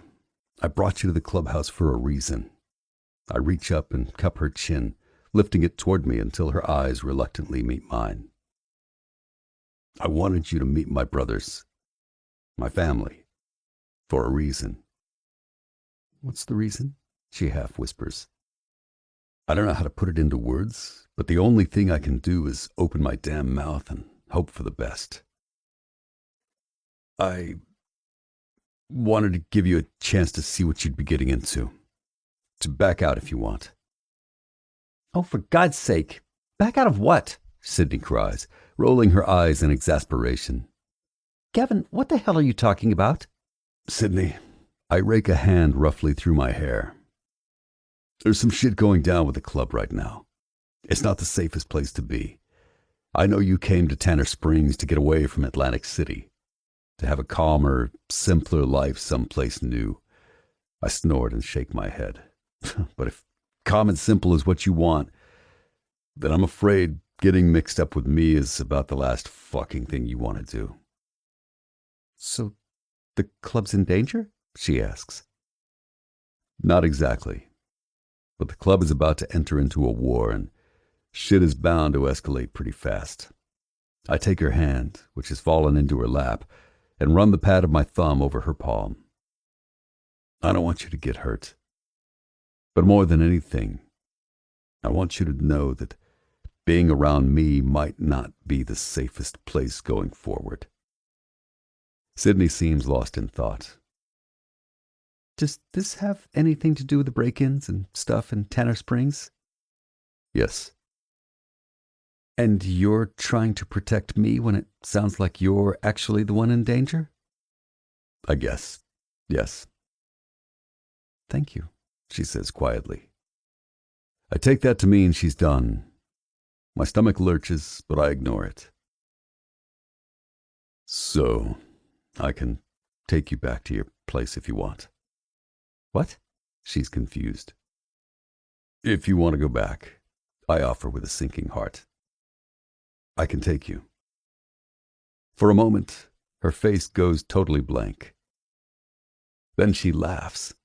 I brought you to the clubhouse for a reason. I reach up and cup her chin, lifting it toward me until her eyes reluctantly meet mine. I wanted you to meet my brothers, my family, for a reason. What's the reason? She half whispers. I don't know how to put it into words, but the only thing I can do is open my damn mouth and hope for the best. I wanted to give you a chance to see what you'd be getting into. To back out if you want. Oh, for God's sake, back out of what? Sydney cries, rolling her eyes in exasperation. Gavin, what the hell are you talking about? Sydney, I rake a hand roughly through my hair. There's some shit going down with the club right now. It's not the safest place to be. I know you came to Tanner Springs to get away from Atlantic City, to have a calmer, simpler life someplace new. I snort and shake my head. But if calm and simple is what you want, then I'm afraid getting mixed up with me is about the last fucking thing you want to do. So the club's in danger? She asks. Not exactly. But the club is about to enter into a war, and shit is bound to escalate pretty fast. I take her hand, which has fallen into her lap, and run the pad of my thumb over her palm. I don't want you to get hurt. But more than anything, I want you to know that being around me might not be the safest place going forward. Sydney seems lost in thought. Does this have anything to do with the break-ins and stuff in Tanner Springs? Yes. And you're trying to protect me when it sounds like you're actually the one in danger? I guess. Yes. Thank you, she says quietly. I take that to mean she's done. My stomach lurches, but I ignore it. So, I can take you back to your place if you want. What? She's confused. If you want to go back, I offer with a sinking heart. I can take you. For a moment, her face goes totally blank. Then she laughs.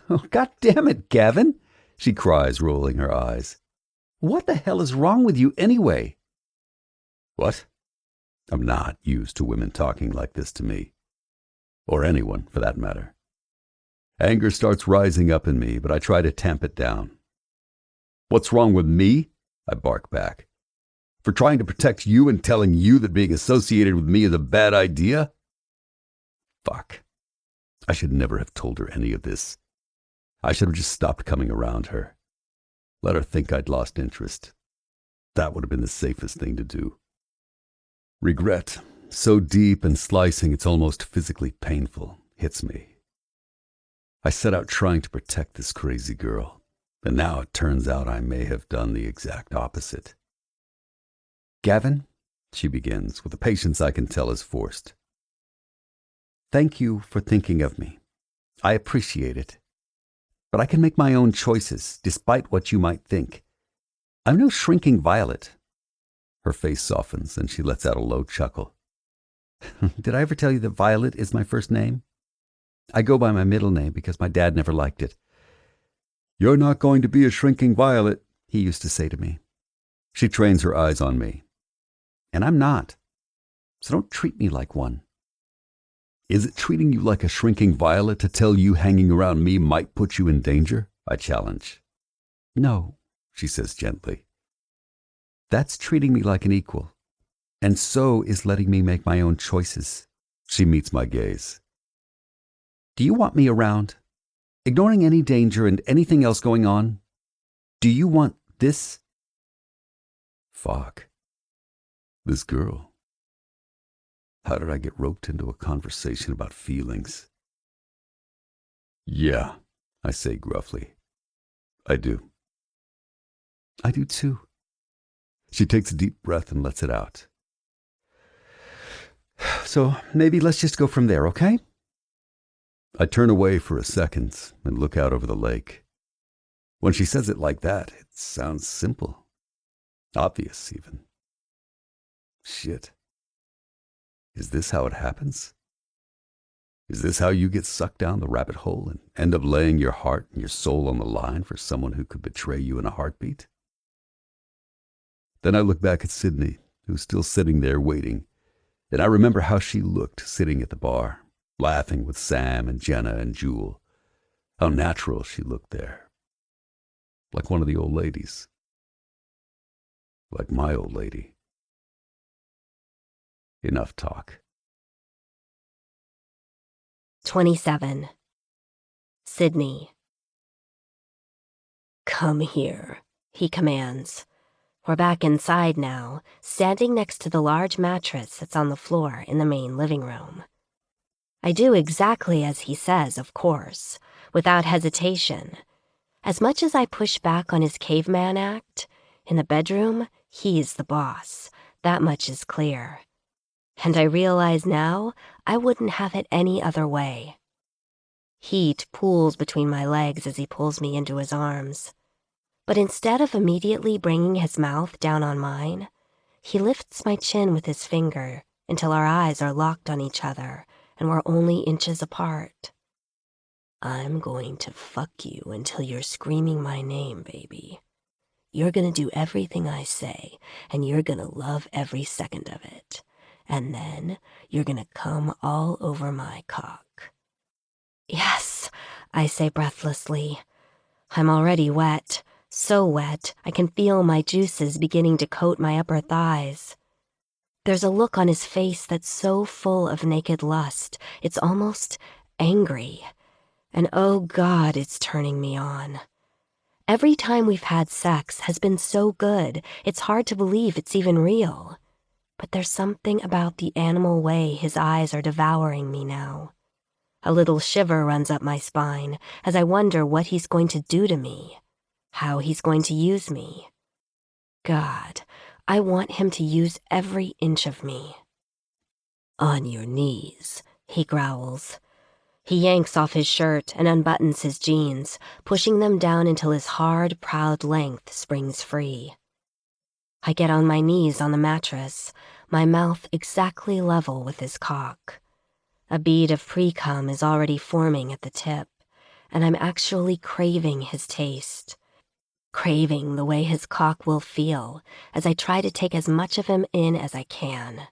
Oh, God damn it, Gavin, she cries, rolling her eyes. What the hell is wrong with you anyway? What? I'm not used to women talking like this to me. Or anyone, for that matter. Anger starts rising up in me, but I try to tamp it down. What's wrong with me? I bark back. For trying to protect you and telling you that being associated with me is a bad idea? Fuck. I should never have told her any of this. I should have just stopped coming around her. Let her think I'd lost interest. That would have been the safest thing to do. Regret, so deep and slicing it's almost physically painful, hits me. I set out trying to protect this crazy girl, and now it turns out I may have done the exact opposite. Gavin, she begins, with a patience I can tell is forced. Thank you for thinking of me. I appreciate it. But I can make my own choices, despite what you might think. I'm no shrinking violet. Her face softens, and she lets out a low chuckle. Did I ever tell you that Violet is my first name? I go by my middle name because my dad never liked it. You're not going to be a shrinking violet, he used to say to me. She trains her eyes on me. And I'm not. So don't treat me like one. Is it treating you like a shrinking violet to tell you hanging around me might put you in danger? I challenge. No, she says gently. That's treating me like an equal. And so is letting me make my own choices. She meets my gaze. Do you want me around? Ignoring any danger and anything else going on? Do you want this? Fuck. This girl. How did I get roped into a conversation about feelings? Yeah, I say gruffly. I do. I do too. She takes a deep breath and lets it out. So maybe let's just go from there, okay? I turn away for a second and look out over the lake. When she says it like that, it sounds simple. Obvious, even. Shit. Is this how it happens? Is this how you get sucked down the rabbit hole and end up laying your heart and your soul on the line for someone who could betray you in a heartbeat? Then I look back at Sydney, who's still sitting there waiting, and I remember how she looked sitting at the bar, laughing with Sam and Jenna and Jewel. How natural she looked there. Like one of the old ladies. Like my old lady. Enough talk. 27. Sydney. Come here, he commands. We're back inside now, standing next to the large mattress that's on the floor in the main living room. I do exactly as he says, of course, without hesitation. As much as I push back on his caveman act, in the bedroom, he's the boss. That much is clear. And I realize now I wouldn't have it any other way. Heat pools between my legs as he pulls me into his arms. But instead of immediately bringing his mouth down on mine, he lifts my chin with his finger until our eyes are locked on each other and we're only inches apart. I'm going to fuck you until you're screaming my name, baby. You're gonna do everything I say, and you're gonna love every second of it. And then you're gonna come all over my cock. Yes, I say breathlessly. I'm already wet, so wet I can feel my juices beginning to coat my upper thighs. There's a look on his face that's so full of naked lust, it's almost angry. And oh God, it's turning me on. Every time we've had sex has been so good, it's hard to believe it's even real. But there's something about the animal way his eyes are devouring me now. A little shiver runs up my spine as I wonder what he's going to do to me, how he's going to use me. God, I want him to use every inch of me. On your knees, he growls. He yanks off his shirt and unbuttons his jeans, pushing them down until his hard, proud length springs free. I get on my knees on the mattress, my mouth exactly level with his cock. A bead of pre-cum is already forming at the tip, and I'm actually craving his taste. Craving the way his cock will feel as I try to take as much of him in as I can.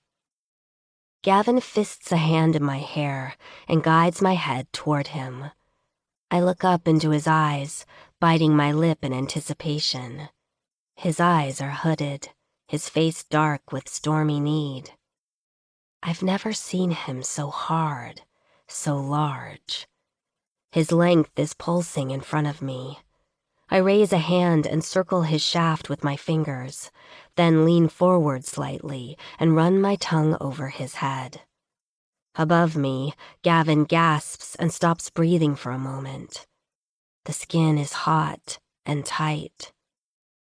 Gavin fists a hand in my hair and guides my head toward him. I look up into his eyes, biting my lip in anticipation. His eyes are hooded, his face dark with stormy need. I've never seen him so hard, so large. His length is pulsing in front of me. I raise a hand and circle his shaft with my fingers, then lean forward slightly and run my tongue over his head. Above me, Gavin gasps and stops breathing for a moment. The skin is hot and tight.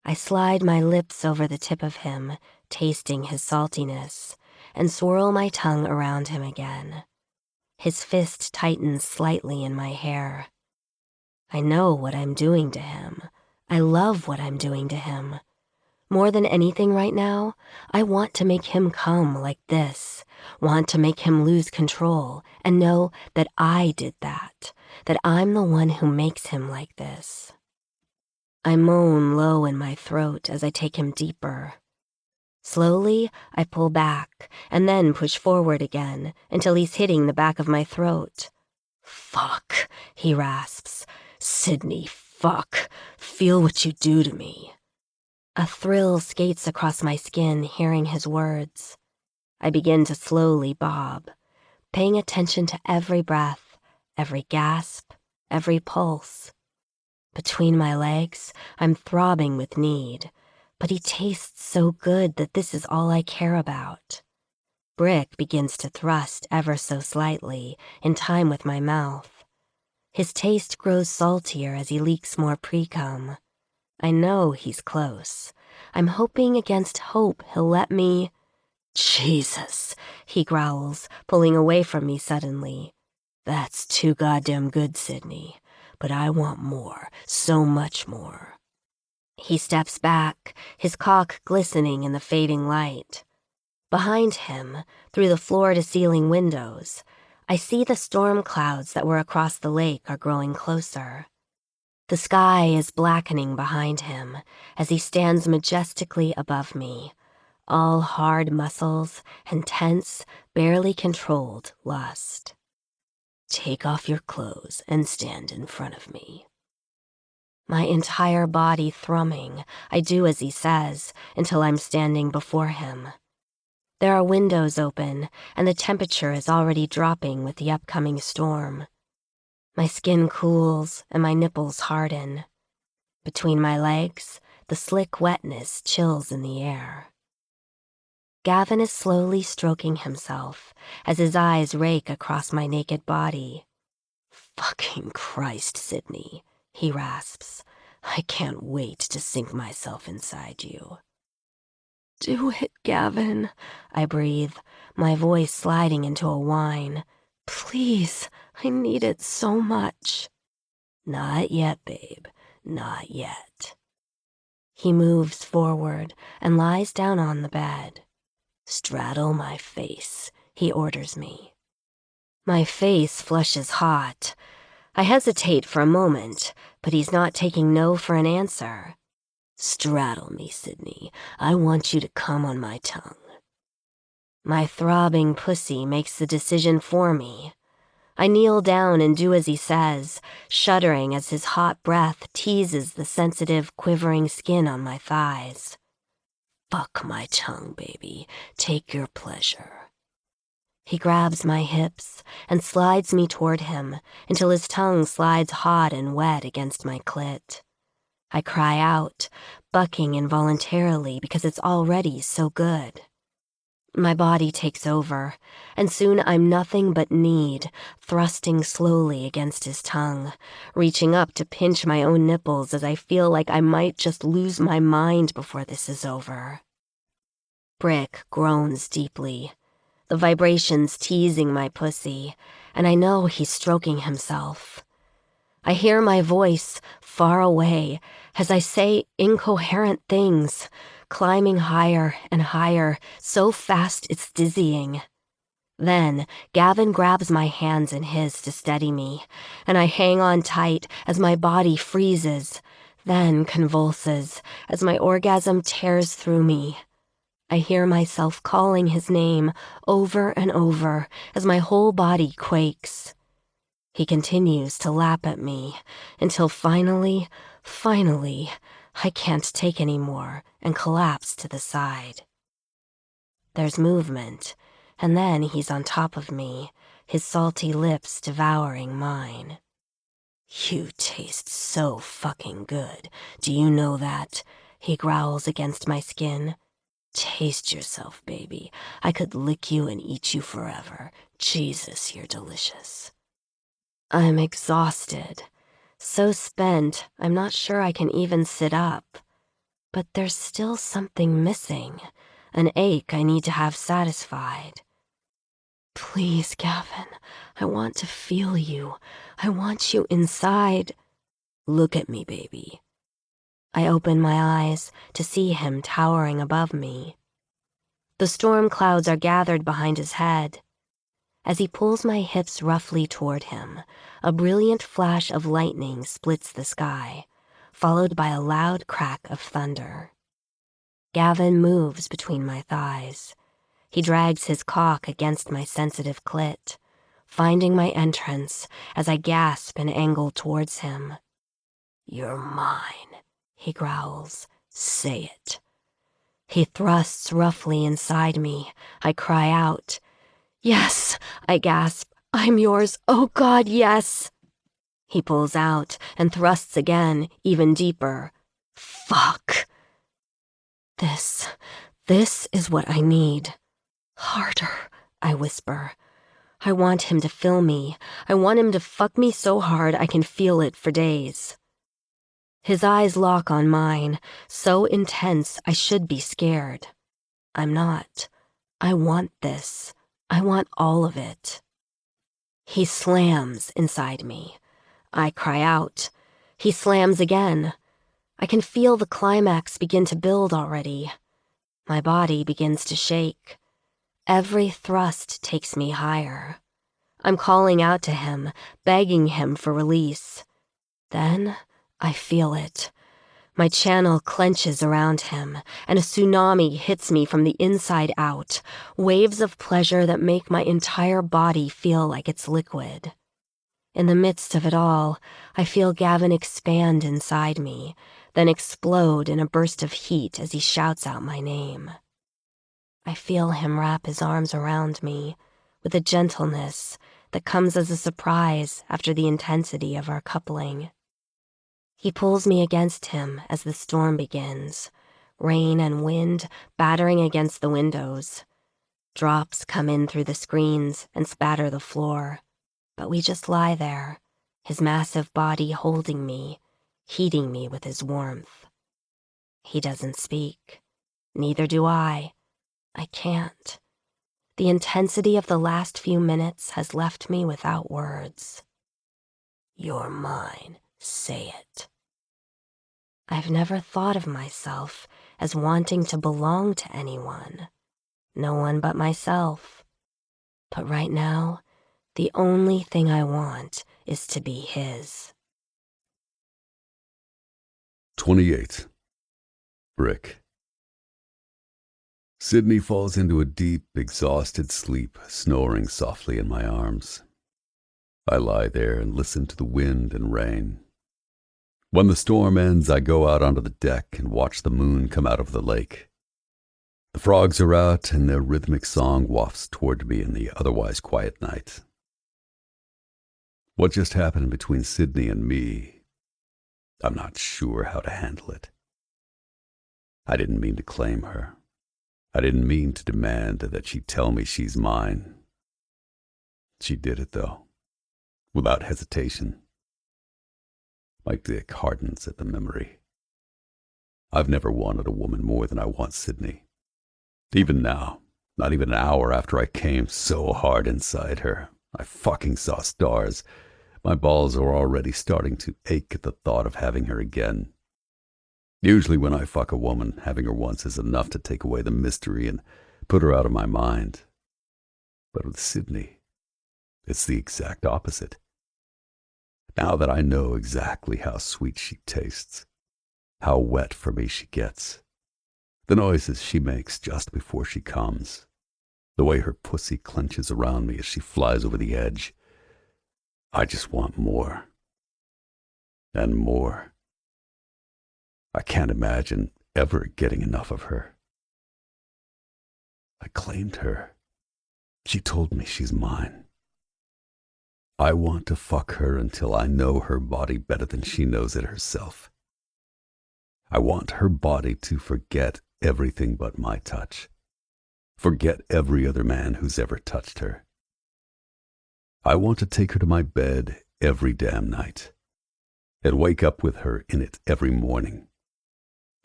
I slide my lips over the tip of him, tasting his saltiness, and swirl my tongue around him again. His fist tightens slightly in my hair. I know what I'm doing to him. I love what I'm doing to him. More than anything right now, I want to make him come like this, want to make him lose control and know that I did that I'm the one who makes him like this. I moan low in my throat as I take him deeper. Slowly, I pull back and then push forward again until he's hitting the back of my throat. Fuck, he rasps. Sydney, fuck. Feel what you do to me. A thrill skates across my skin hearing his words. I begin to slowly bob, paying attention to every breath, every gasp, every pulse. Between my legs, I'm throbbing with need, but he tastes so good that this is all I care about. Brick begins to thrust ever so slightly, in time with my mouth. His taste grows saltier as he leaks more pre-cum. I know he's close. I'm hoping against hope he'll let me... Jesus, he growls, pulling away from me suddenly. That's too goddamn good, Sydney. But I want more, so much more. He steps back, his cock glistening in the fading light. Behind him, through the floor-to-ceiling windows, I see the storm clouds that were across the lake are growing closer. The sky is blackening behind him as he stands majestically above me, all hard muscles and tense, barely controlled lust. Take off your clothes and stand in front of me. My entire body thrumming, I do as he says until I'm standing before him. There are windows open, and the temperature is already dropping with the upcoming storm. My skin cools and my nipples harden. Between my legs, the slick wetness chills in the air. Gavin is slowly stroking himself as his eyes rake across my naked body. Fucking Christ, Sydney, he rasps. I can't wait to sink myself inside you. Do it, Gavin, I breathe, my voice sliding into a whine. Please, I need it so much. Not yet, babe, not yet. He moves forward and lies down on the bed. Straddle my face, he orders me. My face flushes hot. I hesitate for a moment, but he's not taking no for an answer. Straddle me, Sydney. I want you to come on my tongue. My throbbing pussy makes the decision for me. I kneel down and do as he says, shuddering as his hot breath teases the sensitive, quivering skin on my thighs. Fuck my tongue, baby. Take your pleasure. He grabs my hips and slides me toward him until his tongue slides hot and wet against my clit. I cry out, bucking involuntarily because it's already so good. My body takes over, and soon I'm nothing but need, thrusting slowly against his tongue, reaching up to pinch my own nipples as I feel like I might just lose my mind before this is over. Brick groans deeply, the vibrations teasing my pussy, and I know he's stroking himself. I hear my voice far away as I say incoherent things, climbing higher and higher, so fast it's dizzying. Then Gavin grabs my hands in his to steady me, and I hang on tight as my body freezes, then convulses as my orgasm tears through me. I hear myself calling his name over and over as my whole body quakes. He continues to lap at me until finally, I can't take any more and collapse to the side. There's movement, and then he's on top of me, his salty lips devouring mine. You taste so fucking good. Do you know that? He growls against my skin. Taste yourself, baby. I could lick you and eat you forever. Jesus, you're delicious. I'm exhausted. So spent, I'm not sure I can even sit up. But there's still something missing, an ache I need to have satisfied. Please, Gavin, I want to feel you. I want you inside. Look at me, baby. I open my eyes to see him towering above me. The storm clouds are gathered behind his head. As he pulls my hips roughly toward him, a brilliant flash of lightning splits the sky, followed by a loud crack of thunder. Gavin moves between my thighs. He drags his cock against my sensitive clit, finding my entrance as I gasp and angle towards him. You're mine, he growls. Say it. He thrusts roughly inside me. I cry out. Yes, I gasp. I'm yours. Oh, God, yes. He pulls out and thrusts again, even deeper. Fuck. This is what I need. Harder, I whisper. I want him to fill me. I want him to fuck me so hard I can feel it for days. His eyes lock on mine, so intense I should be scared. I'm not. I want this. I want all of it. He slams inside me. I cry out. He slams again. I can feel the climax begin to build already. My body begins to shake. Every thrust takes me higher. I'm calling out to him, begging him for release. Then I feel it. My channel clenches around him, and a tsunami hits me from the inside out, waves of pleasure that make my entire body feel like it's liquid. In the midst of it all, I feel Gavin expand inside me, then explode in a burst of heat as he shouts out my name. I feel him wrap his arms around me with a gentleness that comes as a surprise after the intensity of our coupling. He pulls me against him as the storm begins, rain and wind battering against the windows. Drops come in through the screens and spatter the floor, but we just lie there, his massive body holding me, heating me with his warmth. He doesn't speak. Neither do I. I can't. The intensity of the last few minutes has left me without words. You're mine. Say it. I've never thought of myself as wanting to belong to anyone. No one but myself. But right now, the only thing I want is to be his. 28. Brick. Sydney falls into a deep, exhausted sleep, snoring softly in my arms. I lie there and listen to the wind and rain. When the storm ends, I go out onto the deck and watch the moon come out of the lake. The frogs are out, and their rhythmic song wafts toward me in the otherwise quiet night. What just happened between Sydney and me, I'm not sure how to handle it. I didn't mean to claim her. I didn't mean to demand that she tell me she's mine. She did it, though, without hesitation. My dick hardens at the memory. I've never wanted a woman more than I want Sydney. Even now, not even an hour after I came so hard inside her, I fucking saw stars. My balls are already starting to ache at the thought of having her again. Usually when I fuck a woman, having her once is enough to take away the mystery and put her out of my mind. But with Sydney, it's the exact opposite. Now that I know exactly how sweet she tastes, how wet for me she gets, the noises she makes just before she comes, the way her pussy clenches around me as she flies over the edge, I just want more. And more. I can't imagine ever getting enough of her. I claimed her. She told me she's mine. I want to fuck her until I know her body better than she knows it herself. I want her body to forget everything but my touch. Forget every other man who's ever touched her. I want to take her to my bed every damn night and wake up with her in it every morning.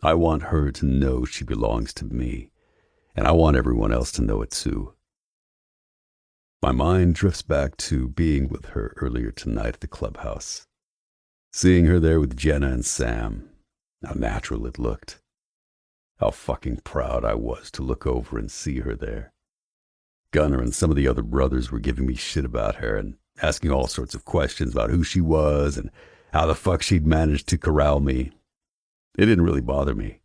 I want her to know she belongs to me, and I want everyone else to know it too. My mind drifts back to being with her earlier tonight at the clubhouse, seeing her there with Jenna and Sam. How natural it looked. How fucking proud I was to look over and see her there. Gunnar and some of the other brothers were giving me shit about her and asking all sorts of questions about who she was and how the fuck she'd managed to corral me. It didn't really bother me,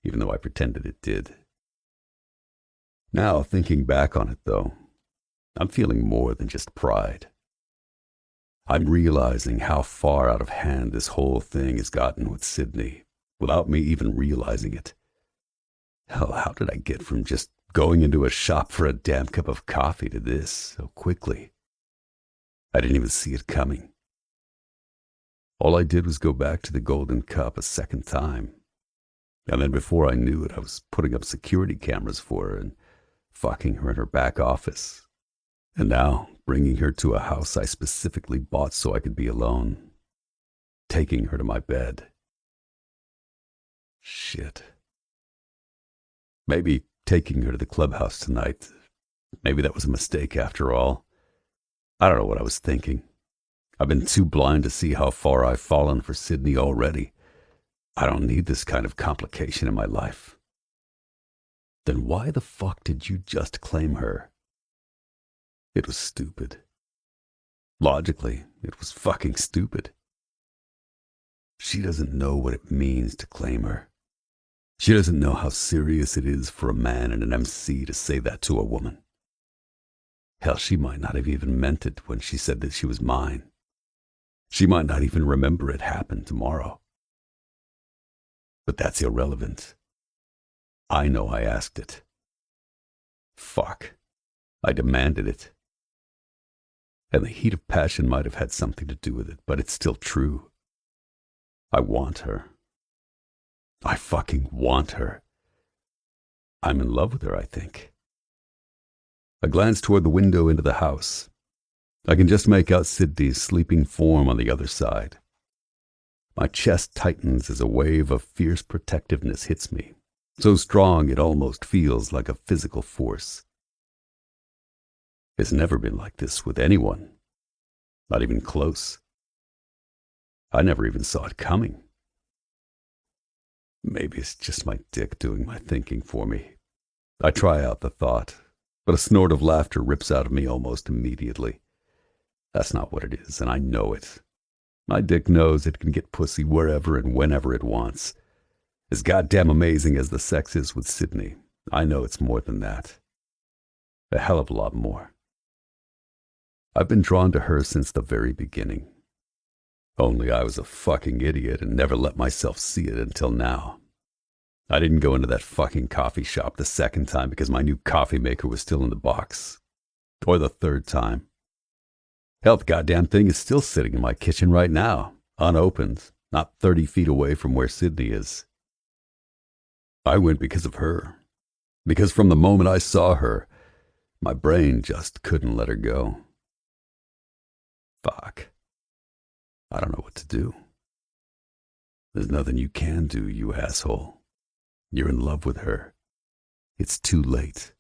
even though I pretended it did. Now, thinking back on it, though, I'm feeling more than just pride. I'm realizing how far out of hand this whole thing has gotten with Sydney, without me even realizing it. Hell, how did I get from just going into a shop for a damn cup of coffee to this so quickly? I didn't even see it coming. All I did was go back to the Golden Cup a second time. And then before I knew it, I was putting up security cameras for her and fucking her in her back office. And now, bringing her to a house I specifically bought so I could be alone. Taking her to my bed. Shit. Maybe taking her to the clubhouse tonight, maybe that was a mistake after all. I don't know what I was thinking. I've been too blind to see how far I've fallen for Sydney already. I don't need this kind of complication in my life. Then why the fuck did you just claim her? It was stupid. Logically, it was fucking stupid. She doesn't know what it means to claim her. She doesn't know how serious it is for a man and an MC to say that to a woman. Hell, she might not have even meant it when she said that she was mine. She might not even remember it happened tomorrow. But that's irrelevant. I know I asked it. Fuck. I demanded it. And the heat of passion might have had something to do with it, but it's still true. I want her. I fucking want her. I'm in love with her, I think. I glance toward the window into the house. I can just make out Sydney's sleeping form on the other side. My chest tightens as a wave of fierce protectiveness hits me, so strong it almost feels like a physical force. It's never been like this with anyone, not even close. I never even saw it coming. Maybe it's just my dick doing my thinking for me. I try out the thought, but a snort of laughter rips out of me almost immediately. That's not what it is, and I know it. My dick knows it can get pussy wherever and whenever it wants. As goddamn amazing as the sex is with Sydney, I know it's more than that. A hell of a lot more. I've been drawn to her since the very beginning. Only I was a fucking idiot and never let myself see it until now. I didn't go into that fucking coffee shop the second time because my new coffee maker was still in the box. Or the third time. Hell, the goddamn thing is still sitting in my kitchen right now, unopened, not 30 feet away from where Sydney is. I went because of her. Because from the moment I saw her, my brain just couldn't let her go. Fuck. I don't know what to do. There's nothing you can do, you asshole. You're in love with her. It's too late.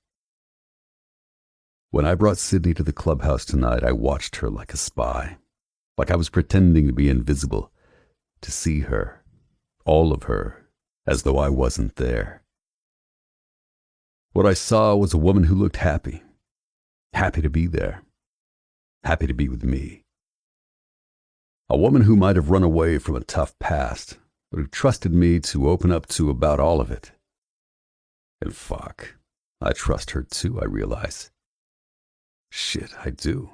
When I brought Sydney to the clubhouse tonight, I watched her like a spy, like I was pretending to be invisible, to see her, all of her, as though I wasn't there. What I saw was a woman who looked happy, happy to be there, happy to be with me. A woman who might have run away from a tough past, but who trusted me to open up to about all of it. And fuck, I trust her too, I realize. Shit, I do.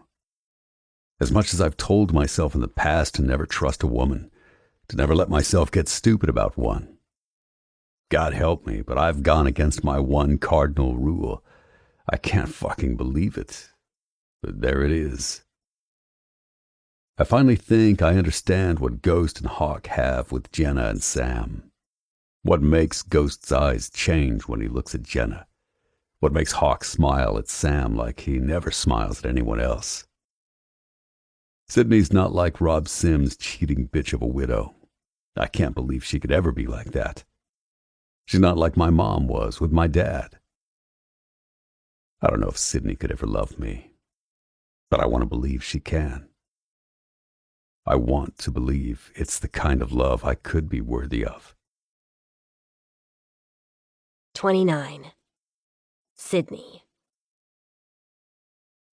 As much as I've told myself in the past to never trust a woman, to never let myself get stupid about one. God help me, but I've gone against my one cardinal rule. I can't fucking believe it. But there it is. I finally think I understand what Ghost and Hawk have with Jenna and Sam. What makes Ghost's eyes change when he looks at Jenna. What makes Hawk smile at Sam like he never smiles at anyone else. Sydney's not like Rob Sims' cheating bitch of a widow. I can't believe she could ever be like that. She's not like my mom was with my dad. I don't know if Sydney could ever love me, but I want to believe she can. I want to believe it's the kind of love I could be worthy of. 29. Sydney.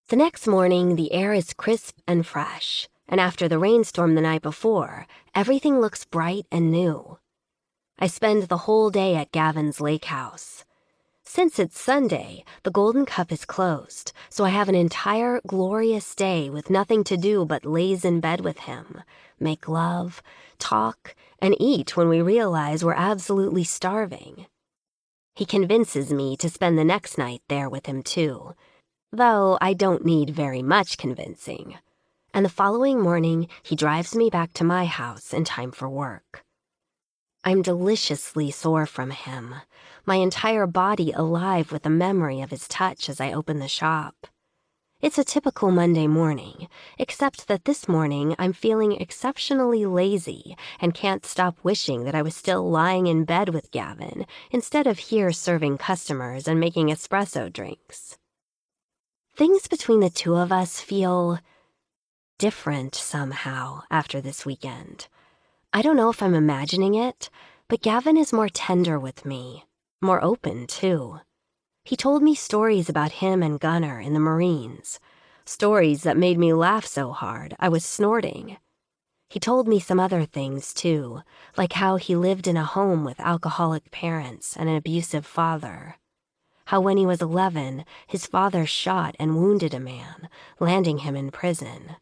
The next morning, the air is crisp and fresh, and after the rainstorm the night before, everything looks bright and new. I spend the whole day at Gavin's lake house. Since it's Sunday, the Golden Cup is closed, so I have an entire glorious day with nothing to do but laze in bed with him, make love, talk, and eat when we realize we're absolutely starving. He convinces me to spend the next night there with him too, though I don't need very much convincing. And the following morning, he drives me back to my house in time for work. I'm deliciously sore from him, my entire body alive with the memory of his touch as I open the shop. It's a typical Monday morning, except that this morning I'm feeling exceptionally lazy and can't stop wishing that I was still lying in bed with Gavin instead of here serving customers and making espresso drinks. Things between the two of us feel different somehow after this weekend. I don't know if I'm imagining it, but Gavin is more tender with me, more open too. He told me stories about him and Gunnar in the Marines, stories that made me laugh so hard I was snorting. He told me some other things too, like how he lived in a home with alcoholic parents and an abusive father. How when he was 11, his father shot and wounded a man, landing him in prison.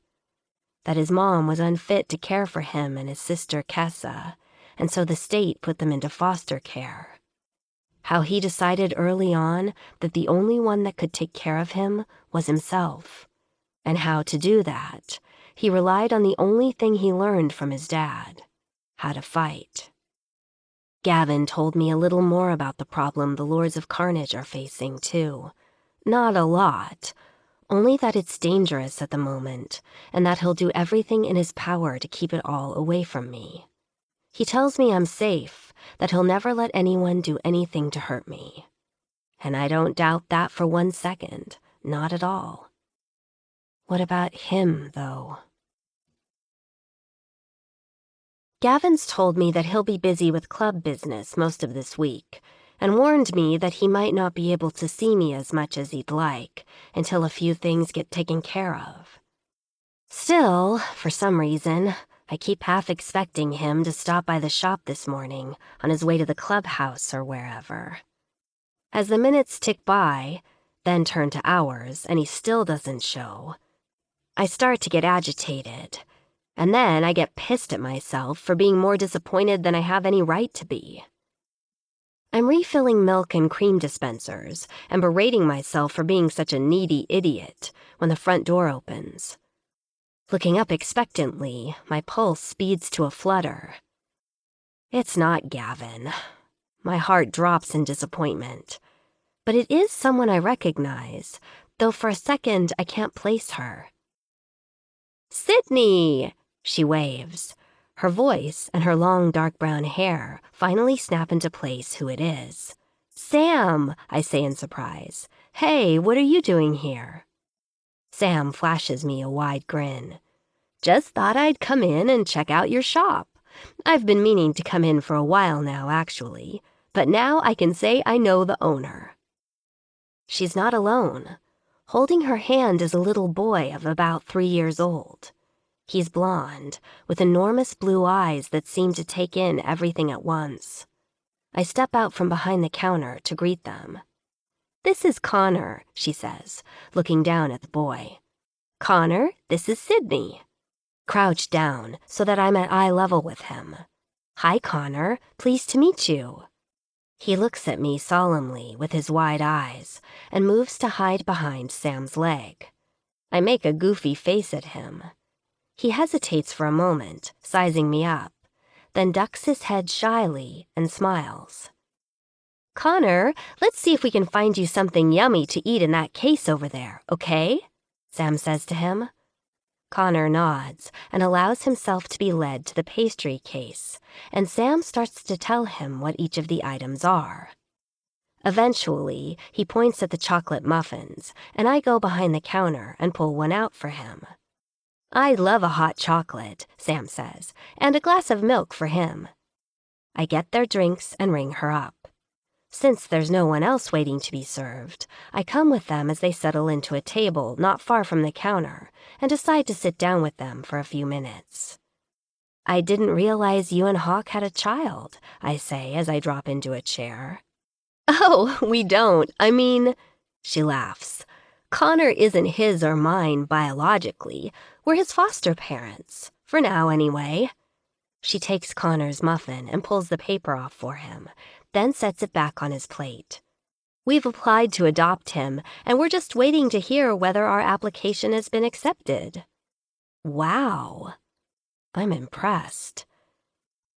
That his mom was unfit to care for him and his sister Kessa, and so the state put them into foster care. How he decided early on that the only one that could take care of him was himself, and how to do that, he relied on the only thing he learned from his dad, how to fight. Gavin told me a little more about the problem the Lords of Carnage are facing, too. Not a lot, only that it's dangerous at the moment, and that he'll do everything in his power to keep it all away from me. He tells me I'm safe, that he'll never let anyone do anything to hurt me. And I don't doubt that for 1 second, not at all. What about him, though? Gavin's told me that he'll be busy with club business most of this week, and warned me that he might not be able to see me as much as he'd like until a few things get taken care of. Still, for some reason, I keep half expecting him to stop by the shop this morning on his way to the clubhouse or wherever. As the minutes tick by, then turn to hours, and he still doesn't show, I start to get agitated, and then I get pissed at myself for being more disappointed than I have any right to be. I'm refilling milk and cream dispensers and berating myself for being such a needy idiot when the front door opens. Looking up expectantly, my pulse speeds to a flutter. It's not Gavin. My heart drops in disappointment. But it is someone I recognize, though for a second I can't place her. "Sydney!" she waves. Her voice and her long dark brown hair finally snap into place who it is. "Sam," I say in surprise. "Hey, what are you doing here?" Sam flashes me a wide grin. "Just thought I'd come in and check out your shop. I've been meaning to come in for a while now, actually, but now I can say I know the owner." She's not alone. Holding her hand is a little boy of about 3 years old. He's blonde, with enormous blue eyes that seem to take in everything at once. I step out from behind the counter to greet them. "This is Connor," she says, looking down at the boy. "Connor, this is Sydney." Crouched down so that I'm at eye level with him. "Hi, Connor. Pleased to meet you." He looks at me solemnly with his wide eyes and moves to hide behind Sam's leg. I make a goofy face at him. He hesitates for a moment, sizing me up, then ducks his head shyly and smiles. "Connor, let's see if we can find you something yummy to eat in that case over there, okay?" Sam says to him. Connor nods and allows himself to be led to the pastry case, and Sam starts to tell him what each of the items are. Eventually, he points at the chocolate muffins, and I go behind the counter and pull one out for him. "I'd love a hot chocolate," Sam says, "and a glass of milk for him." I get their drinks and ring her up. Since there's no one else waiting to be served, I come with them as they settle into a table not far from the counter and decide to sit down with them for a few minutes. "I didn't realize you and Hawk had a child," I say as I drop into a chair. "Oh, we don't. I mean," she laughs. "Connor isn't his or mine biologically. We're his foster parents. For now, anyway." She takes Connor's muffin and pulls the paper off for him, then sets it back on his plate. "We've applied to adopt him, and we're just waiting to hear whether our application has been accepted." Wow. I'm impressed.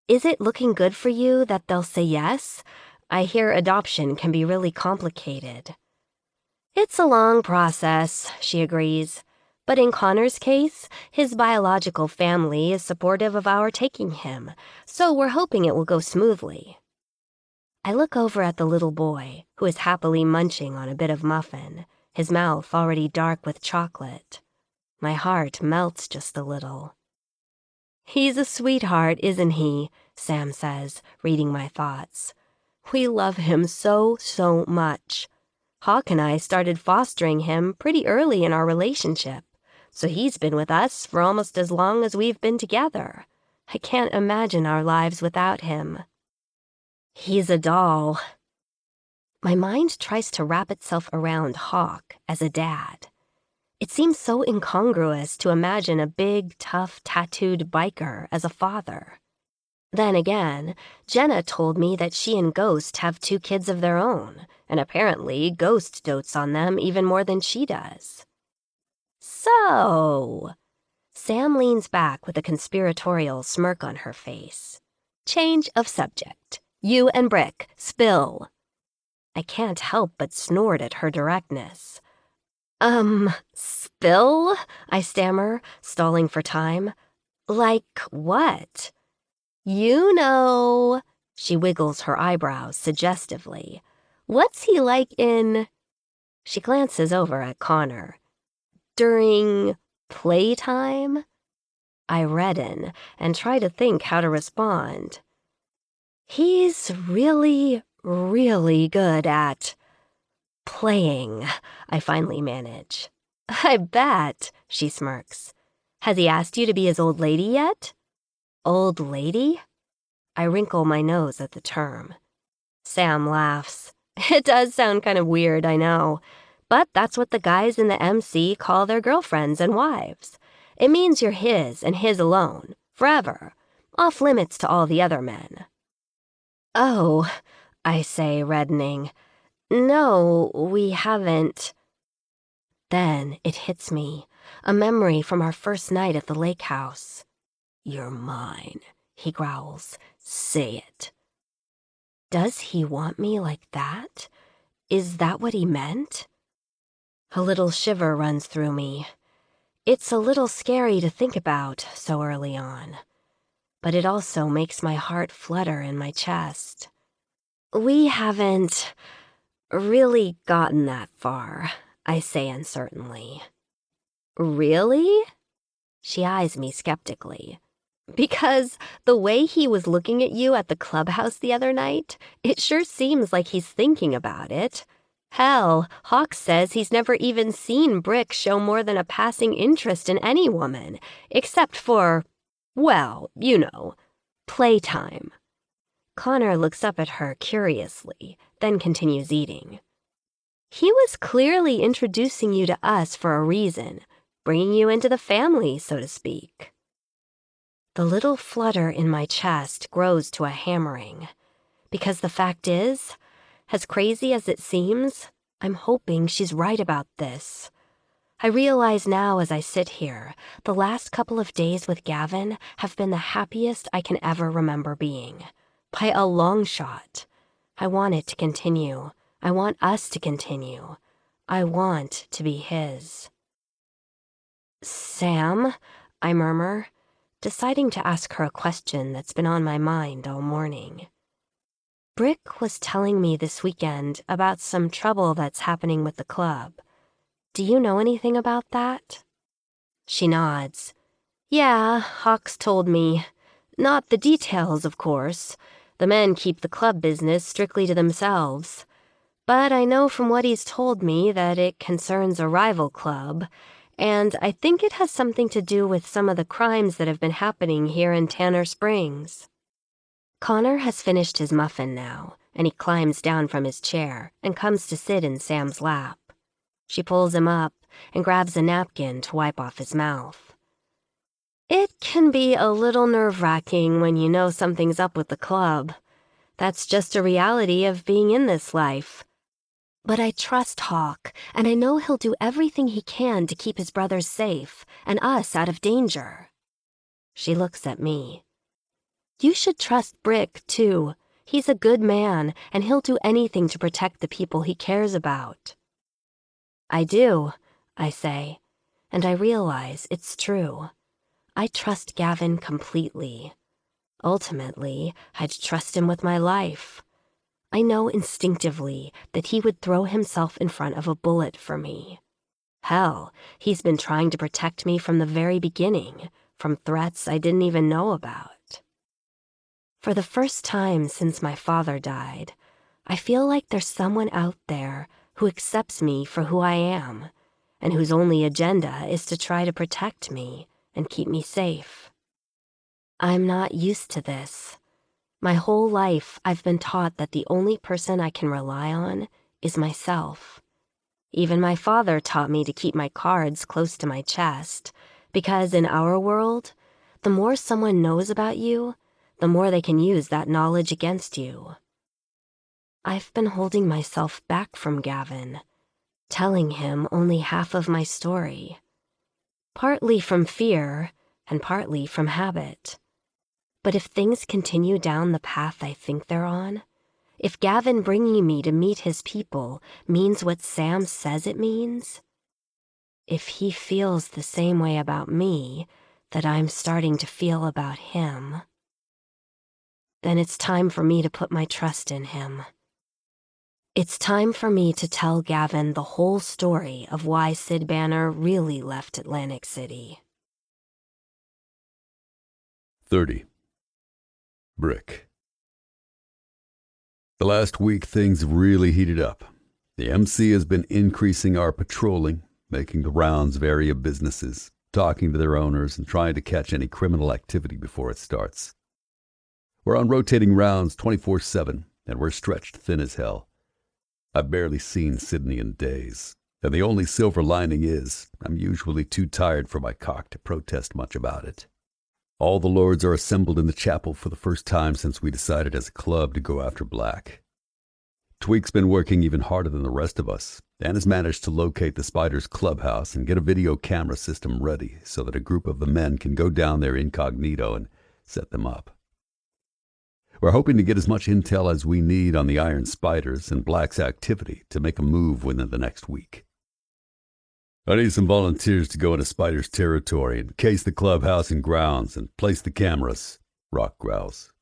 "Is it looking good for you that they'll say yes? I hear adoption can be really complicated." It's a long process, she agrees. But in Connor's case, his biological family is supportive of our taking him, so we're hoping it will go smoothly. I look over at the little boy, who is happily munching on a bit of muffin, his mouth already dark with chocolate. My heart melts just a little. He's a sweetheart, isn't he? Sam says, reading my thoughts. We love him so much. Hawk and I started fostering him pretty early in our relationship, so he's been with us for almost as long as we've been together. I can't imagine our lives without him. He's a doll. My mind tries to wrap itself around Hawk as a dad. It seems so incongruous to imagine a big, tough, tattooed biker as a father. Then again, Jenna told me that she and Ghost have 2 kids of their own, and apparently Ghost dotes on them even more than she does. So, Sam leans back with a conspiratorial smirk on her face. Change of subject. You and Brick, spill. I can't help but snort at her directness. Spill? I stammer, stalling for time. Like what? You know, she wiggles her eyebrows suggestively. What's he like in... She glances over at Connor. During playtime? I redden and try to think how to respond. He's really good at playing, I finally manage. I bet, she smirks. Has he asked you to be his old lady yet? Old lady? I wrinkle my nose at the term. Sam laughs. It does sound kind of weird, I know. But that's what the guys in the MC call their girlfriends and wives. It means you're his and his alone, forever, off limits to all the other men. Oh, I say, reddening. No, we haven't. Then it hits me, a memory from our first night at the lake house. You're mine, he growls. Say it. Does he want me like that? Is that what he meant? A little shiver runs through me. It's a little scary to think about so early on, but it also makes my heart flutter in my chest. We haven't really gotten that far, I say uncertainly. Really? She eyes me skeptically. Because the way he was looking at you at the clubhouse the other night, it sure seems like he's thinking about it. Hell, Hawk says he's never even seen Brick show more than a passing interest in any woman, except for, well, you know, playtime. Connor looks up at her curiously, then continues eating. He was clearly introducing you to us for a reason, bringing you into the family, so to speak. The little flutter in my chest grows to a hammering, because the fact is, as crazy as it seems, I'm hoping she's right about this. I realize now as I sit here, the last couple of days with Gavin have been the happiest I can ever remember being. By a long shot. I want it to continue. I want us to continue. I want to be his. Sam, I murmur, deciding to ask her a question that's been on my mind all morning. Brick was telling me this weekend about some trouble that's happening with the club. Do you know anything about that? She nods. Yeah, Hawks told me. Not the details, of course. The men keep the club business strictly to themselves. But I know from what he's told me that it concerns a rival club, and I think it has something to do with some of the crimes that have been happening here in Tanner Springs. Connor has finished his muffin now, and he climbs down from his chair and comes to sit in Sam's lap. She pulls him up and grabs a napkin to wipe off his mouth. It can be a little nerve-wracking when you know something's up with the club. That's just a reality of being in this life. But I trust Hawk, and I know he'll do everything he can to keep his brothers safe and us out of danger. She looks at me. You should trust Brick, too. He's a good man, and he'll do anything to protect the people he cares about. I do, I say, and I realize it's true. I trust Gavin completely. Ultimately, I'd trust him with my life. I know instinctively that he would throw himself in front of a bullet for me. Hell, he's been trying to protect me from the very beginning, from threats I didn't even know about. For the first time since my father died, I feel like there's someone out there who accepts me for who I am, and whose only agenda is to try to protect me and keep me safe. I'm not used to this. My whole life, I've been taught that the only person I can rely on is myself. Even my father taught me to keep my cards close to my chest, because in our world, the more someone knows about you, the more they can use that knowledge against you. I've been holding myself back from Gavin, telling him only half of my story. Partly from fear, and partly from habit. But if things continue down the path I think they're on, if Gavin bringing me to meet his people means what Sam says it means, if he feels the same way about me that I'm starting to feel about him, then it's time for me to put my trust in him. It's time for me to tell Gavin the whole story of why Sid Banner really left Atlantic City. 30. Brick. The last week, things have really heated up. The MC has been increasing our patrolling, making the rounds vary of businesses, talking to their owners, and trying to catch any criminal activity before it starts. We're on rotating rounds 24/7, and we're stretched thin as hell. I've barely seen Sydney in days, and the only silver lining is I'm usually too tired for my cock to protest much about it. All the lords are assembled in the chapel for the first time since we decided as a club to go after Black. Tweak's been working even harder than the rest of us, and has managed to locate the Spiders' clubhouse and get a video camera system ready so that a group of the men can go down there incognito and set them up. We're hoping to get as much intel as we need on the Iron Spiders and Black's activity to make a move within the next week. I need some volunteers to go into Spider's territory and case the clubhouse and grounds and place the cameras, Rock growls.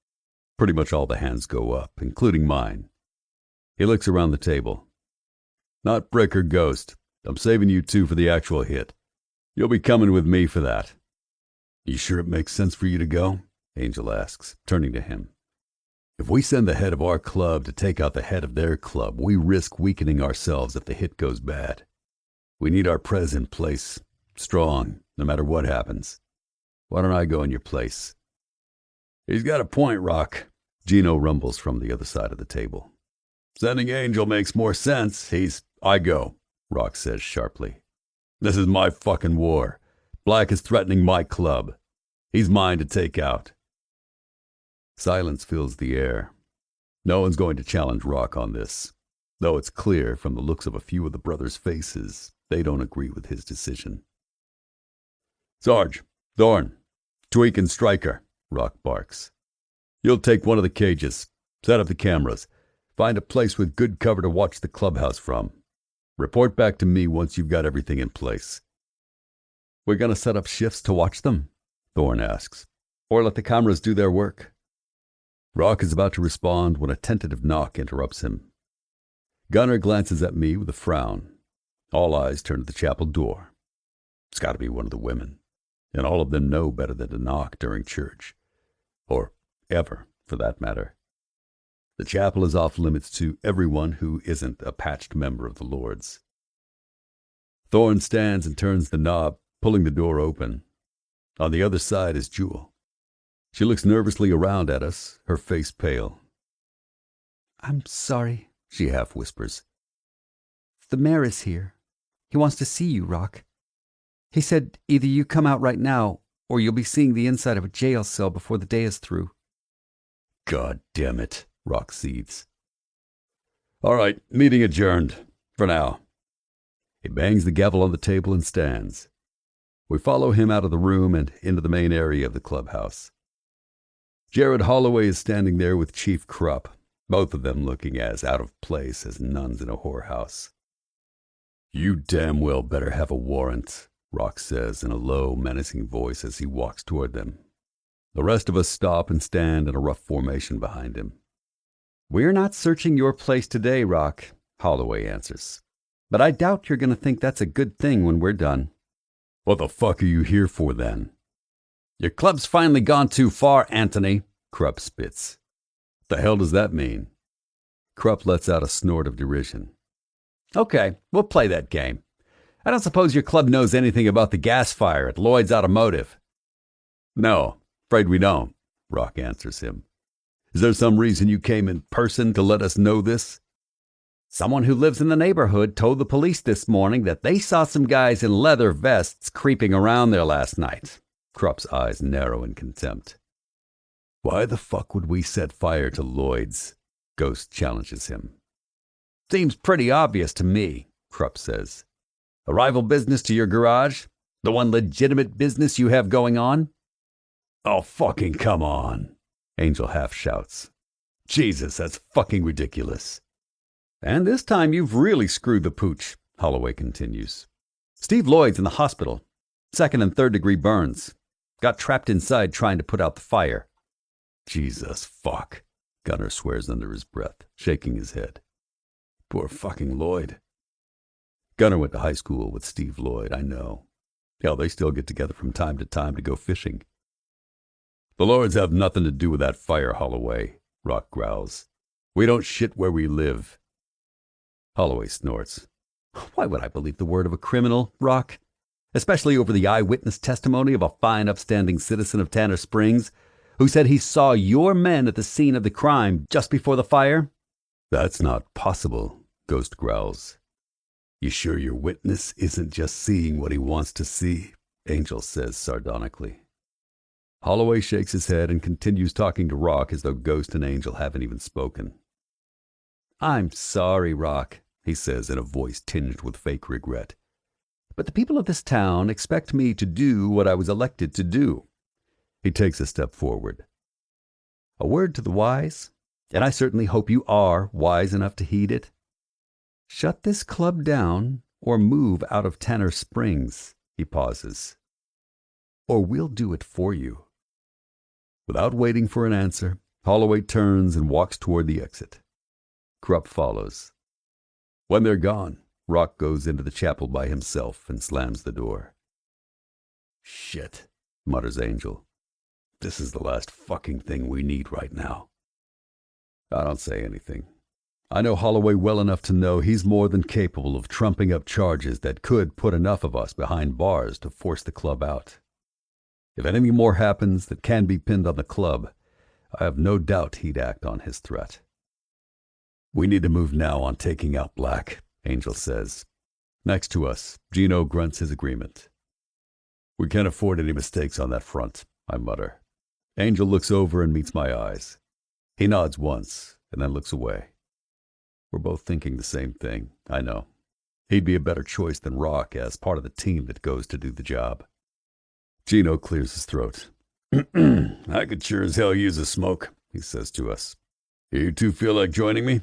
Pretty much all the hands go up, including mine. He looks around the table. Not Brick or Ghost. I'm saving you two for the actual hit. You'll be coming with me for that. You sure it makes sense for you to go? Angel asks, turning to him. If we send the head of our club to take out the head of their club, we risk weakening ourselves if the hit goes bad. We need our prez in place, strong, no matter what happens. Why don't I go in your place? He's got a point, Rock, Gino rumbles from the other side of the table. Sending Angel makes more sense. I go, Rock says sharply. This is my fucking war. Black is threatening my club. He's mine to take out. Silence fills the air. No one's going to challenge Rock on this, though it's clear from the looks of a few of the brothers' faces they don't agree with his decision. Sarge, Thorn, Tweak and Stryker, Rock barks. You'll take one of the cages, set up the cameras, find a place with good cover to watch the clubhouse from. Report back to me once you've got everything in place. We're going to set up shifts to watch them? Thorn asks. Or let the cameras do their work? Rock is about to respond when a tentative knock interrupts him. Gunner glances at me with a frown. All eyes turn to the chapel door. It's got to be one of the women, and all of them know better than to knock during church. Or ever, for that matter. The chapel is off limits to everyone who isn't a patched member of the Lords. Thorn stands and turns the knob, pulling the door open. On the other side is Jewel. She looks nervously around at us, her face pale. I'm sorry, she half whispers. The mayor is here. He wants to see you, Rock. He said either you come out right now, or you'll be seeing the inside of a jail cell before the day is through. God damn it, Rock seethes. All right, meeting adjourned. For now. He bangs the gavel on the table and stands. We follow him out of the room and into the main area of the clubhouse. Jared Holloway is standing there with Chief Krupp, both of them looking as out of place as nuns in a whorehouse. You damn well better have a warrant, Rock says in a low, menacing voice as he walks toward them. The rest of us stop and stand in a rough formation behind him. We're not searching your place today, Rock, Holloway answers. But I doubt you're going to think that's a good thing when we're done. What the fuck are you here for then? Your club's finally gone too far, Anthony, Krupp spits. What the hell does that mean? Krupp lets out a snort of derision. Okay, we'll play that game. I don't suppose your club knows anything about the gas fire at Lloyd's Automotive. No, afraid we don't, Rock answers him. Is there some reason you came in person to let us know this? Someone who lives in the neighborhood told the police this morning that they saw some guys in leather vests creeping around there last night. Krupp's eyes narrow in contempt. Why the fuck would we set fire to Lloyd's? Ghost challenges him. Seems pretty obvious to me, Krupp says. A rival business to your garage? The one legitimate business you have going on? Oh, fucking come on, Angel half shouts. Jesus, that's fucking ridiculous. And this time you've really screwed the pooch, Holloway continues. Steve Lloyd's in the hospital. 2nd and 3rd degree burns. Got trapped inside trying to put out the fire. Jesus fuck, Gunner swears under his breath, shaking his head. Poor fucking Lloyd. Gunner went to high school with Steve Lloyd, I know. Hell, they still get together from time to go fishing. The Lloyds have nothing to do with that fire, Holloway, Rock growls. We don't shit where we live. Holloway snorts. Why would I believe the word of a criminal, Rock? Especially over the eyewitness testimony of a fine, upstanding citizen of Tanner Springs who said he saw your men at the scene of the crime just before the fire? That's not possible, Ghost growls. You sure your witness isn't just seeing what he wants to see? Angel says sardonically. Holloway shakes his head and continues talking to Rock as though Ghost and Angel haven't even spoken. I'm sorry, Rock, he says in a voice tinged with fake regret. But the people of this town expect me to do what I was elected to do. He takes a step forward. A word to the wise, and I certainly hope you are wise enough to heed it. Shut this club down or move out of Tanner Springs, he pauses. Or we'll do it for you. Without waiting for an answer, Holloway turns and walks toward the exit. Krupp follows. When they're gone, Rock goes into the chapel by himself and slams the door. Shit, mutters Angel. This is the last fucking thing we need right now. I don't say anything. I know Holloway well enough to know he's more than capable of trumping up charges that could put enough of us behind bars to force the club out. If anything more happens that can be pinned on the club, I have no doubt he'd act on his threat. We need to move now on taking out Black, Angel says. Next to us, Gino grunts his agreement. We can't afford any mistakes on that front, I mutter. Angel looks over and meets my eyes. He nods once and then looks away. We're both thinking the same thing, I know. He'd be a better choice than Rock as part of the team that goes to do the job. Gino clears his throat. I could sure as hell use a smoke, he says to us. You two feel like joining me?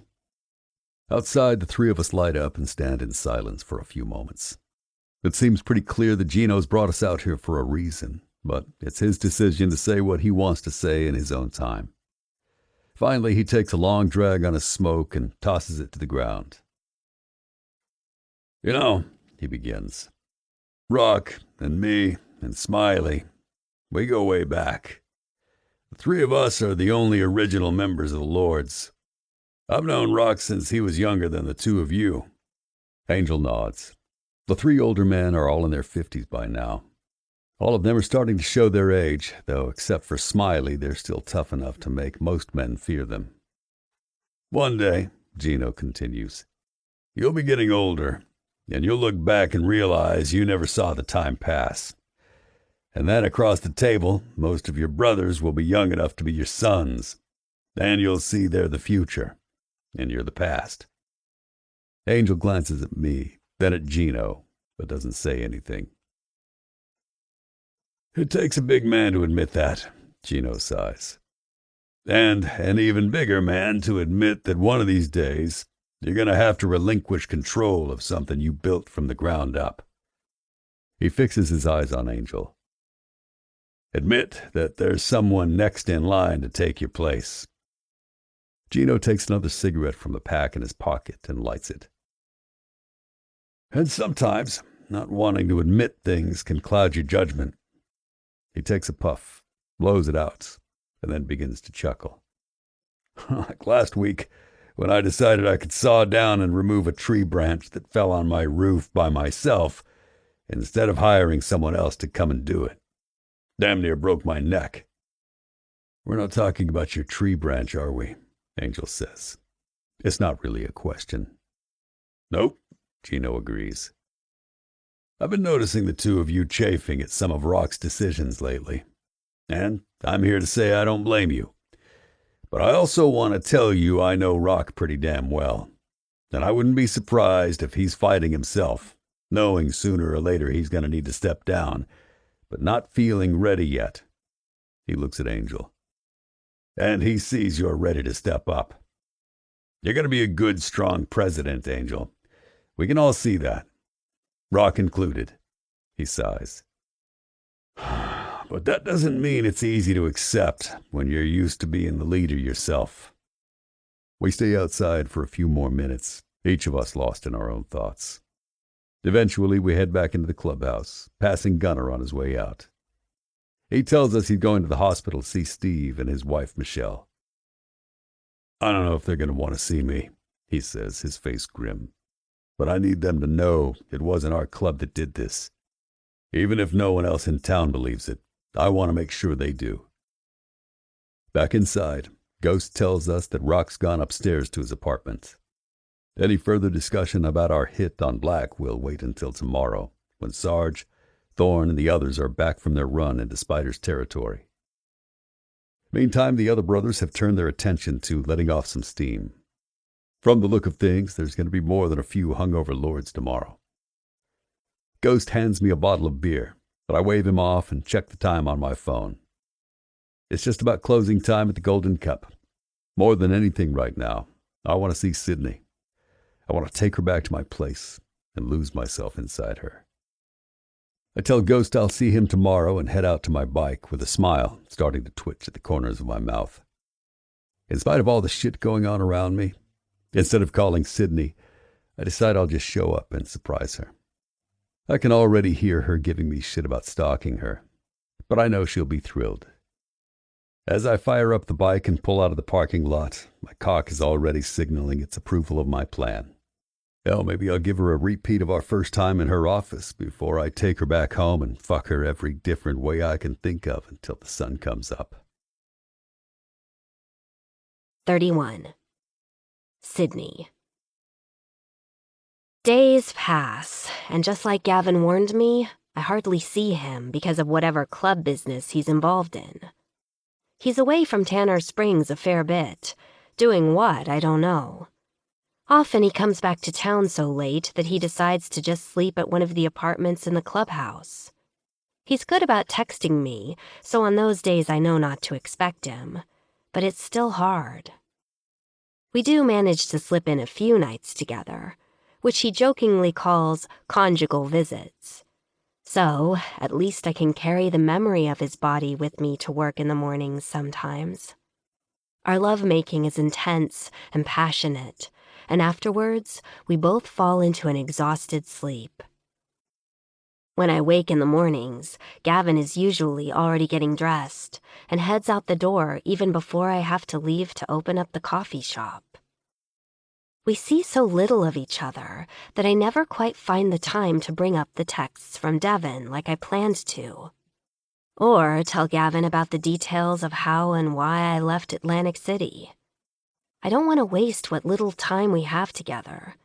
Outside, the three of us light up and stand in silence for a few moments. It seems pretty clear that Gino's brought us out here for a reason, but it's his decision to say what he wants to say in his own time. Finally, he takes a long drag on his smoke and tosses it to the ground. You know, he begins, Rock and me and Smiley, we go way back. The three of us are the only original members of the Lords. I've known Rock since he was younger than the two of you. Angel nods. The three older men are all in their 50s by now. All of them are starting to show their age, though except for Smiley, they're still tough enough to make most men fear them. One day, Gino continues, you'll be getting older, and you'll look back and realize you never saw the time pass. And then across the table, most of your brothers will be young enough to be your sons, and you'll see they're the future, and you're the past. Angel glances at me, then at Gino, but doesn't say anything. It takes a big man to admit that, Gino sighs. And an even bigger man to admit that one of these days, You're going to have to relinquish control of something you built from the ground up. He fixes his eyes on Angel. Admit that there's someone next in line to take your place. Gino takes another cigarette from the pack in his pocket and lights it. And sometimes, not wanting to admit things can cloud your judgment. He takes a puff, blows it out, and then begins to chuckle. Like last week, when I decided I could saw down and remove a tree branch that fell on my roof by myself, instead of hiring someone else to come and do it. Damn near broke my neck. We're not talking about your tree branch, are we? Angel says. It's not really a question. Nope, Gino agrees. I've been noticing the two of you chafing at some of Rock's decisions lately. And I'm here to say I don't blame you. But I also want to tell you I know Rock pretty damn well. And I wouldn't be surprised if he's fighting himself, knowing sooner or later he's going to need to step down, but not feeling ready yet. He looks at Angel. And he sees you're ready to step up. You're going to be a good, strong president, Angel. We can all see that. Rock included. He sighs. But that doesn't mean it's easy to accept when you're used to being the leader yourself. We stay outside for a few more minutes, each of us lost in our own thoughts. Eventually, we head back into the clubhouse, passing Gunner on his way out. He tells us he's going to the hospital to see Steve and his wife, Michelle. I don't know if they're going to want to see me, he says, his face grim. But I need them to know it wasn't our club that did this. Even if no one else in town believes it, I want to make sure they do. Back inside, Ghost tells us that Rock's gone upstairs to his apartment. Any further discussion about our hit on Black will wait until tomorrow, when Sarge, Thorne, and the others are back from their run into Spider's territory. Meantime, the other brothers have turned their attention to letting off some steam. From the look of things, there's going to be more than a few hungover lords tomorrow. Ghost hands me a bottle of beer, but I wave him off and check the time on my phone. It's just about closing time at the Golden Cup. More than anything right now, I want to see Sydney. I want to take her back to my place and lose myself inside her. I tell Ghost I'll see him tomorrow and head out to my bike with a smile starting to twitch at the corners of my mouth. In spite of all the shit going on around me, instead of calling Sydney, I decide I'll just show up and surprise her. I can already hear her giving me shit about stalking her, but I know she'll be thrilled. As I fire up the bike and pull out of the parking lot, my cock is already signaling its approval of my plan. Hell, maybe I'll give her a repeat of our first time in her office before I take her back home and fuck her every different way I can think of until the sun comes up. 31. Sydney. Days pass, and just like Gavin warned me, I hardly see him because of whatever club business he's involved in. He's away from Tanner Springs a fair bit. Doing what, I don't know. Often he comes back to town so late that he decides to just sleep at one of the apartments in the clubhouse. He's good about texting me, so on those days I know not to expect him. But it's still hard. We do manage to slip in a few nights together, which he jokingly calls conjugal visits. So, at least I can carry the memory of his body with me to work in the mornings sometimes. Our lovemaking is intense and passionate, and afterwards, we both fall into an exhausted sleep. When I wake in the mornings, Gavin is usually already getting dressed and heads out the door even before I have to leave to open up the coffee shop. We see so little of each other that I never quite find the time to bring up the texts from Devon like I planned to, or tell Gavin about the details of how and why I left Atlantic City. I don't want to waste what little time we have together.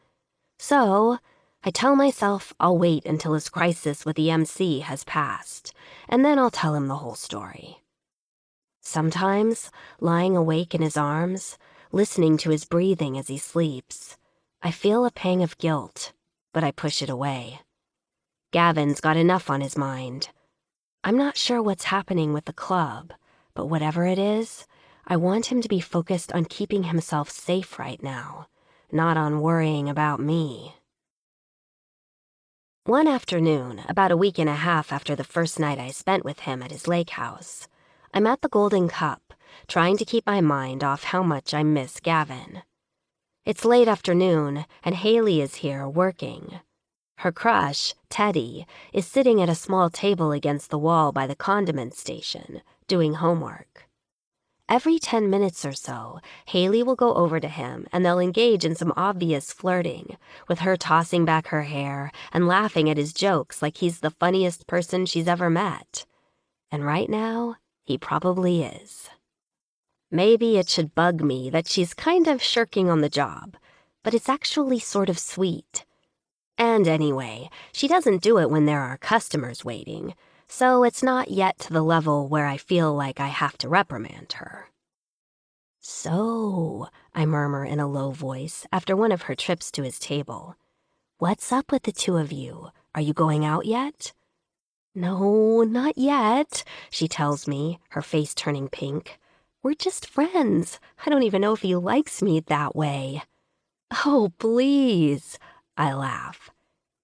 So, I tell myself I'll wait until his crisis with the MC has passed, and then I'll tell him the whole story. Sometimes, lying awake in his arms, listening to his breathing as he sleeps, I feel a pang of guilt, but I push it away. Gavin's got enough on his mind. I'm not sure what's happening with the club, but whatever it is, I want him to be focused on keeping himself safe right now, not on worrying about me. One afternoon, about a week and a half after the first night I spent with him at his lake house, I'm at the Golden Cup, trying to keep my mind off how much I miss Gavin. It's late afternoon, and Haley is here working. Her crush, Teddy, is sitting at a small table against the wall by the condiment station, doing homework. Every 10 minutes or so, Haley will go over to him and they'll engage in some obvious flirting, with her tossing back her hair and laughing at his jokes like he's the funniest person she's ever met. And right now, he probably is. Maybe it should bug me that she's kind of shirking on the job, but it's actually sort of sweet. And anyway, she doesn't do it when there are customers waiting, so it's not yet to the level where I feel like I have to reprimand her. So, I murmur in a low voice after one of her trips to his table. What's up with the two of you? Are you going out yet? No, not yet, she tells me, her face turning pink. We're just friends. I don't even know if he likes me that way. Oh, please, I laugh.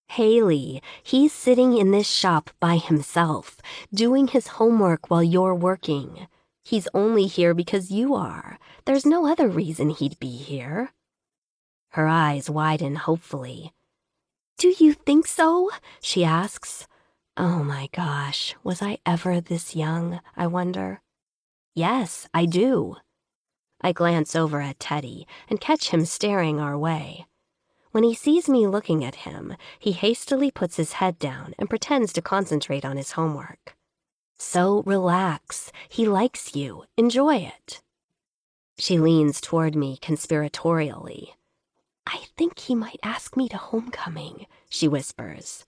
Haley, he's sitting in this shop by himself, doing his homework while you're working. He's only here because you are. There's no other reason he'd be here. Her eyes widen hopefully. Do you think so? She asks. Oh my gosh, was I ever this young, I wonder? Yes, I do. I glance over at Teddy and catch him staring our way. When he sees me looking at him, he hastily puts his head down and pretends to concentrate on his homework. So relax. He likes you. Enjoy it. She leans toward me conspiratorially. I think he might ask me to homecoming, she whispers.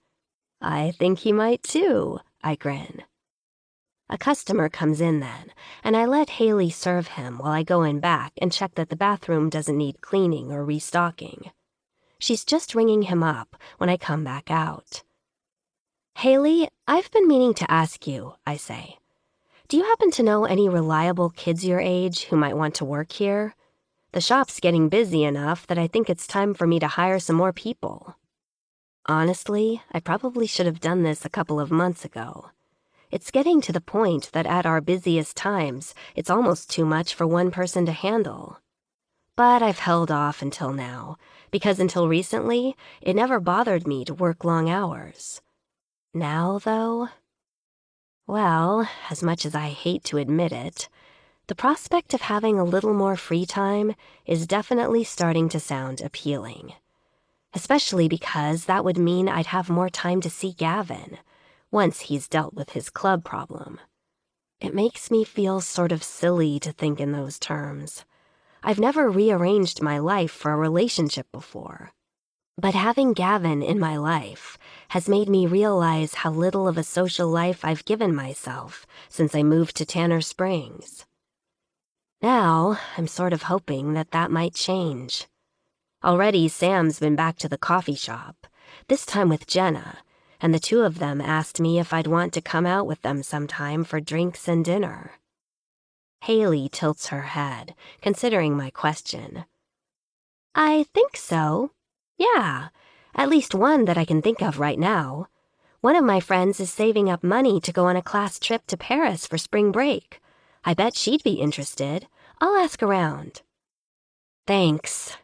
I think he might too, I grin. A customer comes in then, and I let Haley serve him while I go in back and check that the bathroom doesn't need cleaning or restocking. She's just ringing him up when I come back out. Haley, I've been meaning to ask you, I say. Do you happen to know any reliable kids your age who might want to work here? The shop's getting busy enough that I think it's time for me to hire some more people. Honestly, I probably should have done this a couple of months ago. It's getting to the point that at our busiest times, it's almost too much for one person to handle. But I've held off until now, because until recently, it never bothered me to work long hours. Now, though, well, as much as I hate to admit it, the prospect of having a little more free time is definitely starting to sound appealing. Especially because that would mean I'd have more time to see Gavin, once he's dealt with his club problem. It makes me feel sort of silly to think in those terms. I've never rearranged my life for a relationship before. But having Gavin in my life has made me realize how little of a social life I've given myself since I moved to Tanner Springs. Now, I'm sort of hoping that that might change. Already Sam's been back to the coffee shop, this time with Jenna, and the two of them asked me if I'd want to come out with them sometime for drinks and dinner. Haley tilts her head, considering my question. I think so. Yeah, at least one that I can think of right now. One of my friends is saving up money to go on a class trip to Paris for spring break. I bet she'd be interested. I'll ask around. Thanks.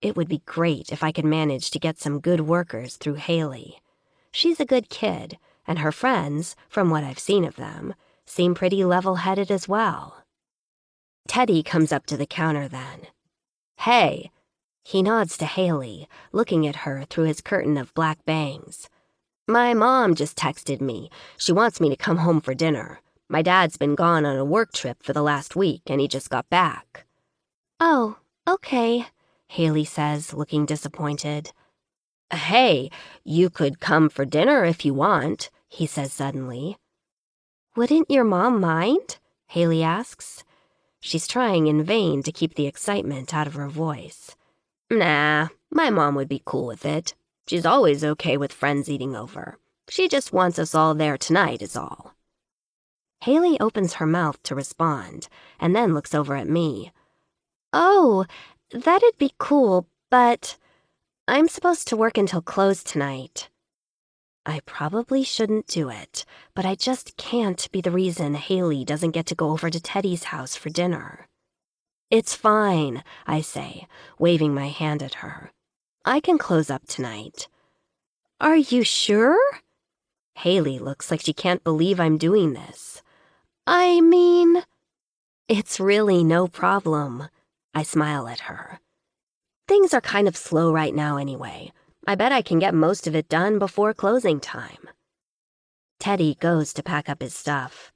It would be great if I could manage to get some good workers through Haley. She's a good kid, and her friends, from what I've seen of them, seem pretty level-headed as well. Teddy comes up to the counter then. Hey. He nods to Haley, looking at her through his curtain of black bangs. My mom just texted me. She wants me to come home for dinner. My dad's been gone on a work trip for the last week, and he just got back. Oh, okay, Haley says, looking disappointed. Hey, you could come for dinner if you want, he says suddenly. Wouldn't your mom mind? Haley asks. She's trying in vain to keep the excitement out of her voice. Nah, my mom would be cool with it. She's always okay with friends eating over. She just wants us all there tonight is all. Haley opens her mouth to respond, and then looks over at me. Oh, that'd be cool, But I'm supposed to work until close tonight. I probably shouldn't do it, but I just can't be the reason Haley doesn't get to go over to Teddy's house for dinner. It's fine, I say, waving my hand at her. I can close up tonight. Are you sure? Haley looks like she can't believe I'm doing this. I mean, it's really no problem. I smile at her. Things are kind of slow right now anyway. I bet I can get most of it done before closing time. Teddy goes to pack up his stuff.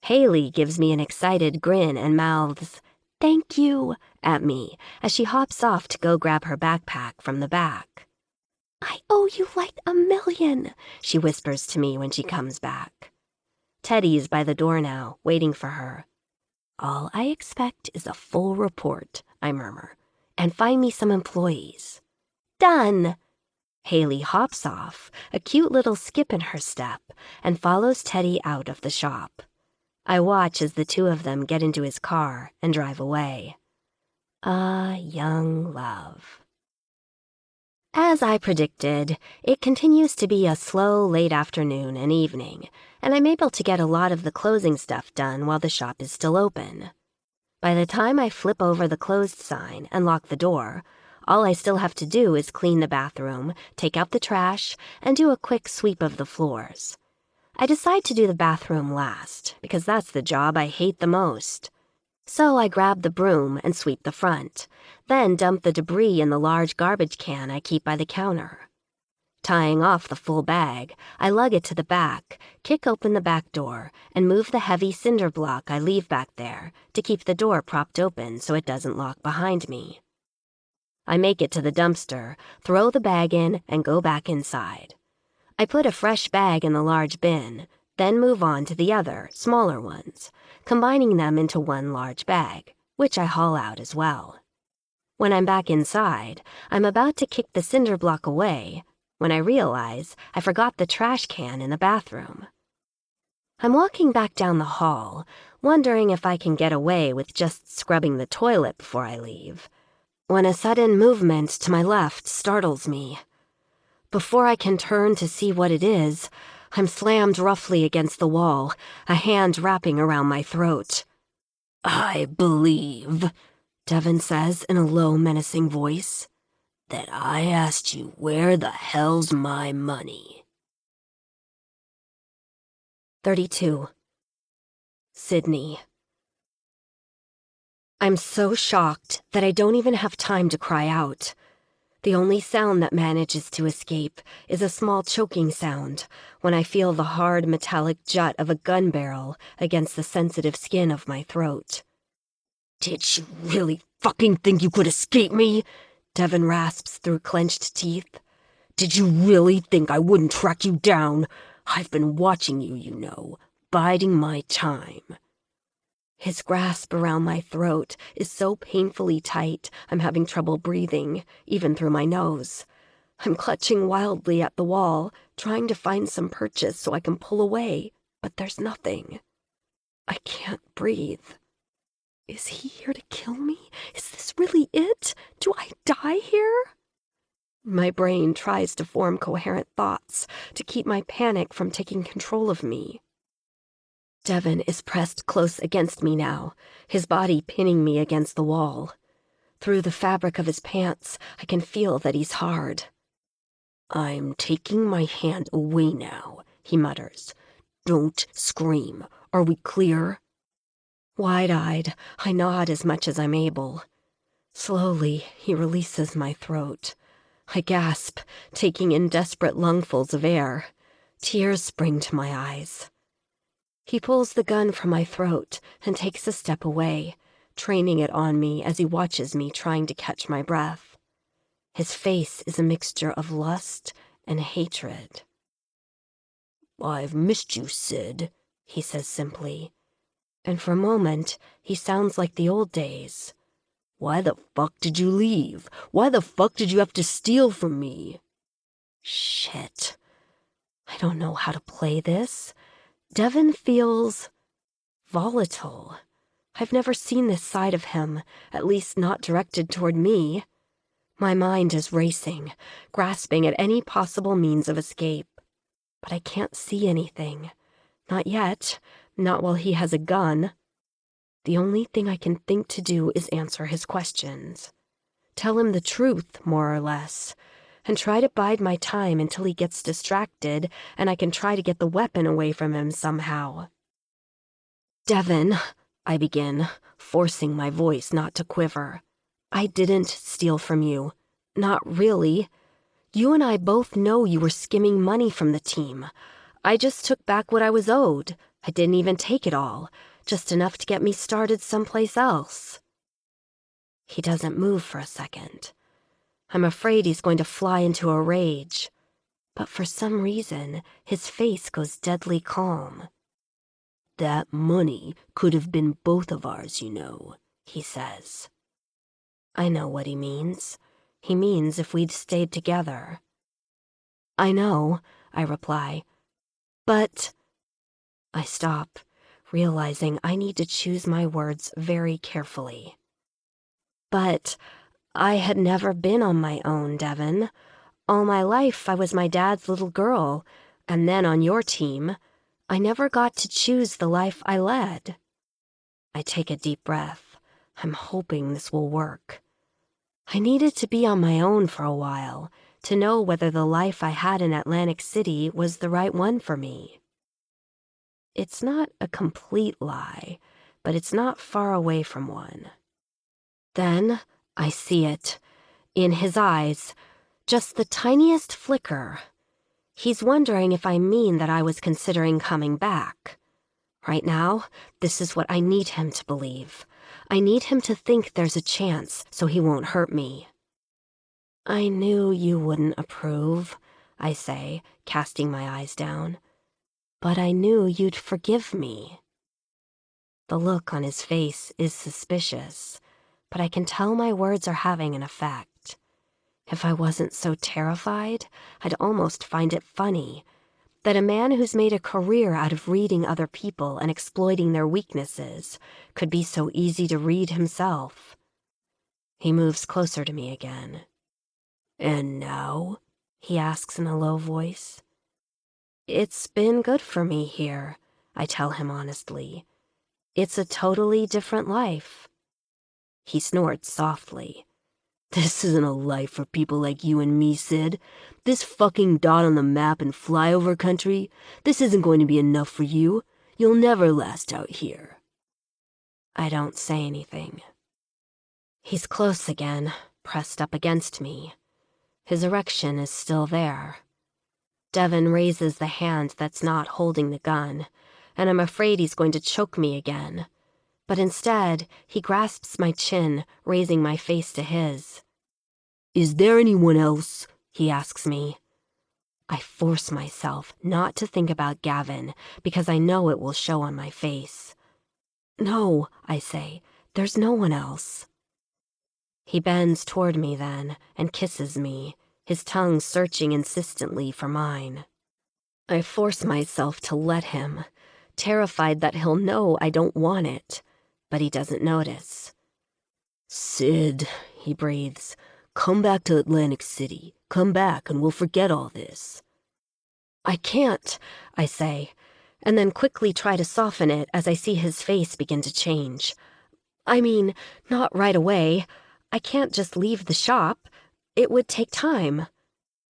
Haley gives me an excited grin and mouths, "Thank you," at me as she hops off to go grab her backpack from the back. "I owe you like $1,000,000, she whispers to me when she comes back. Teddy's by the door now, waiting for her. "All I expect is a full report," I murmur, "and find me some employees." "Done!" Haley hops off, a cute little skip in her step, and follows Teddy out of the shop. I watch as the two of them get into his car and drive away. Ah, young love. As I predicted, it continues to be a slow late afternoon and evening, and I'm able to get a lot of the closing stuff done while the shop is still open. By the time I flip over the closed sign and lock the door, all I still have to do is clean the bathroom, take out the trash, and do a quick sweep of the floors. I decide to do the bathroom last, because that's the job I hate the most. So I grab the broom and sweep the front, then dump the debris in the large garbage can I keep by the counter. Tying off the full bag, I lug it to the back, kick open the back door, and move the heavy cinder block I leave back there to keep the door propped open so it doesn't lock behind me. I make it to the dumpster, throw the bag in, and go back inside. I put a fresh bag in the large bin, then move on to the other, smaller ones, combining them into one large bag, which I haul out as well. When I'm back inside, I'm about to kick the cinder block away when I realize I forgot the trash can in the bathroom. I'm walking back down the hall, wondering if I can get away with just scrubbing the toilet before I leave, when a sudden movement to my left startles me. Before I can turn to see what it is, I'm slammed roughly against the wall, a hand wrapping around my throat. "I believe," Devin says in a low, menacing voice, "that I asked you where the hell's my money." 32. Sydney. I'm so shocked that I don't even have time to cry out. The only sound that manages to escape is a small choking sound when I feel the hard metallic jut of a gun barrel against the sensitive skin of my throat. "Did you really fucking think you could escape me?" Devin rasps through clenched teeth. "Did you really think I wouldn't track you down? I've been watching you, you know, biding my time." His grasp around my throat is so painfully tight I'm having trouble breathing, even through my nose. I'm clutching wildly at the wall, trying to find some purchase so I can pull away, but there's nothing. I can't breathe. Is he here to kill me? Is this really it? Do I die here? My brain tries to form coherent thoughts to keep my panic from taking control of me. Devin is pressed close against me now, his body pinning me against the wall. Through the fabric of his pants, I can feel that he's hard. "I'm taking my hand away now," he mutters. "Don't scream. Are we clear?" Wide-eyed, I nod as much as I'm able. Slowly, he releases my throat. I gasp, taking in desperate lungfuls of air. Tears spring to my eyes. He pulls the gun from my throat and takes a step away, training it on me as he watches me trying to catch my breath. His face is a mixture of lust and hatred. "I've missed you, Sid," he says simply. And for a moment, he sounds like the old days. "Why the fuck did you leave? Why the fuck did you have to steal from me?" Shit. I don't know how to play this. Devin feels volatile. I've never seen this side of him, at least not directed toward me. My mind is racing, grasping at any possible means of escape. But I can't see anything. Not yet. Not while he has a gun. The only thing I can think to do is answer his questions. Tell him the truth, more or less, and try to bide my time until he gets distracted and I can try to get the weapon away from him somehow. Devin, I begin, forcing my voice not to quiver. I didn't steal from you. Not really. You and I both know you were skimming money from the team. I just took back what I was owed. I didn't even take it all, just enough to get me started someplace else. He doesn't move for a second. I'm afraid he's going to fly into a rage. But for some reason, his face goes deadly calm. That money could have been both of ours, you know, he says. I know what he means. He means if we'd stayed together. I know, I reply. But... I stop, realizing I need to choose my words very carefully. But I had never been on my own, Devin. All my life I was my dad's little girl, and then on your team, I never got to choose the life I led. I take a deep breath. I'm hoping this will work. I needed to be on my own for a while, to know whether the life I had in Atlantic City was the right one for me. It's not a complete lie, but it's not far away from one. Then I see it, in his eyes, just the tiniest flicker. He's wondering if I mean that I was considering coming back. Right now, this is what I need him to believe. I need him to think there's a chance so he won't hurt me. I knew you wouldn't approve, I say, casting my eyes down. But I knew you'd forgive me. The look on his face is suspicious, but I can tell my words are having an effect. If I wasn't so terrified, I'd almost find it funny that a man who's made a career out of reading other people and exploiting their weaknesses could be so easy to read himself. He moves closer to me again. And now? He asks in a low voice. It's been good for me here, I tell him honestly. It's a totally different life. He snorts softly. This isn't a life for people like you and me, Sid. This fucking dot on the map in flyover country, this isn't going to be enough for you. You'll never last out here. I don't say anything. He's close again, pressed up against me. His erection is still there. Devin raises the hand that's not holding the gun, and I'm afraid he's going to choke me again. But instead, he grasps my chin, raising my face to his. Is there anyone else? He asks me. I force myself not to think about Gavin, because I know it will show on my face. No, I say, there's no one else. He bends toward me then, and kisses me, his tongue searching insistently for mine. I force myself to let him, terrified that he'll know I don't want it, but he doesn't notice. Sid, he breathes, come back to Atlantic City. Come back and we'll forget all this. I can't, I say, and then quickly try to soften it as I see his face begin to change. I mean, not right away. I can't just leave the shop. It would take time.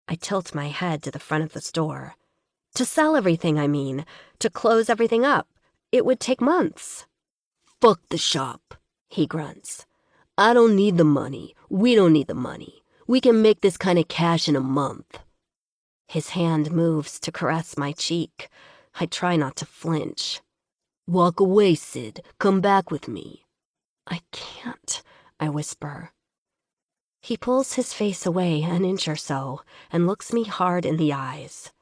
I tilt my head to the front of the store. To sell everything, I mean. To close everything up. It would take months. Fuck the shop, he grunts. I don't need the money. We don't need the money. We can make this kind of cash in a month. His hand moves to caress my cheek. I try not to flinch. Walk away, Sid. Come back with me. I can't, I whisper. He pulls his face away an inch or so and looks me hard in the eyes.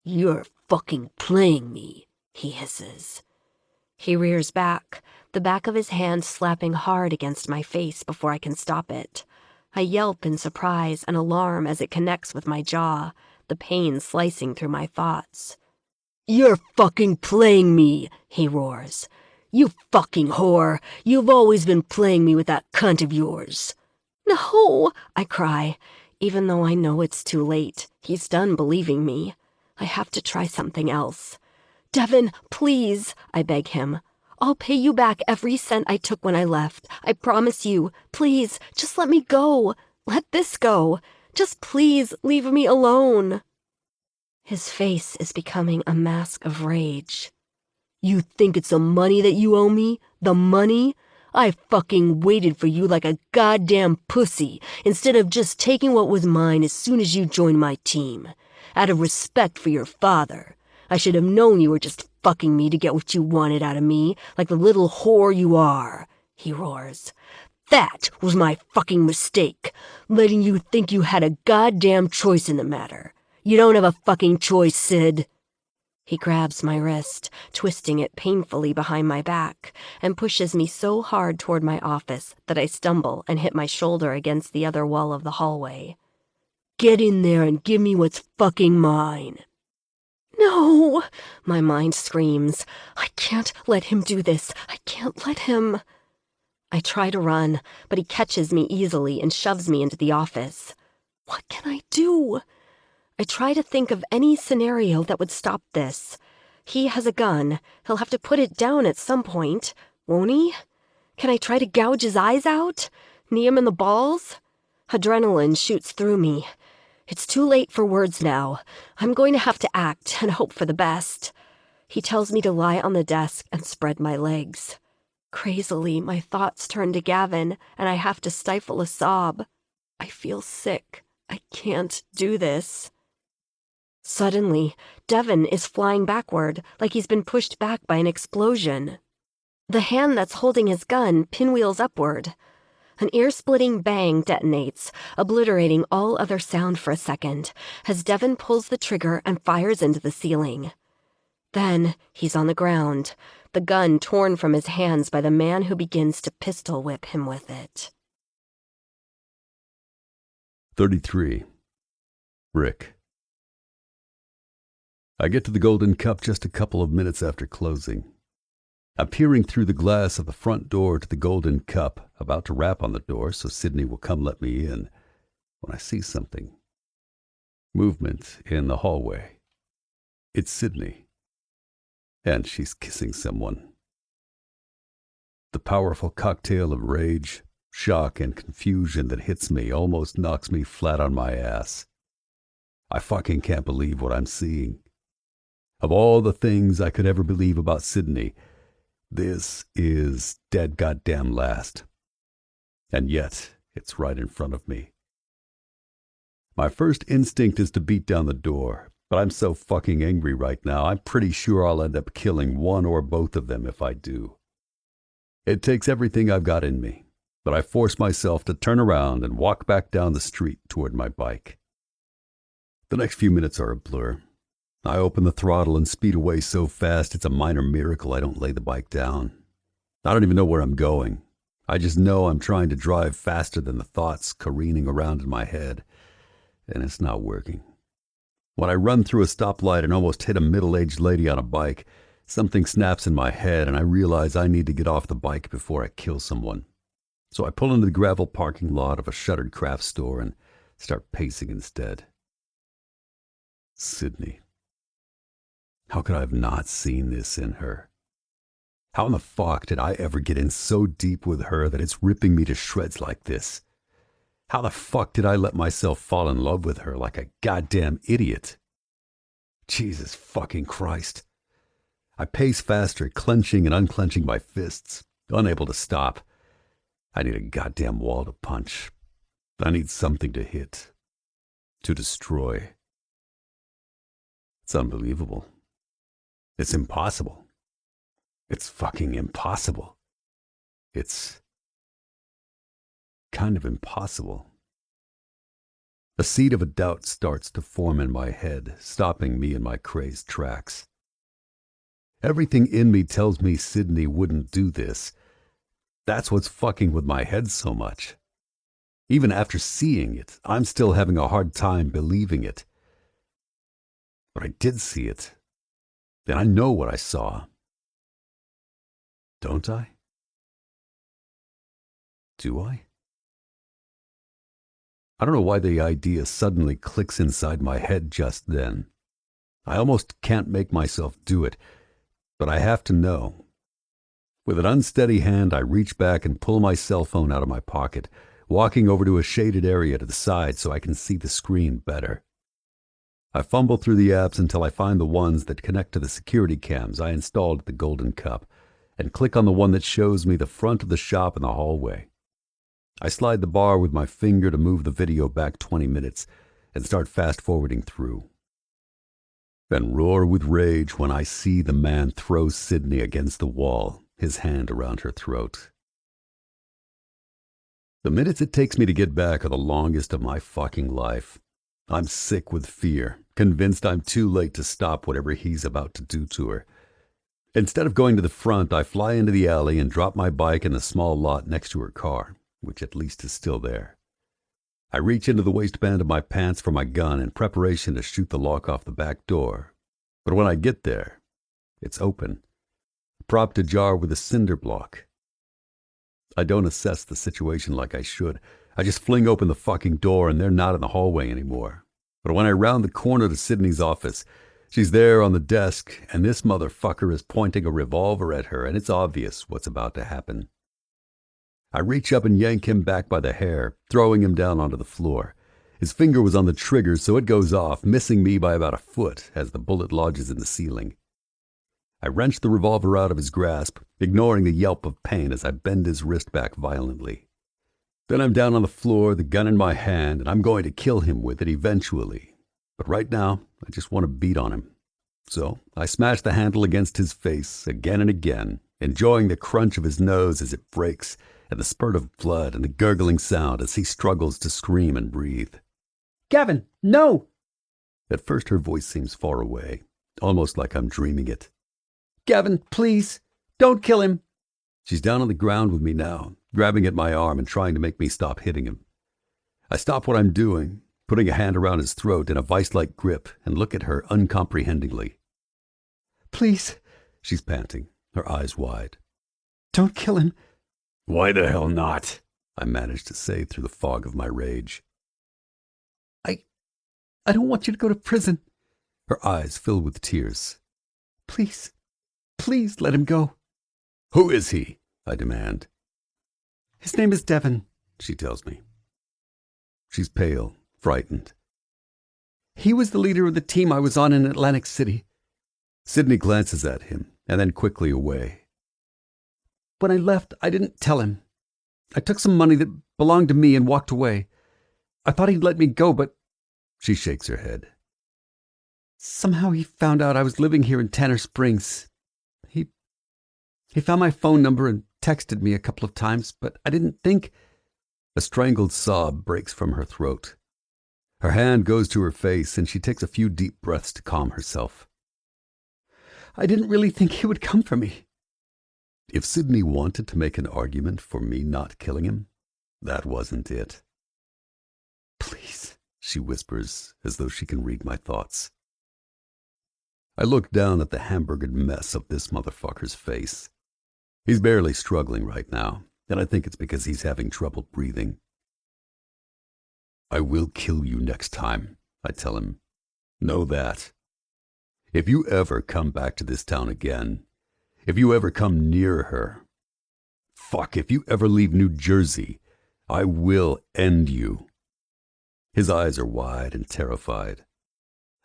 You're fucking playing me, he hisses. He rears back, the back of his hand slapping hard against my face before I can stop it. I yelp in surprise and alarm as it connects with my jaw, the pain slicing through my thoughts. You're fucking playing me, he roars. You fucking whore! You've always been playing me with that cunt of yours. No, I cry, even though I know it's too late. He's done believing me. I have to try something else. Devin, please, I beg him. I'll pay you back every cent I took when I left. I promise you. Please, just let me go. Let this go. Just please leave me alone. His face is becoming a mask of rage. You think it's the money that you owe me? The money? I fucking waited for you like a goddamn pussy instead of just taking what was mine as soon as you joined my team. Out of respect for your father. I should have known you were just fucking me to get what you wanted out of me, like the little whore you are, he roars. That was my fucking mistake, letting you think you had a goddamn choice in the matter. You don't have a fucking choice, Sid. He grabs my wrist, twisting it painfully behind my back, and pushes me so hard toward my office that I stumble and hit my shoulder against the other wall of the hallway. Get in there and give me what's fucking mine. No, my mind screams. I can't let him do this. I can't let him. I try to run, but he catches me easily and shoves me into the office. What can I do? I try to think of any scenario that would stop this. He has a gun. He'll have to put it down at some point, won't he? Can I try to gouge his eyes out? Knee him in the balls? Adrenaline shoots through me. It's too late for words now. I'm going to have to act and hope for the best. He tells me to lie on the desk and spread my legs. Crazily, my thoughts turn to Gavin, and I have to stifle a sob. I feel sick. I can't do this. Suddenly, Devin is flying backward, like he's been pushed back by an explosion. The hand that's holding his gun pinwheels upward. An ear-splitting bang detonates, obliterating all other sound for a second, as Devin pulls the trigger and fires into the ceiling. Then he's on the ground, the gun torn from his hands by the man who begins to pistol whip him with it. 33. Rick. I get to the Golden Cup just a couple of minutes after closing. I'm peering through the glass of the front door to the Golden Cup, about to rap on the door so Sydney will come let me in, when I see something. Movement in the hallway. It's Sydney. And she's kissing someone. The powerful cocktail of rage, shock, and confusion that hits me almost knocks me flat on my ass. I fucking can't believe what I'm seeing. Of all the things I could ever believe about Sydney, this is dead goddamn last. And yet, it's right in front of me. My first instinct is to beat down the door, but I'm so fucking angry right now, I'm pretty sure I'll end up killing one or both of them if I do. It takes everything I've got in me, but I force myself to turn around and walk back down the street toward my bike. The next few minutes are a blur. I open the throttle and speed away so fast it's a minor miracle I don't lay the bike down. I don't even know where I'm going. I just know I'm trying to drive faster than the thoughts careening around in my head, and it's not working. When I run through a stoplight and almost hit a middle-aged lady on a bike, something snaps in my head and I realize I need to get off the bike before I kill someone. So I pull into the gravel parking lot of a shuttered craft store and start pacing instead. Sydney. How could I have not seen this in her? How in the fuck did I ever get in so deep with her that it's ripping me to shreds like this? How the fuck did I let myself fall in love with her like a goddamn idiot? Jesus fucking Christ. I pace faster, clenching and unclenching my fists, unable to stop. I need a goddamn wall to punch. I need something to hit, to destroy. It's unbelievable. It's impossible. It's fucking impossible. It's kind of impossible. A seed of a doubt starts to form in my head, stopping me in my crazed tracks. Everything in me tells me Sydney wouldn't do this. That's what's fucking with my head so much. Even after seeing it, I'm still having a hard time believing it. But I did see it. And I know what I saw. Don't I? Do I? I don't know why the idea suddenly clicks inside my head just then. I almost can't make myself do it, but I have to know. With an unsteady hand, I reach back and pull my cell phone out of my pocket, walking over to a shaded area to the side so I can see the screen better. I fumble through the apps until I find the ones that connect to the security cams I installed at the Golden Cup, and click on the one that shows me the front of the shop and the hallway. I slide the bar with my finger to move the video back 20 minutes and start fast-forwarding through. Then roar with rage when I see the man throw Sydney against the wall, his hand around her throat. The minutes it takes me to get back are the longest of my fucking life. I'm sick with fear, convinced I'm too late to stop whatever he's about to do to her. Instead of going to the front, I fly into the alley and drop my bike in the small lot next to her car, which at least is still there. I reach into the waistband of my pants for my gun in preparation to shoot the lock off the back door. But when I get there, it's open, propped ajar with a cinder block. I don't assess the situation like I should. I just fling open the fucking door and they're not in the hallway anymore. But when I round the corner to Sydney's office, she's there on the desk, and this motherfucker is pointing a revolver at her, and it's obvious what's about to happen. I reach up and yank him back by the hair, throwing him down onto the floor. His finger was on the trigger, so it goes off, missing me by about a foot as the bullet lodges in the ceiling. I wrench the revolver out of his grasp, ignoring the yelp of pain as I bend his wrist back violently. Then I'm down on the floor, the gun in my hand, and I'm going to kill him with it eventually. But right now, I just want to beat on him. So I smash the handle against his face again and again, enjoying the crunch of his nose as it breaks, and the spurt of blood and the gurgling sound as he struggles to scream and breathe. Gavin, no! At first her voice seems far away, almost like I'm dreaming it. Gavin, please, don't kill him. She's down on the ground with me now, grabbing at my arm and trying to make me stop hitting him. I stop what I'm doing, putting a hand around his throat in a vice-like grip, and look at her uncomprehendingly. Please, she's panting, her eyes wide. Don't kill him. Why the hell not? I managed to say through the fog of my rage. I don't want you to go to prison. Her eyes fill with tears. Please, please let him go. Who is he? I demand. His name is Devon, she tells me. She's pale, frightened. He was the leader of the team I was on in Atlantic City. Sydney glances at him and then quickly away. When I left, I didn't tell him. I took some money that belonged to me and walked away. I thought he'd let me go, but... She shakes her head. Somehow he found out I was living here in Tanner Springs. He found my phone number and texted me a couple of times, but I didn't think... A strangled sob breaks from her throat. Her hand goes to her face and she takes a few deep breaths to calm herself. I didn't really think he would come for me. If Sydney wanted to make an argument for me not killing him, that wasn't it. Please, she whispers as though she can read my thoughts. I look down at the hamburgered mess of this motherfucker's face. He's barely struggling right now, and I think it's because he's having trouble breathing. I will kill you next time, I tell him. Know that. If you ever come back to this town again, if you ever come near her, if you ever leave New Jersey, I will end you. His eyes are wide and terrified.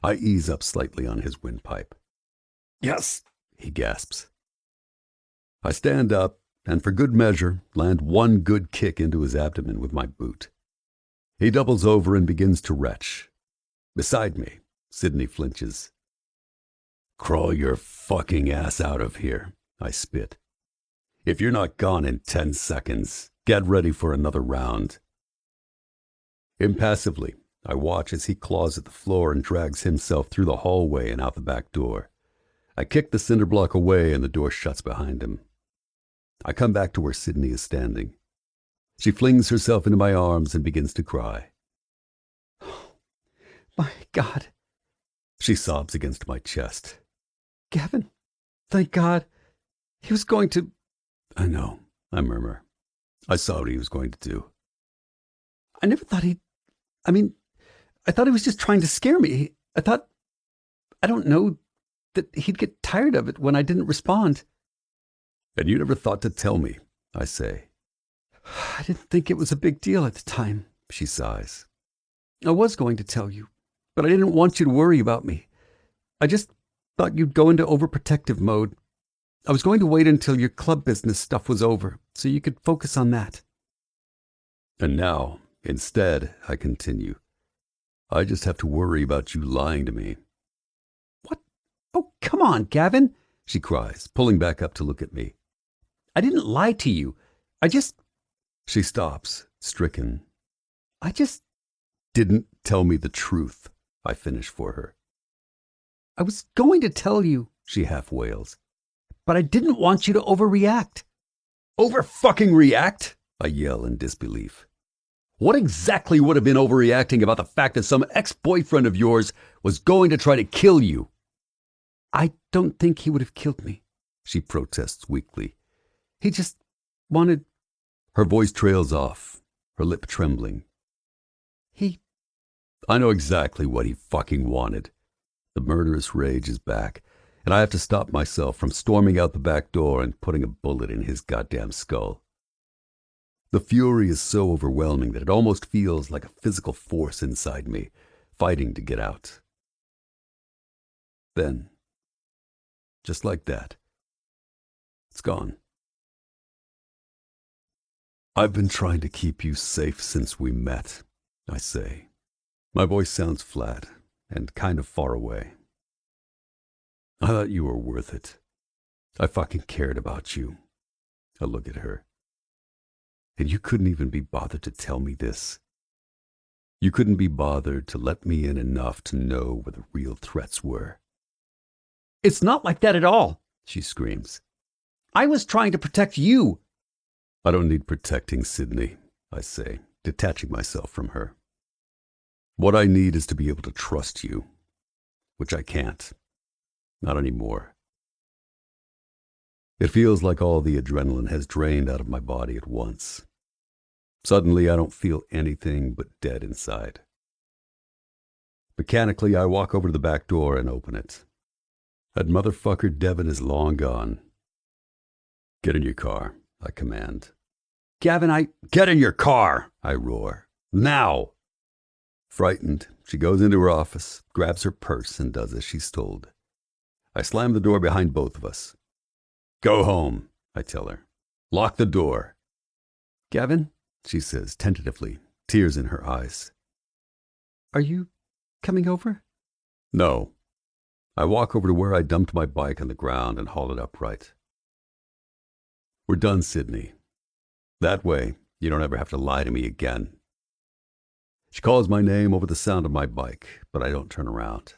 I ease up slightly on his windpipe. Yes, he gasps. I stand up and for good measure land one good kick into his abdomen with my boot. He doubles over and begins to retch. Beside me, Sydney flinches. Crawl your fucking ass out of here, I spit. If you're not gone in 10 seconds, get ready for another round. Impassively, I watch as he claws at the floor and drags himself through the hallway and out the back door. I kick the cinder block away and the door shuts behind him. I come back to where Sydney is standing. She flings herself into my arms and begins to cry. Oh, my God. She sobs against my chest. Gavin, thank God. He was going to... I know, I murmur. I saw what he was going to do. I never thought he'd I mean, I thought he was just trying to scare me. I don't know, that he'd get tired of it when I didn't respond. And you never thought to tell me, I say. I didn't think it was a big deal at the time, She sighs. I was going to tell you, but I didn't want you to worry about me. I just thought you'd go into overprotective mode. I was going to wait until your club business stuff was over, so you could focus on that. And now, instead, I continue, I just have to worry about you lying to me. What? Oh, come on, Gavin, she cries, pulling back up to look at me. I didn't lie to you. She stops, stricken. I just Didn't tell me the truth, I finish for her. I was going to tell you, She half wails. but I didn't want you to overreact. Over-fucking-react? I yell in disbelief. What exactly would have been overreacting about the fact that some ex-boyfriend of yours was going to try to kill you? I don't think he would have killed me, She protests weakly. he just wanted. Her voice trails off, her lip trembling. I know exactly what he fucking wanted. The murderous rage is back, and I have to stop myself from storming out the back door and putting a bullet in his goddamn skull. The fury is so overwhelming that it almost feels like a physical force inside me, fighting to get out. Then, just like that, it's gone. I've been trying to keep you safe since we met, I say. My voice sounds flat and kind of far away. I thought you were worth it. I fucking cared about you. I look at her. And you couldn't even be bothered to tell me this. You couldn't be bothered to let me in enough to know where the real threats were. It's not like that at all, She screams. I was trying to protect you. I don't need protecting, Sydney, I say, detaching myself from her. What I need is to be able to trust you, which I can't. Not anymore. It feels like all the adrenaline has drained out of my body at once. Suddenly, I don't feel anything but dead inside. Mechanically, I walk over to the back door and open it. That motherfucker Devin is long gone. Get in your car, I command. Gavin, Get in your car, I roar. Now! Frightened, she goes into her office, grabs her purse, and does as she's told. I slam the door behind both of us. Go home, I tell her. Lock the door. Gavin, She says tentatively, tears in her eyes. are you coming over? No. I walk over to where I dumped my bike on the ground and haul it upright. We're done, Sydney. That way, you don't ever have to lie to me again. She calls my name over the sound of my bike, but I don't turn around.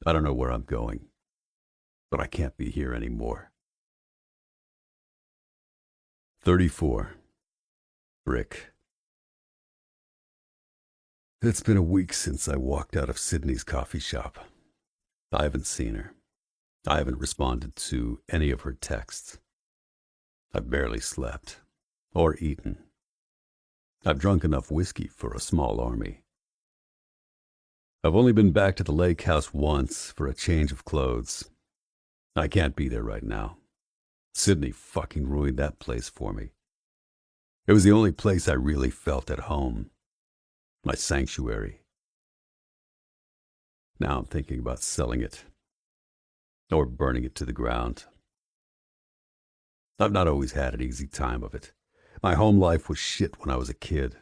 I don't know where I'm going, but I can't be here anymore. 34. Brick. It's been a week since I walked out of Sydney's coffee shop. I haven't seen her. I haven't responded to any of her texts. I've barely slept or eaten. I've drunk enough whiskey for a small army. I've only been back to the lake house once for a change of clothes. I can't be there right now. Sydney fucking ruined that place for me. It was the only place I really felt at home. My sanctuary. Now I'm thinking about selling it. Or burning it to the ground. I've not always had an easy time of it. My home life was shit when I was a kid.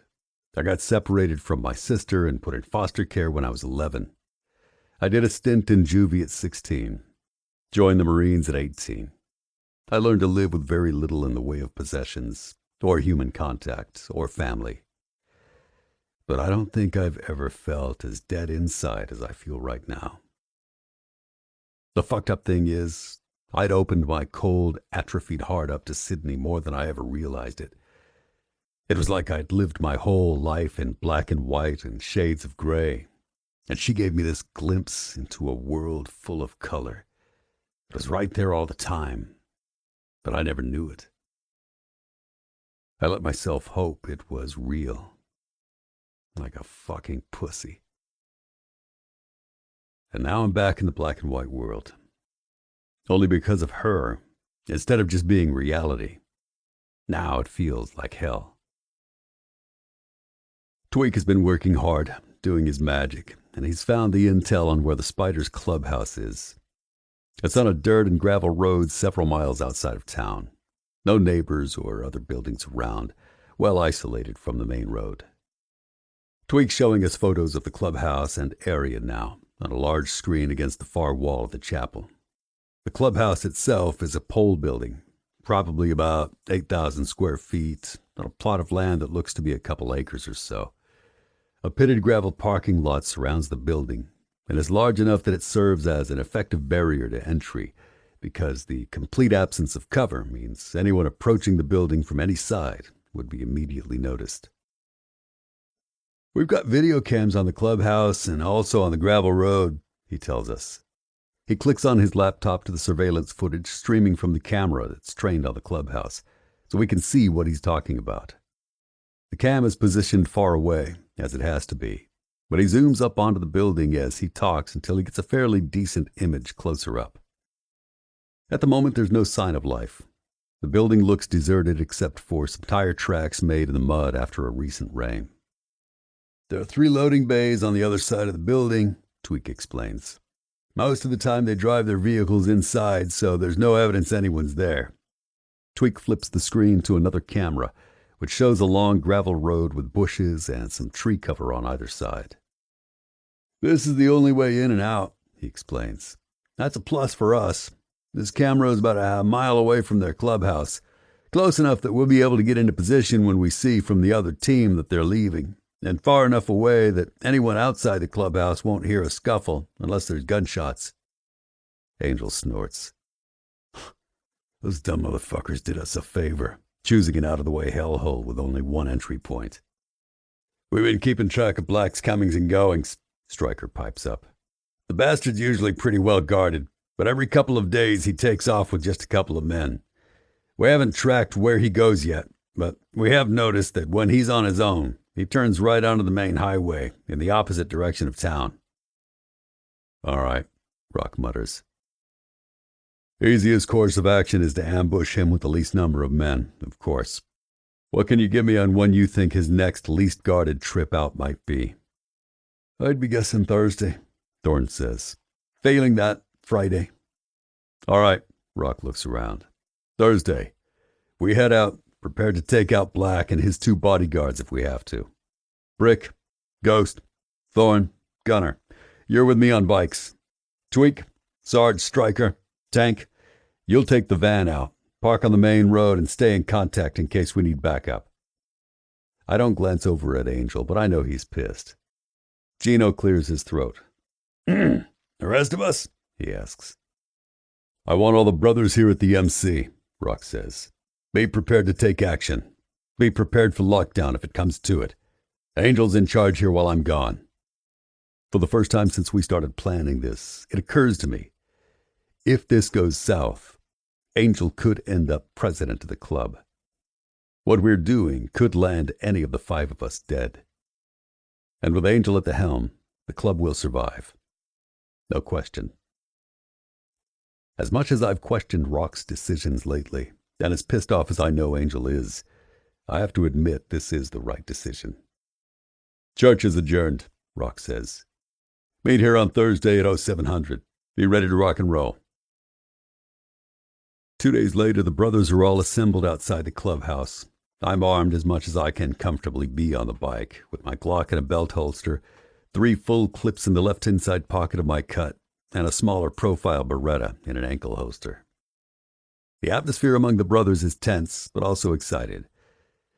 I got separated from my sister and put in foster care when I was 11. I did a stint in juvie at 16. Joined the Marines at 18. I learned to live with very little in the way of possessions, or human contact, or family. But I don't think I've ever felt as dead inside as I feel right now. The fucked up thing is, I'd opened my cold, atrophied heart up to Sydney more than I ever realized it. It was like I'd lived my whole life in black and white and shades of gray, and she gave me this glimpse into a world full of color. It was right there all the time, but I never knew it. I let myself hope it was real. like a fucking pussy. And now I'm back in the black and white world. Only because of her, instead of just being reality. Now it feels like hell. Tweak has been working hard, doing his magic, and he's found the intel on where the Spiders' clubhouse is. It's on a dirt and gravel road several miles outside of town. No neighbors or other buildings around, well isolated from the main road. Tweak's showing us photos of the clubhouse and area now, on a large screen against the far wall of the chapel. The clubhouse itself is a pole building, probably about 8,000 square feet, on a plot of land that looks to be a couple acres or so. A pitted gravel parking lot surrounds the building, and is large enough that it serves as an effective barrier to entry, because the complete absence of cover means anyone approaching the building from any side would be immediately noticed. We've got video cams on the clubhouse and also on the gravel road, he tells us. He clicks on his laptop to the surveillance footage streaming from the camera that's trained on the clubhouse, so we can see what he's talking about. The cam is positioned far away, as it has to be, but he zooms up onto the building as he talks until he gets a fairly decent image closer up. At the moment, there's no sign of life. The building looks deserted except for some tire tracks made in the mud after a recent rain. There are 3 loading bays on the other side of the building, Tweak explains. Most of the time they drive their vehicles inside, so there's no evidence anyone's there. Tweak flips the screen to another camera, which shows a long gravel road with bushes and some tree cover on either side. This is the only way in and out, he explains. That's a plus for us. This camera is about a mile away from their clubhouse, close enough that we'll be able to get into position when we see from the other team that they're leaving, and far enough away that anyone outside the clubhouse won't hear a scuffle unless there's gunshots. Angel snorts. Those dumb motherfuckers did us a favor, choosing an out-of-the-way hellhole with only one entry point. We've been keeping track of Black's comings and goings, Stryker pipes up. The bastard's usually pretty well guarded, but every couple of days he takes off with just a couple of men. We haven't tracked where he goes yet, but we have noticed that when he's on his own, he turns right onto the main highway in the opposite direction of town. All right, Rock mutters. Easiest course of action is to ambush him with the least number of men, of course. What can you give me on when you think his next least guarded trip out might be? I'd be guessing Thursday, Thorne says. Failing that, Friday. All right, Rock looks around. Thursday. We head out, prepared to take out Black and his 2 bodyguards if we have to. Brick, Ghost, Thorne, Gunner, you're with me on bikes. Tweak, Sarge, Stryker, Tank, you'll take the van out, park on the main road, and stay in contact in case we need backup. I don't glance over at Angel, but I know he's pissed. Gino clears his throat. The rest of us? He asks. I want all the brothers here at the MC, Rock says. Be prepared to take action. Be prepared for lockdown if it comes to it. Angel's in charge here while I'm gone. For the first time since we started planning this, it occurs to me, if this goes south, Angel could end up president of the club. What we're doing could land any of the 5 of us dead. And with Angel at the helm, the club will survive. No question. As much as I've questioned Rock's decisions lately, and as pissed off as I know Angel is, I have to admit this is the right decision. Church is adjourned, Rock says. Meet here on Thursday at 0700. Be ready to rock and roll. 2 days later, the brothers are all assembled outside the clubhouse. I'm armed as much as I can comfortably be on the bike, with my Glock in a belt holster, 3 full clips in the left inside pocket of my cut, and a smaller profile Beretta in an ankle holster. The atmosphere among the brothers is tense, but also excited.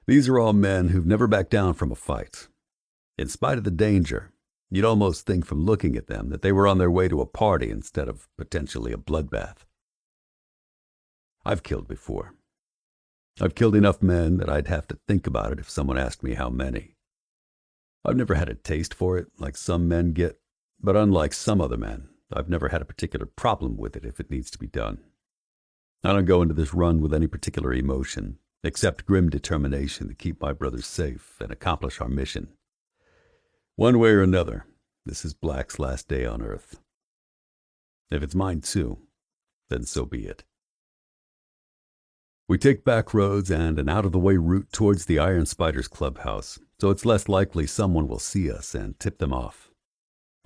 These are all men who've never backed down from a fight. In spite of the danger, you'd almost think from looking at them that they were on their way to a party instead of potentially a bloodbath. I've killed before. I've killed enough men that I'd have to think about it if someone asked me how many. I've never had a taste for it like some men get, but unlike some other men, I've never had a particular problem with it if it needs to be done. I don't go into this run with any particular emotion, except grim determination to keep my brothers safe and accomplish our mission. One way or another, this is Black's last day on Earth. If it's mine too, then so be it. We take back roads and an out-of-the-way route towards the Iron Spider's clubhouse, so it's less likely someone will see us and tip them off.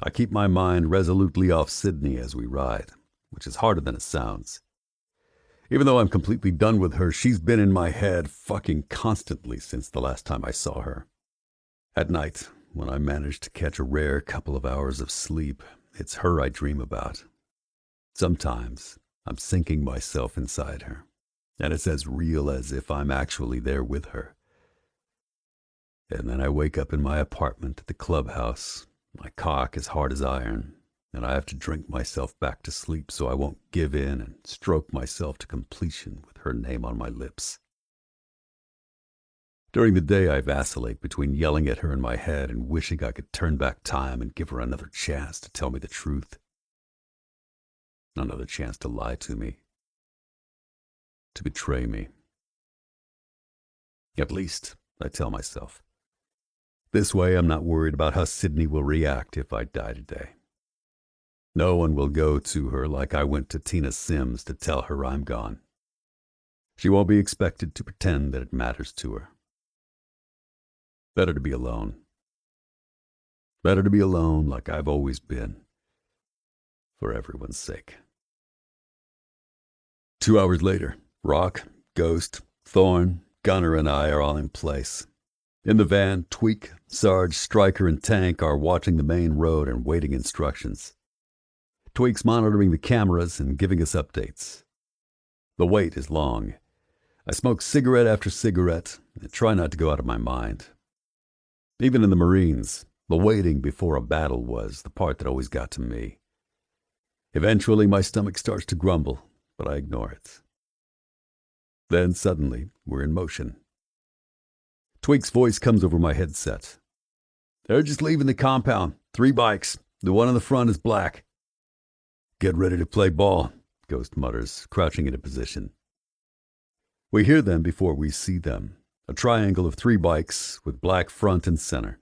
I keep my mind resolutely off Sydney as we ride, which is harder than it sounds. Even though I'm completely done with her, she's been in my head fucking constantly since the last time I saw her. At night, when I manage to catch a rare couple of hours of sleep, it's her I dream about. Sometimes I'm sinking myself inside her, and it's as real as if I'm actually there with her. And then I wake up in my apartment at the clubhouse, my cock as hard as iron, and I have to drink myself back to sleep so I won't give in and stroke myself to completion with her name on my lips. During the day, I vacillate between yelling at her in my head and wishing I could turn back time and give her another chance to tell me the truth. Another chance to lie to me. To betray me. At least, I tell myself. This way, I'm not worried about how Sydney will react if I die today. No one will go to her like I went to Tina Sims to tell her I'm gone. She won't be expected to pretend that it matters to her. Better to be alone. Better to be alone like I've always been. For everyone's sake. 2 hours later, Rock, Ghost, Thorn, Gunner, and I are all in place. In the van, Tweak, Sarge, Stryker, and Tank are watching the main road and waiting instructions. Tweak's monitoring the cameras and giving us updates. The wait is long. I smoke cigarette after cigarette and try not to go out of my mind. Even in the Marines, the waiting before a battle was the part that always got to me. Eventually, my stomach starts to grumble, but I ignore it. Then suddenly, we're in motion. Tweak's voice comes over my headset. They're just leaving the compound. 3 bikes. The one in the front is black. Get ready to play ball, Ghost mutters, crouching into position. We hear them before we see them. A triangle of 3 bikes with black front and center.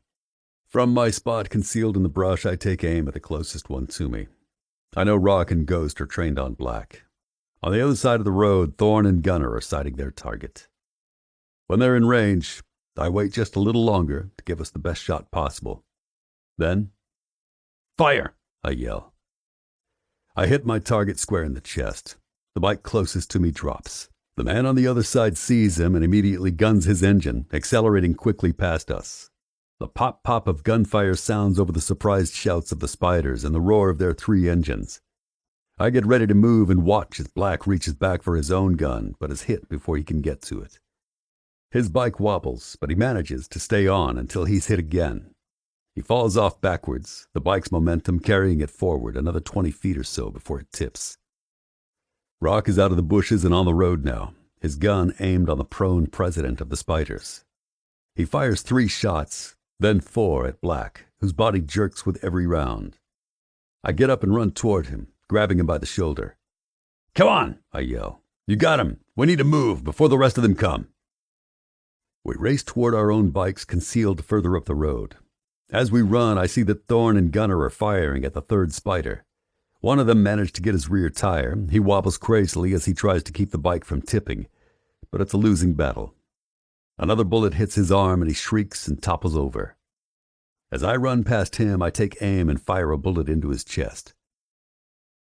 From my spot concealed in the brush, I take aim at the closest one to me. I know Rock and Ghost are trained on black. On the other side of the road, Thorn and Gunner are sighting their target. When they're in range, I wait just a little longer to give us the best shot possible. Then, fire! I yell. I hit my target square in the chest. The bike closest to me drops. The man on the other side sees him and immediately guns his engine, accelerating quickly past us. The pop-pop of gunfire sounds over the surprised shouts of the spiders and the roar of their 3 engines. I get ready to move and watch as Black reaches back for his own gun, but is hit before he can get to it. His bike wobbles, but he manages to stay on until he's hit again. He falls off backwards, the bike's momentum carrying it forward another 20 feet or so before it tips. Rock is out of the bushes and on the road now, his gun aimed on the prone president of the spiders. He fires 3 shots, then 4 at Black, whose body jerks with every round. I get up and run toward him, grabbing him by the shoulder. Come on, I yell. You got him. We need to move before the rest of them come. We race toward our own bikes concealed further up the road. As we run, I see that Thorn and Gunner are firing at the 3rd spider. One of them managed to get his rear tire. He wobbles crazily as he tries to keep the bike from tipping, but it's a losing battle. Another bullet hits his arm and he shrieks and topples over. As I run past him, I take aim and fire a bullet into his chest.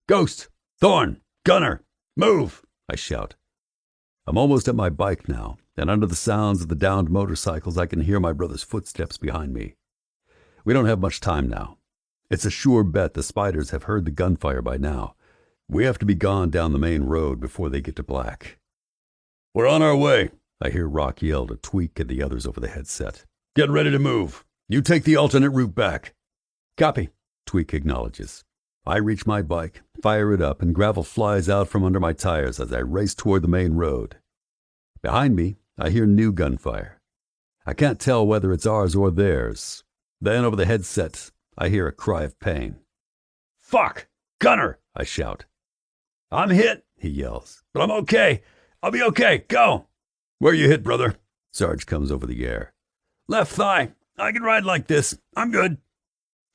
Ghost! Thorn! Gunner! Move! I shout. I'm almost at my bike now, and under the sounds of the downed motorcycles, I can hear my brother's footsteps behind me. We don't have much time now. It's a sure bet the spiders have heard the gunfire by now. We have to be gone down the main road before they get to Black. We're on our way, I hear Rock yell to Tweak and the others over the headset. Get ready to move. You take the alternate route back. Copy, Tweak acknowledges. I reach my bike, fire it up, and gravel flies out from under my tires as I race toward the main road. Behind me, I hear new gunfire. I can't tell whether it's ours or theirs. Then over the headset, I hear a cry of pain. Fuck! Gunner! I shout. I'm hit, he yells, but I'm okay. I'll be okay. Go! Where you hit, brother? Sarge comes over the air. Left thigh. I can ride like this. I'm good.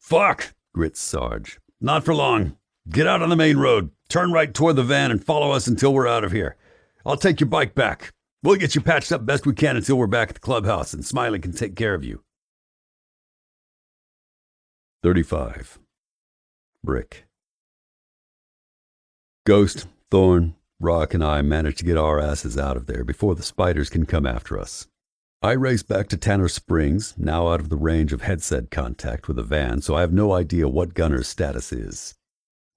Fuck, grits Sarge. Not for long. Get out on the main road. Turn right toward the van and follow us until we're out of here. I'll take your bike back. We'll get you patched up best we can until we're back at the clubhouse and Smiley can take care of you. 35. Brick. Ghost, Thorn, Rock, and I managed to get our asses out of there before the spiders can come after us. I race back to Tanner Springs, now out of the range of headset contact with the van, so I have no idea what Gunner's status is.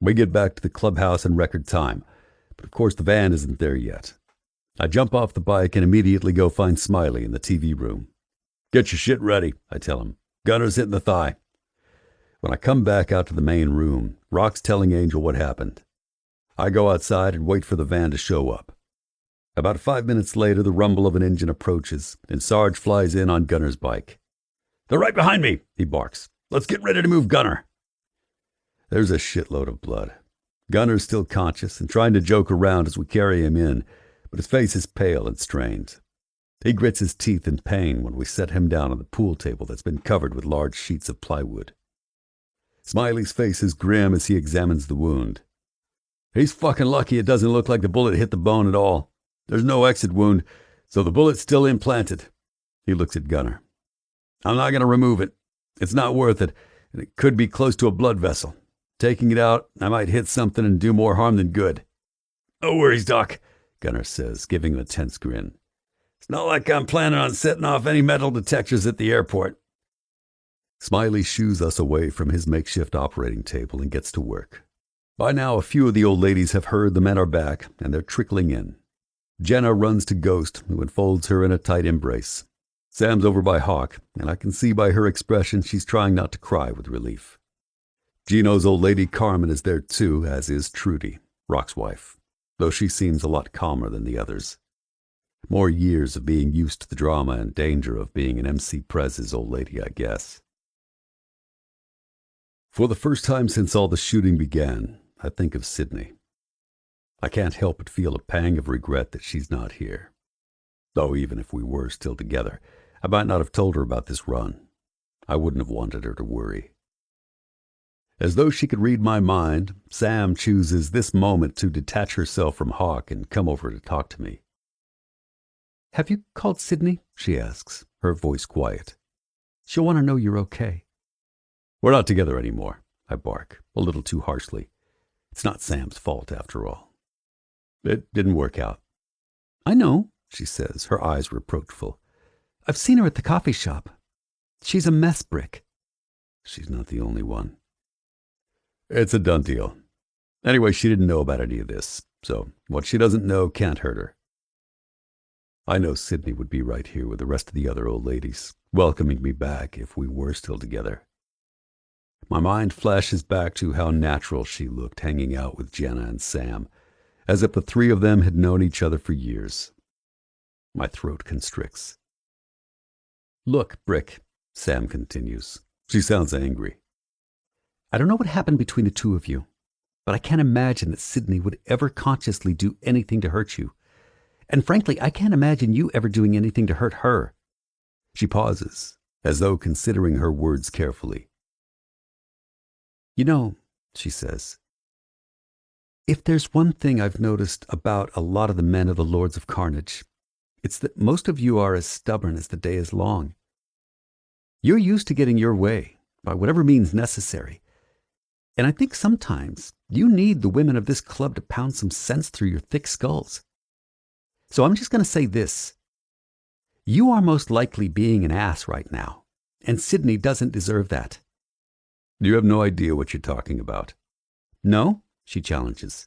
We get back to the clubhouse in record time, but of course the van isn't there yet. I jump off the bike and immediately go find Smiley in the TV room. Get your shit ready, I tell him. Gunner's hitting the thigh. When I come back out to the main room, Rock's telling Angel what happened. I go outside and wait for the van to show up. About 5 minutes later, the rumble of an engine approaches, and Sarge flies in on Gunner's bike. They're right behind me, he barks. Let's get ready to move Gunner. There's a shitload of blood. Gunner's still conscious and trying to joke around as we carry him in, but his face is pale and strained. He grits his teeth in pain when we set him down on the pool table that's been covered with large sheets of plywood. Smiley's face is grim as he examines the wound. He's fucking lucky it doesn't look like the bullet hit the bone at all. There's no exit wound, so the bullet's still implanted. He looks at Gunner. I'm not going to remove it. It's not worth it, and it could be close to a blood vessel. Taking it out, I might hit something and do more harm than good. No worries, Doc, Gunner says, giving him a tense grin. It's not like I'm planning on setting off any metal detectors at the airport. Smiley shoos us away from his makeshift operating table and gets to work. By now, a few of the old ladies have heard the men are back, and they're trickling in. Jenna runs to Ghost, who enfolds her in a tight embrace. Sam's over by Hawk, and I can see by her expression she's trying not to cry with relief. Gino's old lady Carmen is there too, as is Trudy, Rock's wife, though she seems a lot calmer than the others. More years of being used to the drama and danger of being an MC Prez's old lady, I guess. For the first time since all the shooting began, I think of Sydney. I can't help but feel a pang of regret that she's not here. Though even if we were still together, I might not have told her about this run. I wouldn't have wanted her to worry. As though she could read my mind, Sam chooses this moment to detach herself from Hawk and come over to talk to me. Have you called Sydney? She asks, her voice quiet. She'll want to know you're okay. We're not together anymore, I bark, a little too harshly. It's not Sam's fault, after all. It didn't work out. I know, she says, her eyes reproachful. I've seen her at the coffee shop. She's a mess, Brick. She's not the only one. It's a done deal. Anyway, she didn't know about any of this, so what she doesn't know can't hurt her. I know Sydney would be right here with the rest of the other old ladies, welcoming me back if we were still together. My mind flashes back to how natural she looked hanging out with Jenna and Sam, as if the three of them had known each other for years. My throat constricts. Look, Brick, Sam continues. She sounds angry. I don't know what happened between the two of you, but I can't imagine that Sydney would ever consciously do anything to hurt you. And frankly, I can't imagine you ever doing anything to hurt her. She pauses, as though considering her words carefully. You know, she says, if there's one thing I've noticed about a lot of the men of the Lords of Carnage, it's that most of you are as stubborn as the day is long. You're used to getting your way, by whatever means necessary. And I think sometimes you need the women of this club to pound some sense through your thick skulls. So I'm just going to say this. You are most likely being an ass right now, and Sydney doesn't deserve that. You have no idea what you're talking about. No? She challenges.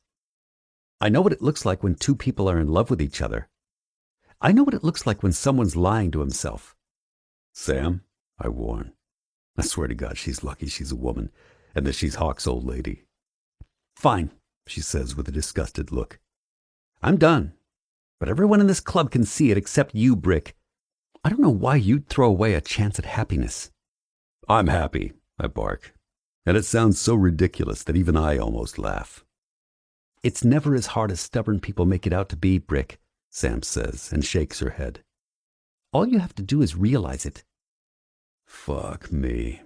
I know what it looks like when two people are in love with each other. I know what it looks like when someone's lying to himself. Sam, I warn. I swear to God she's lucky she's a woman, and that she's Hawk's old lady. Fine, she says with a disgusted look. I'm done. But everyone in this club can see it except you, Brick. I don't know why you'd throw away a chance at happiness. I'm happy, I bark. And it sounds so ridiculous that even I almost laugh. It's never as hard as stubborn people make it out to be, Brick, Sam says and shakes her head. All you have to do is realize it. Fuck me.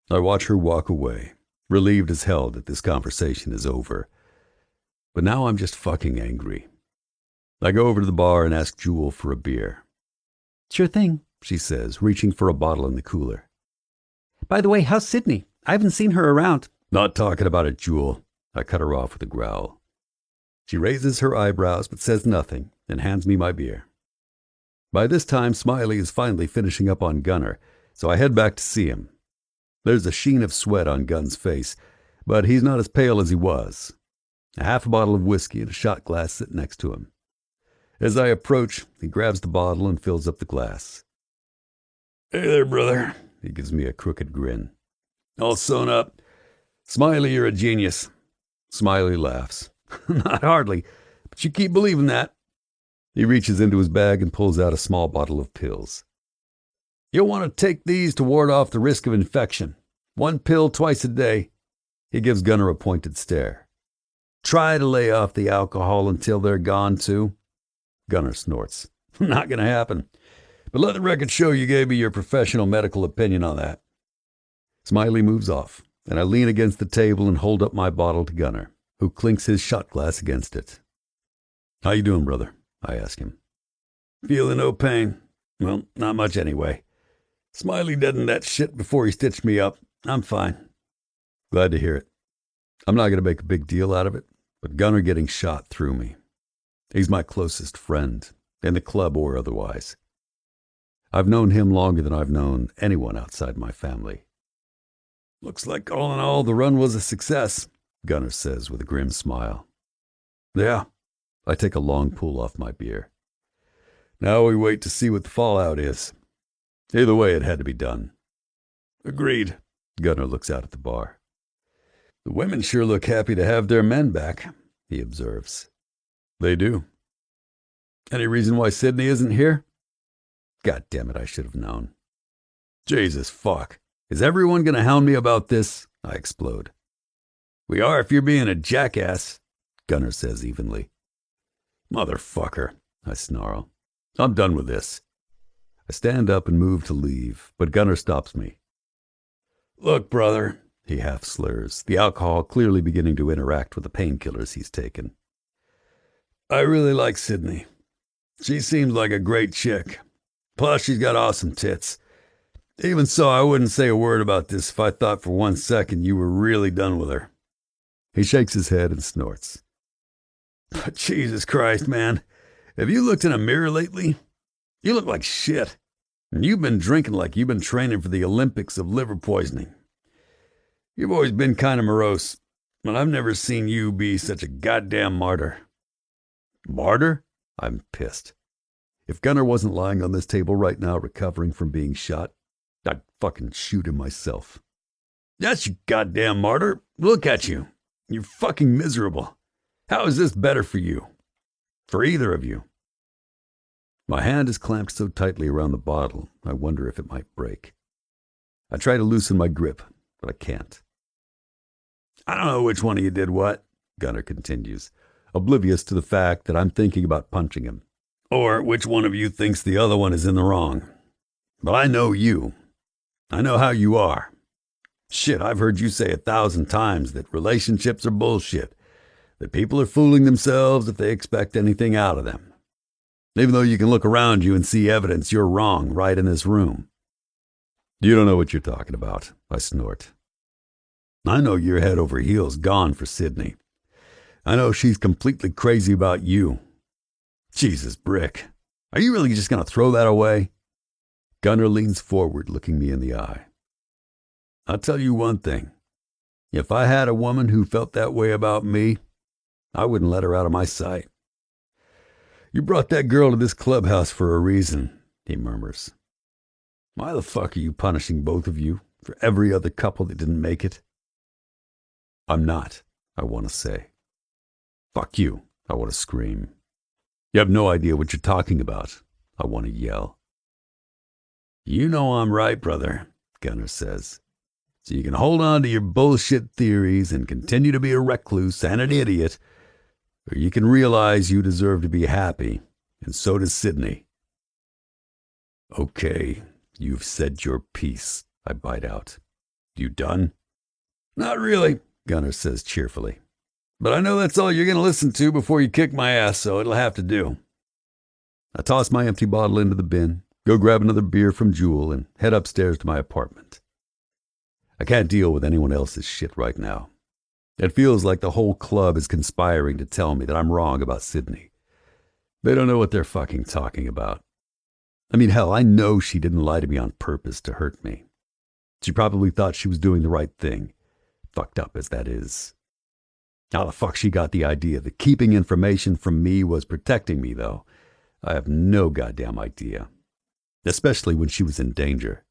I watch her walk away, relieved as hell that this conversation is over. But now I'm just fucking angry. I go over to the bar and ask Jewel for a beer. Sure thing, She says, reaching for a bottle in the cooler. By the way, how's Sydney? I haven't seen her around. Not talking about it, Jewel. I cut her off with a growl. She raises her eyebrows but says nothing and hands me my beer. By this time, Smiley is finally finishing up on Gunner, so I head back to see him. There's a sheen of sweat on Gunn's face, but he's not as pale as he was. A half a bottle of whiskey and a shot glass sit next to him. As I approach, he grabs the bottle and fills up the glass. Hey there, brother. He gives me a crooked grin. All sewn up. Smiley, you're a genius. Smiley laughs. Not hardly, but you keep believing that. He reaches into his bag and pulls out a small bottle of pills. You'll want to take these to ward off the risk of infection. 1 pill twice a day. He gives Gunner a pointed stare. Try to lay off the alcohol until they're gone, too. Gunner snorts. Not going to happen. But let the record show you gave me your professional medical opinion on that. Smiley moves off, and I lean against the table and hold up my bottle to Gunner, who clinks his shot glass against it. How you doing, brother? I ask him. Feeling no pain. Well, not much anyway. Smiley deadened that shit before he stitched me up. I'm fine. Glad to hear it. I'm not going to make a big deal out of it, but Gunner getting shot threw me. He's my closest friend, in the club or otherwise. I've known him longer than I've known anyone outside my family. Looks like all in all, the run was a success, Gunner says with a grim smile. Yeah. I take a long pull off my beer. Now we wait to see what the fallout is. Either way, it had to be done. Agreed. Gunner looks out at the bar. The women sure look happy to have their men back, he observes. They do. Any reason why Sydney isn't here? God damn it, I should have known. Jesus fuck. Is everyone going to hound me about this? I explode. We are if you're being a jackass, Gunner says evenly. Motherfucker, I snarl. I'm done with this. I stand up and move to leave, but Gunner stops me. Look, brother, he half slurs, the alcohol clearly beginning to interact with the painkillers he's taken. I really like Sydney. She seems like a great chick. Plus, she's got awesome tits. Even so, I wouldn't say a word about this if I thought for 1 second you were really done with her. He shakes his head and snorts. But Jesus Christ, man. Have you looked in a mirror lately? You look like shit. And you've been drinking like you've been training for the Olympics of liver poisoning. You've always been kind of morose, but I've never seen you be such a goddamn martyr. Martyr? I'm pissed. If Gunner wasn't lying on this table right now recovering from being shot, I'd fucking shoot him myself. That's you goddamn martyr. Look at you. You're fucking miserable. How is this better for you? For either of you? My hand is clamped so tightly around the bottle, I wonder if it might break. I try to loosen my grip, but I can't. I don't know which one of you did what, Gunner continues, oblivious to the fact that I'm thinking about punching him, or which one of you thinks the other one is in the wrong. But I know you. I know how you are. Shit, I've heard you say 1,000 times that relationships are bullshit, that people are fooling themselves if they expect anything out of them. Even though you can look around you and see evidence you're wrong right in this room. You don't know what you're talking about, I snort. I know you're head over heels gone for Sydney. I know she's completely crazy about you. Jesus, Brick. Are you really just going to throw that away? Gunner leans forward, looking me in the eye. I'll tell you one thing. If I had a woman who felt that way about me, I wouldn't let her out of my sight. You brought that girl to this clubhouse for a reason, he murmurs. Why the fuck are you punishing both of you for every other couple that didn't make it? I'm not, I want to say. Fuck you, I want to scream. You have no idea what you're talking about, I want to yell. You know I'm right, brother, Gunner says. So you can hold on to your bullshit theories and continue to be a recluse and an idiot, or you can realize you deserve to be happy, and so does Sydney. Okay, you've said your piece, I bite out. You done? Not really, Gunner says cheerfully. But I know that's all you're going to listen to before you kick my ass, so it'll have to do. I toss my empty bottle into the bin, go grab another beer from Jewel, and head upstairs to my apartment. I can't deal with anyone else's shit right now. It feels like the whole club is conspiring to tell me that I'm wrong about Sydney. They don't know what they're fucking talking about. I mean, hell, I know she didn't lie to me on purpose to hurt me. She probably thought she was doing the right thing, fucked up as that is. How the fuck she got the idea that keeping information from me was protecting me, though, I have no goddamn idea. Especially when she was in danger.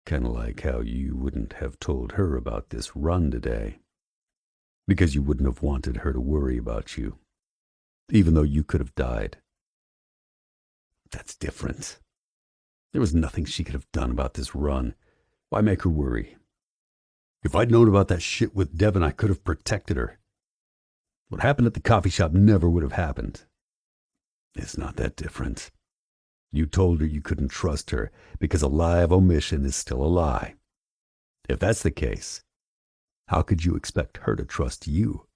Kinda like how you wouldn't have told her about this run today. Because you wouldn't have wanted her to worry about you. Even though you could have died. That's different. There was nothing she could have done about this run. Why make her worry? If I'd known about that shit with Devin, I could have protected her. What happened at the coffee shop never would have happened. It's not that different. You told her you couldn't trust her because a lie of omission is still a lie. If that's the case, how could you expect her to trust you?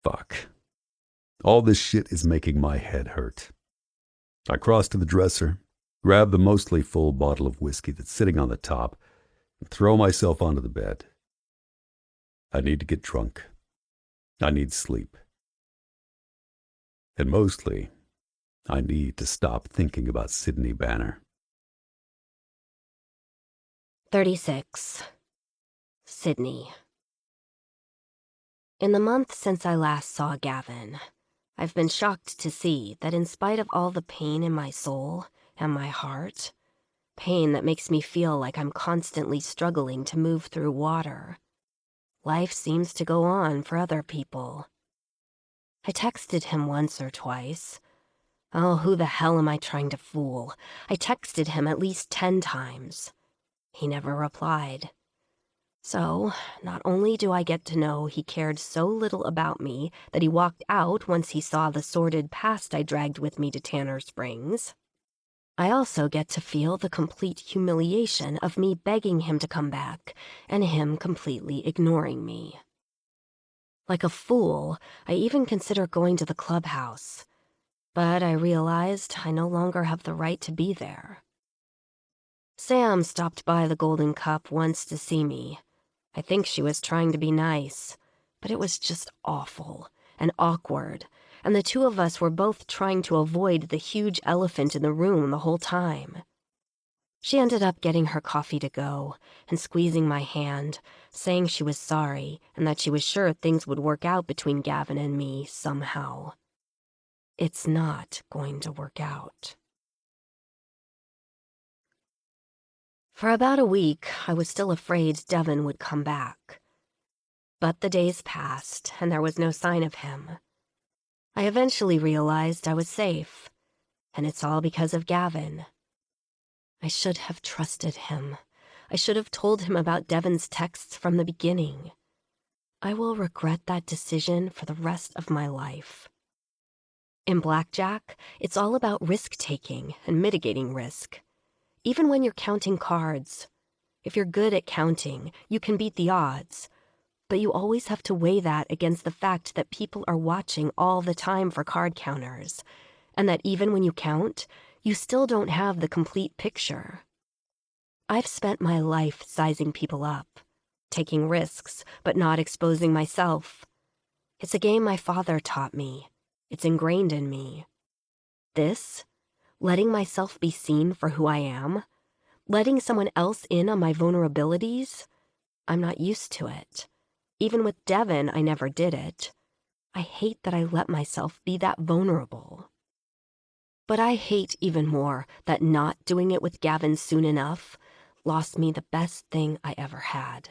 Fuck. All this shit is making my head hurt. I cross to the dresser, grab the mostly full bottle of whiskey that's sitting on the top, and throw myself onto the bed. I need to get drunk. I need sleep. And mostly, I need to stop thinking about Sydney Banner. 36. Sydney. In the month since I last saw Gavin, I've been shocked to see that in spite of all the pain in my soul and my heart, pain that makes me feel like I'm constantly struggling to move through water, life seems to go on for other people. I texted him once or twice. Oh, who the hell am I trying to fool? I texted him at least 10 times. He never replied. So, not only do I get to know he cared so little about me that he walked out once he saw the sordid past I dragged with me to Tanner Springs, I also get to feel the complete humiliation of me begging him to come back and him completely ignoring me. Like a fool, I even consider going to the clubhouse, but I realized I no longer have the right to be there. Sam stopped by the Golden Cup once to see me. I think she was trying to be nice, but it was just awful and awkward, and the two of us were both trying to avoid the huge elephant in the room the whole time. She ended up getting her coffee to go and squeezing my hand, saying she was sorry and that she was sure things would work out between Gavin and me somehow. It's not going to work out. For about a week, I was still afraid Devin would come back. But the days passed, and there was no sign of him. I eventually realized I was safe, and it's all because of Gavin. I should have trusted him. I should have told him about Devin's texts from the beginning. I will regret that decision for the rest of my life. In blackjack, it's all about risk-taking and mitigating risk. Even when you're counting cards. If you're good at counting, you can beat the odds. But you always have to weigh that against the fact that people are watching all the time for card counters, and that even when you count, you still don't have the complete picture. I've spent my life sizing people up, taking risks, but not exposing myself. It's a game my father taught me. It's ingrained in me. This, letting myself be seen for who I am, letting someone else in on my vulnerabilities, I'm not used to it. Even with Devin, I never did it. I hate that I let myself be that vulnerable. But I hate even more that not doing it with Gavin soon enough lost me the best thing I ever had.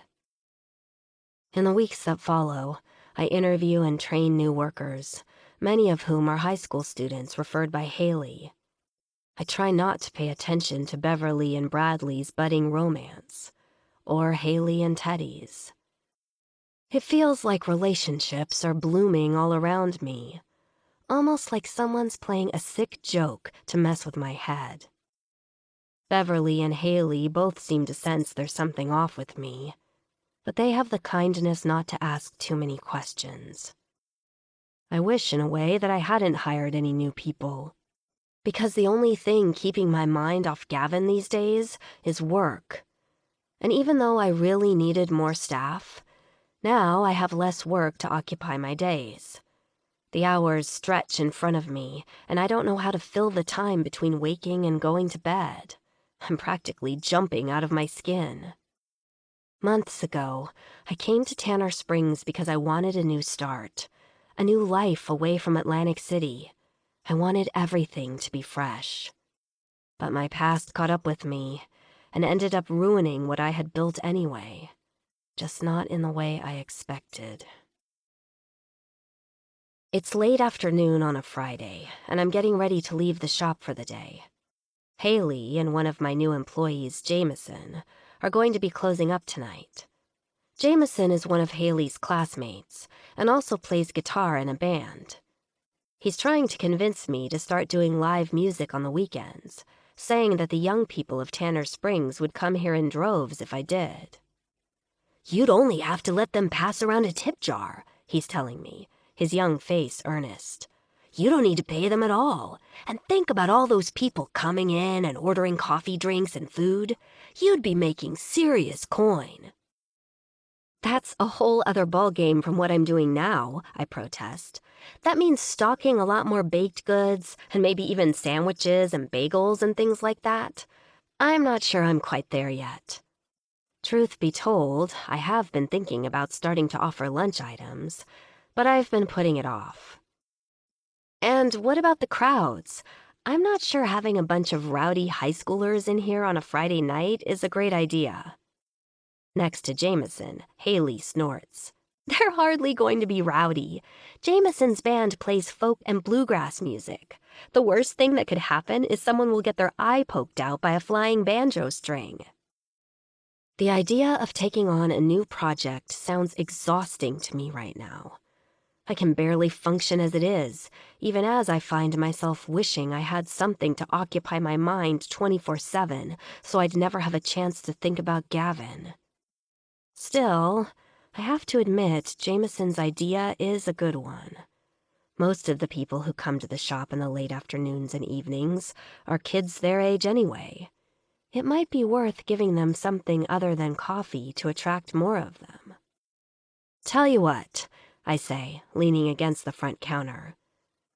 In the weeks that follow, I interview and train new workers, many of whom are high school students referred by Haley. I try not to pay attention to Beverly and Bradley's budding romance, or Haley and Teddy's. It feels like relationships are blooming all around me, almost like someone's playing a sick joke to mess with my head. Beverly and Haley both seem to sense there's something off with me, but they have the kindness not to ask too many questions. I wish, in a way, that I hadn't hired any new people, because the only thing keeping my mind off Gavin these days is work. And even though I really needed more staff, now I have less work to occupy my days. The hours stretch in front of me, and I don't know how to fill the time between waking and going to bed. I'm practically jumping out of my skin. Months ago, I came to Tanner Springs because I wanted a new start, a new life away from Atlantic City. I wanted everything to be fresh. But my past caught up with me and ended up ruining what I had built anyway, just not in the way I expected. It's late afternoon on a Friday, and I'm getting ready to leave the shop for the day. Haley and one of my new employees, Jameson, are going to be closing up tonight. Jameson is one of Haley's classmates and also plays guitar in a band. He's trying to convince me to start doing live music on the weekends, saying that the young people of Tanner Springs would come here in droves if I did. "You'd only have to let them pass around a tip jar," he's telling me, his young face earnest. "You don't need to pay them at all. And think about all those people coming in and ordering coffee drinks and food. You'd be making serious coin." "That's a whole other ballgame from what I'm doing now," I protest. "That means stocking a lot more baked goods and maybe even sandwiches and bagels and things like that. I'm not sure I'm quite there yet." Truth be told, I have been thinking about starting to offer lunch items, but I've been putting it off. And what about the crowds? I'm not sure having a bunch of rowdy high schoolers in here on a Friday night is a great idea. Next to Jameson, Haley snorts. "They're hardly going to be rowdy. Jameson's band plays folk and bluegrass music. The worst thing that could happen is someone will get their eye poked out by a flying banjo string." The idea of taking on a new project sounds exhausting to me right now. I can barely function as it is, even as I find myself wishing I had something to occupy my mind 24/7 so I'd never have a chance to think about Gavin. Still, I have to admit Jameson's idea is a good one. Most of the people who come to the shop in the late afternoons and evenings are kids their age anyway. It might be worth giving them something other than coffee to attract more of them. "Tell you what," I say, leaning against the front counter.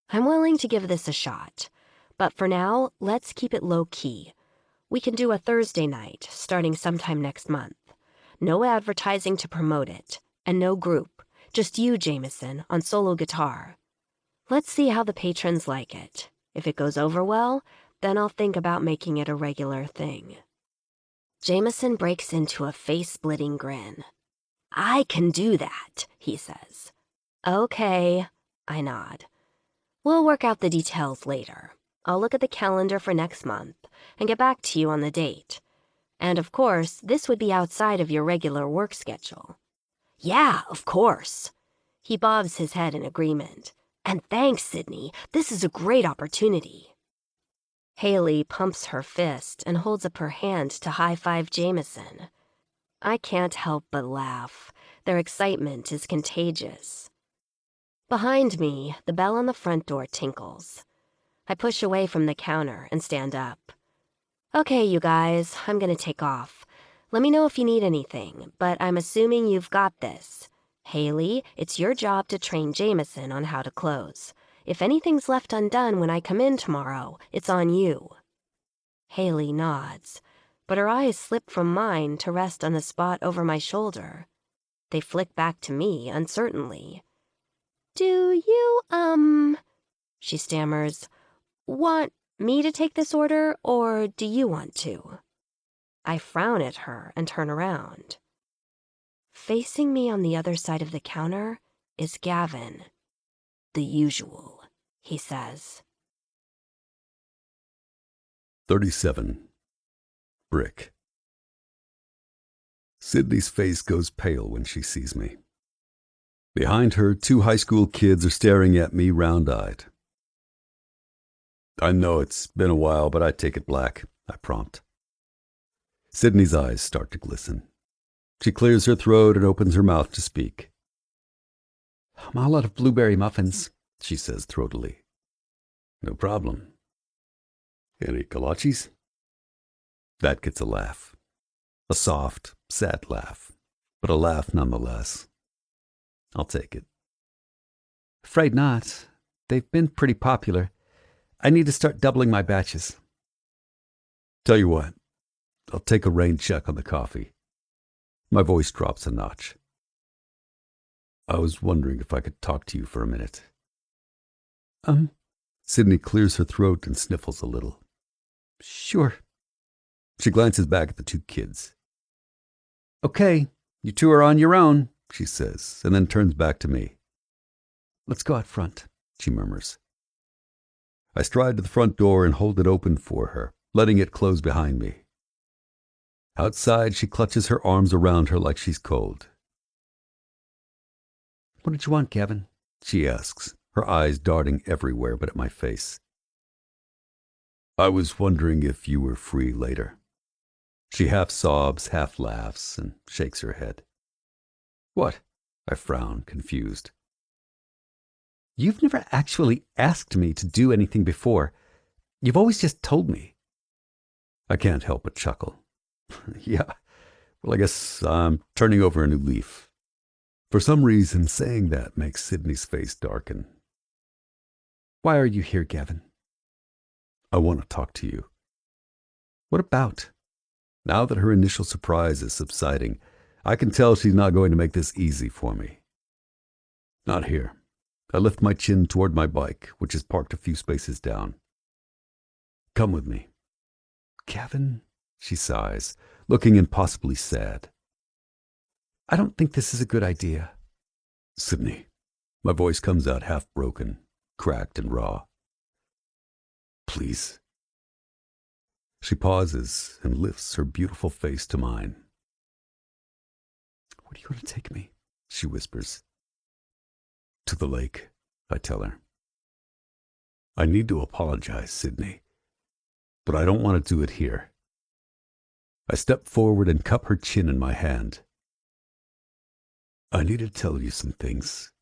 "I'm willing to give this a shot, but for now, let's keep it low-key. We can do a Thursday night, starting sometime next month. No advertising to promote it, and no group, just you, Jameson, on solo guitar. Let's see how the patrons like it. If it goes over well, then I'll think about making it a regular thing." Jameson breaks into a face-splitting grin. "I can do that," he says. "Okay," I nod. "We'll work out the details later. I'll look at the calendar for next month and get back to you on the date. And of course, this would be outside of your regular work schedule." "Yeah, of course." He bobs his head in agreement. "And thanks, Sydney. This is a great opportunity." Haley pumps her fist and holds up her hand to high-five Jameson. I can't help but laugh. Their excitement is contagious. Behind me, the bell on the front door tinkles. I push away from the counter and stand up. "Okay, you guys, I'm gonna take off. Let me know if you need anything, but I'm assuming you've got this. Haley, it's your job to train Jameson on how to close. If anything's left undone when I come in tomorrow, it's on you." Haley nods, but her eyes slip from mine to rest on the spot over my shoulder. They flick back to me uncertainly. "Do you, she stammers, "want me to take this order, or do you want to?" I frown at her and turn around. Facing me on the other side of the counter is Gavin. "The usual," he says. 37. Brick. Sydney's face goes pale when she sees me. Behind her, 2 high school kids are staring at me round-eyed. "I know it's been a while, but I take it black," I prompt. Sydney's eyes start to glisten. She clears her throat and opens her mouth to speak. I'm all out of blueberry muffins, she says throatily. No problem. Any kolaches? That gets a laugh. A soft, sad laugh, but a laugh nonetheless. I'll take it. Afraid not. They've been pretty popular. I need to start doubling my batches. Tell you what, I'll take a rain check on the coffee. My voice drops a notch. I was wondering if I could talk to you for a minute. Sydney clears her throat and sniffles a little. Sure. She glances back at the two kids. Okay, you two are on your own, she says, and then turns back to me. Let's go out front, she murmurs. I stride to the front door and hold it open for her, letting it close behind me. Outside, she clutches her arms around her like she's cold. What did you want, Kevin? She asks, her eyes darting everywhere but at my face. I was wondering if you were free later. She half sobs, half laughs, and shakes her head. What? I frown, confused. You've never actually asked me to do anything before. You've always just told me. I can't help but chuckle. Yeah, well, I guess I'm turning over a new leaf. For some reason, saying that makes Sydney's face darken. Why are you here, Gavin? I want to talk to you. What about? Now that her initial surprise is subsiding, I can tell she's not going to make this easy for me. Not here. I lift my chin toward my bike, which is parked a few spaces down. Come with me. Gavin, she sighs, looking impossibly sad. I don't think this is a good idea. Sydney, my voice comes out half broken, cracked and raw. Please. She pauses and lifts her beautiful face to mine. Where are you going to take me? She whispers. To the lake, I tell her. I need to apologize, Sydney, but I don't want to do it here. I step forward and cup her chin in my hand. I need to tell you some things.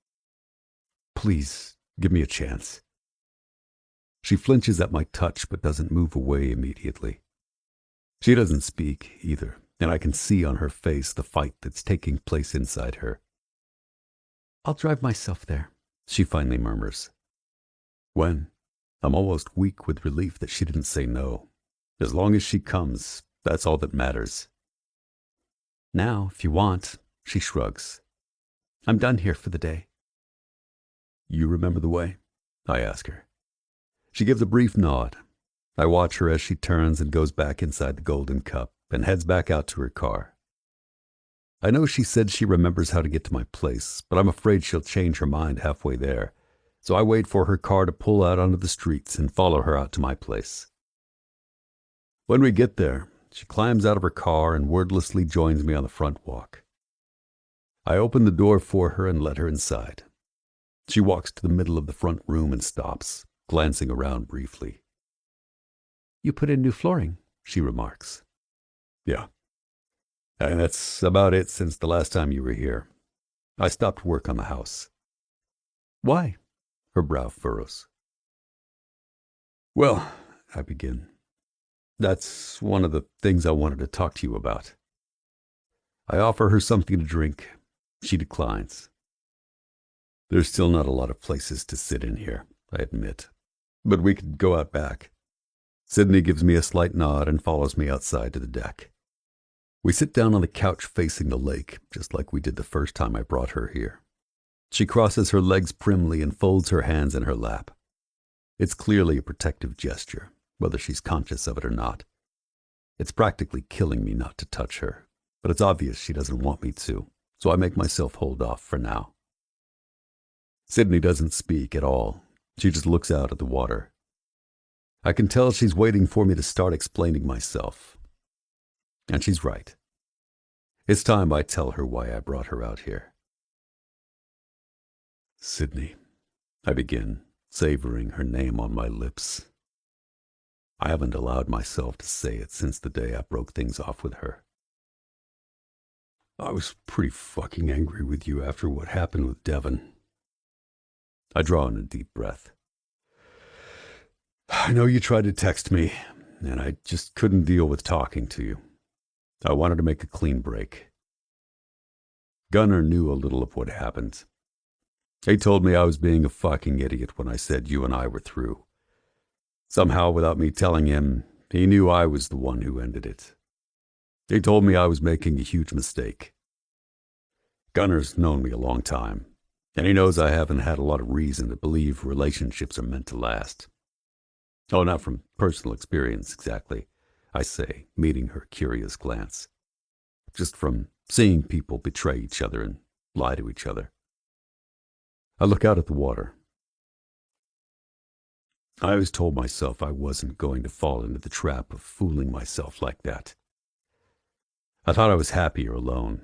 Please, give me a chance. She flinches at my touch but doesn't move away immediately. She doesn't speak either, and I can see on her face the fight that's taking place inside her. I'll drive myself there, she finally murmurs. When? I'm almost weak with relief that she didn't say no. As long as she comes, that's all that matters. Now, if you want, she shrugs. I'm done here for the day. You remember the way? I ask her. She gives a brief nod. I watch her as she turns and goes back inside the golden cup and heads back out to her car. I know she said she remembers how to get to my place, but I'm afraid she'll change her mind halfway there, so I wait for her car to pull out onto the streets and follow her out to my place. When we get there, she climbs out of her car and wordlessly joins me on the front walk. I open the door for her and let her inside. She walks to the middle of the front room and stops, glancing around briefly. You put in new flooring, she remarks. Yeah. And that's about it since the last time you were here. I stopped work on the house. Why? Her brow furrows. Well, I begin. That's one of the things I wanted to talk to you about. I offer her something to drink. She declines. There's still not a lot of places to sit in here, I admit. But we could go out back. Sydney gives me a slight nod and follows me outside to the deck. We sit down on the couch facing the lake, just like we did the first time I brought her here. She crosses her legs primly and folds her hands in her lap. It's clearly a protective gesture, whether she's conscious of it or not. It's practically killing me not to touch her, but it's obvious she doesn't want me to, so I make myself hold off for now. Sydney doesn't speak at all. She just looks out at the water. I can tell she's waiting for me to start explaining myself. And she's right. It's time I tell her why I brought her out here. Sydney, I begin, savoring her name on my lips. I haven't allowed myself to say it since the day I broke things off with her. I was pretty fucking angry with you after what happened with Devon. I draw in a deep breath. I know you tried to text me, and I just couldn't deal with talking to you. I wanted to make a clean break. Gunnar knew a little of what happened. He told me I was being a fucking idiot when I said you and I were through. Somehow, without me telling him, he knew I was the one who ended it. He told me I was making a huge mistake. Gunnar's known me a long time, and he knows I haven't had a lot of reason to believe relationships are meant to last. Oh, not from personal experience, exactly, I say, meeting her curious glance. Just from seeing people betray each other and lie to each other. I look out at the water. I always told myself I wasn't going to fall into the trap of fooling myself like that. I thought I was happier alone.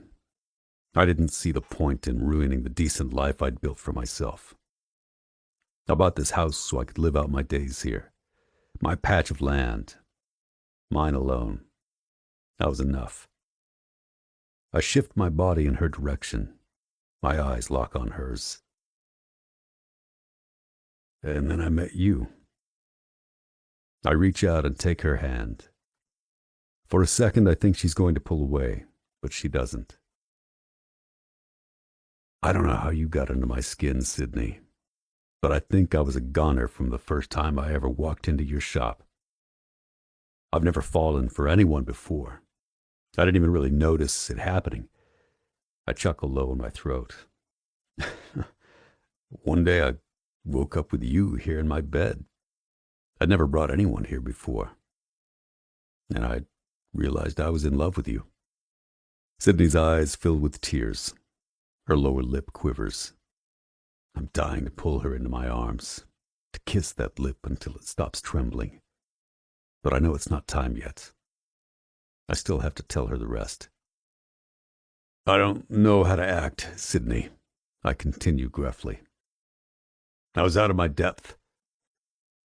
I didn't see the point in ruining the decent life I'd built for myself. I bought this house so I could live out my days here. My patch of land. Mine alone. That was enough. I shift my body in her direction. My eyes lock on hers. And then I met you. I reach out and take her hand. For a second, I think she's going to pull away, but she doesn't. I don't know how you got under my skin, Sydney, but I think I was a goner from the first time I ever walked into your shop. I've never fallen for anyone before. I didn't even really notice it happening. I chuckle low in my throat. One day I woke up with you here in my bed. I'd never brought anyone here before. And I realized I was in love with you. Sydney's eyes fill with tears. Her lower lip quivers. I'm dying to pull her into my arms, to kiss that lip until it stops trembling. But I know it's not time yet. I still have to tell her the rest. I don't know how to act, Sydney, I continue gruffly. I was out of my depth.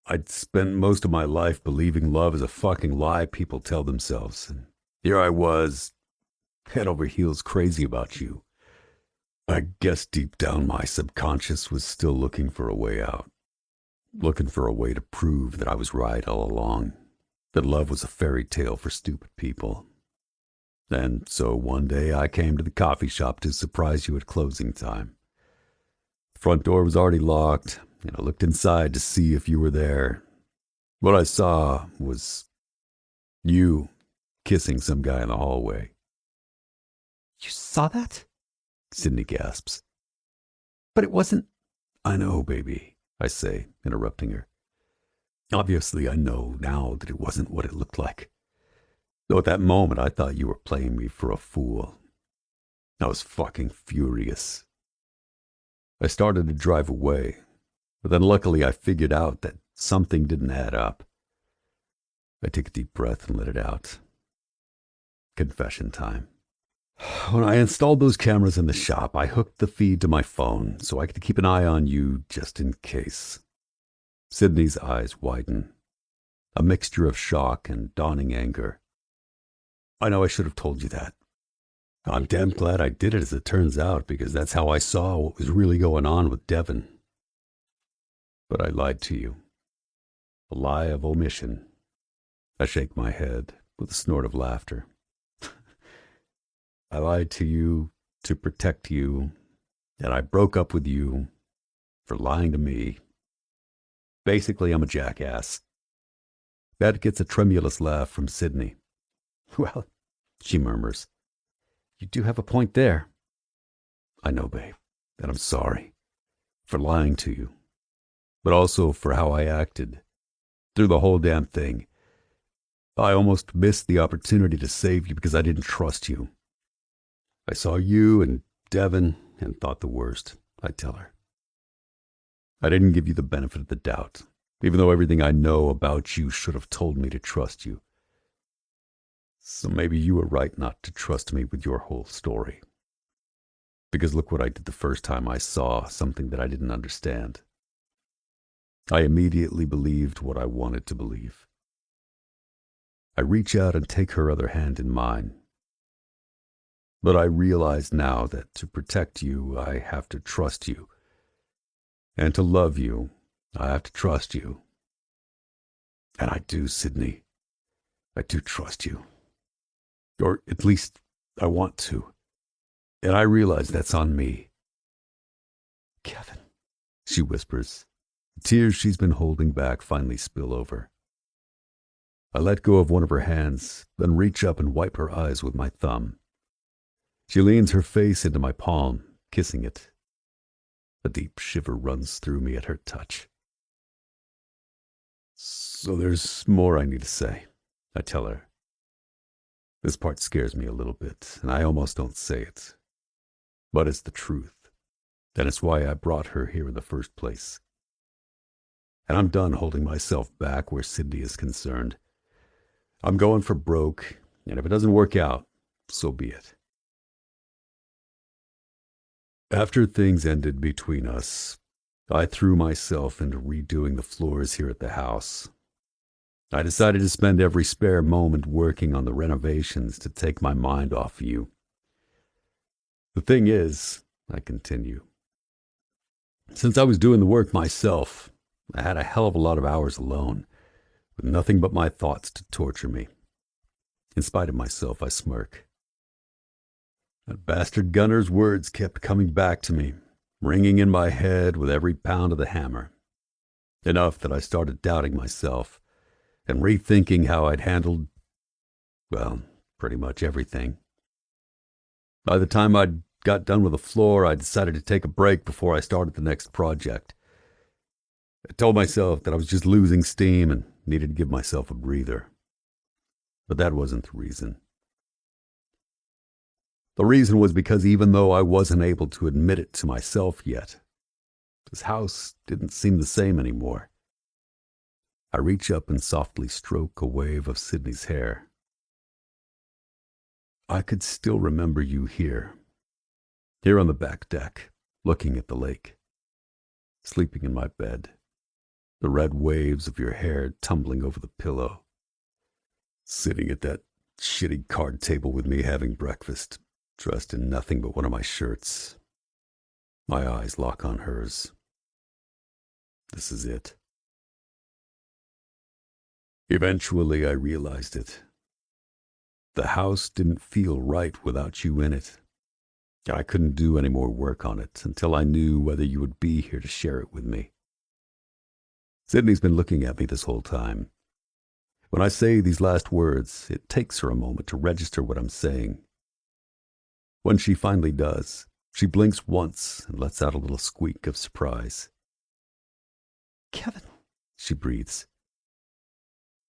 I'd spent most of my life believing love is a fucking lie people tell themselves, and here I was, head over heels crazy about you. I guess deep down my subconscious was still looking for a way out, looking for a way to prove that I was right all along, that love was a fairy tale for stupid people. And so one day I came to the coffee shop to surprise you at closing time. The front door was already locked, and I looked inside to see if you were there. What I saw was you kissing some guy in the hallway. You saw that? Sydney gasps. But it wasn't... I know, baby, I say, interrupting her. Obviously, I know now that it wasn't what it looked like. Though at that moment, I thought you were playing me for a fool. I was fucking furious. I started to drive away, but then luckily I figured out that something didn't add up. I take a deep breath and let it out. Confession time. When I installed those cameras in the shop, I hooked the feed to my phone so I could keep an eye on you just in case. Sydney's eyes widen, a mixture of shock and dawning anger. I know I should have told you that. I'm damn glad I did it as it turns out, because that's how I saw what was really going on with Devon. But I lied to you. A lie of omission. I shake my head with a snort of laughter. I lied to you to protect you, and I broke up with you for lying to me. Basically, I'm a jackass. That gets a tremulous laugh from Sydney. Well, she murmurs. You do have a point there. I know, babe, and I'm sorry for lying to you, but also for how I acted through the whole damn thing. I almost missed the opportunity to save you because I didn't trust you. I saw you and Devon and thought the worst, I tell her. I didn't give you the benefit of the doubt, even though everything I know about you should have told me to trust you. So maybe you were right not to trust me with your whole story. Because look what I did the first time I saw something that I didn't understand. I immediately believed what I wanted to believe. I reach out and take her other hand in mine. But I realize now that to protect you, I have to trust you. And to love you, I have to trust you. And I do, Sydney. I do trust you. Or at least I want to. And I realize that's on me. Kevin, she whispers. The tears she's been holding back finally spill over. I let go of one of her hands, then reach up and wipe her eyes with my thumb. She leans her face into my palm, kissing it. A deep shiver runs through me at her touch. So there's more I need to say, I tell her. This part scares me a little bit, and I almost don't say it. But it's the truth, and it's why I brought her here in the first place. And I'm done holding myself back where Sydney is concerned. I'm going for broke, and if it doesn't work out, so be it. After things ended between us, I threw myself into redoing the floors here at the house. I decided to spend every spare moment working on the renovations to take my mind off you. The thing is, I continue, since I was doing the work myself, I had a hell of a lot of hours alone, with nothing but my thoughts to torture me. In spite of myself, I smirk. That bastard Gunner's words kept coming back to me, ringing in my head with every pound of the hammer. Enough that I started doubting myself and rethinking how I'd handled, well, pretty much everything. By the time I'd got done with the floor, I decided to take a break before I started the next project. I told myself that I was just losing steam and needed to give myself a breather. But that wasn't the reason. The reason was because even though I wasn't able to admit it to myself yet, this house didn't seem the same anymore. I reach up and softly stroke a wave of Sydney's hair. I could still remember you here on the back deck, looking at the lake, sleeping in my bed, the red waves of your hair tumbling over the pillow, sitting at that shitty card table with me having breakfast, dressed in nothing but one of my shirts. My eyes lock on hers. This is it. Eventually, I realized it. The house didn't feel right without you in it. I couldn't do any more work on it until I knew whether you would be here to share it with me. Sydney's been looking at me this whole time. When I say these last words, it takes her a moment to register what I'm saying. When she finally does, she blinks once and lets out a little squeak of surprise. Kevin, she breathes.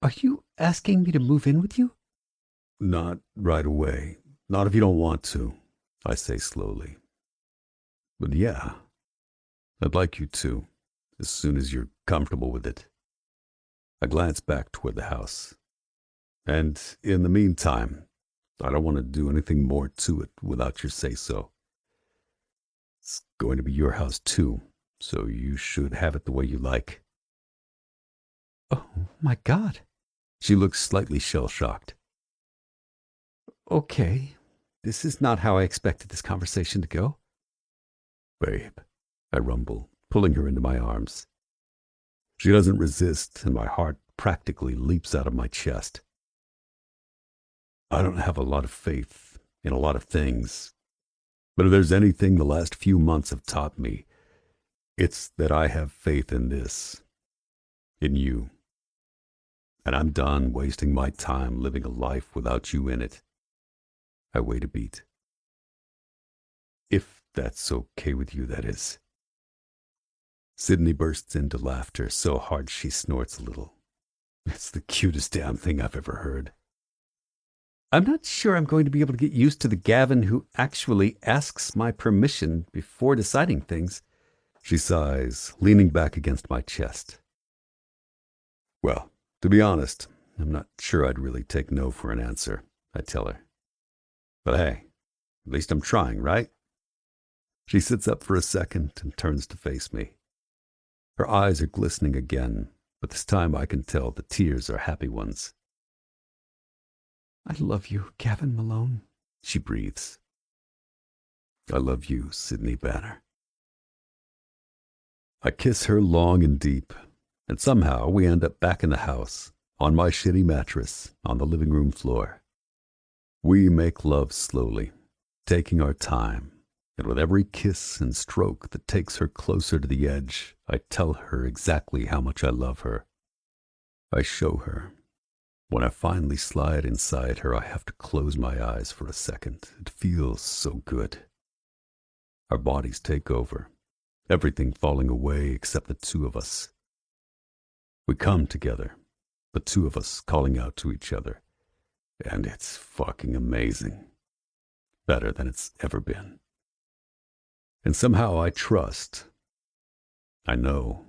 Are you asking me to move in with you? Not right away. Not if you don't want to, I say slowly. But yeah, I'd like you to, as soon as you're comfortable with it. I glance back toward the house. And in the meantime, I don't want to do anything more to it without your say-so. It's going to be your house too, so you should have it the way you like. Oh, my God. She looks slightly shell-shocked. Okay, this is not how I expected this conversation to go. Babe, I rumble, pulling her into my arms. She doesn't resist, and my heart practically leaps out of my chest. I don't have a lot of faith in a lot of things, but if there's anything the last few months have taught me, it's that I have faith in this, in you. And I'm done wasting my time living a life without you in it. I wait a beat. If that's okay with you, that is. Sydney bursts into laughter so hard she snorts a little. It's the cutest damn thing I've ever heard. I'm not sure I'm going to be able to get used to the Gavin who actually asks my permission before deciding things. She sighs, leaning back against my chest. Well, to be honest, I'm not sure I'd really take no for an answer, I tell her. But hey, at least I'm trying, right? She sits up for a second and turns to face me. Her eyes are glistening again, but this time I can tell the tears are happy ones. I love you, Gavin Malone, she breathes. I love you, Sydney Banner. I kiss her long and deep, and somehow we end up back in the house, on my shitty mattress, on the living room floor. We make love slowly, taking our time, and with every kiss and stroke that takes her closer to the edge, I tell her exactly how much I love her. I show her. When I finally slide inside her, I have to close my eyes for a second. It feels so good. Our bodies take over, everything falling away except the two of us. We come together, the two of us calling out to each other, and it's fucking amazing. Better than it's ever been. And somehow I trust, I know,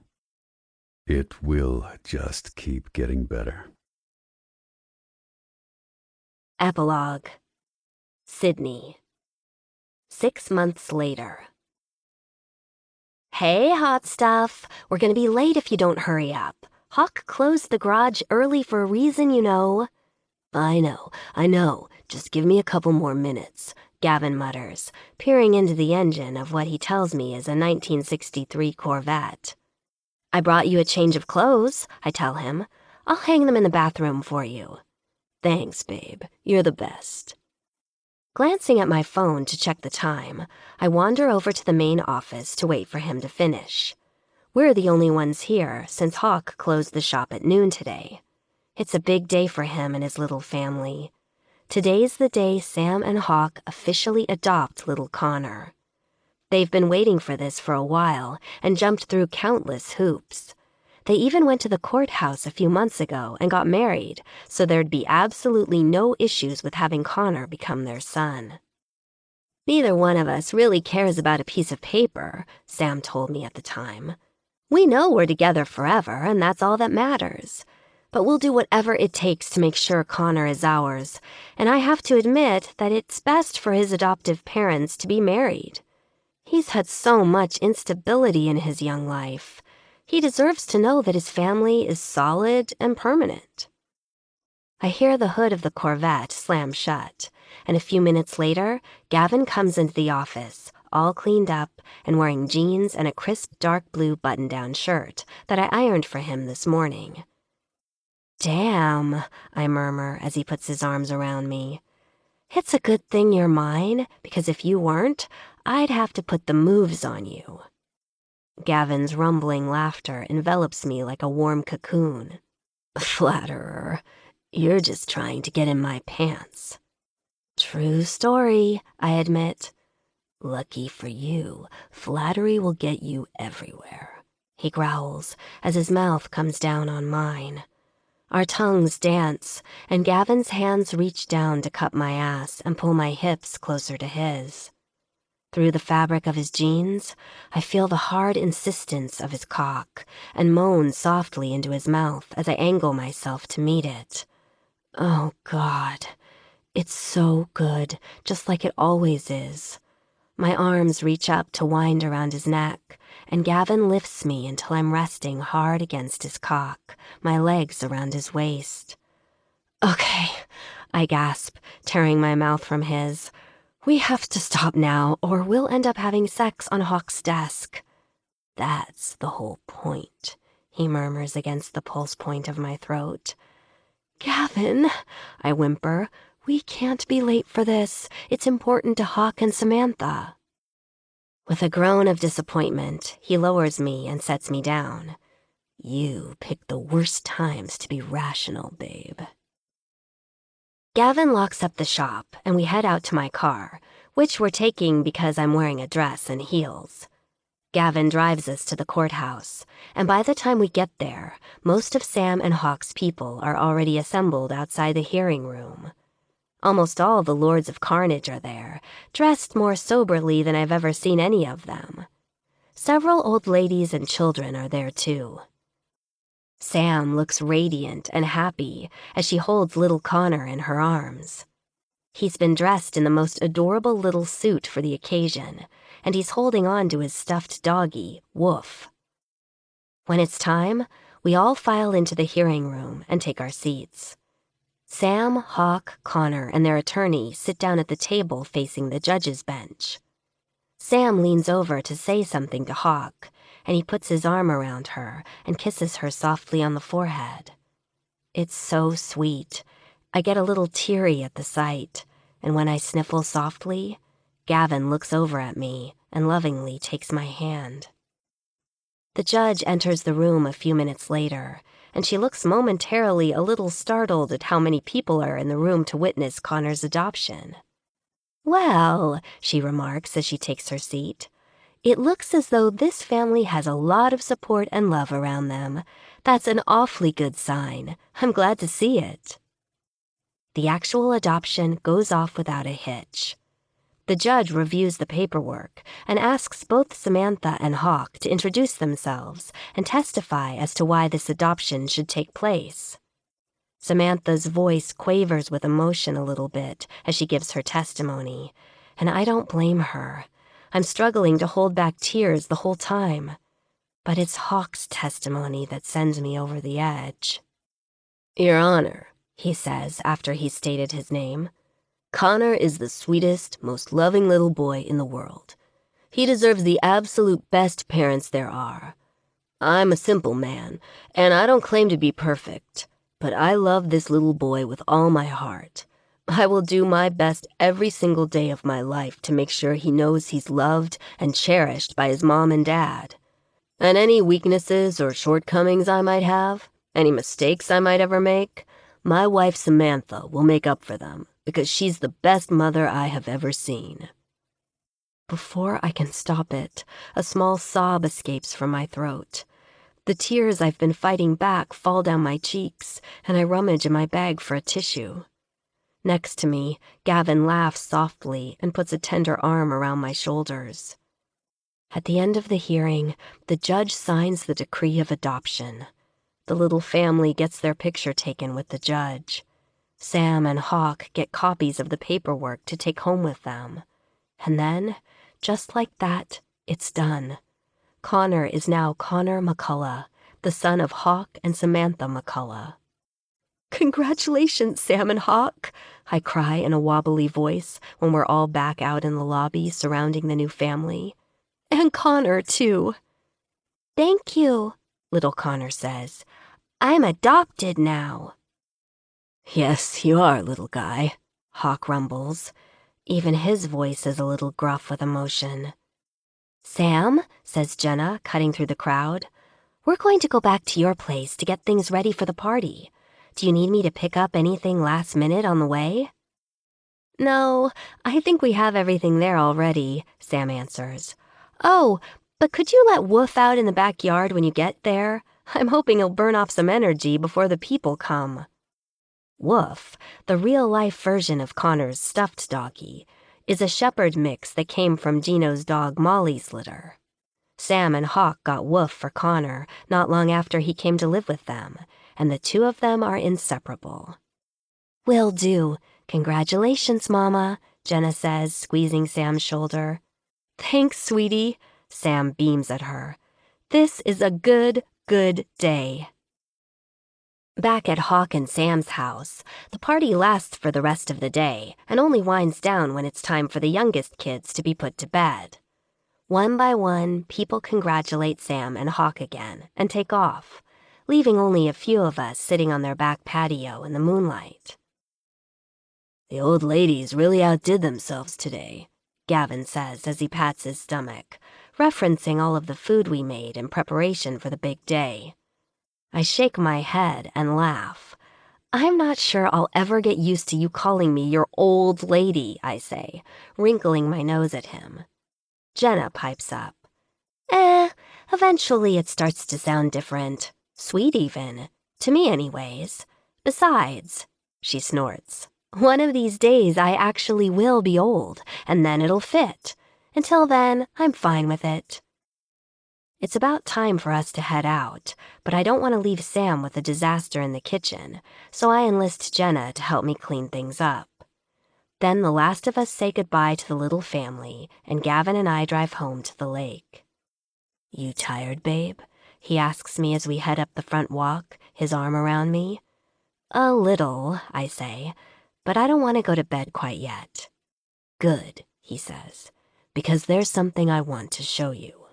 it will just keep getting better. Epilogue. Sydney. 6 months later. Hey, hot stuff. We're gonna be late if you don't hurry up. Hawk closed the garage early for a reason, you know. I know. Just give me a couple more minutes, Gavin mutters, peering into the engine of what he tells me is a 1963 Corvette. I brought you a change of clothes, I tell him. I'll hang them in the bathroom for you. Thanks, babe. You're the best. Glancing at my phone to check the time, I wander over to the main office to wait for him to finish. We're the only ones here since Hawk closed the shop at noon today. It's a big day for him and his little family. Today's the day Sam and Hawk officially adopt little Connor. They've been waiting for this for a while and jumped through countless hoops. They even went to the courthouse a few months ago and got married, so there'd be absolutely no issues with having Connor become their son. Neither one of us really cares about a piece of paper, Sam told me at the time. We know we're together forever, and that's all that matters. But we'll do whatever it takes to make sure Connor is ours, and I have to admit that it's best for his adoptive parents to be married. He's had so much instability in his young life. He deserves to know that his family is solid and permanent. I hear the hood of the Corvette slam shut, and a few minutes later, Gavin comes into the office, all cleaned up and wearing jeans and a crisp dark blue button-down shirt that I ironed for him this morning. Damn, I murmur as he puts his arms around me. It's a good thing you're mine, because if you weren't, I'd have to put the moves on you. Gavin's rumbling laughter envelops me like a warm cocoon. Flatterer, you're just trying to get in my pants. True story, I admit. Lucky for you, flattery will get you everywhere, he growls as his mouth comes down on mine. Our tongues dance, and Gavin's hands reach down to cup my ass and pull my hips closer to his. Through the fabric of his jeans, I feel the hard insistence of his cock and moan softly into his mouth as I angle myself to meet it. Oh, God. It's so good, just like it always is. My arms reach up to wind around his neck, and Gavin lifts me until I'm resting hard against his cock, my legs around his waist. Okay, I gasp, tearing my mouth from his. We have to stop now, or we'll end up having sex on Hawk's desk. That's the whole point, he murmurs against the pulse point of my throat. Gavin, I whimper, we can't be late for this. It's important to Hawk and Samantha. With a groan of disappointment, he lowers me and sets me down. You pick the worst times to be rational, babe. Gavin locks up the shop, and we head out to my car, which we're taking because I'm wearing a dress and heels. Gavin drives us to the courthouse, and by the time we get there, most of Sam and Hawk's people are already assembled outside the hearing room. Almost all the Lords of Carnage are there, dressed more soberly than I've ever seen any of them. Several old ladies and children are there, too. Sam looks radiant and happy as she holds little Connor in her arms. He's been dressed in the most adorable little suit for the occasion, and he's holding on to his stuffed doggie, Woof. When it's time, we all file into the hearing room and take our seats. Sam, Hawk, Connor, and their attorney sit down at the table facing the judge's bench. Sam leans over to say something to Hawk, and he puts his arm around her and kisses her softly on the forehead. It's so sweet. I get a little teary at the sight, and when I sniffle softly, Gavin looks over at me and lovingly takes my hand. The judge enters the room a few minutes later, and she looks momentarily a little startled at how many people are in the room to witness Connor's adoption. "Well," she remarks as she takes her seat, "it looks as though this family has a lot of support and love around them. That's an awfully good sign. I'm glad to see it." The actual adoption goes off without a hitch. The judge reviews the paperwork and asks both Samantha and Hawk to introduce themselves and testify as to why this adoption should take place. Samantha's voice quavers with emotion a little bit as she gives her testimony, and I don't blame her. I'm struggling to hold back tears the whole time. But it's Hawk's testimony that sends me over the edge. "Your Honor," he says after he's stated his name, "Connor is the sweetest, most loving little boy in the world. He deserves the absolute best parents there are. I'm a simple man, and I don't claim to be perfect, but I love this little boy with all my heart. I will do my best every single day of my life to make sure he knows he's loved and cherished by his mom and dad. And any weaknesses or shortcomings I might have, any mistakes I might ever make, my wife Samantha will make up for them, because she's the best mother I have ever seen." Before I can stop it, a small sob escapes from my throat. The tears I've been fighting back fall down my cheeks, and I rummage in my bag for a tissue. Next to me, Gavin laughs softly and puts a tender arm around my shoulders. At the end of the hearing, the judge signs the decree of adoption. The little family gets their picture taken with the judge. Sam and Hawk get copies of the paperwork to take home with them. And then, just like that, it's done. Connor is now Connor McCullough, the son of Hawk and Samantha McCullough. "Congratulations, Sam and Hawk," I cry in a wobbly voice when we're all back out in the lobby surrounding the new family. "And Connor, too." "Thank you," little Connor says. "I'm adopted now." "Yes, you are, little guy," Hawk rumbles. Even his voice is a little gruff with emotion. "Sam," says Jenna, cutting through the crowd, "we're going to go back to your place to get things ready for the party. Do you need me to pick up anything last minute on the way?" "No, I think we have everything there already," Sam answers. "Oh, but could you let Woof out in the backyard when you get there? I'm hoping he'll burn off some energy before the people come." Woof, the real-life version of Connor's stuffed doggy, is a shepherd mix that came from Gino's dog Molly's litter. Sam and Hawk got Woof for Connor not long after he came to live with them, and the two of them are inseparable. "Will do. Congratulations, Mama," Jenna says, squeezing Sam's shoulder. "Thanks, sweetie," Sam beams at her. "This is a good day." Back at Hawk and Sam's house, the party lasts for the rest of the day and only winds down when it's time for the youngest kids to be put to bed. One by one, people congratulate Sam and Hawk again and take off, leaving only a few of us sitting on their back patio in the moonlight. "The old ladies really outdid themselves today," Gavin says as he pats his stomach, referencing all of the food we made in preparation for the big day. I shake my head and laugh. "I'm not sure I'll ever get used to you calling me your old lady," I say, wrinkling my nose at him. Jenna pipes up. Eventually it starts to sound different. Sweet even. To me anyways. Besides," she snorts, "one of these days I actually will be old, and then it'll fit. Until then, I'm fine with it." It's about time for us to head out, but I don't want to leave Sam with a disaster in the kitchen, so I enlist Jenna to help me clean things up. Then the last of us say goodbye to the little family, and Gavin and I drive home to the lake. "You tired, babe?" he asks me as we head up the front walk, his arm around me. A little, I say, but I don't want to go to bed quite yet. Good, he says, because there's something I want to show you.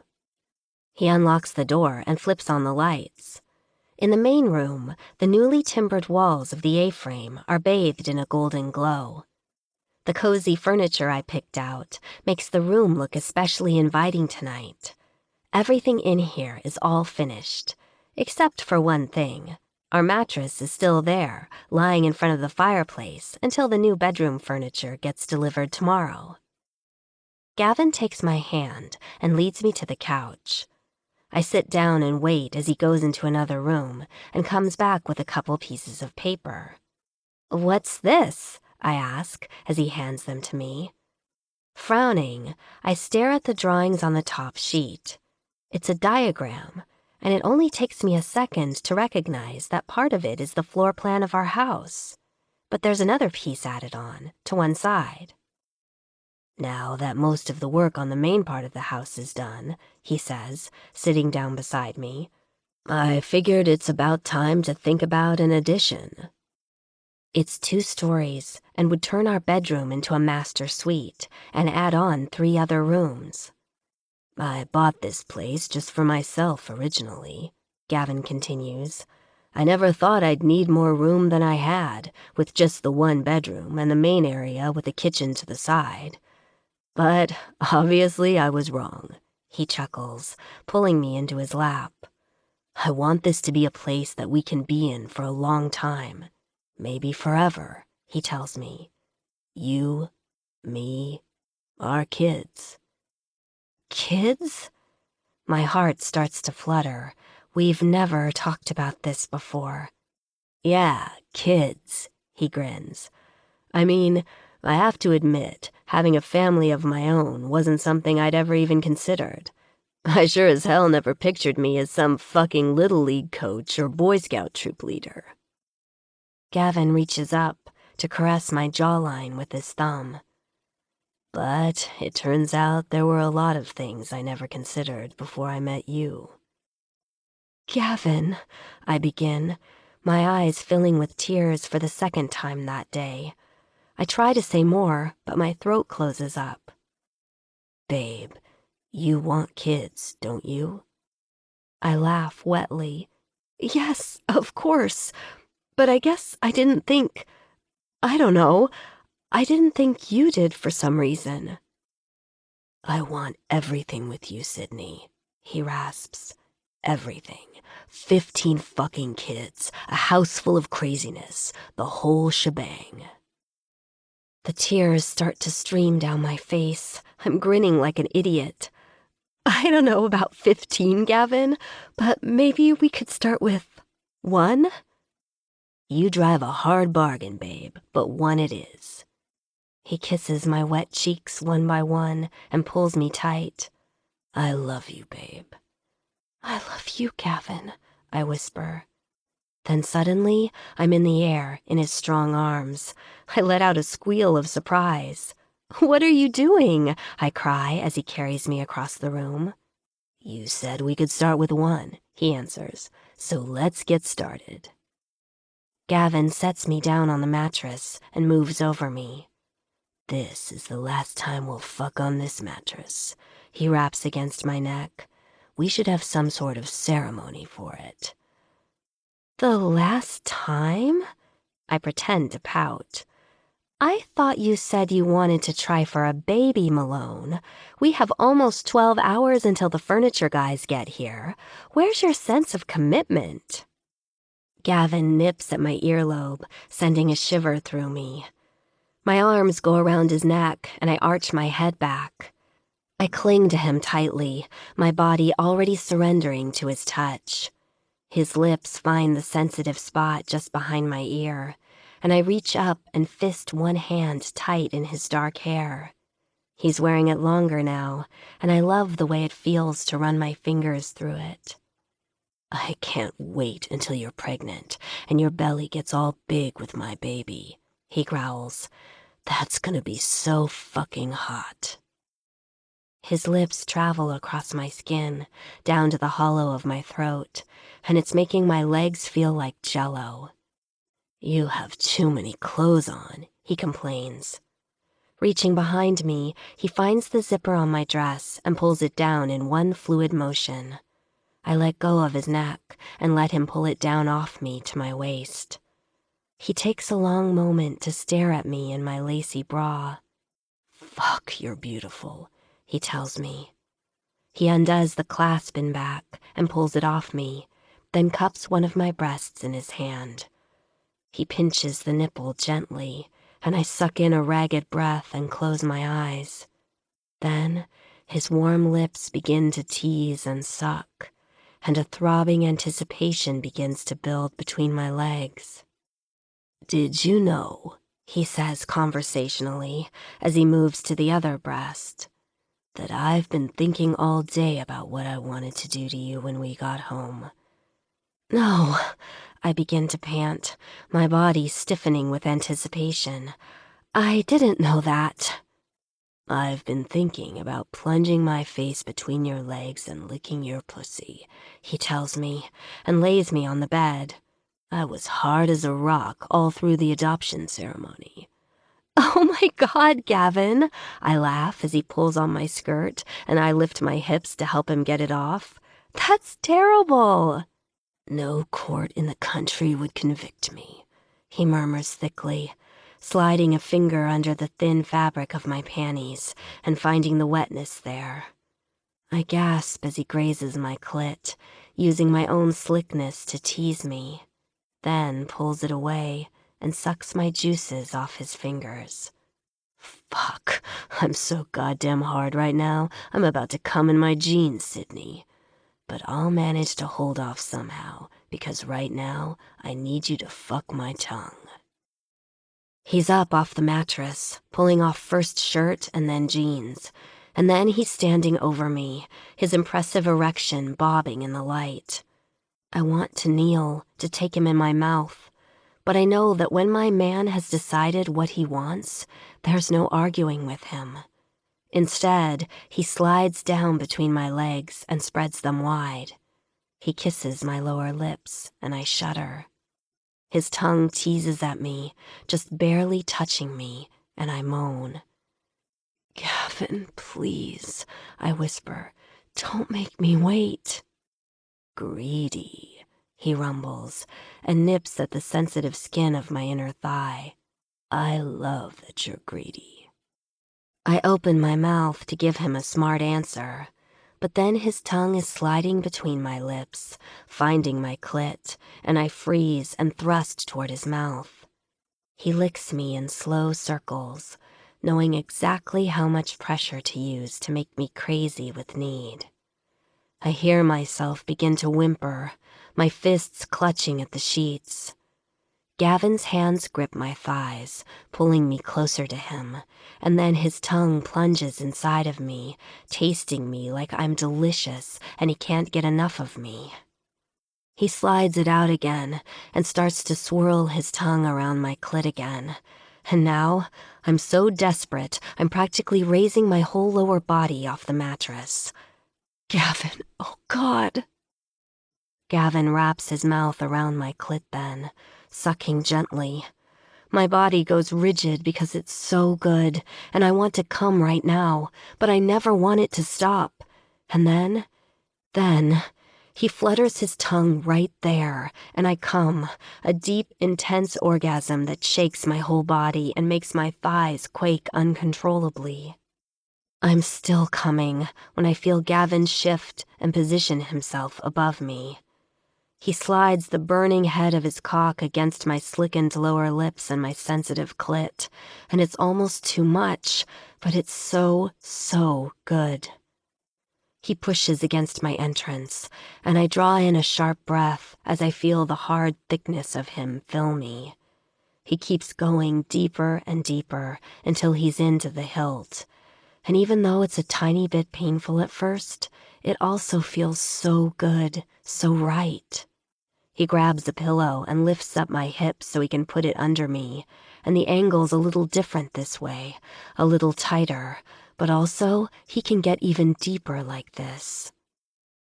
He unlocks the door and flips on the lights. In the main room, the newly timbered walls of the A-frame are bathed in a golden glow. The cozy furniture I picked out makes the room look especially inviting tonight. Everything in here is all finished, except for one thing. Our mattress is still there, lying in front of the fireplace until the new bedroom furniture gets delivered tomorrow. Gavin takes my hand and leads me to the couch. I sit down and wait as he goes into another room and comes back with a couple pieces of paper. "What's this?" I ask as he hands them to me. Frowning, I stare at the drawings on the top sheet. It's a diagram, and it only takes me a second to recognize that part of it is the floor plan of our house. But there's another piece added on, to one side. "Now that most of the work on the main part of the house is done," he says, sitting down beside me, "I figured it's about time to think about an addition." It's 2 stories and would turn our bedroom into a master suite and add on 3 other rooms. "I bought this place just for myself originally," Gavin continues. "I never thought I'd need more room than I had, with just the 1 bedroom and the main area with a kitchen to the side. But obviously I was wrong," he chuckles, pulling me into his lap. "I want this to be a place that we can be in for a long time. Maybe forever," he tells me. "You, me, our kids." Kids? My heart starts to flutter. We've never talked about this before. "Yeah, kids," he grins. "I mean, I have to admit, having a family of my own wasn't something I'd ever even considered. I sure as hell never pictured me as some fucking Little League coach or Boy Scout troop leader." Gavin reaches up to caress my jawline with his thumb. "But it turns out there were a lot of things I never considered before I met you." "Gavin," I begin, my eyes filling with tears for the second time that day. I try to say more, but my throat closes up. "Babe, you want kids, don't you?" I laugh wetly. "Yes, of course. But I guess I didn't think... I don't know. I didn't think you did for some reason." "I want everything with you, Sydney," he rasps. "Everything. 15 fucking kids, a house full of craziness, the whole shebang." The tears start to stream down my face. I'm grinning like an idiot. "I don't know about 15, Gavin, but maybe we could start with 1? "You drive a hard bargain, babe, but 1 it is." He kisses my wet cheeks one by one and pulls me tight. "I love you, babe." "I love you, Gavin," I whisper. Then suddenly, I'm in the air, in his strong arms. I let out a squeal of surprise. "What are you doing?" I cry as he carries me across the room. "You said we could start with 1, he answers, "so let's get started." Gavin sets me down on the mattress and moves over me. "This is the last time we'll fuck on this mattress," he raps against my neck. "We should have some sort of ceremony for it." "The last time?" I pretend to pout. "I thought you said you wanted to try for a baby, Malone. We have almost 12 hours until the furniture guys get here. Where's your sense of commitment?" Gavin nips at my earlobe, sending a shiver through me. My arms go around his neck, and I arch my head back. I cling to him tightly, my body already surrendering to his touch. His lips find the sensitive spot just behind my ear, and I reach up and fist one hand tight in his dark hair. He's wearing it longer now, and I love the way it feels to run my fingers through it. "I can't wait until you're pregnant and your belly gets all big with my baby," he growls. "That's gonna be so fucking hot." His lips travel across my skin, down to the hollow of my throat, and it's making my legs feel like jello. "You have too many clothes on," he complains. Reaching behind me, he finds the zipper on my dress and pulls it down in one fluid motion. I let go of his neck and let him pull it down off me to my waist. He takes a long moment to stare at me in my lacy bra. "Fuck, you're beautiful," he tells me. He undoes the clasp in back and pulls it off me, then cups one of my breasts in his hand. He pinches the nipple gently, and I suck in a ragged breath and close my eyes. Then his warm lips begin to tease and suck, and a throbbing anticipation begins to build between my legs. "Did you know," he says conversationally as he moves to the other breast, "that I've been thinking all day about what I wanted to do to you when we got home?" "No," I begin to pant, my body stiffening with anticipation. "I didn't know that." "I've been thinking about plunging my face between your legs and licking your pussy," he tells me, and lays me on the bed. "I was hard as a rock all through the adoption ceremony." "Oh my God, Gavin," I laugh as he pulls on my skirt and I lift my hips to help him get it off. "That's terrible." "No court in the country would convict me," he murmurs thickly, sliding a finger under the thin fabric of my panties and finding the wetness there. I gasp as he grazes my clit, using my own slickness to tease me, then pulls it away and sucks my juices off his fingers. Fuck, I'm so goddamn hard right now, I'm about to come in my jeans, Sydney. But I'll manage to hold off somehow, because right now I need you to fuck my tongue. He's up off the mattress, pulling off first shirt and then jeans, and then he's standing over me, his impressive erection bobbing in the light. I want to kneel, to take him in my mouth, but I know that when my man has decided what he wants, there's no arguing with him. Instead, he slides down between my legs and spreads them wide. He kisses my lower lips, and I shudder. His tongue teases at me, just barely touching me, and I moan. "Gavin, please," I whisper, "don't make me wait." "Greedy," he rumbles, and nips at the sensitive skin of my inner thigh. "I love that you're greedy." I open my mouth to give him a smart answer, but then his tongue is sliding between my lips, finding my clit, and I freeze and thrust toward his mouth. He licks me in slow circles, knowing exactly how much pressure to use to make me crazy with need. I hear myself begin to whimper, my fists clutching at the sheets. Gavin's hands grip my thighs, pulling me closer to him, and then his tongue plunges inside of me, tasting me like I'm delicious and he can't get enough of me. He slides it out again and starts to swirl his tongue around my clit again. And now, I'm so desperate, I'm practically raising my whole lower body off the mattress. "Gavin, oh God." Gavin wraps his mouth around my clit then, sucking gently. My body goes rigid because it's so good, and I want to come right now, but I never want it to stop. And then, he flutters his tongue right there, and I come, a deep, intense orgasm that shakes my whole body and makes my thighs quake uncontrollably. I'm still coming when I feel Gavin shift and position himself above me. He slides the burning head of his cock against my slickened lower lips and my sensitive clit, and it's almost too much, but it's so, so good. He pushes against my entrance, and I draw in a sharp breath as I feel the hard thickness of him fill me. He keeps going deeper and deeper until he's into the hilt, and even though it's a tiny bit painful at first, it also feels so good, so right. He grabs a pillow and lifts up my hips so he can put it under me, and the angle's a little different this way, a little tighter, but also he can get even deeper like this.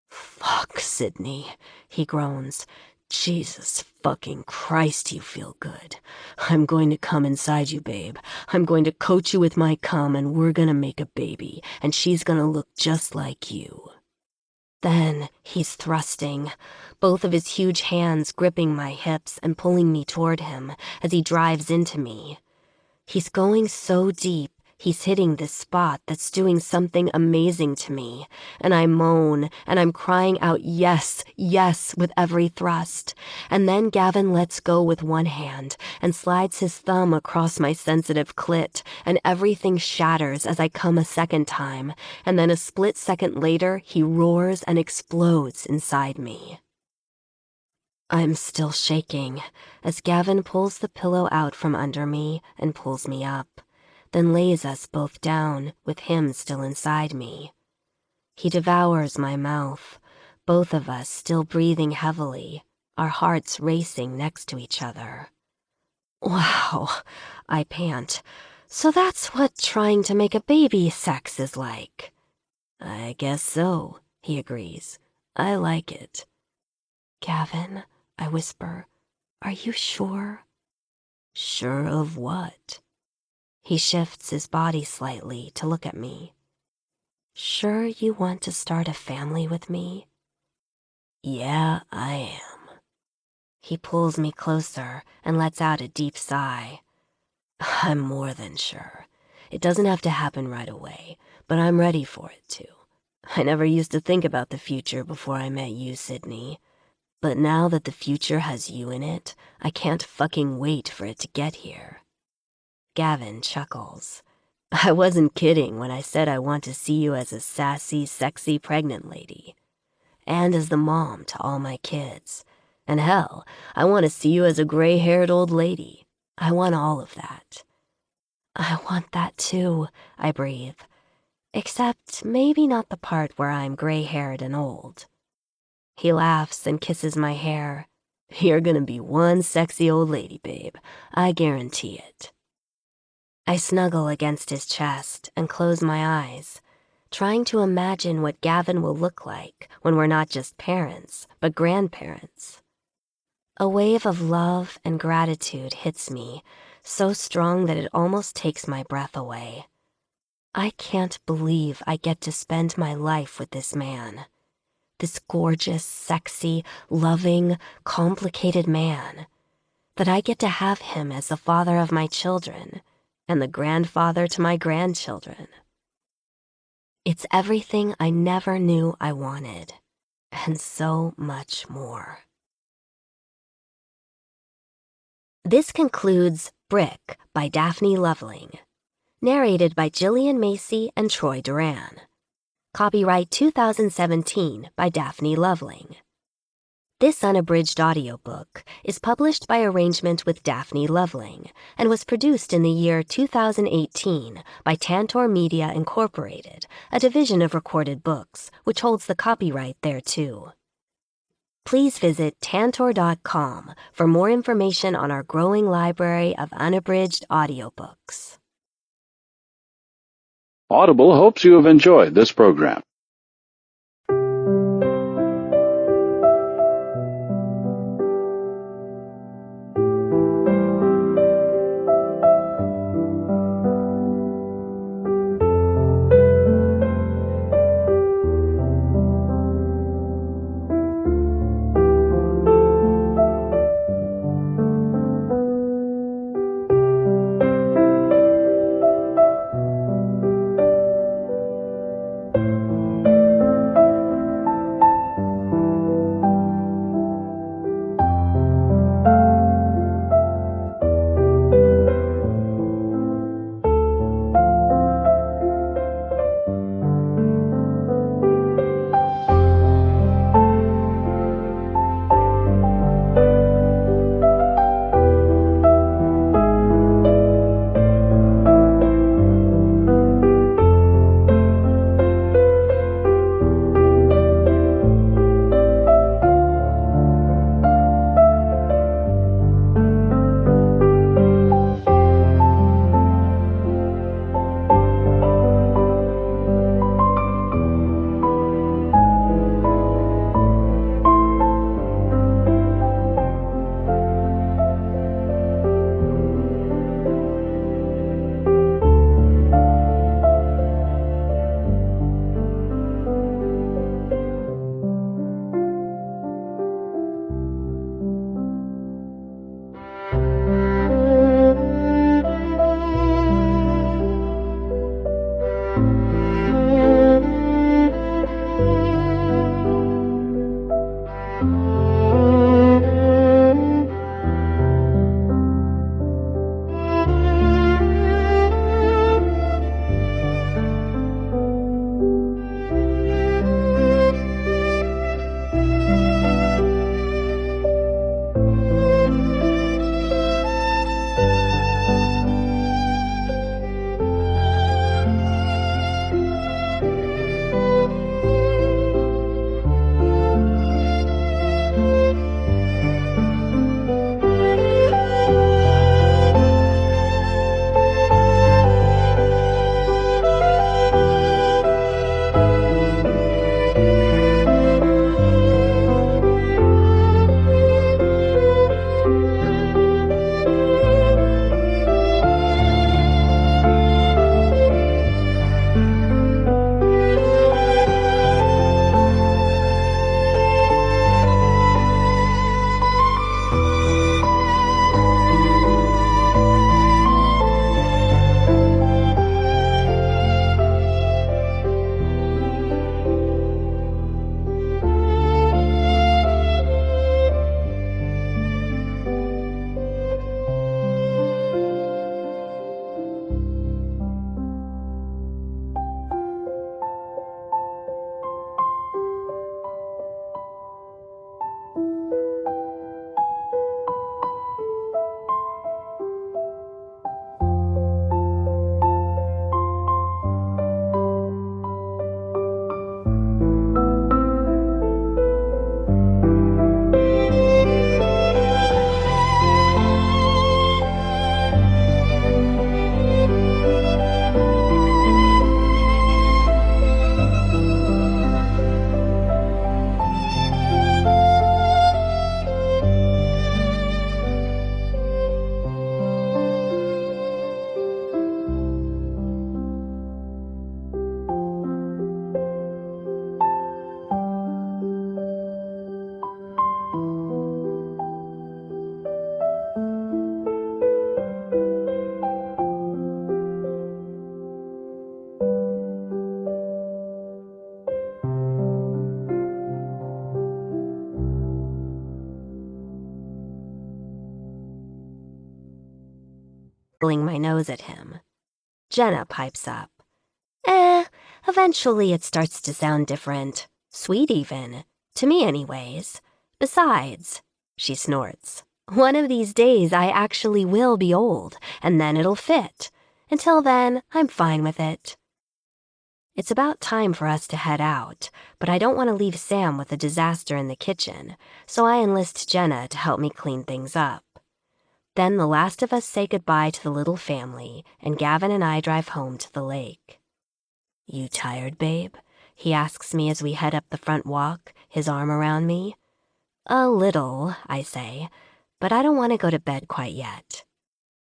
"Fuck, Sydney," he groans. Jesus fucking Christ, you feel good. I'm going to come inside you, babe. I'm going to coat you with my cum, and we're gonna make a baby, and she's gonna look just like you. Then he's thrusting, both of his huge hands gripping my hips and pulling me toward him as he drives into me. He's going so deep, he's hitting this spot that's doing something amazing to me, and I moan, and I'm crying out yes, yes with every thrust. And then Gavin lets go with one hand and slides his thumb across my sensitive clit, and everything shatters as I come a second time, and then a split second later, he roars and explodes inside me. I'm still shaking as Gavin pulls the pillow out from under me and pulls me up, then lays us both down with him still inside me. He devours my mouth, both of us still breathing heavily, our hearts racing next to each other. Wow, I pant. So that's what trying to make a baby sex is like. I guess so, he agrees. I like it. Gavin, I whisper, are you sure? Sure of what? He shifts his body slightly to look at me. Sure you want to start a family with me? Yeah, I am. He pulls me closer and lets out a deep sigh. I'm more than sure. It doesn't have to happen right away, but I'm ready for it to. I never used to think about the future before I met you, Sydney. But now that the future has you in it, I can't fucking wait for it to get here. Gavin chuckles. I wasn't kidding when I said I want to see you as a sassy, sexy pregnant lady. And as the mom to all my kids. And hell, I want to see you as a gray-haired old lady. I want all of that. I want that too, I breathe. Except maybe not the part where I'm gray-haired and old. He laughs and kisses my hair. You're gonna be one sexy old lady, babe. I guarantee it. I snuggle against his chest and close my eyes, trying to imagine what Gavin will look like when we're not just parents, but grandparents. A wave of love and gratitude hits me, so strong that it almost takes my breath away. I can't believe I get to spend my life with this man. This gorgeous, sexy, loving, complicated man. That I get to have him as the father of my children and the grandfather to my grandchildren. It's everything I never knew I wanted, and so much more. This concludes Brick by Daphne Loveling, narrated by Gillian Macy and Troy Duran. Copyright 2017 by Daphne Loveling. This unabridged audiobook is published by arrangement with Daphne Loveling and was produced in the year 2018 by Tantor Media Incorporated, a division of Recorded Books, which holds the copyright thereto. Please visit tantor.com for more information on our growing library of unabridged audiobooks. Audible hopes you have enjoyed this program. pulling my nose at him. Jenna pipes up. Eventually it starts to sound different. Sweet even. To me anyways. Besides, she snorts, one of these days I actually will be old, and then it'll fit. Until then, I'm fine with it. It's about time for us to head out, but I don't want to leave Sam with a disaster in the kitchen, so I enlist Jenna to help me clean things up. Then the last of us say goodbye to the little family, and Gavin and I drive home to the lake. You tired, babe? He asks me as we head up the front walk, his arm around me. A little, I say, but I don't want to go to bed quite yet.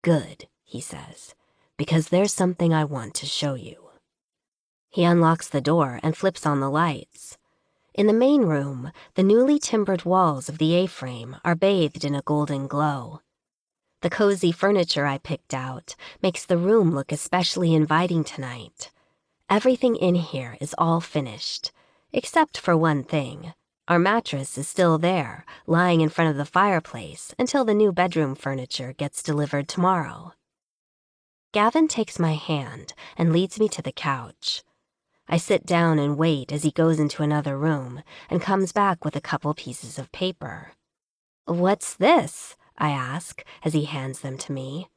Good, he says, because there's something I want to show you. He unlocks the door and flips on the lights. In the main room, the newly timbered walls of the A-frame are bathed in a golden glow. The cozy furniture I picked out makes the room look especially inviting tonight. Everything in here is all finished, except for one thing. Our mattress is still there, lying in front of the fireplace until the new bedroom furniture gets delivered tomorrow. Gavin takes my hand and leads me to the couch. I sit down and wait as he goes into another room and comes back with a couple pieces of paper. What's this? I ask as he hands them to me.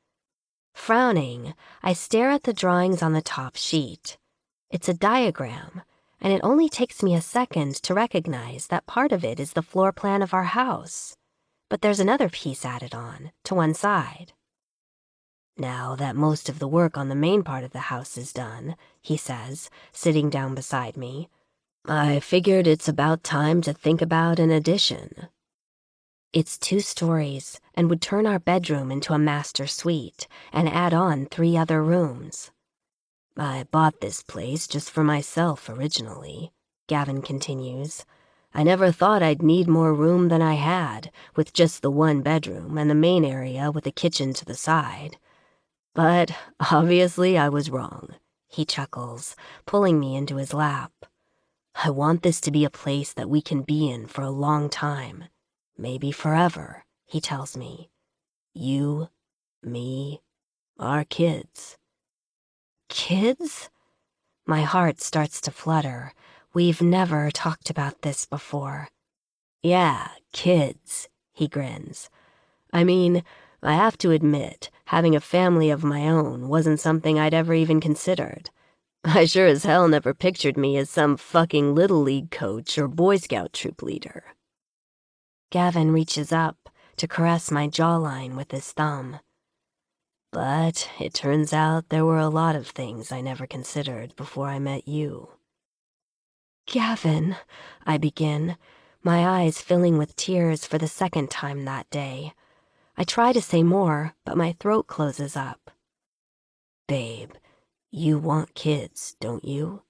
Frowning, I stare at the drawings on the top sheet. It's a diagram, and it only takes me a second to recognize that part of it is the floor plan of our house. But there's another piece added on, to one side. Now that most of the work on the main part of the house is done, he says, sitting down beside me, I figured it's about time to think about an addition. It's 2 stories and would turn our bedroom into a master suite and add on 3 other rooms. I bought this place just for myself originally, Gavin continues. I never thought I'd need more room than I had, with just the 1 bedroom and the main area with a kitchen to the side. But obviously I was wrong, he chuckles, pulling me into his lap. I want this to be a place that we can be in for a long time. Maybe forever, he tells me. You, me, our kids. Kids? My heart starts to flutter. We've never talked about this before. Yeah, kids, he grins. I mean, I have to admit, having a family of my own wasn't something I'd ever even considered. I sure as hell never pictured me as some fucking Little League coach or Boy Scout troop leader. Gavin reaches up to caress my jawline with his thumb. But it turns out there were a lot of things I never considered before I met you. Gavin, I begin, my eyes filling with tears for the second time that day. I try to say more, but my throat closes up. Babe, you want kids, don't you?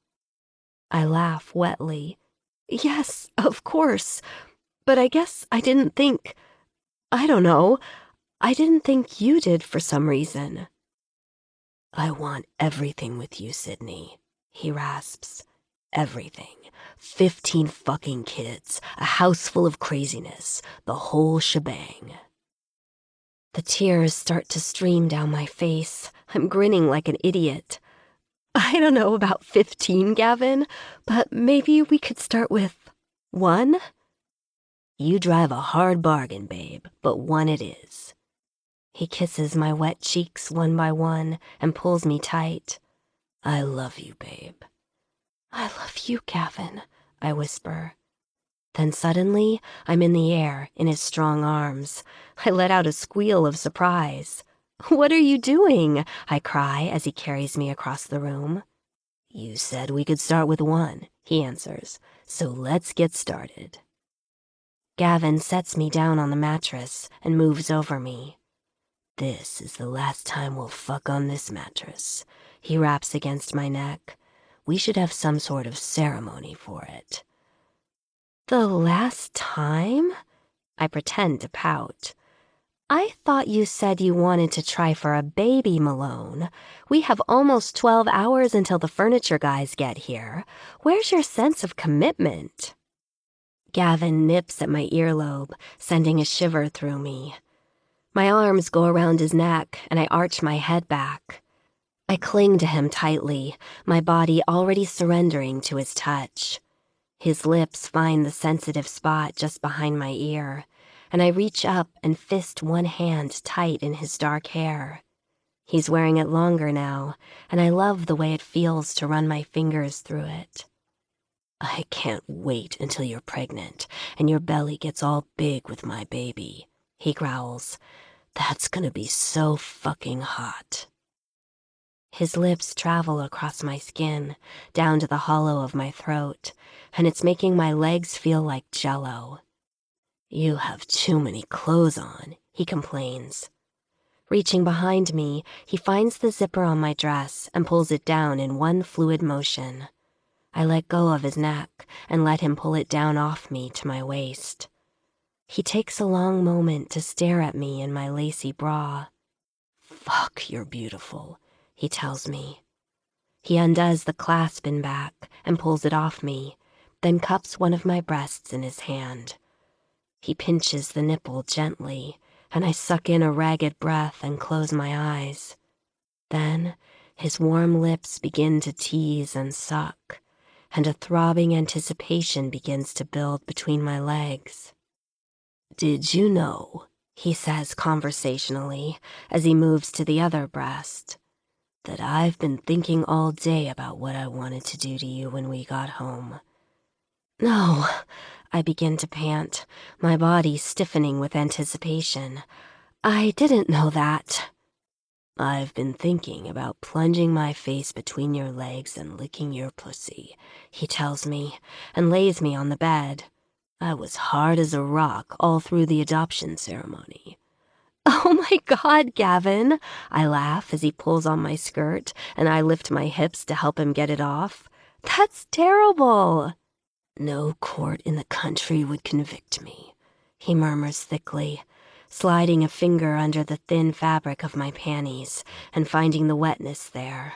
I laugh wetly. Yes, of course. But I guess I didn't think... I don't know. I didn't think you did for some reason. I want everything with you, Sydney, he rasps. Everything. 15 fucking kids, a house full of craziness, the whole shebang. The tears start to stream down my face. I'm grinning like an idiot. I don't know about 15, Gavin, but maybe we could start with 1? You drive a hard bargain, babe, but 1 it is. He kisses my wet cheeks one by one and pulls me tight. I love you, babe. I love you, Gavin, I whisper. Then suddenly, I'm in the air, in his strong arms. I let out a squeal of surprise. What are you doing? I cry as he carries me across the room. You said we could start with 1, he answers, so let's get started. Gavin sets me down on the mattress and moves over me. This is the last time we'll fuck on this mattress. He raps against my neck. We should have some sort of ceremony for it. The last time? I pretend to pout. I thought you said you wanted to try for a baby, Malone. We have almost 12 hours until the furniture guys get here. Where's your sense of commitment? Gavin nips at my earlobe, sending a shiver through me. My arms go around his neck, and I arch my head back. I cling to him tightly, my body already surrendering to his touch. His lips find the sensitive spot just behind my ear, and I reach up and fist one hand tight in his dark hair. He's wearing it longer now, and I love the way it feels to run my fingers through it. "I can't wait until you're pregnant and your belly gets all big with my baby," he growls. "That's gonna be so fucking hot." His lips travel across my skin, down to the hollow of my throat, and it's making my legs feel like jello. "You have too many clothes on," he complains. Reaching behind me, he finds the zipper on my dress and pulls it down in one fluid motion. I let go of his neck and let him pull it down off me to my waist. He takes a long moment to stare at me in my lacy bra. "Fuck, you're beautiful," he tells me. He undoes the clasp in back and pulls it off me, then cups one of my breasts in his hand. He pinches the nipple gently, and I suck in a ragged breath and close my eyes. Then his warm lips begin to tease and suck, and a throbbing anticipation begins to build between my legs. "Did you know," he says conversationally as he moves to the other breast, "that I've been thinking all day about what I wanted to do to you when we got home?" "No," I begin to pant, my body stiffening with anticipation. "I didn't know that." "I've been thinking about plunging my face between your legs and licking your pussy," he tells me, and lays me on the bed. "I was hard as a rock all through the adoption ceremony." "Oh my God, Gavin," I laugh as he pulls on my skirt and I lift my hips to help him get it off. "That's terrible." "No court in the country would convict me," he murmurs thickly, sliding a finger under the thin fabric of my panties and finding the wetness there.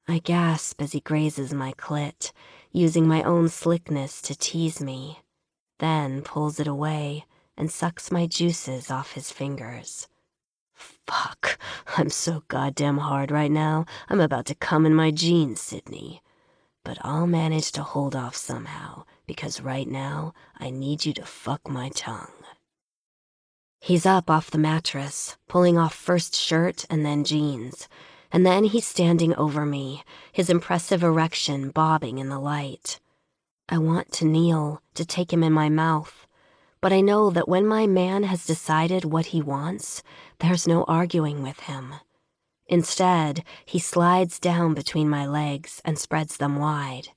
I gasp as he grazes my clit, using my own slickness to tease me, then pulls it away and sucks my juices off his fingers. Fuck, I'm so goddamn hard right now, I'm about to come in my jeans, Sydney. But I'll manage to hold off somehow, because right now I need you to fuck my tongue. He's up off the mattress, pulling off first shirt and then jeans, and then he's standing over me, his impressive erection bobbing in the light. I want to kneel, to take him in my mouth, but I know that when my man has decided what he wants, there's no arguing with him. Instead, he slides down between my legs and spreads them wide.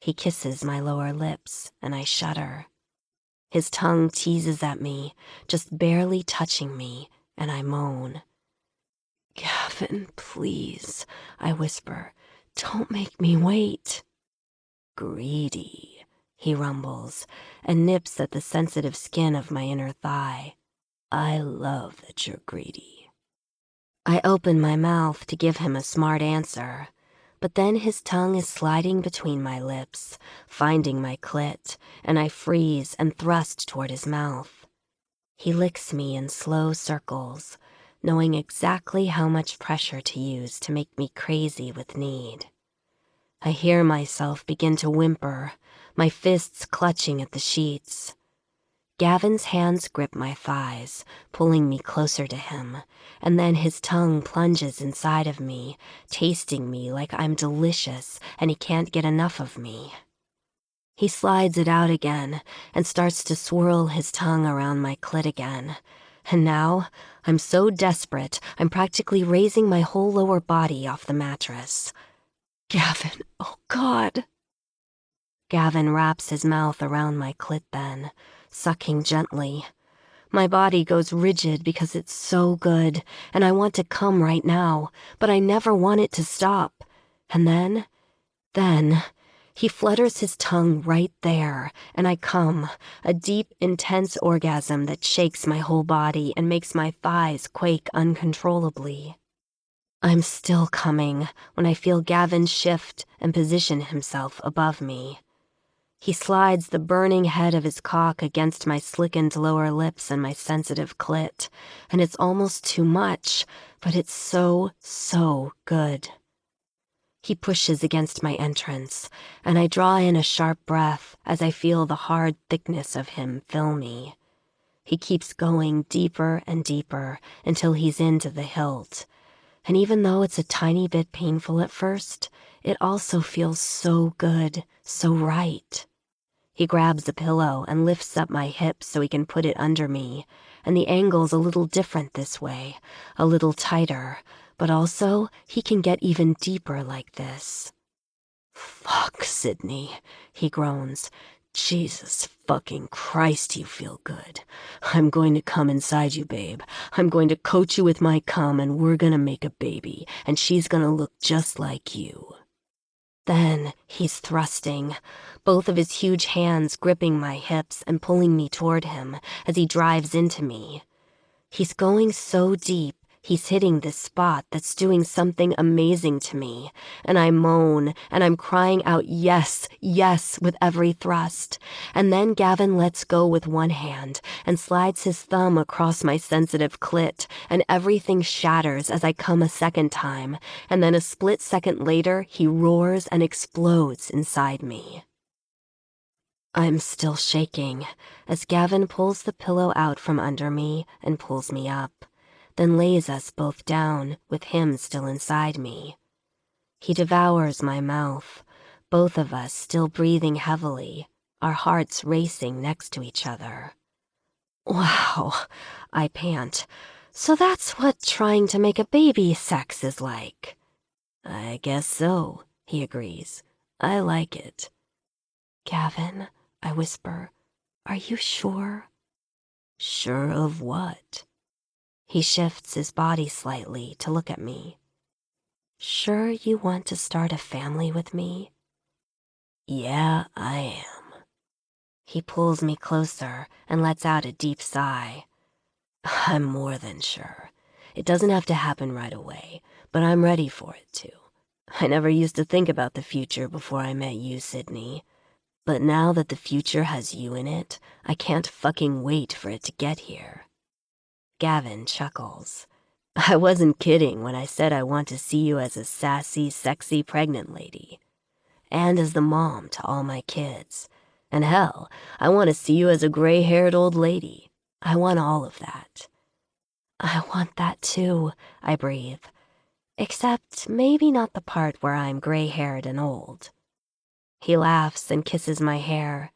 He kisses my lower lips, and I shudder. His tongue teases at me, just barely touching me, and I moan. "Gavin, please," I whisper, "don't make me wait." "Greedy," he rumbles, and nips at the sensitive skin of my inner thigh. "I love that you're greedy." I open my mouth to give him a smart answer, but then his tongue is sliding between my lips, finding my clit, and I freeze and thrust toward his mouth. He licks me in slow circles, knowing exactly how much pressure to use to make me crazy with need. I hear myself begin to whimper, my fists clutching at the sheets. Gavin's hands grip my thighs, pulling me closer to him, and then his tongue plunges inside of me, tasting me like I'm delicious and he can't get enough of me. He slides it out again and starts to swirl his tongue around my clit again, and now I'm so desperate I'm practically raising my whole lower body off the mattress. "Gavin, oh God." Gavin wraps his mouth around my clit then, sucking gently. My body goes rigid because it's so good, and I want to come right now, but I never want it to stop. And then, he flutters his tongue right there, and I come, a deep, intense orgasm that shakes my whole body and makes my thighs quake uncontrollably. I'm still coming when I feel Gavin shift and position himself above me. He slides the burning head of his cock against my slickened lower lips and my sensitive clit, and it's almost too much, but it's so, so good. He pushes against my entrance, and I draw in a sharp breath as I feel the hard thickness of him fill me. He keeps going deeper and deeper until he's into the hilt, and even though it's a tiny bit painful at first, it also feels so good, so right. He grabs a pillow and lifts up my hips so he can put it under me, and the angle's a little different this way, a little tighter, but also he can get even deeper like this. "Fuck, Sydney," he groans. "Jesus fucking Christ, you feel good. I'm going to come inside you, babe. I'm going to coat you with my cum, and we're gonna make a baby, and she's gonna look just like you." Then he's thrusting, both of his huge hands gripping my hips and pulling me toward him as he drives into me. He's going so deep, he's hitting this spot that's doing something amazing to me, and I moan, and I'm crying out yes, yes with every thrust. And then Gavin lets go with one hand and slides his thumb across my sensitive clit, and everything shatters as I come a second time, and then a split second later, he roars and explodes inside me. I'm still shaking as Gavin pulls the pillow out from under me and pulls me up, then lays us both down with him still inside me. He devours my mouth, both of us still breathing heavily, our hearts racing next to each other. "Wow," I pant. "So that's what trying to make a baby sex is like." "I guess so," he agrees. "I like it." "Gavin," I whisper, "are you sure?" "Sure of what?" He shifts his body slightly to look at me. "Sure you want to start a family with me?" "Yeah, I am." He pulls me closer and lets out a deep sigh. "I'm more than sure. It doesn't have to happen right away, but I'm ready for it to. I never used to think about the future before I met you, Sydney. But now that the future has you in it, I can't fucking wait for it to get here." Gavin chuckles. "I wasn't kidding when I said I want to see you as a sassy, sexy pregnant lady. And as the mom to all my kids. And hell, I want to see you as a gray-haired old lady. I want all of that." "I want that too," I breathe. "Except maybe not the part where I'm gray-haired and old." He laughs and kisses my hair.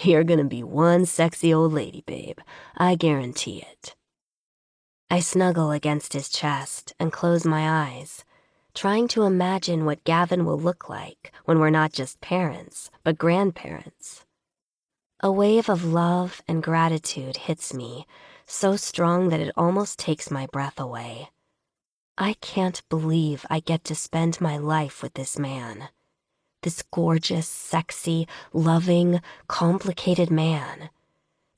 "You're gonna be one sexy old lady, babe. I guarantee it." I snuggle against his chest and close my eyes, trying to imagine what Gavin will look like when we're not just parents, but grandparents. A wave of love and gratitude hits me, so strong that it almost takes my breath away. I can't believe I get to spend my life with this man. This gorgeous, sexy, loving, complicated man.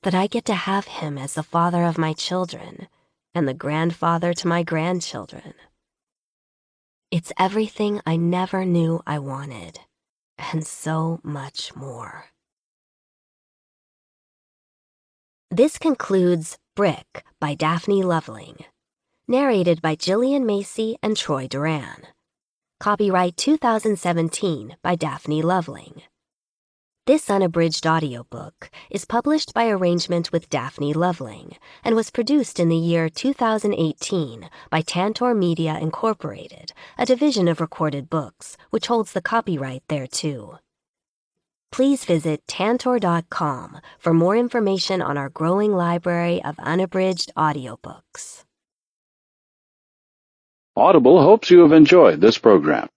That I get to have him as the father of my children and the grandfather to my grandchildren. It's everything I never knew I wanted, and so much more. This concludes Brick by Daphne Loveling, narrated by Gillian Macy and Troy Duran. Copyright 2017 by Daphne Loveling. This unabridged audiobook is published by arrangement with Daphne Loveling and was produced in the year 2018 by Tantor Media Incorporated, a division of Recorded Books, which holds the copyright thereto. Please visit tantor.com for more information on our growing library of unabridged audiobooks. Audible hopes you have enjoyed this program.